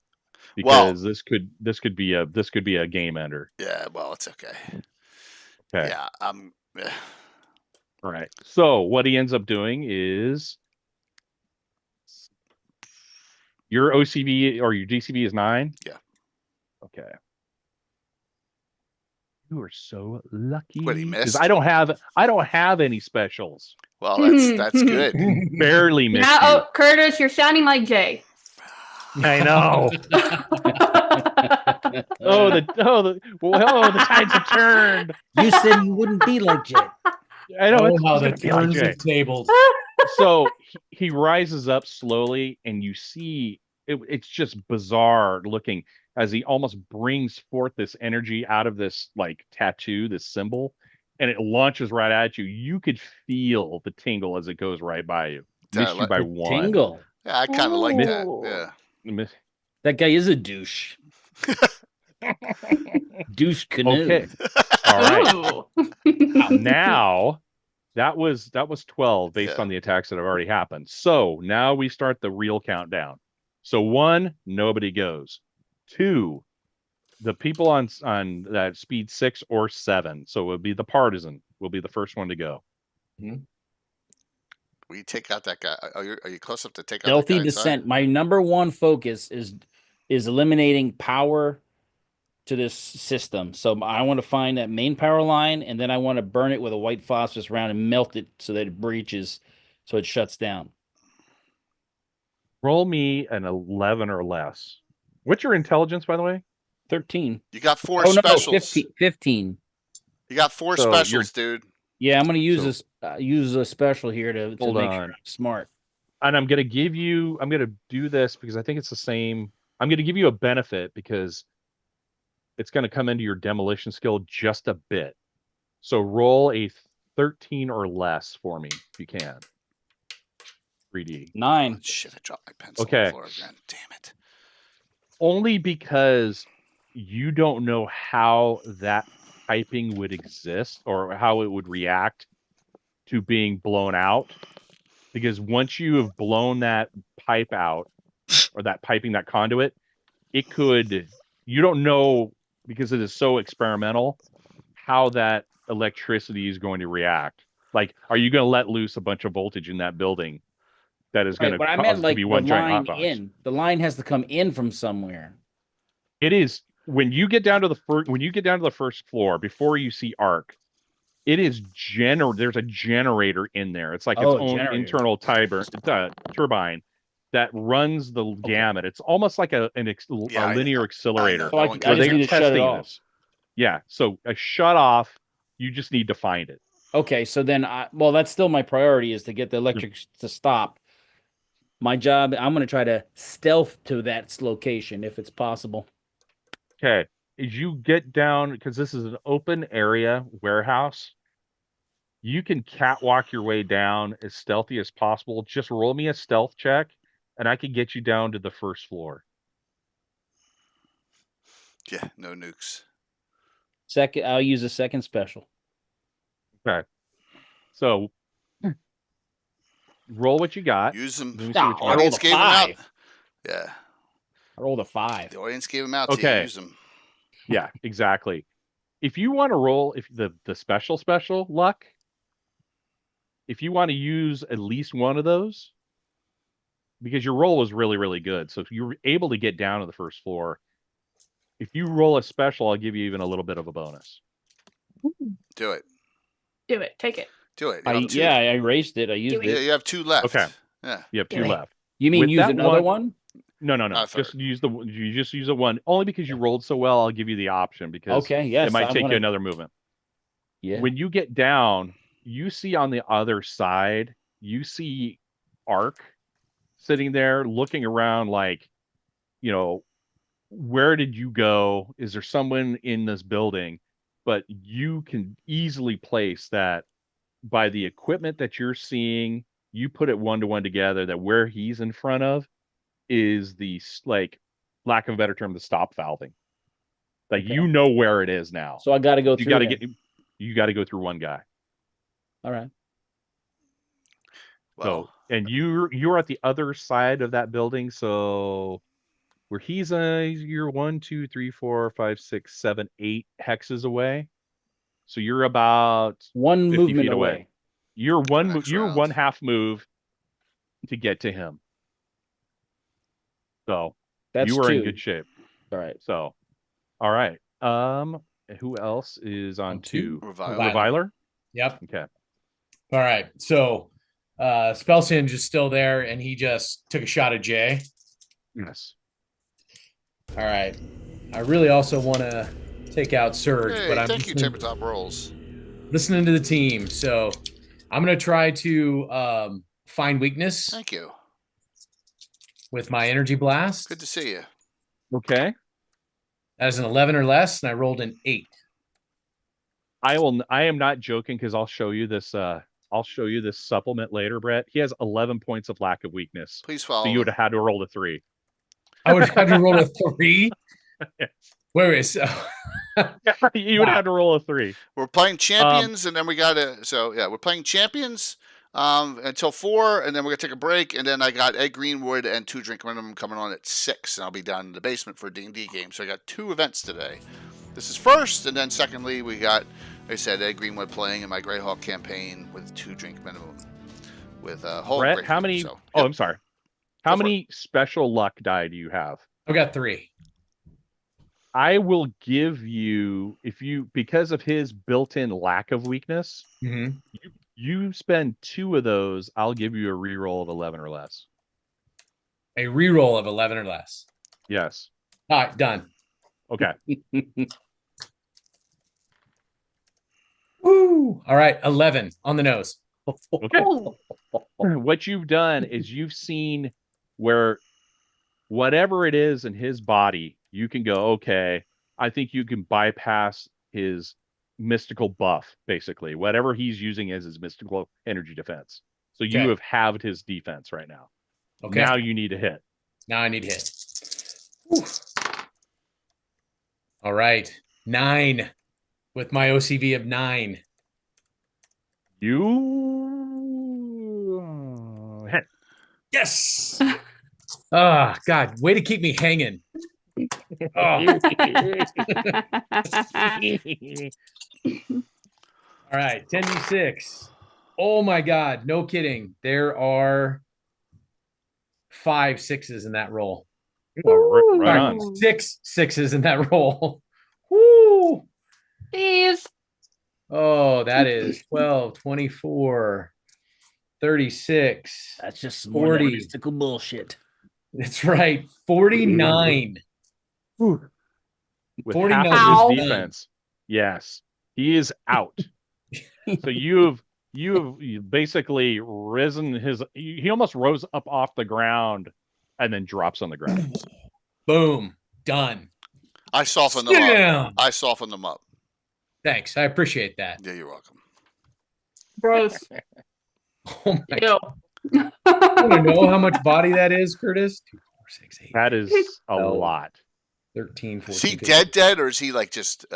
Speaker 1: Well-
Speaker 4: Because this could be a game ender.
Speaker 1: Yeah, well, it's okay.
Speaker 4: Okay.
Speaker 1: Yeah,
Speaker 4: All right. So what he ends up doing is your OCV or your DCV is 9.
Speaker 1: Yeah.
Speaker 4: Okay. You are so lucky.
Speaker 1: What, he
Speaker 4: 'cause
Speaker 1: missed?
Speaker 4: I don't have any specials.
Speaker 1: well, that's good.
Speaker 4: Barely missed
Speaker 5: Now,
Speaker 4: you.
Speaker 5: oh, Curtis, you're sounding like Jay.
Speaker 4: I know. The tides have turned.
Speaker 3: You said you wouldn't be like Jay.
Speaker 4: I know.
Speaker 2: Oh,
Speaker 4: it's
Speaker 2: how
Speaker 4: gonna
Speaker 2: the
Speaker 4: be like
Speaker 2: turns
Speaker 4: Jay.
Speaker 2: of tables.
Speaker 4: So he rises up slowly, and you see it's just bizarre looking as he almost brings forth this energy out of this like tattoo, this symbol, and it launches right at you. You could feel the tingle as it goes right by you. Missed you by one.
Speaker 3: Tingle.
Speaker 1: Yeah, I kind of like that.
Speaker 5: Ooh.
Speaker 1: Yeah.
Speaker 4: Miss-
Speaker 3: That guy is a douche. Douche canoe.
Speaker 4: Okay. All right.
Speaker 5: Ooh.
Speaker 4: Now that was 12 based
Speaker 1: Yeah.
Speaker 4: on the attacks that have already happened. So now we start the real countdown. So 1, nobody goes. 2, the people on that speed 6 or 7. So it would be the partisan will be the first one to go.
Speaker 1: We take out that guy. Are you close up to take out
Speaker 3: Stealthy
Speaker 1: that guy inside?
Speaker 3: descent. My number one focus is eliminating power to this system. So I want to find that main power line, and then I want to burn it with a white phosphorus round and melt it so that it breaches, so it shuts down.
Speaker 4: Roll me an 11 or less. What's your intelligence, by the way?
Speaker 3: 13.
Speaker 1: You got 4
Speaker 3: Oh no,
Speaker 1: specials.
Speaker 3: 15.
Speaker 1: You got 4
Speaker 4: So you're-
Speaker 1: specials, dude.
Speaker 3: Yeah, I'm going to
Speaker 4: So-
Speaker 3: use a special here to
Speaker 4: Hold
Speaker 3: make
Speaker 4: on.
Speaker 3: sure I'm smart.
Speaker 4: And I'm going to do this because I think it's the same. I'm going to give you a benefit because it's going to come into your demolition skill just a bit. So roll a 13 or less for me if you can. 3D.
Speaker 3: 9.
Speaker 1: Oh, shit, I dropped my pencil on
Speaker 4: Okay.
Speaker 1: the floor again. Damn it.
Speaker 4: Only because you don't know how that piping would exist or how it would react to being blown out. Because once you have blown that pipe out, or that piping, that conduit, it could, you don't know, because it is so experimental, how that electricity is going to react. Like, are you going to let loose a bunch of voltage in that building that is going
Speaker 3: Right,
Speaker 4: to
Speaker 3: but I
Speaker 4: cause
Speaker 3: meant
Speaker 4: it
Speaker 3: like
Speaker 4: to be
Speaker 3: the
Speaker 4: one giant
Speaker 3: line
Speaker 4: hotbox?
Speaker 3: in. The line has to come in from somewhere.
Speaker 4: It is when you get down to the first floor before you see arc. It is there's a generator in there. It's like its
Speaker 3: Oh,
Speaker 4: own
Speaker 3: generator.
Speaker 4: internal turbine that runs the gamut. It's almost like a linear accelerator.
Speaker 3: So I
Speaker 1: No one
Speaker 3: just
Speaker 1: goes
Speaker 3: need to shut it
Speaker 4: testing
Speaker 3: off.
Speaker 4: this. Yeah, so a shut off, you just need to find it.
Speaker 3: Okay, so then well, that's still my priority is to get the electric to stop. My job, I'm going to try to stealth to that location if it's possible.
Speaker 4: Okay, as you get down, because this is an open area warehouse, you can catwalk your way down as stealthy as possible. Just roll me a stealth check, and I can get you down to the first floor.
Speaker 1: Yeah, no nukes.
Speaker 3: Second, I'll use a second special.
Speaker 4: Okay. So roll what you got.
Speaker 1: Use them.
Speaker 4: Let me see
Speaker 3: No,
Speaker 4: what you
Speaker 3: I
Speaker 4: got.
Speaker 3: rolled
Speaker 1: Audience
Speaker 3: a
Speaker 1: gave them out.
Speaker 3: 5.
Speaker 1: Yeah,
Speaker 3: I rolled a 5.
Speaker 1: the audience gave them out to you.
Speaker 4: Okay.
Speaker 1: Use them.
Speaker 4: Yeah, exactly. If you want to roll the special luck, if you want to use at least one of those, because your roll was really, really good. So if you were able to get down to the first floor, if you roll a special, I'll give you even a little bit of a bonus.
Speaker 1: Do it.
Speaker 5: Do it. Take it.
Speaker 1: Do it. You have two.
Speaker 3: Yeah, I erased it. I used
Speaker 1: Yeah,
Speaker 3: it.
Speaker 1: you have 2 left.
Speaker 4: Okay.
Speaker 1: Yeah.
Speaker 4: You have
Speaker 5: Do
Speaker 4: 2
Speaker 5: it.
Speaker 4: left.
Speaker 3: You mean
Speaker 4: With
Speaker 3: use
Speaker 4: that
Speaker 3: another one?
Speaker 4: No. Just use you just use a 1. Only because you rolled so well, I'll give you the option because
Speaker 3: Okay, yes.
Speaker 4: it might
Speaker 3: I
Speaker 4: take
Speaker 3: wanna-
Speaker 4: you another movement.
Speaker 3: Yeah.
Speaker 4: When you get down, you see on the other side, you see Ark sitting there looking around like, where did you go? Is there someone in this building? But you can easily place that by the equipment that you're seeing, you put it 1-to-1 together that where he's in front of is the, like, lack of a better term, the stop valving. Like,
Speaker 3: Okay.
Speaker 4: you know where it is now.
Speaker 3: So I got to go
Speaker 4: You
Speaker 3: through.
Speaker 4: got to
Speaker 3: then.
Speaker 4: you got to go through one guy.
Speaker 3: All right.
Speaker 1: Well,
Speaker 4: So, and you're at the other side of that building. So where you're 1, 2, 3, 4, 5, 6, 7, 8 hexes away. So you're about
Speaker 3: One
Speaker 4: 50
Speaker 3: movement
Speaker 4: feet away.
Speaker 3: away.
Speaker 4: You're
Speaker 1: next
Speaker 4: you're
Speaker 1: round.
Speaker 4: 1/2 move to get to him. So
Speaker 3: That's
Speaker 4: you are
Speaker 3: 2.
Speaker 4: in good shape.
Speaker 3: All right.
Speaker 4: So, all right. Who else is on 2?
Speaker 1: Reviler.
Speaker 4: Reviler?
Speaker 2: Yep.
Speaker 4: Okay.
Speaker 2: All right. So Spellsinge is still there, and he just took a shot at Jay.
Speaker 4: Yes.
Speaker 2: All right. I really also want to take out Surge,
Speaker 1: Hey,
Speaker 2: but I'm
Speaker 1: thank you,
Speaker 2: listening,
Speaker 1: Tabletop Rolls.
Speaker 2: listening to the team. So I'm going to try to find weakness
Speaker 1: Thank you.
Speaker 2: with my energy blast.
Speaker 1: Good to see you.
Speaker 4: Okay.
Speaker 2: As an 11 or less, and I rolled an 8.
Speaker 4: I am not joking because I'll show you this. I'll show you this supplement later, Brett. He has 11 points of lack of weakness.
Speaker 1: Please
Speaker 4: So
Speaker 1: follow.
Speaker 4: you would have had to roll a 3.
Speaker 2: I would have to roll a 3.
Speaker 4: Yes.
Speaker 2: Wait. So
Speaker 4: You would have had to roll a 3.
Speaker 1: We're playing champions, and then we got to. So yeah, we're playing champions until 4, and then we're gonna take a break, and then I got Ed Greenwood and 2 Drink Minimum coming on at 6, and I'll be down in the basement for a D&D game. So I got 2 events today. This is first, and then secondly, we got, like I said, Ed Greenwood playing in my Greyhawk campaign with 2 Drink Minimum with whole.
Speaker 4: Brett, how many?
Speaker 1: So,
Speaker 4: Oh,
Speaker 1: yeah.
Speaker 4: I'm sorry. How
Speaker 1: Go for
Speaker 4: many special luck die do you have?
Speaker 2: I've got 3.
Speaker 4: I will give you, because of his built-in lack of weakness,
Speaker 2: Mm-hmm.
Speaker 4: you spend 2 of those, I'll give you a reroll of 11 or less.
Speaker 2: A reroll of 11 or less.
Speaker 4: Yes.
Speaker 2: All right, done.
Speaker 4: Okay.
Speaker 2: Woo! All right, 11 on the nose.
Speaker 4: Okay.
Speaker 5: Oh,
Speaker 4: What you've done is you've seen where whatever it is in his body, you can go, okay, I think you can bypass his mystical buff, basically. Whatever he's using as his mystical energy defense. So you
Speaker 2: Okay.
Speaker 4: have halved his defense right now.
Speaker 2: Okay.
Speaker 4: Now you need to hit.
Speaker 2: Now I need hit. Whew. All right. 9 with my OCV of 9.
Speaker 4: You hit.
Speaker 2: Yes. Ah, God, way to keep me hanging. Oh. All right, 10d6. Oh my God, no kidding. There are 5 6s in that roll.
Speaker 4: Right
Speaker 2: Sorry,
Speaker 4: on.
Speaker 2: 6 6s in that roll. Woo!
Speaker 5: Jeez.
Speaker 2: Oh, that is 12, 24, 36.
Speaker 3: That's just some more of that
Speaker 2: 40.
Speaker 3: mystical bullshit.
Speaker 2: That's right. 49.
Speaker 4: With
Speaker 2: 49.
Speaker 4: half of
Speaker 5: Ow.
Speaker 4: his defense. Yes. He is out. So you've basically risen his he almost rose up off the ground and then drops on the ground.
Speaker 2: Boom. Done.
Speaker 1: I softened them up.
Speaker 2: Yeah.
Speaker 1: I softened them up.
Speaker 2: Thanks. I appreciate that.
Speaker 1: Yeah, you're welcome.
Speaker 5: Gross.
Speaker 2: Oh my
Speaker 5: Ew.
Speaker 2: God. You want to know how much body that is, Curtis? 2, 4, 6, 8,
Speaker 4: That is a
Speaker 2: No.
Speaker 4: lot.
Speaker 2: 13, 14.
Speaker 1: Is he
Speaker 2: 15.
Speaker 1: dead, or is he like just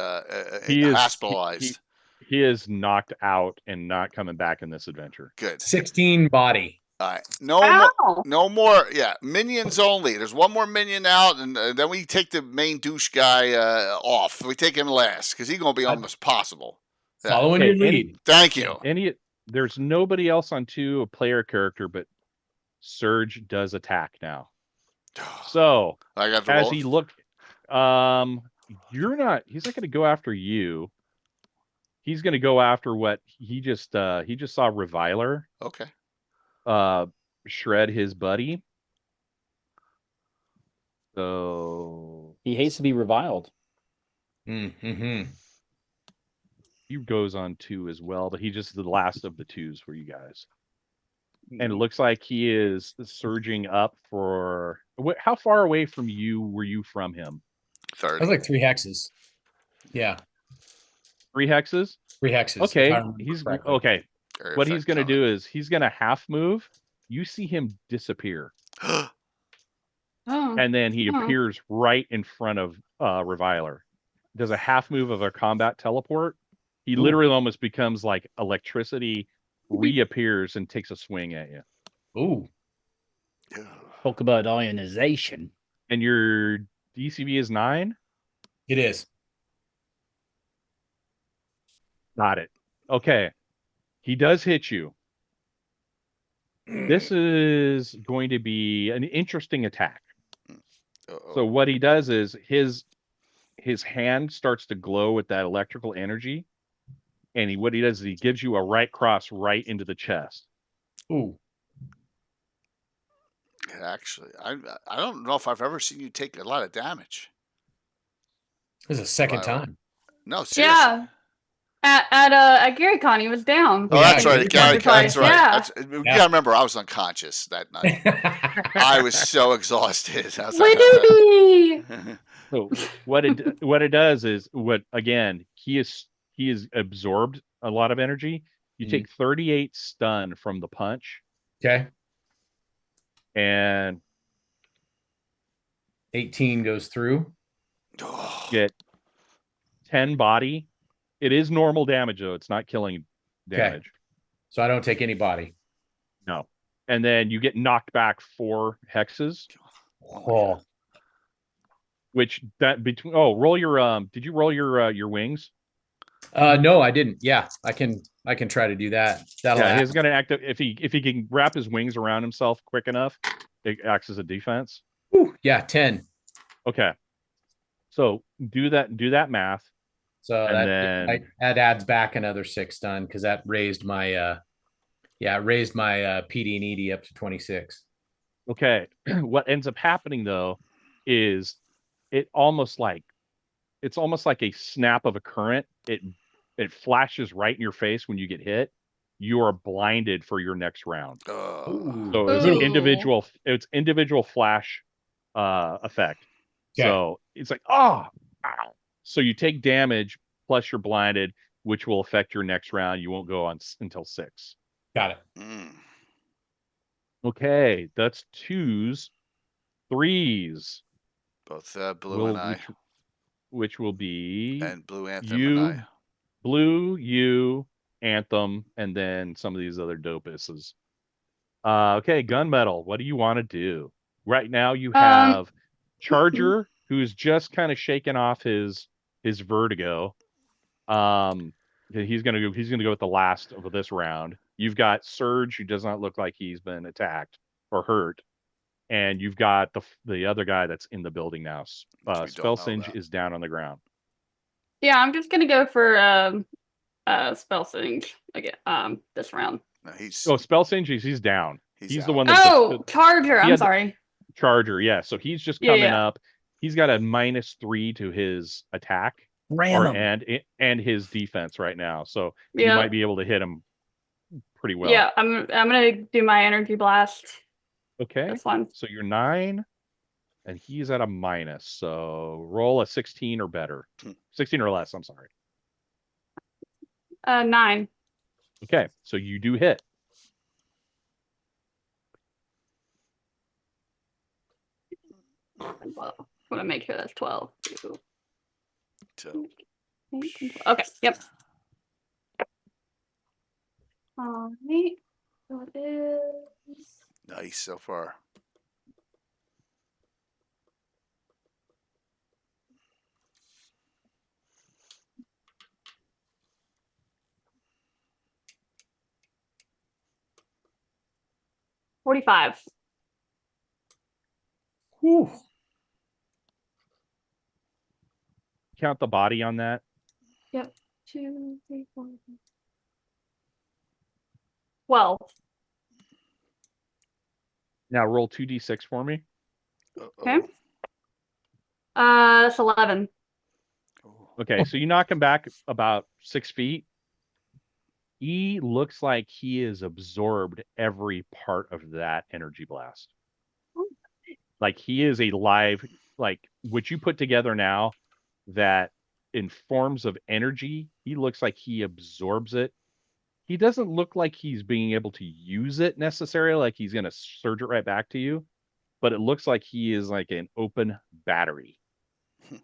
Speaker 4: He is
Speaker 1: hospitalized?
Speaker 4: He is knocked out and not coming back in this adventure.
Speaker 1: Good.
Speaker 2: 16 body.
Speaker 1: All right. No more.
Speaker 5: Ow.
Speaker 1: No more. Yeah, minions only. There's one more minion out, and then we take the main douche guy off. We take him last because he's gonna be almost possible. Yeah.
Speaker 2: Following
Speaker 4: Okay,
Speaker 2: your lead.
Speaker 1: Thank you.
Speaker 4: There's nobody else on 2 a player character, but Surge does attack now. So
Speaker 1: I got the
Speaker 4: as
Speaker 1: roll.
Speaker 4: he look, he's not going to go after you. He's going to go after what he just saw Reviler
Speaker 1: Okay.
Speaker 4: shred his buddy. So
Speaker 3: He hates to be reviled.
Speaker 2: Mm-hmm.
Speaker 4: he goes on 2 as well, but he's just the last of the 2s for you guys. And it looks like he is surging up for how far away from you were you from him?
Speaker 1: 30.
Speaker 2: That was like 3 hexes. Yeah.
Speaker 4: 3 hexes?
Speaker 2: 3 hexes. if
Speaker 4: Okay.
Speaker 2: I remember
Speaker 4: He's
Speaker 2: correctly.
Speaker 4: okay.
Speaker 1: Area
Speaker 4: What he's
Speaker 1: effect
Speaker 4: going to
Speaker 1: comment.
Speaker 4: do is he's going to half move. You see him disappear,
Speaker 5: Oh.
Speaker 4: and then he
Speaker 5: Oh.
Speaker 4: appears right in front of Reviler. Does a half move of a combat teleport. He
Speaker 2: Ooh.
Speaker 4: literally almost becomes like electricity, reappears and takes a swing at you.
Speaker 2: Ooh.
Speaker 3: Talk about ionization.
Speaker 4: And your DCV is 9.
Speaker 2: It is.
Speaker 4: Got it. Okay. He does hit you. This is going to be an interesting attack.
Speaker 1: Uh-oh.
Speaker 4: So what he does is his hand starts to glow with that electrical energy. And what he does is he gives you a right cross right into the chest.
Speaker 2: Ooh.
Speaker 1: Actually, I don't know if I've ever seen you take a lot of damage.
Speaker 2: This is the second
Speaker 1: Wow.
Speaker 2: time.
Speaker 1: No, seriously.
Speaker 5: Yeah. At Gary Con, he was down.
Speaker 1: Oh, that's
Speaker 2: Yeah,
Speaker 1: right.
Speaker 2: you're
Speaker 1: Gary, that's right.
Speaker 5: Yeah.
Speaker 1: You
Speaker 2: Yeah.
Speaker 1: gotta remember, I was unconscious that night. I was so exhausted. I was
Speaker 5: Wait, duty.
Speaker 1: like,
Speaker 4: So what it does is he is absorbed a lot of energy. You
Speaker 2: Mhm.
Speaker 4: take 38 stun from the punch
Speaker 2: Okay.
Speaker 4: and
Speaker 2: 18 goes through.
Speaker 1: oh,
Speaker 4: get 10 body. It is normal damage though. It's not killing damage.
Speaker 2: So I don't take any body.
Speaker 4: No. And then you get knocked back 4 hexes,
Speaker 2: Oh.
Speaker 4: which that between roll your did you roll your wings?
Speaker 2: No, I didn't. Yeah, I can try to do that. That'll
Speaker 4: Yeah,
Speaker 2: act.
Speaker 4: he's gonna act if he can wrap his wings around himself quick enough, it acts as a defense.
Speaker 2: Whew, yeah, 10.
Speaker 4: Okay. So do that math.
Speaker 2: So
Speaker 4: And
Speaker 2: that adds back another 6 stun because that raised my PD and ED up to 26.
Speaker 4: Okay. What ends up happening though is it's almost like a snap of a current. It flashes right in your face when you get hit. You are blinded for your next round.
Speaker 1: oh.
Speaker 4: So it's
Speaker 5: Ooh.
Speaker 4: individual flash effect.
Speaker 2: Okay.
Speaker 4: So it's like, oh, ow. So you take damage plus you're blinded, which will affect your next round. You won't go on until 6.
Speaker 2: Got it.
Speaker 1: Mm.
Speaker 4: Okay, that's 2s, 3s.
Speaker 1: Both blue
Speaker 4: Will
Speaker 1: and I,
Speaker 4: which will be
Speaker 1: and blue anthem
Speaker 4: you,
Speaker 1: and I.
Speaker 4: blue, you, Anthem, and then some of these other dopuses. Okay, gunmetal. What do you want to do? Right now you have Charger, who's just kind of shaking off his vertigo. He's gonna go with the last of this round. You've got Surge, who does not look like he's been attacked or hurt, and you've got the other guy that's in the building now. Spell Singe is down on the ground.
Speaker 5: Yeah, I'm just gonna go for spell singe again. This round.
Speaker 1: No, he's
Speaker 4: Spell Singe, he's down. He's the
Speaker 1: out.
Speaker 4: one that's
Speaker 5: Charger. I'm sorry.
Speaker 4: Charger. Yeah, so he's just coming up. He's got a -3 to his attack and his defense right now. So you might be able to hit him pretty well.
Speaker 5: Yeah, I'm gonna do my energy blast.
Speaker 4: Okay.
Speaker 5: This one.
Speaker 4: So you're 9, and he's at a minus. So roll a 16 or better. 16 or less. I'm sorry.
Speaker 5: 9.
Speaker 4: Okay, so you do hit.
Speaker 5: Well, I'm gonna make sure that's 12.
Speaker 1: So,
Speaker 5: Okay. Yep. All right. So it is.
Speaker 1: nice so far.
Speaker 5: $45.
Speaker 2: Whew.
Speaker 4: Count the body on that.
Speaker 5: 2, 3, 4, 12.
Speaker 4: Now roll 2d6 for me.
Speaker 5: Okay. That's 11.
Speaker 4: Okay, so you knock him back about 6 feet. He looks like he has absorbed every part of that energy blast. Like he is a live, like what you put together now, that in forms of energy, he looks like he absorbs it. He doesn't look like he's being able to use it necessarily, like he's going to surge it right back to you. But it looks like he is like an open battery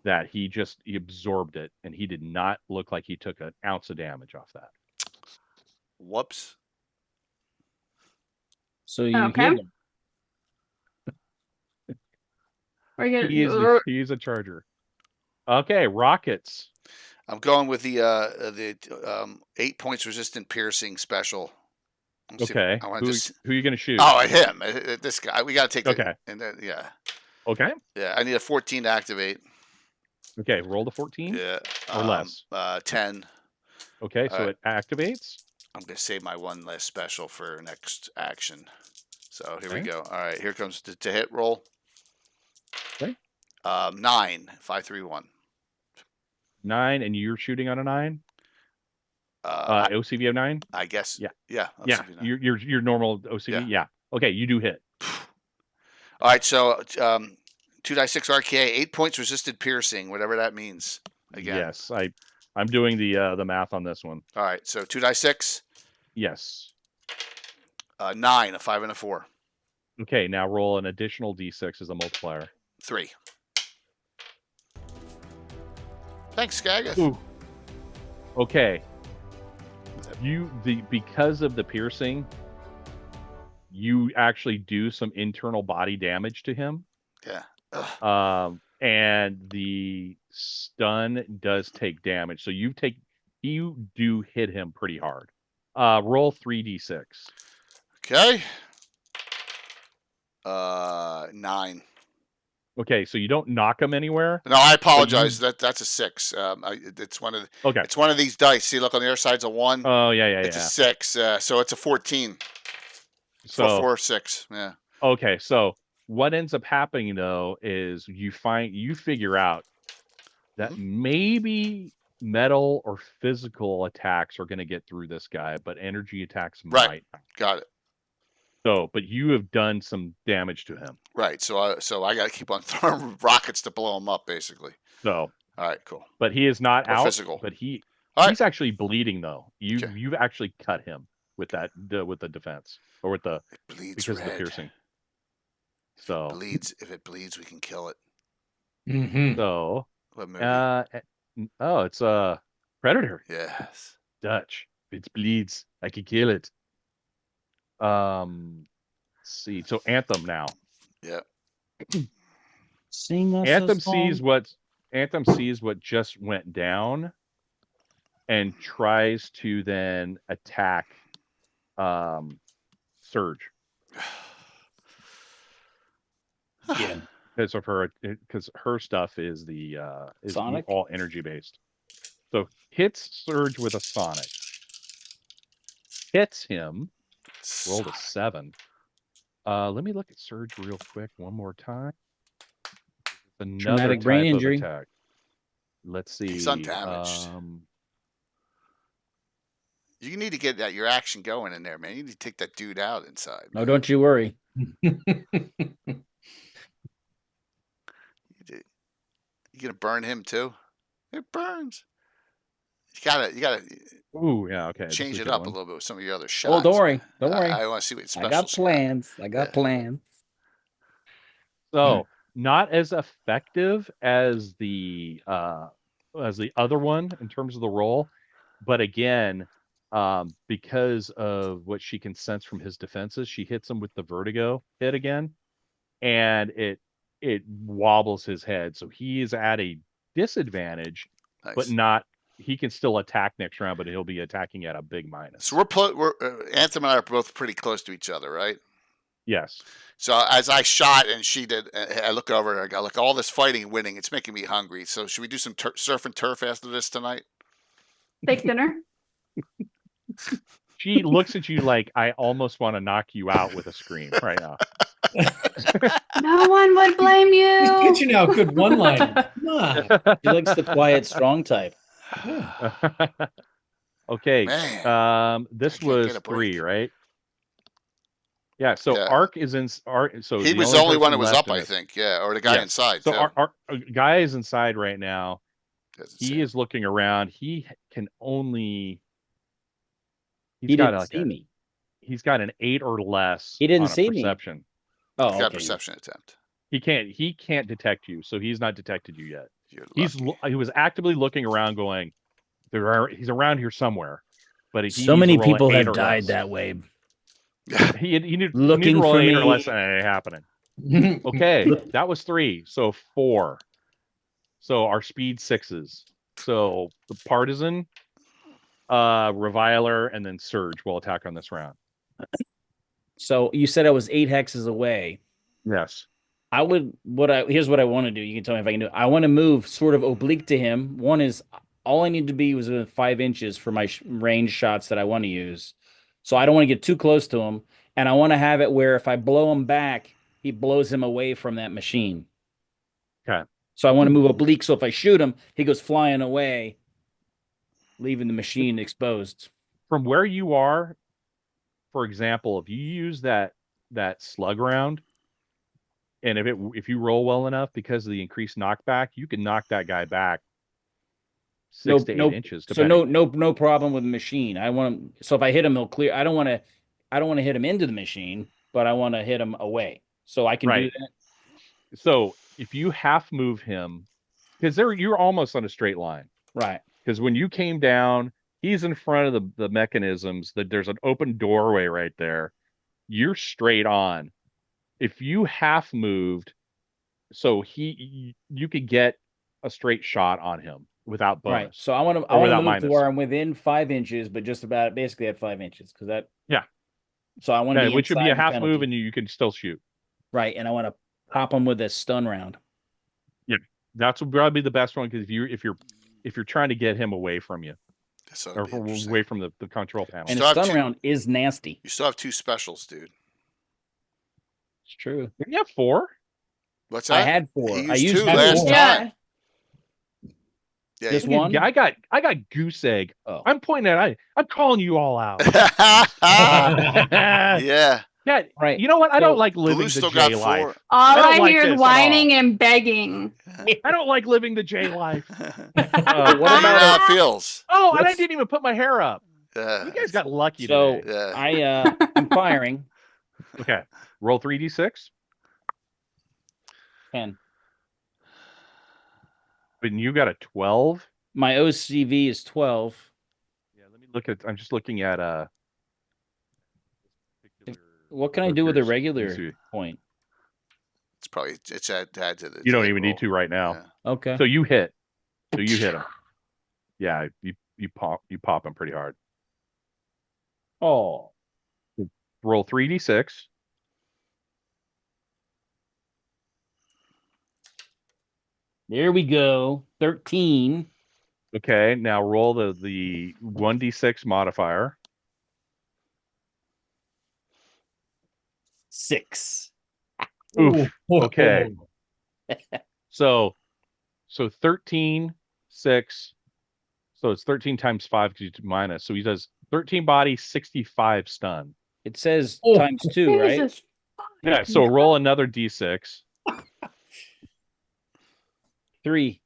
Speaker 4: that he absorbed it, and he did not look like he took an ounce of damage off that.
Speaker 1: Whoops.
Speaker 3: So you
Speaker 5: Okay.
Speaker 3: hit him.
Speaker 4: He's a charger. Okay, rockets.
Speaker 1: I'm going with the 8 points resistant piercing special.
Speaker 4: Okay.
Speaker 1: I want
Speaker 4: Who are you going to shoot?
Speaker 1: Oh, him. This guy. We got to take.
Speaker 4: Okay.
Speaker 1: And then
Speaker 4: Okay.
Speaker 1: Yeah, I need a 14 to activate.
Speaker 4: Okay, roll the 14.
Speaker 1: Yeah.
Speaker 4: Or less.
Speaker 1: 10.
Speaker 4: Okay, so it activates.
Speaker 1: I'm gonna save my one last special for next action. So here we go. All right, here comes to hit roll.
Speaker 4: Okay.
Speaker 1: 9, 5, 3, 1.
Speaker 4: 9, and you're shooting on a 9. OCV of 9.
Speaker 1: I guess.
Speaker 4: Yeah.
Speaker 1: Yeah.
Speaker 4: Yeah. Your normal OCV. Yeah. Okay, you do hit.
Speaker 1: All right. So 2d6 RKA, 8 points resisted piercing, whatever that means. Again.
Speaker 4: Yes, I'm doing the math on this one.
Speaker 1: All right. So 2d6.
Speaker 4: Yes.
Speaker 1: 9, a 5, and a 4.
Speaker 4: Okay, now roll an additional d6 as a multiplier.
Speaker 1: 3. Thanks, Skagith.
Speaker 4: Ooh. Okay. Because of the piercing, you actually do some internal body damage to him.
Speaker 1: Yeah.
Speaker 4: And the stun does take damage. So you do hit him pretty hard. Roll 3d6.
Speaker 1: Okay. 9.
Speaker 4: Okay, so you don't knock him anywhere.
Speaker 1: No, I apologize. That's a 6. It's one of
Speaker 4: Okay.
Speaker 1: It's one of these dice. See, look on the other side's a 1.
Speaker 4: Oh yeah.
Speaker 1: It's a 6. So it's a 14.
Speaker 4: So
Speaker 1: 4, 6. Yeah.
Speaker 4: Okay, so what ends up happening though is you figure out that maybe metal or physical attacks are going to get through this guy, but energy attacks might not.
Speaker 1: Got it.
Speaker 4: So, but you have done some damage to him.
Speaker 1: Right. So I got to keep on throwing rockets to blow him up, basically.
Speaker 4: So,
Speaker 1: All right, cool.
Speaker 4: but he is not
Speaker 1: Or
Speaker 4: out.
Speaker 1: physical.
Speaker 4: But
Speaker 1: All right.
Speaker 4: he's actually bleeding though.
Speaker 1: Okay.
Speaker 4: You've actually cut him with with the defense or with the
Speaker 1: It bleeds
Speaker 4: because
Speaker 1: red.
Speaker 4: of the piercing.
Speaker 1: If
Speaker 4: So
Speaker 1: it bleeds, we can kill it.
Speaker 2: Mhm.
Speaker 4: so
Speaker 1: What movie?
Speaker 4: oh, it's Predator.
Speaker 1: Yes.
Speaker 4: Dutch. If it bleeds, I can kill it. Let's see. So Anthem now.
Speaker 1: Yeah.
Speaker 3: Sing us a
Speaker 4: Anthem
Speaker 3: song.
Speaker 4: sees what just went down and tries to then attack Surge
Speaker 3: Yeah.
Speaker 4: because her stuff is
Speaker 3: Sonic?
Speaker 4: all energy based. So hits Surge with a Sonic. Hits him. Rolled a 7. Let me look at Surge real quick one more time. Another
Speaker 3: Traumatic
Speaker 4: type
Speaker 3: brain
Speaker 4: of
Speaker 3: injury.
Speaker 4: attack. Let's see.
Speaker 1: He's undamaged. You need to get your action going in there, man. You need to take that dude out inside.
Speaker 3: No, don't you worry.
Speaker 1: You gonna burn him too? It burns. You gotta
Speaker 4: Ooh, yeah, okay. this
Speaker 1: change
Speaker 4: is a
Speaker 1: it
Speaker 4: good
Speaker 1: up
Speaker 4: one.
Speaker 1: a little bit with some of your other shots.
Speaker 3: Oh, don't worry. Don't
Speaker 1: man.
Speaker 3: worry.
Speaker 1: I want to see what
Speaker 3: I
Speaker 1: special.
Speaker 3: got plans. I got
Speaker 1: Yeah.
Speaker 3: plans.
Speaker 4: So not as effective as the other one in terms of the roll, but again, because of what she can sense from his defenses, she hits him with the vertigo hit again, and it wobbles his head, so he is at a disadvantage,
Speaker 1: Nice.
Speaker 4: but not. He can still attack next round, but he'll be attacking at a big minus.
Speaker 1: So we're Anthem and I are both pretty close to each other, right?
Speaker 4: Yes.
Speaker 1: So as I shot and she did, I look over and I go, look, all this fighting and winning, it's making me hungry. So should we do some surf and turf after this tonight?
Speaker 5: Steak dinner.
Speaker 4: She looks at you like I almost want to knock you out with a scream right now.
Speaker 5: No one would blame
Speaker 2: Get
Speaker 5: you.
Speaker 2: you now, good one line. Come on.
Speaker 3: He likes the quiet, strong type.
Speaker 4: Okay.
Speaker 1: Man,
Speaker 4: This
Speaker 1: I can't
Speaker 4: was
Speaker 1: get a break.
Speaker 4: 3, right? Yeah. So
Speaker 1: Yeah.
Speaker 4: Arc is in. So
Speaker 1: he
Speaker 4: the
Speaker 1: was the only one
Speaker 4: person
Speaker 1: that was
Speaker 4: left
Speaker 1: up,
Speaker 4: in
Speaker 1: I
Speaker 4: it-
Speaker 1: think. Yeah, or the guy
Speaker 4: Yes.
Speaker 1: inside.
Speaker 4: So
Speaker 1: too.
Speaker 4: our guy is inside right now.
Speaker 1: Doesn't
Speaker 4: He
Speaker 1: say.
Speaker 4: is looking around. He can only.
Speaker 3: He
Speaker 4: got
Speaker 3: didn't
Speaker 4: like
Speaker 3: see me.
Speaker 4: He's got an 8 or less.
Speaker 3: He didn't
Speaker 4: on a
Speaker 3: see me.
Speaker 4: perception.
Speaker 3: Oh,
Speaker 1: He's got a
Speaker 3: okay.
Speaker 1: perception attempt.
Speaker 4: He can't detect you, so he's not detected you yet.
Speaker 1: You're
Speaker 4: He was actively looking around, going, he's around here somewhere, but he
Speaker 3: So
Speaker 4: needs
Speaker 3: many
Speaker 4: to roll an
Speaker 3: people
Speaker 4: 8
Speaker 3: have
Speaker 4: or
Speaker 3: died
Speaker 4: less.
Speaker 3: that way.
Speaker 4: He need
Speaker 3: Looking
Speaker 4: to roll
Speaker 3: for
Speaker 4: an 8 or
Speaker 3: me.
Speaker 4: less, and it ain't happening. Okay, that was 3, so 4. So our speed 6s. So the partisan, reviler, and then surge will attack on this round.
Speaker 3: So you said I was 8 hexes away.
Speaker 4: Yes.
Speaker 3: Here's what I want to do. You can tell me if I can do it. I want to move sort of oblique to him. One is all I need to be was within 5 inches for my range shots that I want to use. So I don't want to get too close to him. And I want to have it where if I blow him back, he blows him away from that machine.
Speaker 4: Okay.
Speaker 3: So I want to move oblique. So if I shoot him, he goes flying away, leaving the machine exposed.
Speaker 4: From where you are, for example, if you use that slug round, and if you roll well enough because of the increased knockback, you can knock that guy back 6 to 8 inches.
Speaker 3: So
Speaker 4: Depending.
Speaker 3: no problem with the machine. I want him. So if I hit him, he'll clear. I don't want to hit him into the machine, but I want to hit him away. So I can do
Speaker 4: Right.
Speaker 3: that.
Speaker 4: So if you half move him, because you're almost on a straight line.
Speaker 3: Right.
Speaker 4: Because when you came down, he's in front of the mechanisms. That there's an open doorway right there. You're straight on. If you half moved, so you could get a straight shot on him without bonus.
Speaker 3: Right. So I want to
Speaker 4: without
Speaker 3: move to
Speaker 4: minus.
Speaker 3: where I'm within 5 inches, but just about basically at 5 inches because that.
Speaker 4: Yeah.
Speaker 3: So I want to
Speaker 4: Okay,
Speaker 3: be
Speaker 4: which would be
Speaker 3: inside
Speaker 4: a
Speaker 3: the
Speaker 4: half
Speaker 3: penalty.
Speaker 4: move, and you can still shoot.
Speaker 3: Right, and I want to pop him with a stun round.
Speaker 4: That's probably the best one because if you're trying to get him away from you
Speaker 1: So
Speaker 4: or away from the control panel.
Speaker 3: And
Speaker 1: Still
Speaker 3: a
Speaker 1: have
Speaker 3: stun
Speaker 1: two-
Speaker 3: round is nasty.
Speaker 1: You still have 2 specials, dude.
Speaker 3: It's true.
Speaker 4: Didn't you have 4?
Speaker 1: What's
Speaker 3: I
Speaker 1: that?
Speaker 3: had 4.
Speaker 1: He
Speaker 3: I
Speaker 1: used
Speaker 3: used
Speaker 1: 2
Speaker 3: four.
Speaker 1: last
Speaker 5: Yeah.
Speaker 1: time. Yeah.
Speaker 3: Just
Speaker 1: you-
Speaker 3: one?
Speaker 4: I got goose egg.
Speaker 3: Oh.
Speaker 4: I'm pointing at I'm calling you all out.
Speaker 1: yeah.
Speaker 4: Yeah,
Speaker 3: Right.
Speaker 4: you know what? I
Speaker 3: So,
Speaker 4: don't like living
Speaker 1: Blue
Speaker 4: the
Speaker 1: still
Speaker 4: J
Speaker 1: got 4.
Speaker 4: life.
Speaker 5: All
Speaker 4: don't
Speaker 5: I
Speaker 4: like
Speaker 5: hear
Speaker 4: this
Speaker 5: is
Speaker 4: at all.
Speaker 5: whining and begging.
Speaker 4: I don't like living the J life.
Speaker 3: what
Speaker 1: You know
Speaker 3: about
Speaker 1: how it feels.
Speaker 4: Oh, and I
Speaker 3: What's-
Speaker 4: didn't even put my hair up.
Speaker 1: Yeah.
Speaker 4: You guys got lucky
Speaker 3: so
Speaker 4: today.
Speaker 1: Yeah.
Speaker 3: I'm firing.
Speaker 4: Okay, roll 3d6.
Speaker 3: 10.
Speaker 4: And you got a 12.
Speaker 3: My OCV is 12.
Speaker 4: Yeah, let me look at. I'm just looking at
Speaker 3: What can I do with a
Speaker 4: Let me
Speaker 3: regular
Speaker 4: see.
Speaker 3: point?
Speaker 1: It's probably it's add to the.
Speaker 4: You don't
Speaker 1: hit
Speaker 4: even
Speaker 1: roll.
Speaker 4: need to right now.
Speaker 1: Yeah.
Speaker 3: Okay.
Speaker 4: So you hit. So you hit him. Yeah, you pop him pretty hard.
Speaker 3: Oh.
Speaker 4: Roll 3d6.
Speaker 3: There we go. 13.
Speaker 4: Okay, now roll the 1d6 modifier.
Speaker 3: 6.
Speaker 4: Oof. Okay. So 13, 6. So it's 13 times 5 because you minus. So he does 13 body, 65 stun.
Speaker 3: It says
Speaker 2: Oh.
Speaker 3: times 2, right?
Speaker 5: Jesus.
Speaker 4: Yeah, so roll another d6.
Speaker 3: 3.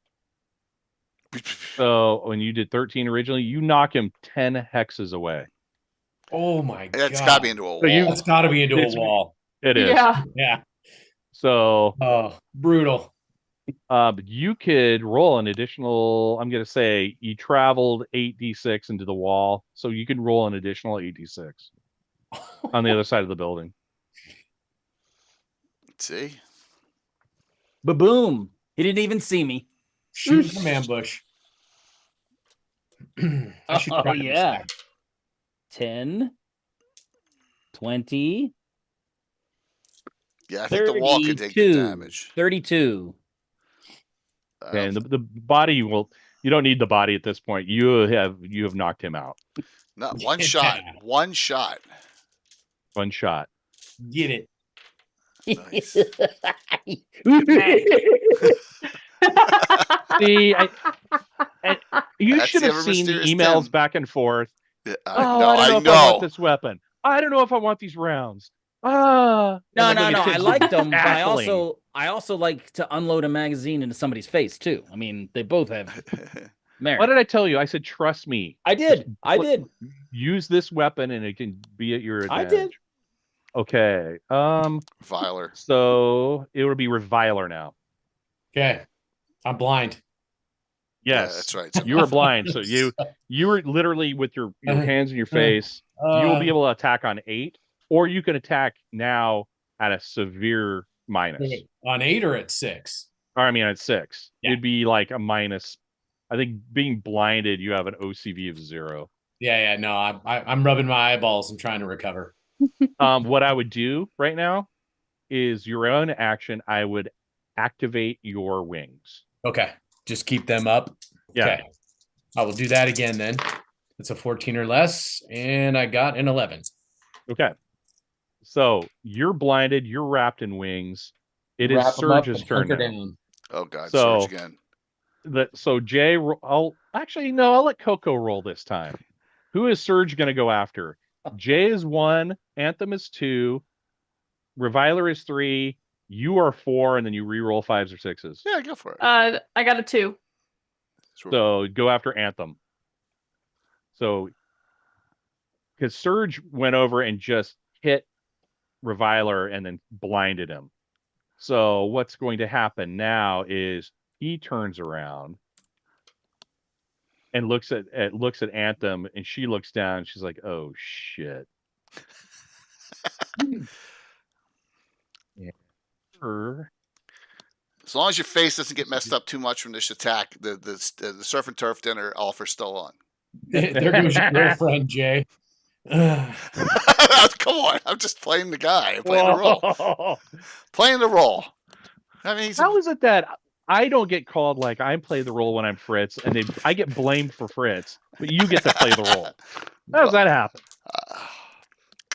Speaker 4: So when you did 13 originally, you knock him 10 hexes away.
Speaker 2: Oh my god.
Speaker 1: That's got to be into a wall.
Speaker 4: So you-
Speaker 2: That's got to be into a
Speaker 4: It's-
Speaker 2: wall.
Speaker 4: It is.
Speaker 5: Yeah.
Speaker 2: Yeah.
Speaker 4: So
Speaker 2: Oh, brutal.
Speaker 4: but you could roll an additional, I'm going to say you traveled 8d6 into the wall. So you can roll an additional 8d6 on the other side of the building.
Speaker 1: See?
Speaker 3: Ba-boom. He didn't even see me.
Speaker 2: Shoot from ambush. I should
Speaker 3: Oh,
Speaker 2: try this
Speaker 3: yeah.
Speaker 2: thing.
Speaker 3: 10. 20.
Speaker 1: Yeah, I think the wall could take the
Speaker 3: 32.
Speaker 1: damage.
Speaker 3: 32.
Speaker 4: Okay, and the body you don't need the body at this point. You have knocked him out.
Speaker 1: Not one
Speaker 2: Yeah.
Speaker 1: shot. One shot.
Speaker 4: One shot.
Speaker 2: Get it.
Speaker 1: Nice.
Speaker 4: See, you
Speaker 1: That's
Speaker 4: should
Speaker 1: the
Speaker 4: have
Speaker 1: ever
Speaker 4: seen the
Speaker 1: mysterious
Speaker 4: emails
Speaker 1: Tim.
Speaker 4: back and forth.
Speaker 1: Yeah,
Speaker 4: Oh,
Speaker 1: I
Speaker 4: I don't know
Speaker 1: know.
Speaker 4: if I want this weapon. I don't know if I want these rounds.
Speaker 3: No.
Speaker 4: And then
Speaker 3: I
Speaker 4: Tim's
Speaker 3: like them, but
Speaker 4: cackling.
Speaker 3: I also like to unload a magazine into somebody's face too. I mean, they both have merit.
Speaker 4: What did I tell you? I said, trust me.
Speaker 3: I did. I
Speaker 4: Put-
Speaker 3: did.
Speaker 4: Use this weapon, and it can be at your
Speaker 3: I
Speaker 4: advantage.
Speaker 3: did.
Speaker 4: Okay.
Speaker 1: Viler.
Speaker 4: So it would be Reviler now.
Speaker 2: Okay. I'm blind.
Speaker 1: Yeah,
Speaker 4: Yes.
Speaker 1: that's right.
Speaker 4: You were blind, so you were literally with your hands in your face. You will be able to attack on 8, or you can attack now at a severe minus.
Speaker 2: On 8 or at 6?
Speaker 4: Or I mean at 6.
Speaker 2: Yeah.
Speaker 4: It'd be like a minus. I think being blinded, you have an OCV of 0.
Speaker 2: Yeah. No, I'm rubbing my eyeballs and trying to recover.
Speaker 4: What I would do right now is your own action. I would activate your wings.
Speaker 2: Okay. Just keep them up.
Speaker 4: Yeah.
Speaker 2: Okay. I will do that again then. It's a 14 or less, and I got an 11.
Speaker 4: Okay. So you're blinded. You're wrapped in wings. It is
Speaker 2: Wrap 'em up
Speaker 4: Surge's
Speaker 2: and
Speaker 4: turn
Speaker 2: hunker
Speaker 4: now.
Speaker 2: down.
Speaker 1: Oh God,
Speaker 4: So-
Speaker 1: Surge again.
Speaker 4: So Jay, I'll let Coco roll this time. Who is Surge going to go after? Jay is 1, Anthem is 2, Reviler is 3, you are 4, and then you re-roll 5s or 6s.
Speaker 1: Yeah, go for it.
Speaker 5: I got a 2.
Speaker 4: So go after Anthem. So because Surge went over and just hit Reviler and then blinded him. So what's going to happen now is he turns around and looks at Anthem, and she looks down and she's like, "Oh shit." Her.
Speaker 1: As long as your face doesn't get messed up too much from this attack, the surf and turf dinner offer's still on.
Speaker 2: There goes your girlfriend, Jay. Ugh.
Speaker 1: Come on, I'm just playing the guy, playing the role,
Speaker 4: Whoa.
Speaker 1: playing the role. I mean, he's
Speaker 4: How is it that I don't get called like I play the role when I'm Fritz, and I get blamed for Fritz, but you get to play the role? How does that happen?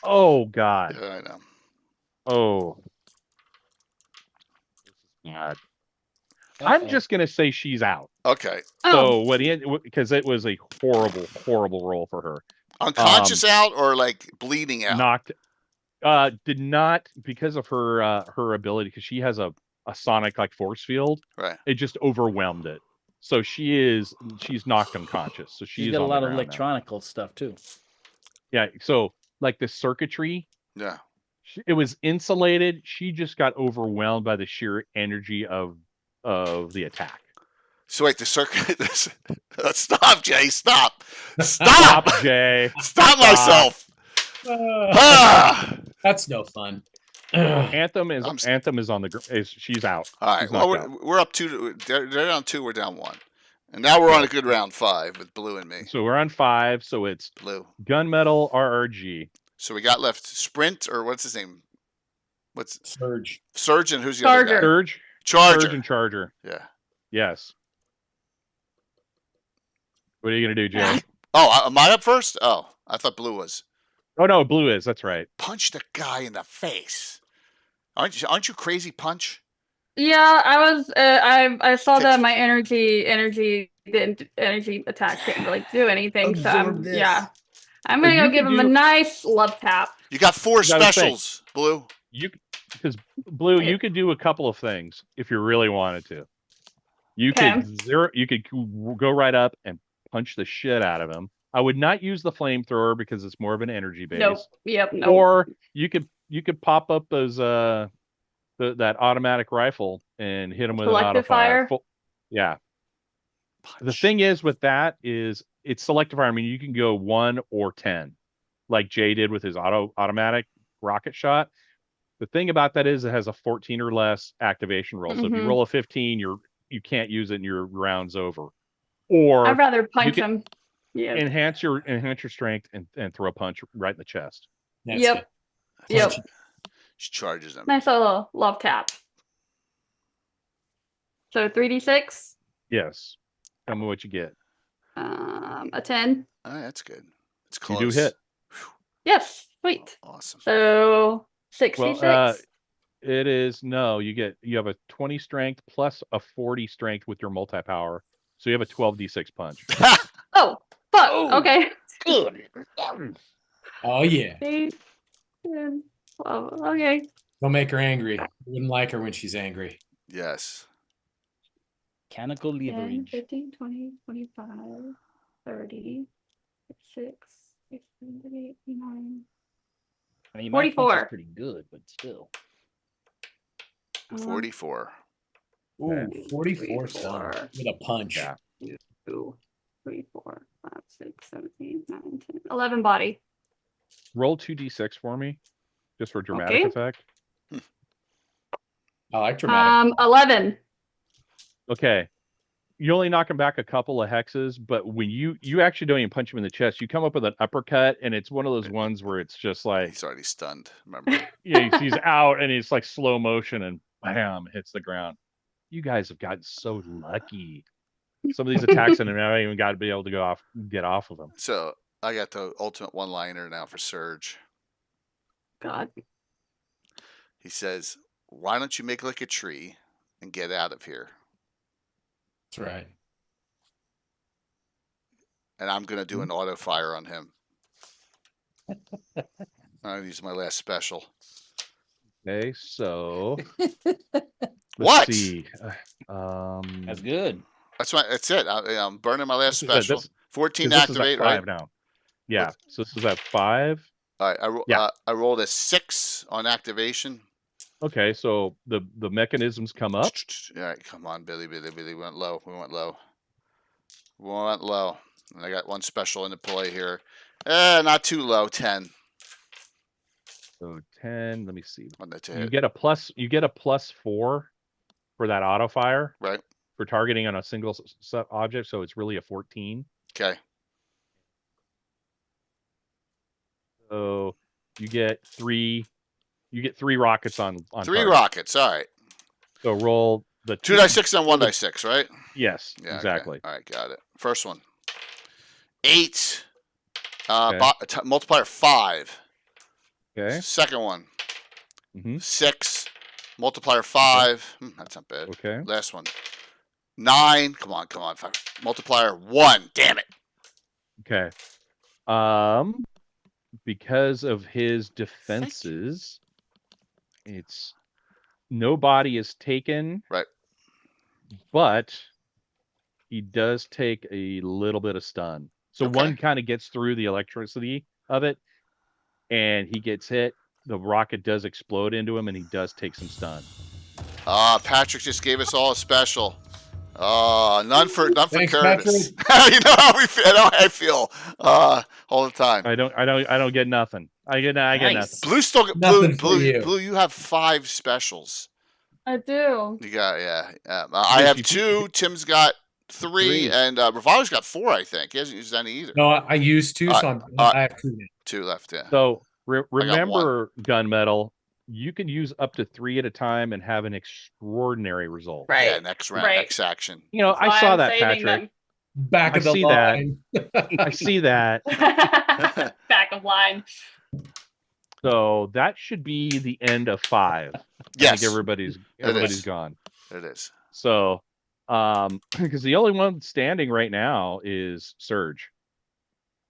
Speaker 4: Oh God.
Speaker 1: yeah, I know.
Speaker 4: Oh. God. I'm just gonna say she's out.
Speaker 1: Okay,
Speaker 5: Oh,
Speaker 4: So because it was a horrible, horrible roll for her.
Speaker 1: unconscious out or like bleeding out?
Speaker 4: Knocked Did not, because of her ability, because she has a sonic like force field.
Speaker 1: Right.
Speaker 4: It just overwhelmed it. So she's knocked unconscious. So
Speaker 3: She's
Speaker 4: she's
Speaker 3: got a
Speaker 4: on the
Speaker 3: lot of
Speaker 4: ground now.
Speaker 3: electronical stuff too.
Speaker 4: Yeah. So like the circuitry,
Speaker 1: Yeah.
Speaker 4: it was insulated. She just got overwhelmed by the sheer energy of the attack.
Speaker 1: So wait, the circuit. Stop, Jay. Stop. Stop.
Speaker 4: Stop, Jay.
Speaker 1: Stop myself. Ah!
Speaker 2: That's no fun.
Speaker 4: Anthem is
Speaker 1: I'm s-
Speaker 4: on the she's out.
Speaker 1: All right.
Speaker 4: She's
Speaker 1: Well,
Speaker 4: knocked out.
Speaker 1: we're up 2. They're down 2. We're down 1. And now we're on a good round 5 with Blue and me.
Speaker 4: So we're on 5. So it's
Speaker 1: Blue.
Speaker 4: Gunmetal, RRG.
Speaker 1: So we got left Sprint, or what's his name? What's
Speaker 2: Surge.
Speaker 1: Surgeon? Who's the other guy?
Speaker 5: Charger.
Speaker 4: Surge
Speaker 1: Charger.
Speaker 4: and Charger.
Speaker 1: Yeah.
Speaker 4: Yes. What are you gonna do, Jay?
Speaker 1: Oh, am I up first? Oh, I thought Blue was.
Speaker 4: Oh no, Blue is. That's right.
Speaker 1: Punch the guy in the face. Aren't you crazy, Punch?
Speaker 5: Yeah, I was. I saw
Speaker 1: Take-
Speaker 5: that my energy attack didn't really do anything. So I'm gonna
Speaker 4: you
Speaker 5: go
Speaker 4: can
Speaker 5: give him a
Speaker 4: do-
Speaker 5: nice love tap.
Speaker 1: You got 4
Speaker 4: You gotta think.
Speaker 1: specials, Blue.
Speaker 4: Because Blue, you could do a couple of things if you really wanted to. You
Speaker 5: Okay.
Speaker 4: could go right up and punch the shit out of him. I would not use the flamethrower because it's more of an energy base.
Speaker 5: Nope. Yep. Nope.
Speaker 4: Or you could pop up those that automatic rifle and hit him with
Speaker 5: Selective
Speaker 4: an auto fire.
Speaker 5: fire?
Speaker 4: Yeah. The
Speaker 1: Punch.
Speaker 4: thing is with that is it's selective fire. I mean, you can go 1 or 10, like Jay did with his automatic rocket shot. The thing about that is it has a 14 or less activation roll. So if you
Speaker 5: Mhm.
Speaker 4: roll a 15, you can't use it and your round's over. Or
Speaker 5: I'd rather punch
Speaker 4: can-
Speaker 5: him. Yeah.
Speaker 4: enhance your strength and throw a punch right in the chest.
Speaker 2: That's
Speaker 5: Yep.
Speaker 2: good.
Speaker 5: Yep.
Speaker 1: She charges them.
Speaker 5: Nice little love tap. So 3d6.
Speaker 4: Yes. Tell me what you get.
Speaker 5: A 10.
Speaker 1: All right, that's good. It's
Speaker 4: You
Speaker 1: close.
Speaker 4: do hit.
Speaker 5: Yes. Sweet.
Speaker 1: Awesome.
Speaker 5: So 66.
Speaker 4: Well, it is no. You have a 20 strength plus a 40 strength with your multi power, so you have a 12d6 punch.
Speaker 5: Oh, fuck.
Speaker 3: Oh.
Speaker 5: Okay.
Speaker 3: Good.
Speaker 2: Oh yeah.
Speaker 5: 8, 10, 12. Okay.
Speaker 2: Don't make her angry. You wouldn't like her when she's angry.
Speaker 1: Yes.
Speaker 3: Mechanical
Speaker 5: 10,
Speaker 3: leverage.
Speaker 5: 15, 20, 25, 30, 6, 16, 17, 18,
Speaker 3: I mean, my punch is
Speaker 5: 44.
Speaker 3: pretty good, but still.
Speaker 1: 44.
Speaker 2: Ooh, 44 son
Speaker 5: 44.
Speaker 2: with a punch.
Speaker 4: Yeah.
Speaker 5: 2, 3, 4, 5, 6, 7, 8, 9, 10, 11 body.
Speaker 4: Roll 2d6 for me, just for dramatic
Speaker 5: Okay.
Speaker 4: effect.
Speaker 2: I like dramatic.
Speaker 5: 11.
Speaker 4: Okay. You only knock him back a couple of hexes, but when you actually don't even punch him in the chest, you come up with an uppercut, and it's one of those ones where it's just like,
Speaker 1: He's already stunned. Remember?
Speaker 4: yeah, he's out, and it's like slow motion, and bam, hits the ground. You guys have gotten so lucky. Some of these attacks, and I haven't even got to be able to get off of them.
Speaker 1: So I got the ultimate one-liner now for Surge.
Speaker 5: God.
Speaker 1: He says, "Why don't you make like a tree and get out of here?"
Speaker 2: That's right.
Speaker 1: And I'm gonna do an auto fire on him. I'm gonna use my last special.
Speaker 4: Okay, so
Speaker 1: What?
Speaker 4: let's see.
Speaker 3: That's good.
Speaker 1: That's it. I'm burning my last
Speaker 4: This is at-
Speaker 1: special.
Speaker 4: this-
Speaker 1: 14
Speaker 4: this is at
Speaker 1: activate,
Speaker 4: 5
Speaker 1: right?
Speaker 4: now. Yeah, so this is at 5.
Speaker 1: All right.
Speaker 4: Yeah.
Speaker 1: I rolled a 6 on activation.
Speaker 4: Okay, so the mechanisms come up.
Speaker 1: All right, come on, Billy. We went low. We went low. And I got one special into play here. Not too low. 10
Speaker 4: So 10. Let me see.
Speaker 1: on the
Speaker 4: You
Speaker 1: hit.
Speaker 4: get a +4 for that auto fire
Speaker 1: Right.
Speaker 4: for targeting on a single object, so it's really a 14.
Speaker 1: Okay.
Speaker 4: So you get 3 rockets on
Speaker 1: 3
Speaker 4: target.
Speaker 1: rockets. All right.
Speaker 4: So roll the
Speaker 1: 2d6 and 1d6, right?
Speaker 4: Yes,
Speaker 1: Yeah. okay.
Speaker 4: exactly.
Speaker 1: All right, got it. First one. 8.
Speaker 4: Okay.
Speaker 1: Multiplier 5.
Speaker 4: Okay.
Speaker 1: Second one.
Speaker 4: Mhm.
Speaker 1: 6. Multiplier 5. That's not bad.
Speaker 4: Okay.
Speaker 1: Last one. 9. Come on. 5. Multiplier 1. Damn it.
Speaker 4: Okay. because of his defenses, it's no body is taken.
Speaker 1: Right.
Speaker 4: But he does take a little bit of stun. So
Speaker 1: Okay.
Speaker 4: one kind of gets through the electricity of it, and he gets hit. The rocket does explode into him, and he does take some stun.
Speaker 1: Patrick just gave us all a special. None for
Speaker 2: Thanks,
Speaker 1: Curtis. You know how I feel all the time.
Speaker 4: I don't get nothing. I get
Speaker 3: Nice.
Speaker 4: nothing.
Speaker 1: Blue still
Speaker 2: Nothing for
Speaker 1: blue.
Speaker 2: you.
Speaker 1: Blue, you have 5 specials.
Speaker 5: I do.
Speaker 1: You got I have 2. Tim's got 3, and Revolver's got 4. I think he hasn't used any either.
Speaker 2: No, I used to, so I have 2 now.
Speaker 1: 2 left. Yeah.
Speaker 4: So
Speaker 1: got
Speaker 4: remember, gunmetal. You can use up to 3 at a time and have an extraordinary result.
Speaker 5: Right.
Speaker 1: Yeah. Next round.
Speaker 5: Right.
Speaker 1: Next action.
Speaker 4: You know,
Speaker 5: That's
Speaker 4: I
Speaker 5: why
Speaker 4: saw
Speaker 5: I'm
Speaker 4: that,
Speaker 5: saving
Speaker 4: Patrick.
Speaker 2: Back
Speaker 4: I
Speaker 2: of the
Speaker 4: see that.
Speaker 2: line.
Speaker 4: I see that.
Speaker 5: them. Back of line.
Speaker 4: So that should be the end of 5. I
Speaker 1: Yes,
Speaker 4: think everybody's
Speaker 1: is.
Speaker 4: gone.
Speaker 1: it is.
Speaker 4: So, because the only one standing right now is Surge,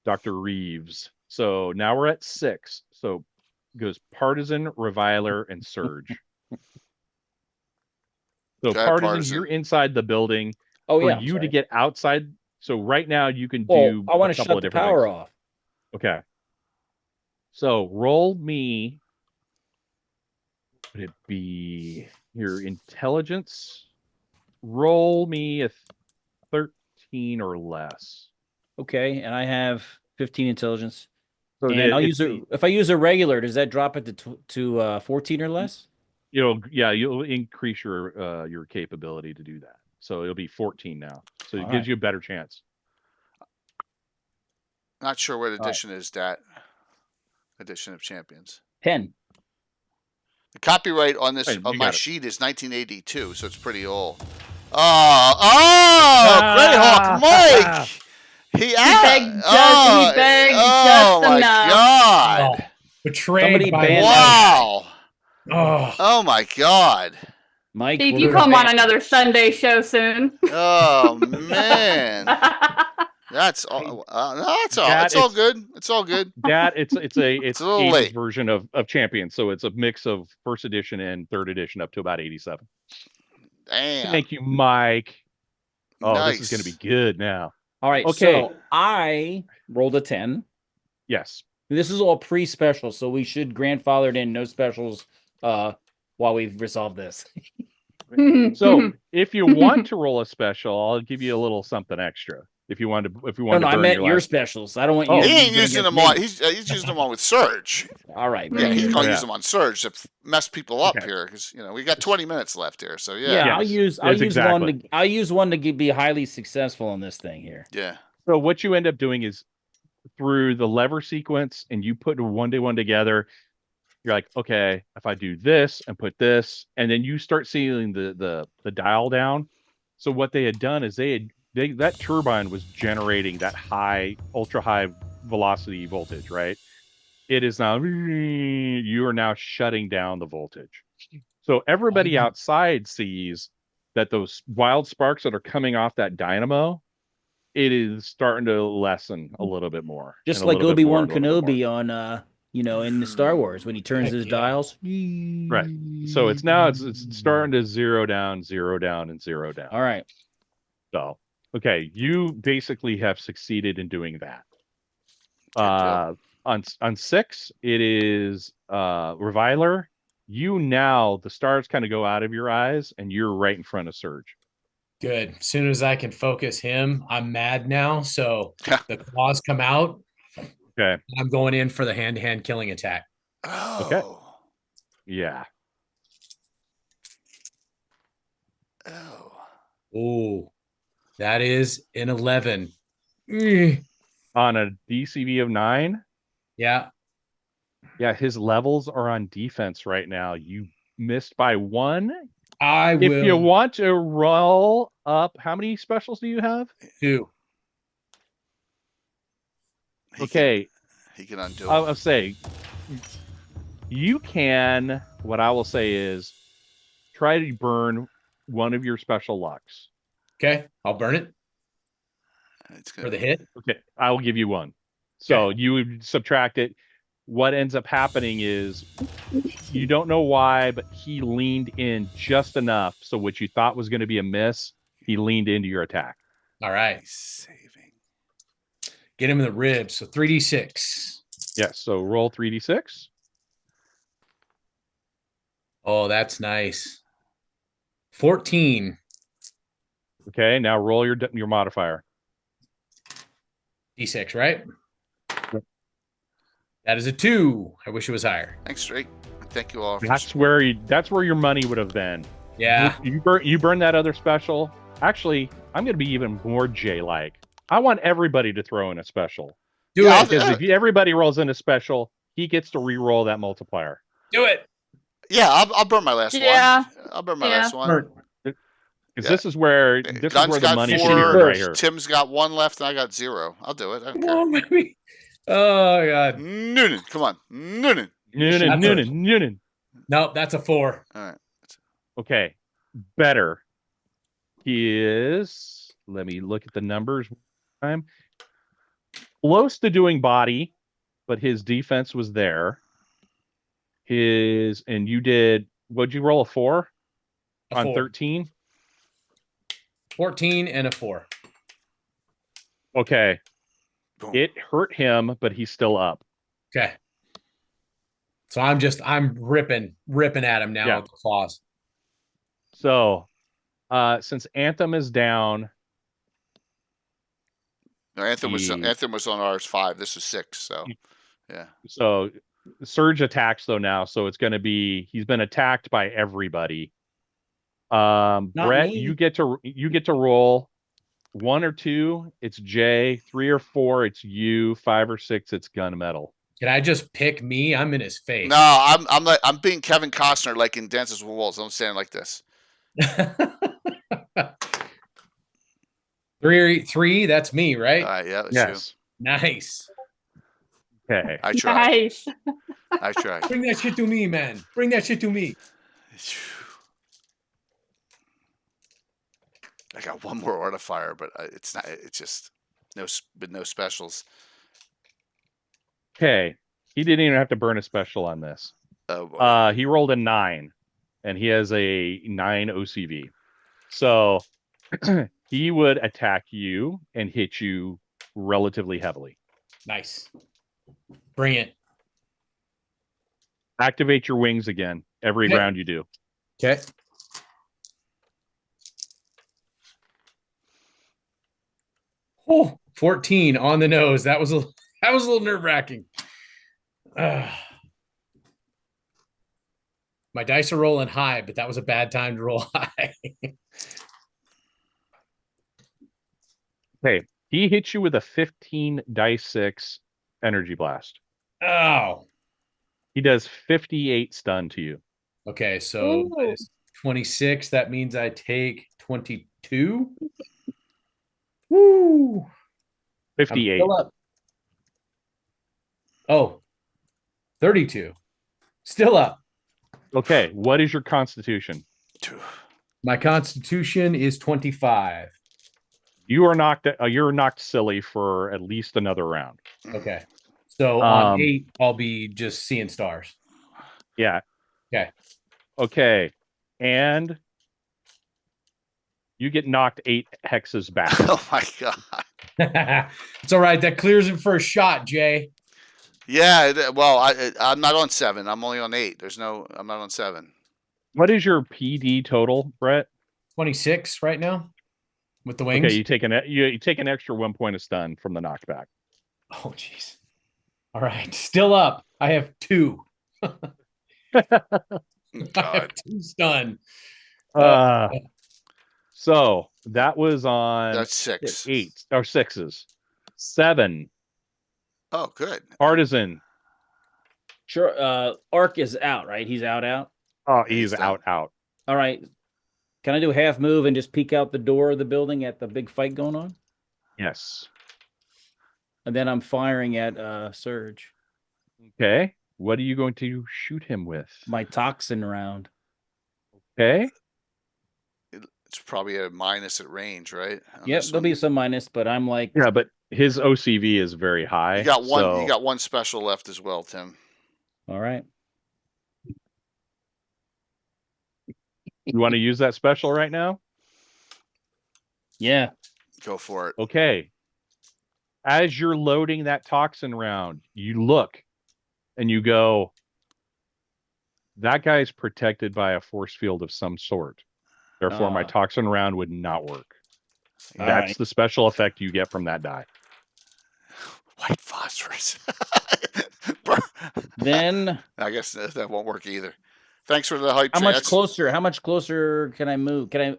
Speaker 4: Dr. Reeves. So now we're at 6. So it goes Partisan, Reviler, and Surge. So
Speaker 1: Okay,
Speaker 4: Partisan, you're inside the building.
Speaker 3: Oh
Speaker 4: For
Speaker 3: yeah.
Speaker 4: you to get outside, so right now you can
Speaker 3: Well,
Speaker 4: do
Speaker 3: I want
Speaker 4: a
Speaker 3: to
Speaker 4: couple
Speaker 3: shut
Speaker 4: of
Speaker 3: the
Speaker 4: different
Speaker 3: power
Speaker 4: things.
Speaker 3: off.
Speaker 4: Okay. So roll me. Would it be your intelligence? Roll me a 13 or less.
Speaker 3: Okay, and I have 15 intelligence.
Speaker 4: So
Speaker 3: And I'll use a. If I use a regular, does that drop it to 14 or less?
Speaker 4: You'll increase your capability to do that. So it'll be 14 now. So it
Speaker 3: All
Speaker 4: gives
Speaker 3: right.
Speaker 4: you a better chance.
Speaker 1: Not sure what
Speaker 3: right.
Speaker 1: edition is that. Edition of Champions.
Speaker 3: 10.
Speaker 1: The copyright on this
Speaker 4: Hey,
Speaker 1: on
Speaker 4: you
Speaker 1: my
Speaker 4: got it.
Speaker 1: sheet is 1982, so it's pretty old. Greyhawk Mike. He
Speaker 5: begged just
Speaker 1: my
Speaker 5: enough.
Speaker 1: God!
Speaker 2: Betrayed
Speaker 3: Somebody
Speaker 2: by
Speaker 3: banned
Speaker 1: Wow!
Speaker 2: Oh,
Speaker 1: Oh my God!
Speaker 3: Mike,
Speaker 5: Steve,
Speaker 3: we're
Speaker 5: you
Speaker 3: gonna
Speaker 5: come on
Speaker 3: ban-
Speaker 5: another Sunday show soon.
Speaker 1: Oh man! That's all. No, that's all.
Speaker 4: That
Speaker 1: It's all
Speaker 4: is-
Speaker 1: good. It's all good.
Speaker 4: That it's
Speaker 1: It's a little
Speaker 4: 80s
Speaker 1: late.
Speaker 4: version of Champions. So it's a mix of first edition and third edition up to about 87.
Speaker 1: Damn.
Speaker 4: Thank you, Mike. Oh,
Speaker 1: nice.
Speaker 4: this is going to be good now.
Speaker 3: All right.
Speaker 4: Okay.
Speaker 3: So I rolled a 10.
Speaker 4: Yes.
Speaker 3: This is all pre-special, so we should grandfathered in no specials while we've resolved this.
Speaker 4: So if you want to roll a special, I'll give you a little something extra. If you want to,
Speaker 3: No,
Speaker 4: to
Speaker 3: I
Speaker 4: burn
Speaker 3: meant your
Speaker 4: last-
Speaker 3: specials. I don't want
Speaker 4: Oh.
Speaker 3: you.
Speaker 1: He
Speaker 3: to
Speaker 1: ain't
Speaker 3: use
Speaker 1: using
Speaker 3: against
Speaker 1: them on.
Speaker 3: me.
Speaker 1: He's using them on with Surge.
Speaker 3: All right.
Speaker 1: Yeah, he's gonna
Speaker 4: Yeah.
Speaker 1: use them on Surge to mess people up
Speaker 4: Okay.
Speaker 1: here because we got 20 minutes left here. So
Speaker 3: Yeah,
Speaker 1: yeah,
Speaker 3: I'll
Speaker 4: Yes,
Speaker 3: use
Speaker 4: yes,
Speaker 3: one
Speaker 4: exactly.
Speaker 3: to I'll use one to be highly successful in this thing here.
Speaker 1: yeah.
Speaker 4: So what you end up doing is through the lever sequence, and you put 1-to-1 together. You're like, okay, if I do this and put this, and then you start seeing the dial down. So what they had done is that turbine was generating that ultra high velocity voltage, right? It is now, you are now shutting down the voltage. So everybody outside sees that those wild sparks that are coming off that dynamo, it is starting to lessen a little bit more.
Speaker 3: Just
Speaker 4: and a
Speaker 3: like
Speaker 4: little bit more,
Speaker 3: Obi-Wan
Speaker 4: and a little bit more.
Speaker 3: Kenobi on in the Star Wars when he turns his
Speaker 2: Yeah.
Speaker 3: dials.
Speaker 4: Right. So it's now it's starting to zero down, and zero down.
Speaker 3: All right.
Speaker 4: So okay, you basically have succeeded in doing that.
Speaker 1: Good
Speaker 4: On 6, it is Reviler. You now the stars kind of go out of your eyes, and you're right in front of Surge.
Speaker 2: good. As soon as I can focus him, I'm mad now. So
Speaker 1: Yeah.
Speaker 2: the claws come out.
Speaker 4: Okay.
Speaker 2: I'm going in for the hand-to-hand killing attack.
Speaker 1: Oh.
Speaker 4: Okay. Yeah.
Speaker 1: Oh.
Speaker 2: Ooh, that is an 11.
Speaker 4: On a DCV of 9.
Speaker 2: Yeah.
Speaker 4: Yeah, his levels are on defense right now. You missed by 1.
Speaker 2: I
Speaker 4: If
Speaker 2: will
Speaker 4: you want to roll up, how many specials do you have?
Speaker 2: do.
Speaker 1: He can undo it.
Speaker 4: I'll say you can. What I will say is try to burn one of your special lucks.
Speaker 2: Okay, I'll burn it
Speaker 1: It's
Speaker 2: for
Speaker 1: gonna
Speaker 2: the hit.
Speaker 4: Okay, I will give you one. So you would subtract it. what ends up happening is you don't know why, but he leaned in just enough. So what you thought was going to be a miss, he leaned into your attack.
Speaker 2: All right.
Speaker 1: He's saving.
Speaker 2: Get him in the ribs. So 3d6.
Speaker 4: Yes. So roll 3d6.
Speaker 2: Oh, that's nice. 14.
Speaker 4: Okay. Now roll your modifier.
Speaker 2: D6, right? That is a 2. I wish it was higher.
Speaker 1: Thanks, Drake. Thank you all. For
Speaker 4: That's where your money would have been.
Speaker 2: Yeah.
Speaker 4: You burn that other special. Actually, I'm going to be even more J-like. I want everybody to throw in a special.
Speaker 2: Do
Speaker 1: Yeah,
Speaker 2: it.
Speaker 4: Because if everybody rolls in a special, he gets to re-roll that multiplier.
Speaker 2: Do it.
Speaker 1: Yeah, I'll burn my last
Speaker 5: Yeah.
Speaker 1: one. I'll burn my
Speaker 5: Yeah.
Speaker 1: last one.
Speaker 2: Burn.
Speaker 4: Because
Speaker 1: Yeah.
Speaker 4: this is where
Speaker 1: Gunn's
Speaker 4: the
Speaker 1: got
Speaker 4: money should
Speaker 1: 4.
Speaker 4: be right here.
Speaker 1: Tim's got 1 left, and I got 0. I'll do it. I don't
Speaker 2: Come
Speaker 1: care.
Speaker 2: on, baby. Oh, God.
Speaker 1: Noonan, come on. Noonan.
Speaker 4: Noonan.
Speaker 2: Nope, that's a 4.
Speaker 1: All right.
Speaker 4: Okay, better. He is. Let me look at the numbers. Time close to doing body, but his defense was there. And you did. What'd you roll, a 4
Speaker 2: A
Speaker 4: on
Speaker 2: 4.
Speaker 4: 13?
Speaker 2: 14 and a 4.
Speaker 4: Okay,
Speaker 1: Boom.
Speaker 4: it hurt him, but he's still up.
Speaker 2: Okay. So I'm ripping at him now
Speaker 4: Yeah.
Speaker 2: with the claws.
Speaker 4: So, since Anthem is down,
Speaker 1: No, Anthem was
Speaker 4: He-
Speaker 1: Anthem was on ours 5. This was 6. So, yeah.
Speaker 4: so Surge attacks though now, so it's going to be he's been attacked by everybody. Brett,
Speaker 3: me.
Speaker 4: you get to roll 1 or 2. It's Jay. 3 or 4. It's you. 5 or 6. It's Gunmetal.
Speaker 2: Can I just pick me? I'm in his face.
Speaker 1: No, I'm being Kevin Costner like in Dances with Wolves. I'm standing like this.
Speaker 2: 3, that's me, right?
Speaker 1: All right, yeah, that's
Speaker 4: Yes.
Speaker 2: Nice.
Speaker 4: Okay.
Speaker 1: you. I tried.
Speaker 5: Nice.
Speaker 1: I tried.
Speaker 2: Bring that shit to me, man. Bring that shit to me.
Speaker 1: I got 1 more Artifier, but it's not. It's just no specials.
Speaker 4: Okay. He didn't even have to burn a special on this.
Speaker 1: Oh boy.
Speaker 4: He rolled a 9, and he has a 9 OCV. So he would attack you and hit you relatively heavily.
Speaker 2: Nice. Bring it.
Speaker 4: Activate your wings again every
Speaker 2: Okay.
Speaker 4: round you do.
Speaker 2: Okay. Oh, 14 on the nose. That was a little nerve-wracking. My dice are rolling high, but that was a bad time to roll high.
Speaker 4: Okay. He hits you with a 15 dice 6 energy blast.
Speaker 2: Oh.
Speaker 4: He does 58 stun to you.
Speaker 2: Okay, so minus 26. That means I take 22. Woo. I'm
Speaker 4: 58.
Speaker 2: still up. Oh, 32. Still up.
Speaker 4: Okay. What is your constitution?
Speaker 2: My constitution is 25.
Speaker 4: You're knocked silly for at least another round.
Speaker 2: Okay. So on
Speaker 4: Um,
Speaker 2: 8, I'll be just seeing stars.
Speaker 4: Yeah.
Speaker 2: Okay.
Speaker 4: Okay. And you get knocked 8 hexes back.
Speaker 1: Oh my god.
Speaker 2: It's all right. That clears him for a shot, Jay.
Speaker 1: Yeah. Well, I'm not on 7. I'm only on 8. I'm not on 7.
Speaker 4: What is your PD total, Brett?
Speaker 2: 26 right now with the wings.
Speaker 4: Okay, you take an extra 1 point of stun from the knockback.
Speaker 2: Oh, jeez. All right. Still up. I have 2. I have
Speaker 1: God.
Speaker 2: 2 stun.
Speaker 4: So that was on
Speaker 1: That's 6.
Speaker 4: 8 or 6s. 7
Speaker 1: Oh, good.
Speaker 4: Partisan.
Speaker 3: Sure. Ark is out, right? He's out.
Speaker 4: Oh,
Speaker 1: He's
Speaker 4: he's
Speaker 1: down.
Speaker 4: out.
Speaker 3: All right. Can I do a half move and just peek out the door of the building at the big fight going on?
Speaker 4: Yes.
Speaker 3: And then I'm firing at Surge.
Speaker 4: Okay. What are you going to shoot him with?
Speaker 3: My toxin round.
Speaker 4: Okay.
Speaker 1: It's probably at a minus at range, right? On
Speaker 3: Yep,
Speaker 1: this
Speaker 3: there'll
Speaker 1: one?
Speaker 3: be some minus, but I'm like
Speaker 4: Yeah, but his OCV is very high.
Speaker 1: You got one.
Speaker 4: So
Speaker 1: You got one special left as well, Tim.
Speaker 3: All right.
Speaker 4: you want to use that special right now?
Speaker 3: Yeah.
Speaker 1: Go for it.
Speaker 4: Okay. As you're loading that toxin round, you look and you go, that guy's protected by a force field of some sort. Therefore, my toxin round would not work.
Speaker 3: All
Speaker 4: That's
Speaker 3: right.
Speaker 4: the special effect you get from that die.
Speaker 1: White phosphorus.
Speaker 3: Then
Speaker 1: I guess that won't work either. Thanks for the hype.
Speaker 3: how
Speaker 1: train.
Speaker 3: much
Speaker 1: That's-
Speaker 3: closer? How much closer can I move? Do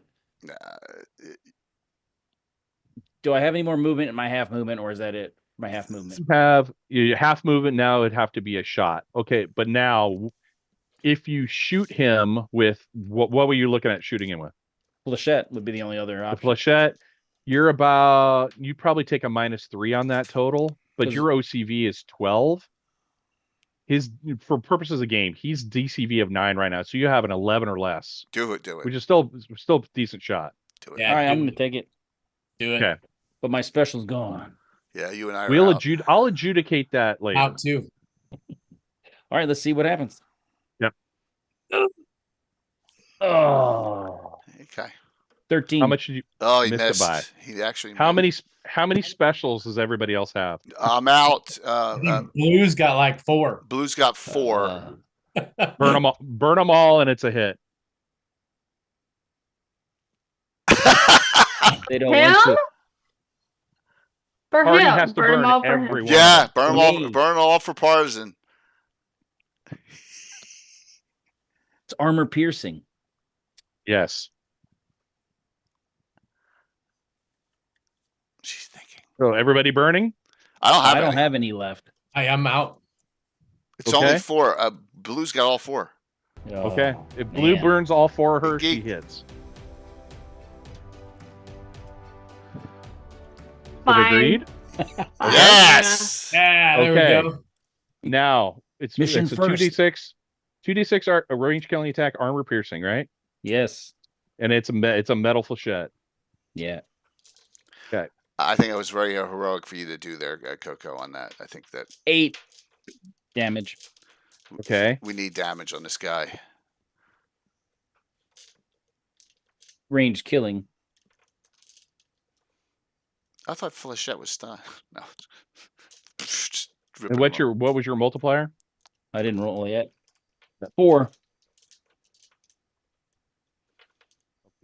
Speaker 3: I have any more movement in my half movement, or is that it? My half movement.
Speaker 4: Have your half movement now, it'd have to be a shot. Okay, but now if you shoot him with what were you looking at shooting him with?
Speaker 3: Flechette would be the only other
Speaker 4: The
Speaker 3: option.
Speaker 4: flechette, you probably take a -3 on that total, but
Speaker 3: 'Cause-
Speaker 4: your OCV is 12. For purposes of game, he's DCV of 9 right now, so you have an 11 or less,
Speaker 1: Do it.
Speaker 4: which is still a decent shot.
Speaker 1: Do it.
Speaker 2: Yeah.
Speaker 3: All right, I'm
Speaker 2: do
Speaker 3: going
Speaker 2: it.
Speaker 3: to take it,
Speaker 2: Do it.
Speaker 4: Okay.
Speaker 3: but my special's gone.
Speaker 1: Yeah, you and I are
Speaker 4: We'll
Speaker 1: out.
Speaker 4: I'll adjudicate that later.
Speaker 2: Out too.
Speaker 3: All right, let's see what happens.
Speaker 4: Yep.
Speaker 3: Oh,
Speaker 1: Okay.
Speaker 3: 13.
Speaker 4: How much did you?
Speaker 1: Oh, he
Speaker 4: Missed it by.
Speaker 1: missed. He actually.
Speaker 4: How
Speaker 1: missed.
Speaker 4: many specials does everybody else have?
Speaker 1: I'm out.
Speaker 2: I think Blue's got like 4.
Speaker 1: Blue's got 4.
Speaker 4: Burn them all, and it's a hit.
Speaker 3: They don't
Speaker 5: Him?
Speaker 3: want to.
Speaker 5: For
Speaker 4: Party
Speaker 5: him.
Speaker 4: has to
Speaker 5: burn
Speaker 4: burn
Speaker 5: him all for him.
Speaker 4: everyone.
Speaker 1: Yeah, burn them
Speaker 3: Me.
Speaker 1: all. Burn all for partisan.
Speaker 3: It's armor piercing.
Speaker 4: Yes.
Speaker 1: She's thinking.
Speaker 4: So everybody burning?
Speaker 1: I don't have.
Speaker 3: I don't
Speaker 1: any.
Speaker 3: have any left.
Speaker 2: I'm out.
Speaker 1: It's only
Speaker 4: Okay.
Speaker 1: 4. Blue's got all 4.
Speaker 4: Okay.
Speaker 3: Oh,
Speaker 4: If Blue
Speaker 3: man.
Speaker 4: burns all 4 of her, she
Speaker 1: Geek.
Speaker 4: hits.
Speaker 5: Fine.
Speaker 4: Agreed?
Speaker 1: Yes.
Speaker 2: Yeah, there
Speaker 4: Okay.
Speaker 2: we go.
Speaker 4: Now it's
Speaker 3: Mission
Speaker 4: it's a
Speaker 3: first.
Speaker 4: 2d6. 2d6 are a range killing attack, armor piercing, right?
Speaker 3: Yes.
Speaker 4: And it's a metal flechette.
Speaker 3: Yeah.
Speaker 1: I think it was very heroic for you to do there, Coco, on that. I think that
Speaker 3: 8 damage.
Speaker 4: Okay.
Speaker 1: we need damage on this guy.
Speaker 3: Range killing.
Speaker 1: I thought Flechette was stunned. No. Just ripping
Speaker 4: And
Speaker 1: him up.
Speaker 4: what was your multiplier?
Speaker 3: I didn't roll yet. 4.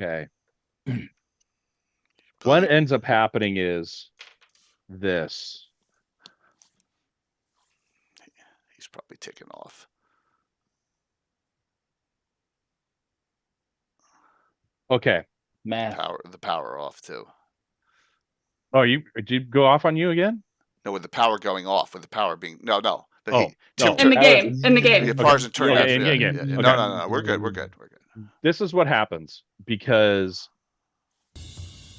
Speaker 4: Okay. What ends up happening is this.
Speaker 1: He's probably ticking off.
Speaker 4: Okay.
Speaker 3: Math.
Speaker 1: The power off too.
Speaker 4: Oh, did you go off on you again?
Speaker 1: No, with the power going off, with the power being no.
Speaker 4: Oh,
Speaker 1: Tim
Speaker 4: no.
Speaker 5: In the
Speaker 1: turned-
Speaker 5: game. In the game.
Speaker 1: Yeah, Parson turned
Speaker 4: Yeah,
Speaker 1: out.
Speaker 4: in
Speaker 1: Yeah,
Speaker 4: game.
Speaker 1: yeah,
Speaker 4: Okay.
Speaker 1: No. We're good.
Speaker 4: This is what happens because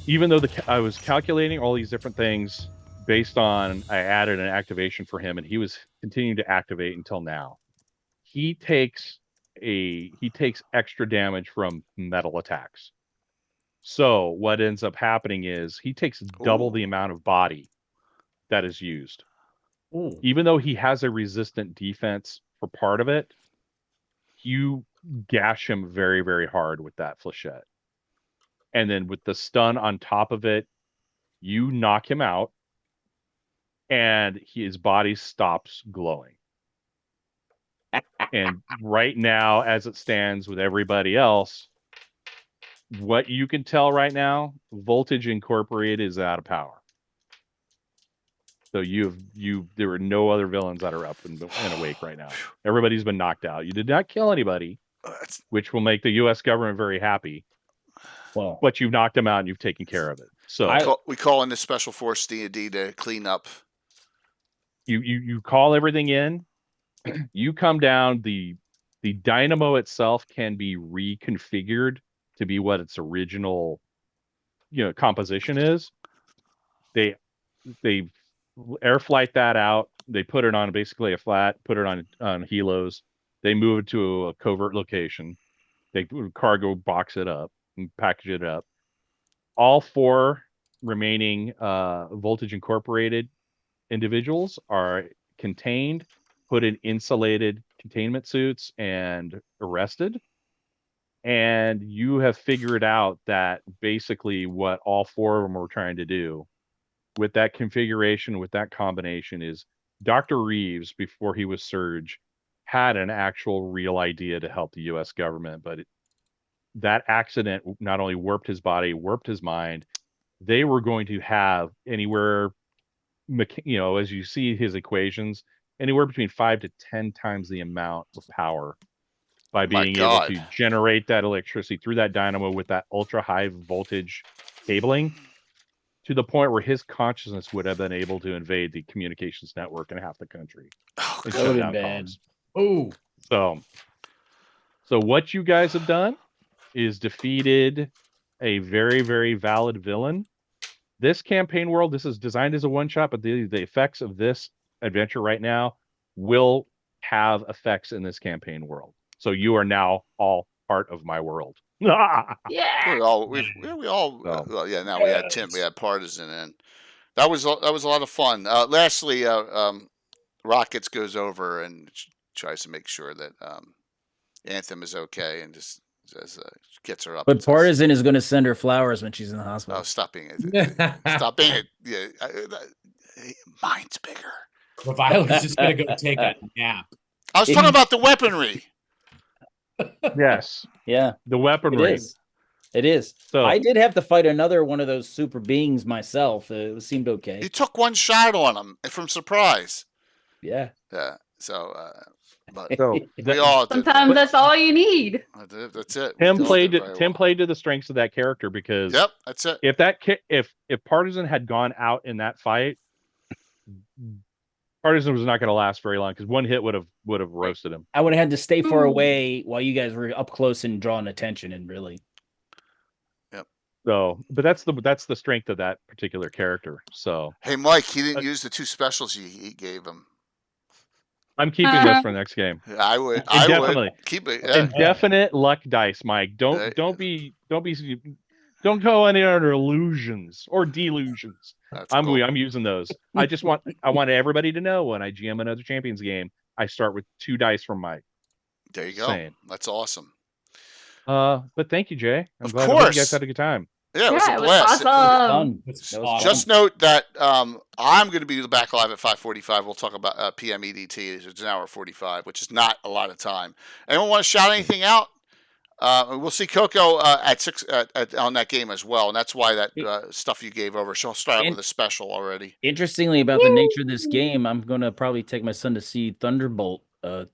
Speaker 4: even though I was calculating all these different things based on I added an activation for him and he was continuing to activate until now. He takes extra damage from metal attacks. So what ends up happening is he takes double
Speaker 1: Ooh.
Speaker 4: the amount of body that is used.
Speaker 2: Ooh.
Speaker 4: Even though he has a resistant defense for part of it, you gash him very, very hard with that flechette. And then with the stun on top of it, you knock him out and his body stops glowing. And right now, as it stands with everybody else, what you can tell right now, Voltage Incorporated is out of power. So there are no other villains that are up and awake right now. Everybody's been knocked out. You did not kill anybody,
Speaker 1: That's-
Speaker 4: which will make the U.S. government very happy.
Speaker 3: Well,
Speaker 4: But you've knocked them out and you've taken care of it. So
Speaker 1: we call in the special force D&D to clean up.
Speaker 4: you call everything in. You come down. The dynamo itself can be reconfigured to be what its original, composition is. They air flight that out. They put it on basically a flat. Put it on helos. They move it to a covert location. They cargo box it up and package it up. All 4 remaining Voltage Incorporated individuals are contained, put in insulated containment suits, and arrested. And you have figured out that basically what all four of them were trying to do with that configuration, with that combination, is Dr. Reeves, before he was Surge, had an actual real idea to help the US government, but that accident not only warped his body, warped his mind. They were going to have anywhere, as you see his equations, anywhere between 5 to 10 times the amount of power by
Speaker 1: My
Speaker 4: being able
Speaker 1: God.
Speaker 4: to generate that electricity through that dynamo with that ultra high voltage cabling, to the point where his consciousness would have been able to invade the communications network in half the country
Speaker 1: Oh,
Speaker 4: and
Speaker 1: God.
Speaker 4: shut
Speaker 3: Loaded
Speaker 4: down
Speaker 3: bad.
Speaker 4: comms.
Speaker 2: Oh,
Speaker 4: So what you guys have done is defeated a very, very valid villain. This campaign world, this is designed as a one-shot, but the effects of this adventure right now will have effects in this campaign world. So you are now all part of my world.
Speaker 5: Yeah.
Speaker 1: We all, well, yeah. Now we had Tim, we had Partisan, and that was a lot of fun. Lastly, Rockets goes over and tries to make sure that Anthem is okay, and just gets her up. and
Speaker 3: But
Speaker 1: says,
Speaker 3: Partisan is going to send her flowers when she's in the hospital.
Speaker 1: "Oh, stop being it! Stop being it! Yeah, mine's bigger."
Speaker 2: Reviler's just gonna go take a nap.
Speaker 1: I was talking about the weaponry.
Speaker 4: Yes,
Speaker 3: Yeah,
Speaker 4: the
Speaker 3: it
Speaker 4: weaponry.
Speaker 3: is. It is.
Speaker 4: So
Speaker 3: I did have to fight another one of those super beings myself. It seemed okay.
Speaker 1: You took one shot on him from surprise.
Speaker 3: Yeah.
Speaker 1: Yeah. So, but
Speaker 4: so
Speaker 1: we all did.
Speaker 5: Sometimes that's all you need.
Speaker 1: That's it. We
Speaker 4: Tim
Speaker 1: all
Speaker 4: played
Speaker 1: did very
Speaker 4: Tim
Speaker 1: well.
Speaker 4: played to the strengths of that character, because
Speaker 1: Yep, that's it.
Speaker 4: if that if Partisan had gone out in that fight, Partisan was not going to last very long, because one hit would have roasted him.
Speaker 3: I would have had to stay far
Speaker 5: Ooh.
Speaker 3: away while you guys were up close and drawing attention, and really.
Speaker 4: So, but that's the strength of that particular character. So
Speaker 1: Hey, Mike, he didn't use the 2 specials he gave him.
Speaker 4: I'm keeping this for next game.
Speaker 1: I would.
Speaker 4: Definitely.
Speaker 1: Would keep it. Yeah.
Speaker 4: Indefinite luck dice, Mike. Don't go any under illusions or delusions.
Speaker 1: That's
Speaker 4: I'm
Speaker 1: cool.
Speaker 4: using those. I want everybody to know, when I GM another Champions game, I start with 2 dice from Mike.
Speaker 1: There you go.
Speaker 4: Same.
Speaker 1: That's awesome.
Speaker 4: But thank you, Jay. I'm
Speaker 1: Of
Speaker 4: glad everybody
Speaker 1: course.
Speaker 4: guys had a good time.
Speaker 1: Yeah, it was
Speaker 5: Yeah,
Speaker 1: a
Speaker 5: it was
Speaker 1: blast.
Speaker 5: awesome.
Speaker 3: Fun.
Speaker 2: That's
Speaker 3: That was
Speaker 2: awesome.
Speaker 1: Just note that I'm going to be back live at 5:45. We'll talk about PM EDT. It's an hour 45, which is not a lot of time. Anyone want to shout anything out? We'll see Coco at 6 on that game as well, and that's why that stuff you gave over. She'll start out
Speaker 3: And-
Speaker 1: with a special already.
Speaker 3: Interestingly, about the nature of this game, I'm going to probably take my son to see Thunderbolt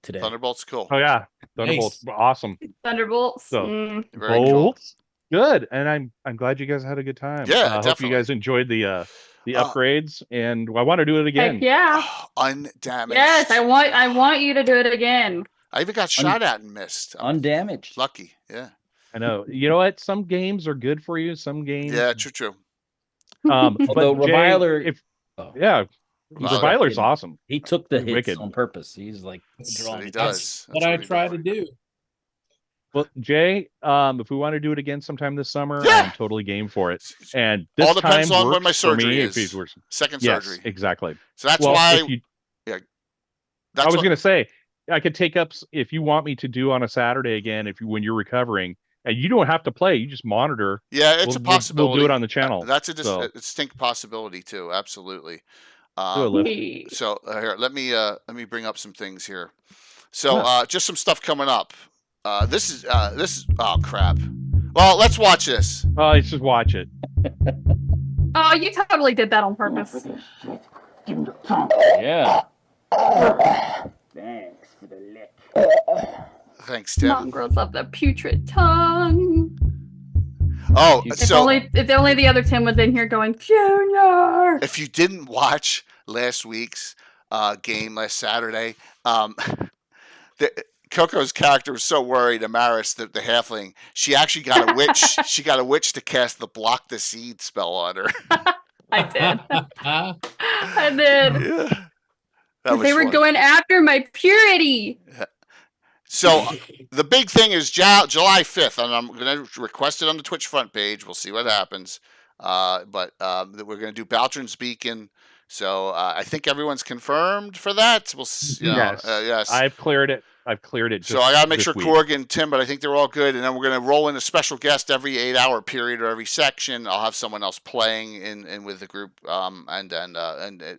Speaker 3: today.
Speaker 1: Thunderbolt's cool.
Speaker 4: Oh yeah, Thunderbolt's awesome.
Speaker 5: Thunderbolts.
Speaker 4: So-
Speaker 1: Very cool.
Speaker 4: Bolts. Good, and I'm glad you guys had a good time.
Speaker 1: Yeah,
Speaker 4: I hope
Speaker 1: definitely.
Speaker 4: you guys enjoyed the upgrades, and I want to do it again.
Speaker 5: Heck yeah.
Speaker 1: Undamaged.
Speaker 5: Yes, I want you to do it again.
Speaker 1: I even got shot at and missed. I'm
Speaker 3: Undamaged.
Speaker 1: lucky. Yeah.
Speaker 4: I know. You know what? Some games are good for you. Some games.
Speaker 1: Yeah. True.
Speaker 3: Although
Speaker 4: but Jay,
Speaker 3: Reviler-
Speaker 4: if
Speaker 3: Oh.
Speaker 4: yeah,
Speaker 1: Reviler.
Speaker 4: Reviler's awesome.
Speaker 3: He took the hits
Speaker 4: Wicked.
Speaker 3: on purpose. He's like
Speaker 1: That's
Speaker 3: drawing
Speaker 1: what he
Speaker 3: it.
Speaker 1: does.
Speaker 2: What
Speaker 1: That's
Speaker 2: I
Speaker 1: he
Speaker 2: try
Speaker 1: does.
Speaker 2: to do.
Speaker 4: Well, Jay, if we want to do it again sometime this summer,
Speaker 1: Yeah.
Speaker 4: I'm totally game for it. And this
Speaker 1: All depends
Speaker 4: time
Speaker 1: on when
Speaker 4: works
Speaker 1: my
Speaker 4: for
Speaker 1: surgery
Speaker 4: me
Speaker 1: is.
Speaker 4: if it works.
Speaker 1: Second
Speaker 4: Yes,
Speaker 1: surgery.
Speaker 4: exactly.
Speaker 1: So that's
Speaker 4: Well,
Speaker 1: why.
Speaker 4: if you, I
Speaker 1: That's
Speaker 4: was
Speaker 1: what,
Speaker 4: going to say, I could take up if you want me to do on a Saturday again, when you're recovering, and you don't have to play, you just monitor.
Speaker 1: Yeah, it's a
Speaker 4: We'll
Speaker 1: possibility.
Speaker 4: do it on the channel.
Speaker 1: That's a
Speaker 4: So-
Speaker 1: distinct possibility too. Absolutely.
Speaker 4: Do a lift.
Speaker 5: Hey.
Speaker 1: So here, let me bring up some things here. So
Speaker 4: Yeah.
Speaker 1: just some stuff coming up. This is oh crap. Well, let's watch this.
Speaker 4: Let's just watch it.
Speaker 5: Oh, you totally did that on purpose.
Speaker 3: Yeah.
Speaker 1: Thanks, Tim.
Speaker 5: Mongrels of the putrid tongue.
Speaker 1: Oh,
Speaker 3: If
Speaker 1: so
Speaker 5: If only the other Tim was in here going, Junior.
Speaker 1: if you didn't watch last week's game last Saturday, Coco's character was so worried. Amaris, the halfling, she actually got a witch. She got a witch to cast the block the seed spell on her.
Speaker 5: I did. I did.
Speaker 1: Yeah. That was
Speaker 5: They were
Speaker 1: fun.
Speaker 5: going after my purity.
Speaker 1: So the big thing is July 5th, and I'm going to request it on the Twitch front page. We'll see what happens. But we're going to do Baltron's Beacon. So I think everyone's confirmed for that. We'll you know,
Speaker 4: Yes.
Speaker 1: yes.
Speaker 4: I've cleared it. I've cleared it.
Speaker 1: So I got to make
Speaker 4: this
Speaker 1: sure
Speaker 4: week.
Speaker 1: Korg and Tim, but I think they're all good. And then we're going to roll in a special guest every 8-hour period or every section. I'll have someone else playing in with the group. And then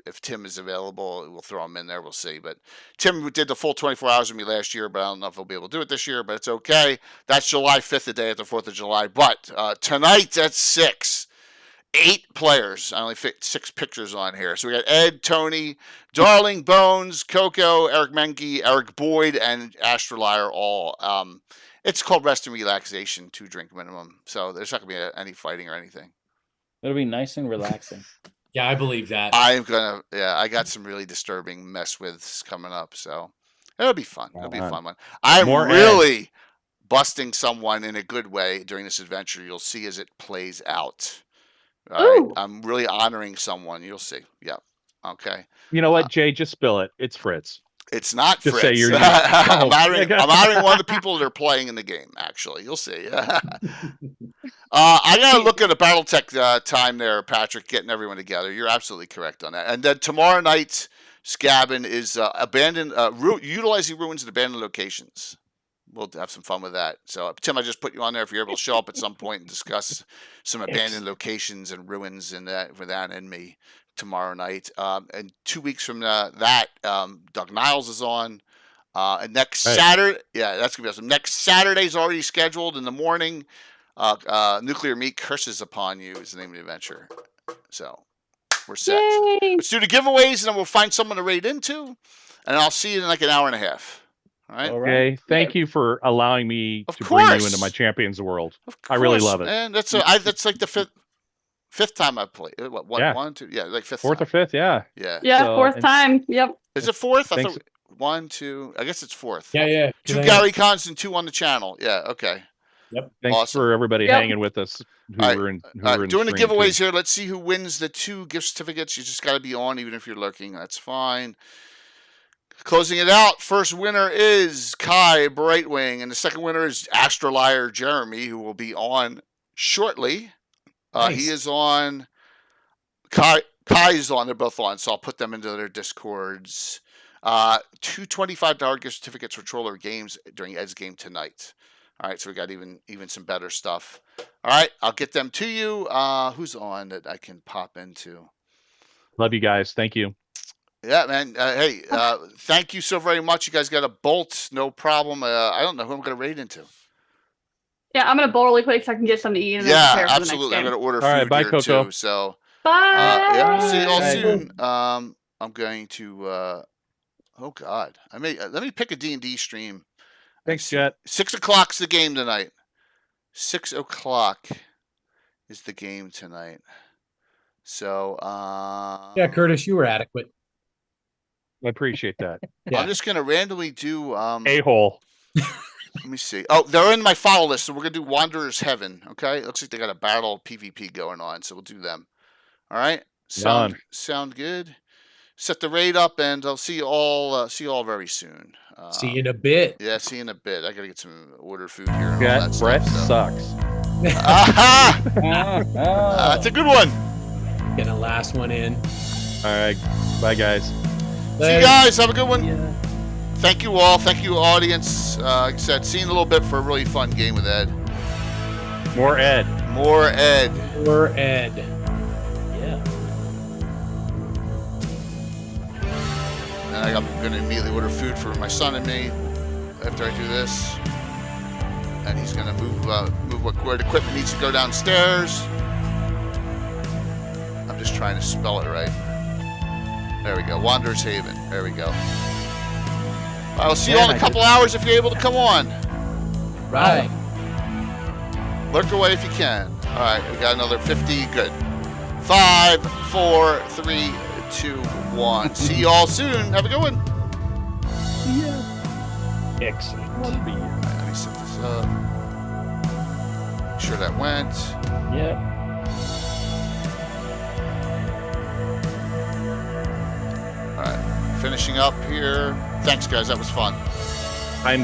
Speaker 1: if Tim is available, we'll throw him in there. We'll see. But Tim did the full 24 hours with me last year, but I don't know if he'll be able to do it this year. But it's okay. That's July 5th, the day after 4th of July. But tonight at 6. 8 players. I only fit 6 pictures on here. So we got Ed, Tony, Darling, Bones, Coco, Eric Menke, Eric Boyd, and Astralier all. It's called Rest and Relaxation, 2 drink minimum. So there's not going to be any fighting or anything.
Speaker 3: It'll be nice and relaxing.
Speaker 2: Yeah, I believe that.
Speaker 1: I got some really disturbing mess withs coming up. So it'll be fun. It'll be a
Speaker 4: Wow.
Speaker 1: fun one. I'm
Speaker 4: More
Speaker 1: really busting someone in a good way during this adventure. You'll see as it plays out. All right.
Speaker 5: Ooh.
Speaker 1: I'm really honoring someone. You'll see. Yep. Okay.
Speaker 4: You know what, Jay? Just spill it. It's Fritz.
Speaker 1: It's not
Speaker 4: Just
Speaker 1: Fritz.
Speaker 4: say your name.
Speaker 1: I'm,
Speaker 4: Oh.
Speaker 1: honoring one of the people that are playing in the game. Actually, you'll see. I gotta look at a BattleTech time there, Patrick, getting everyone together. You're absolutely correct on that. And then tomorrow night, Scabbin is utilizing ruins at abandoned locations. We'll have some fun with that. So, Tim, I just put you on there if you're able to show up at some point and discuss some abandoned locations and ruins and that with that and me tomorrow night. And 2 weeks from that, Doug Niles is on. And next
Speaker 4: Right.
Speaker 1: Saturday, yeah, that's gonna be awesome. Next Saturday's already scheduled in the morning. Nuclear Meat Curses Upon You is the name of the adventure. So we're set.
Speaker 5: Yay!
Speaker 1: Let's do the giveaways and then we'll find someone to raid into. And I'll see you in like an hour and a half. All right.
Speaker 3: All right.
Speaker 4: Okay. Thank you for allowing me
Speaker 1: Of
Speaker 4: to bring you
Speaker 1: course.
Speaker 4: into my Champions world.
Speaker 1: Of
Speaker 4: I really
Speaker 1: course,
Speaker 4: love it.
Speaker 1: man. That's like the fifth time I've played. What?
Speaker 4: Yeah.
Speaker 1: 1, 2? Yeah, like fifth.
Speaker 4: Fourth or
Speaker 1: time.
Speaker 4: fifth, yeah.
Speaker 1: Yeah.
Speaker 5: Yeah,
Speaker 4: So-
Speaker 5: 4th
Speaker 4: and-
Speaker 5: time. Yep.
Speaker 1: Is it fourth? I
Speaker 4: Thanks.
Speaker 1: thought 1, 2. I guess it's fourth.
Speaker 2: Yeah.
Speaker 1: 2
Speaker 2: 'cause I-
Speaker 1: Gary Cons and 2 on the channel. Yeah. Okay.
Speaker 4: Thanks
Speaker 1: Awesome.
Speaker 4: for everybody
Speaker 5: Yep.
Speaker 4: hanging with us. Who
Speaker 1: All right.
Speaker 4: were in, who were in
Speaker 1: Doing the
Speaker 4: stream, too.
Speaker 1: giveaways here. Let's see who wins the 2 gift certificates. You just got to be on, even if you're lurking. That's fine. Closing it out. First winner is Kai Brightwing, and the second winner is Astralier Jeremy, who will be on shortly.
Speaker 2: Nice.
Speaker 1: He is on. Kai's on. They're both on, so I'll put them into their Discords. 2 $25 gift certificates for Troller Games during Ed's game tonight. All right, so we got even some better stuff. All right, I'll get them to you. Who's on that I can pop into?
Speaker 4: Love you guys. Thank you.
Speaker 1: Yeah, man. Hey, thank you so very much. You guys got a bolt, no problem. I don't know who I'm going to raid into.
Speaker 5: Yeah, I'm gonna bowl really quick so I can get something to eat. And then
Speaker 1: Yeah,
Speaker 5: prepare for the next
Speaker 1: absolutely. I'm
Speaker 5: game.
Speaker 1: going to order
Speaker 4: All right,
Speaker 1: food
Speaker 4: bye,
Speaker 1: here
Speaker 4: Coco.
Speaker 1: too. So,
Speaker 5: Bye.
Speaker 1: yeah, see you all
Speaker 3: Bye.
Speaker 1: soon. I'm going to. Oh God, let me pick a D&D stream.
Speaker 4: Thanks, Jet.
Speaker 1: 6 o'clock's the game tonight. 6 o'clock is the game tonight. So,
Speaker 2: Yeah, Curtis, you were adequate.
Speaker 4: I appreciate that.
Speaker 2: Yeah.
Speaker 1: I'm just gonna randomly do.
Speaker 4: A-hole.
Speaker 1: Let me see. Oh, they're in my follow list, so we're gonna do Wanderer's Heaven. Okay, looks like they got a battle PvP going on, so we'll do them. All right.
Speaker 4: Done.
Speaker 1: Sound good. Set the raid up, and I'll see you all. See you all very soon.
Speaker 2: See you in a bit.
Speaker 1: Yeah, see you in a bit. I gotta get some order food here. And all
Speaker 4: Yeah,
Speaker 1: that
Speaker 4: Brett
Speaker 1: stuff, so.
Speaker 4: sucks.
Speaker 1: Aha!
Speaker 3: Ah,
Speaker 1: That's a good one.
Speaker 2: Get a last one in.
Speaker 4: All right. Bye, guys.
Speaker 1: See you guys. Have a good one.
Speaker 3: yeah.
Speaker 1: Thank you all. Thank you, audience. Like I said, seeing a little bit for a really fun game with Ed.
Speaker 4: More Ed.
Speaker 1: More Ed.
Speaker 2: Or Ed.
Speaker 3: Yeah.
Speaker 1: And I'm going to immediately order food for my son and me after I do this. And he's going to move what equipment needs to go downstairs. I'm just trying to spell it right. There we go. Wanderer's Haven. There we go. I'll see you all in a couple hours if you're able to come on.
Speaker 2: Right.
Speaker 1: Lurk away if you can. All right, we got another 50. Good. 5, 4, 3, 2, 1. See you all soon. Have a good one.
Speaker 3: Excellent.
Speaker 1: All right, let me set this up. Make sure that went.
Speaker 3: Yeah.
Speaker 1: All right, finishing up here. Thanks, guys. That was fun.
Speaker 4: I'm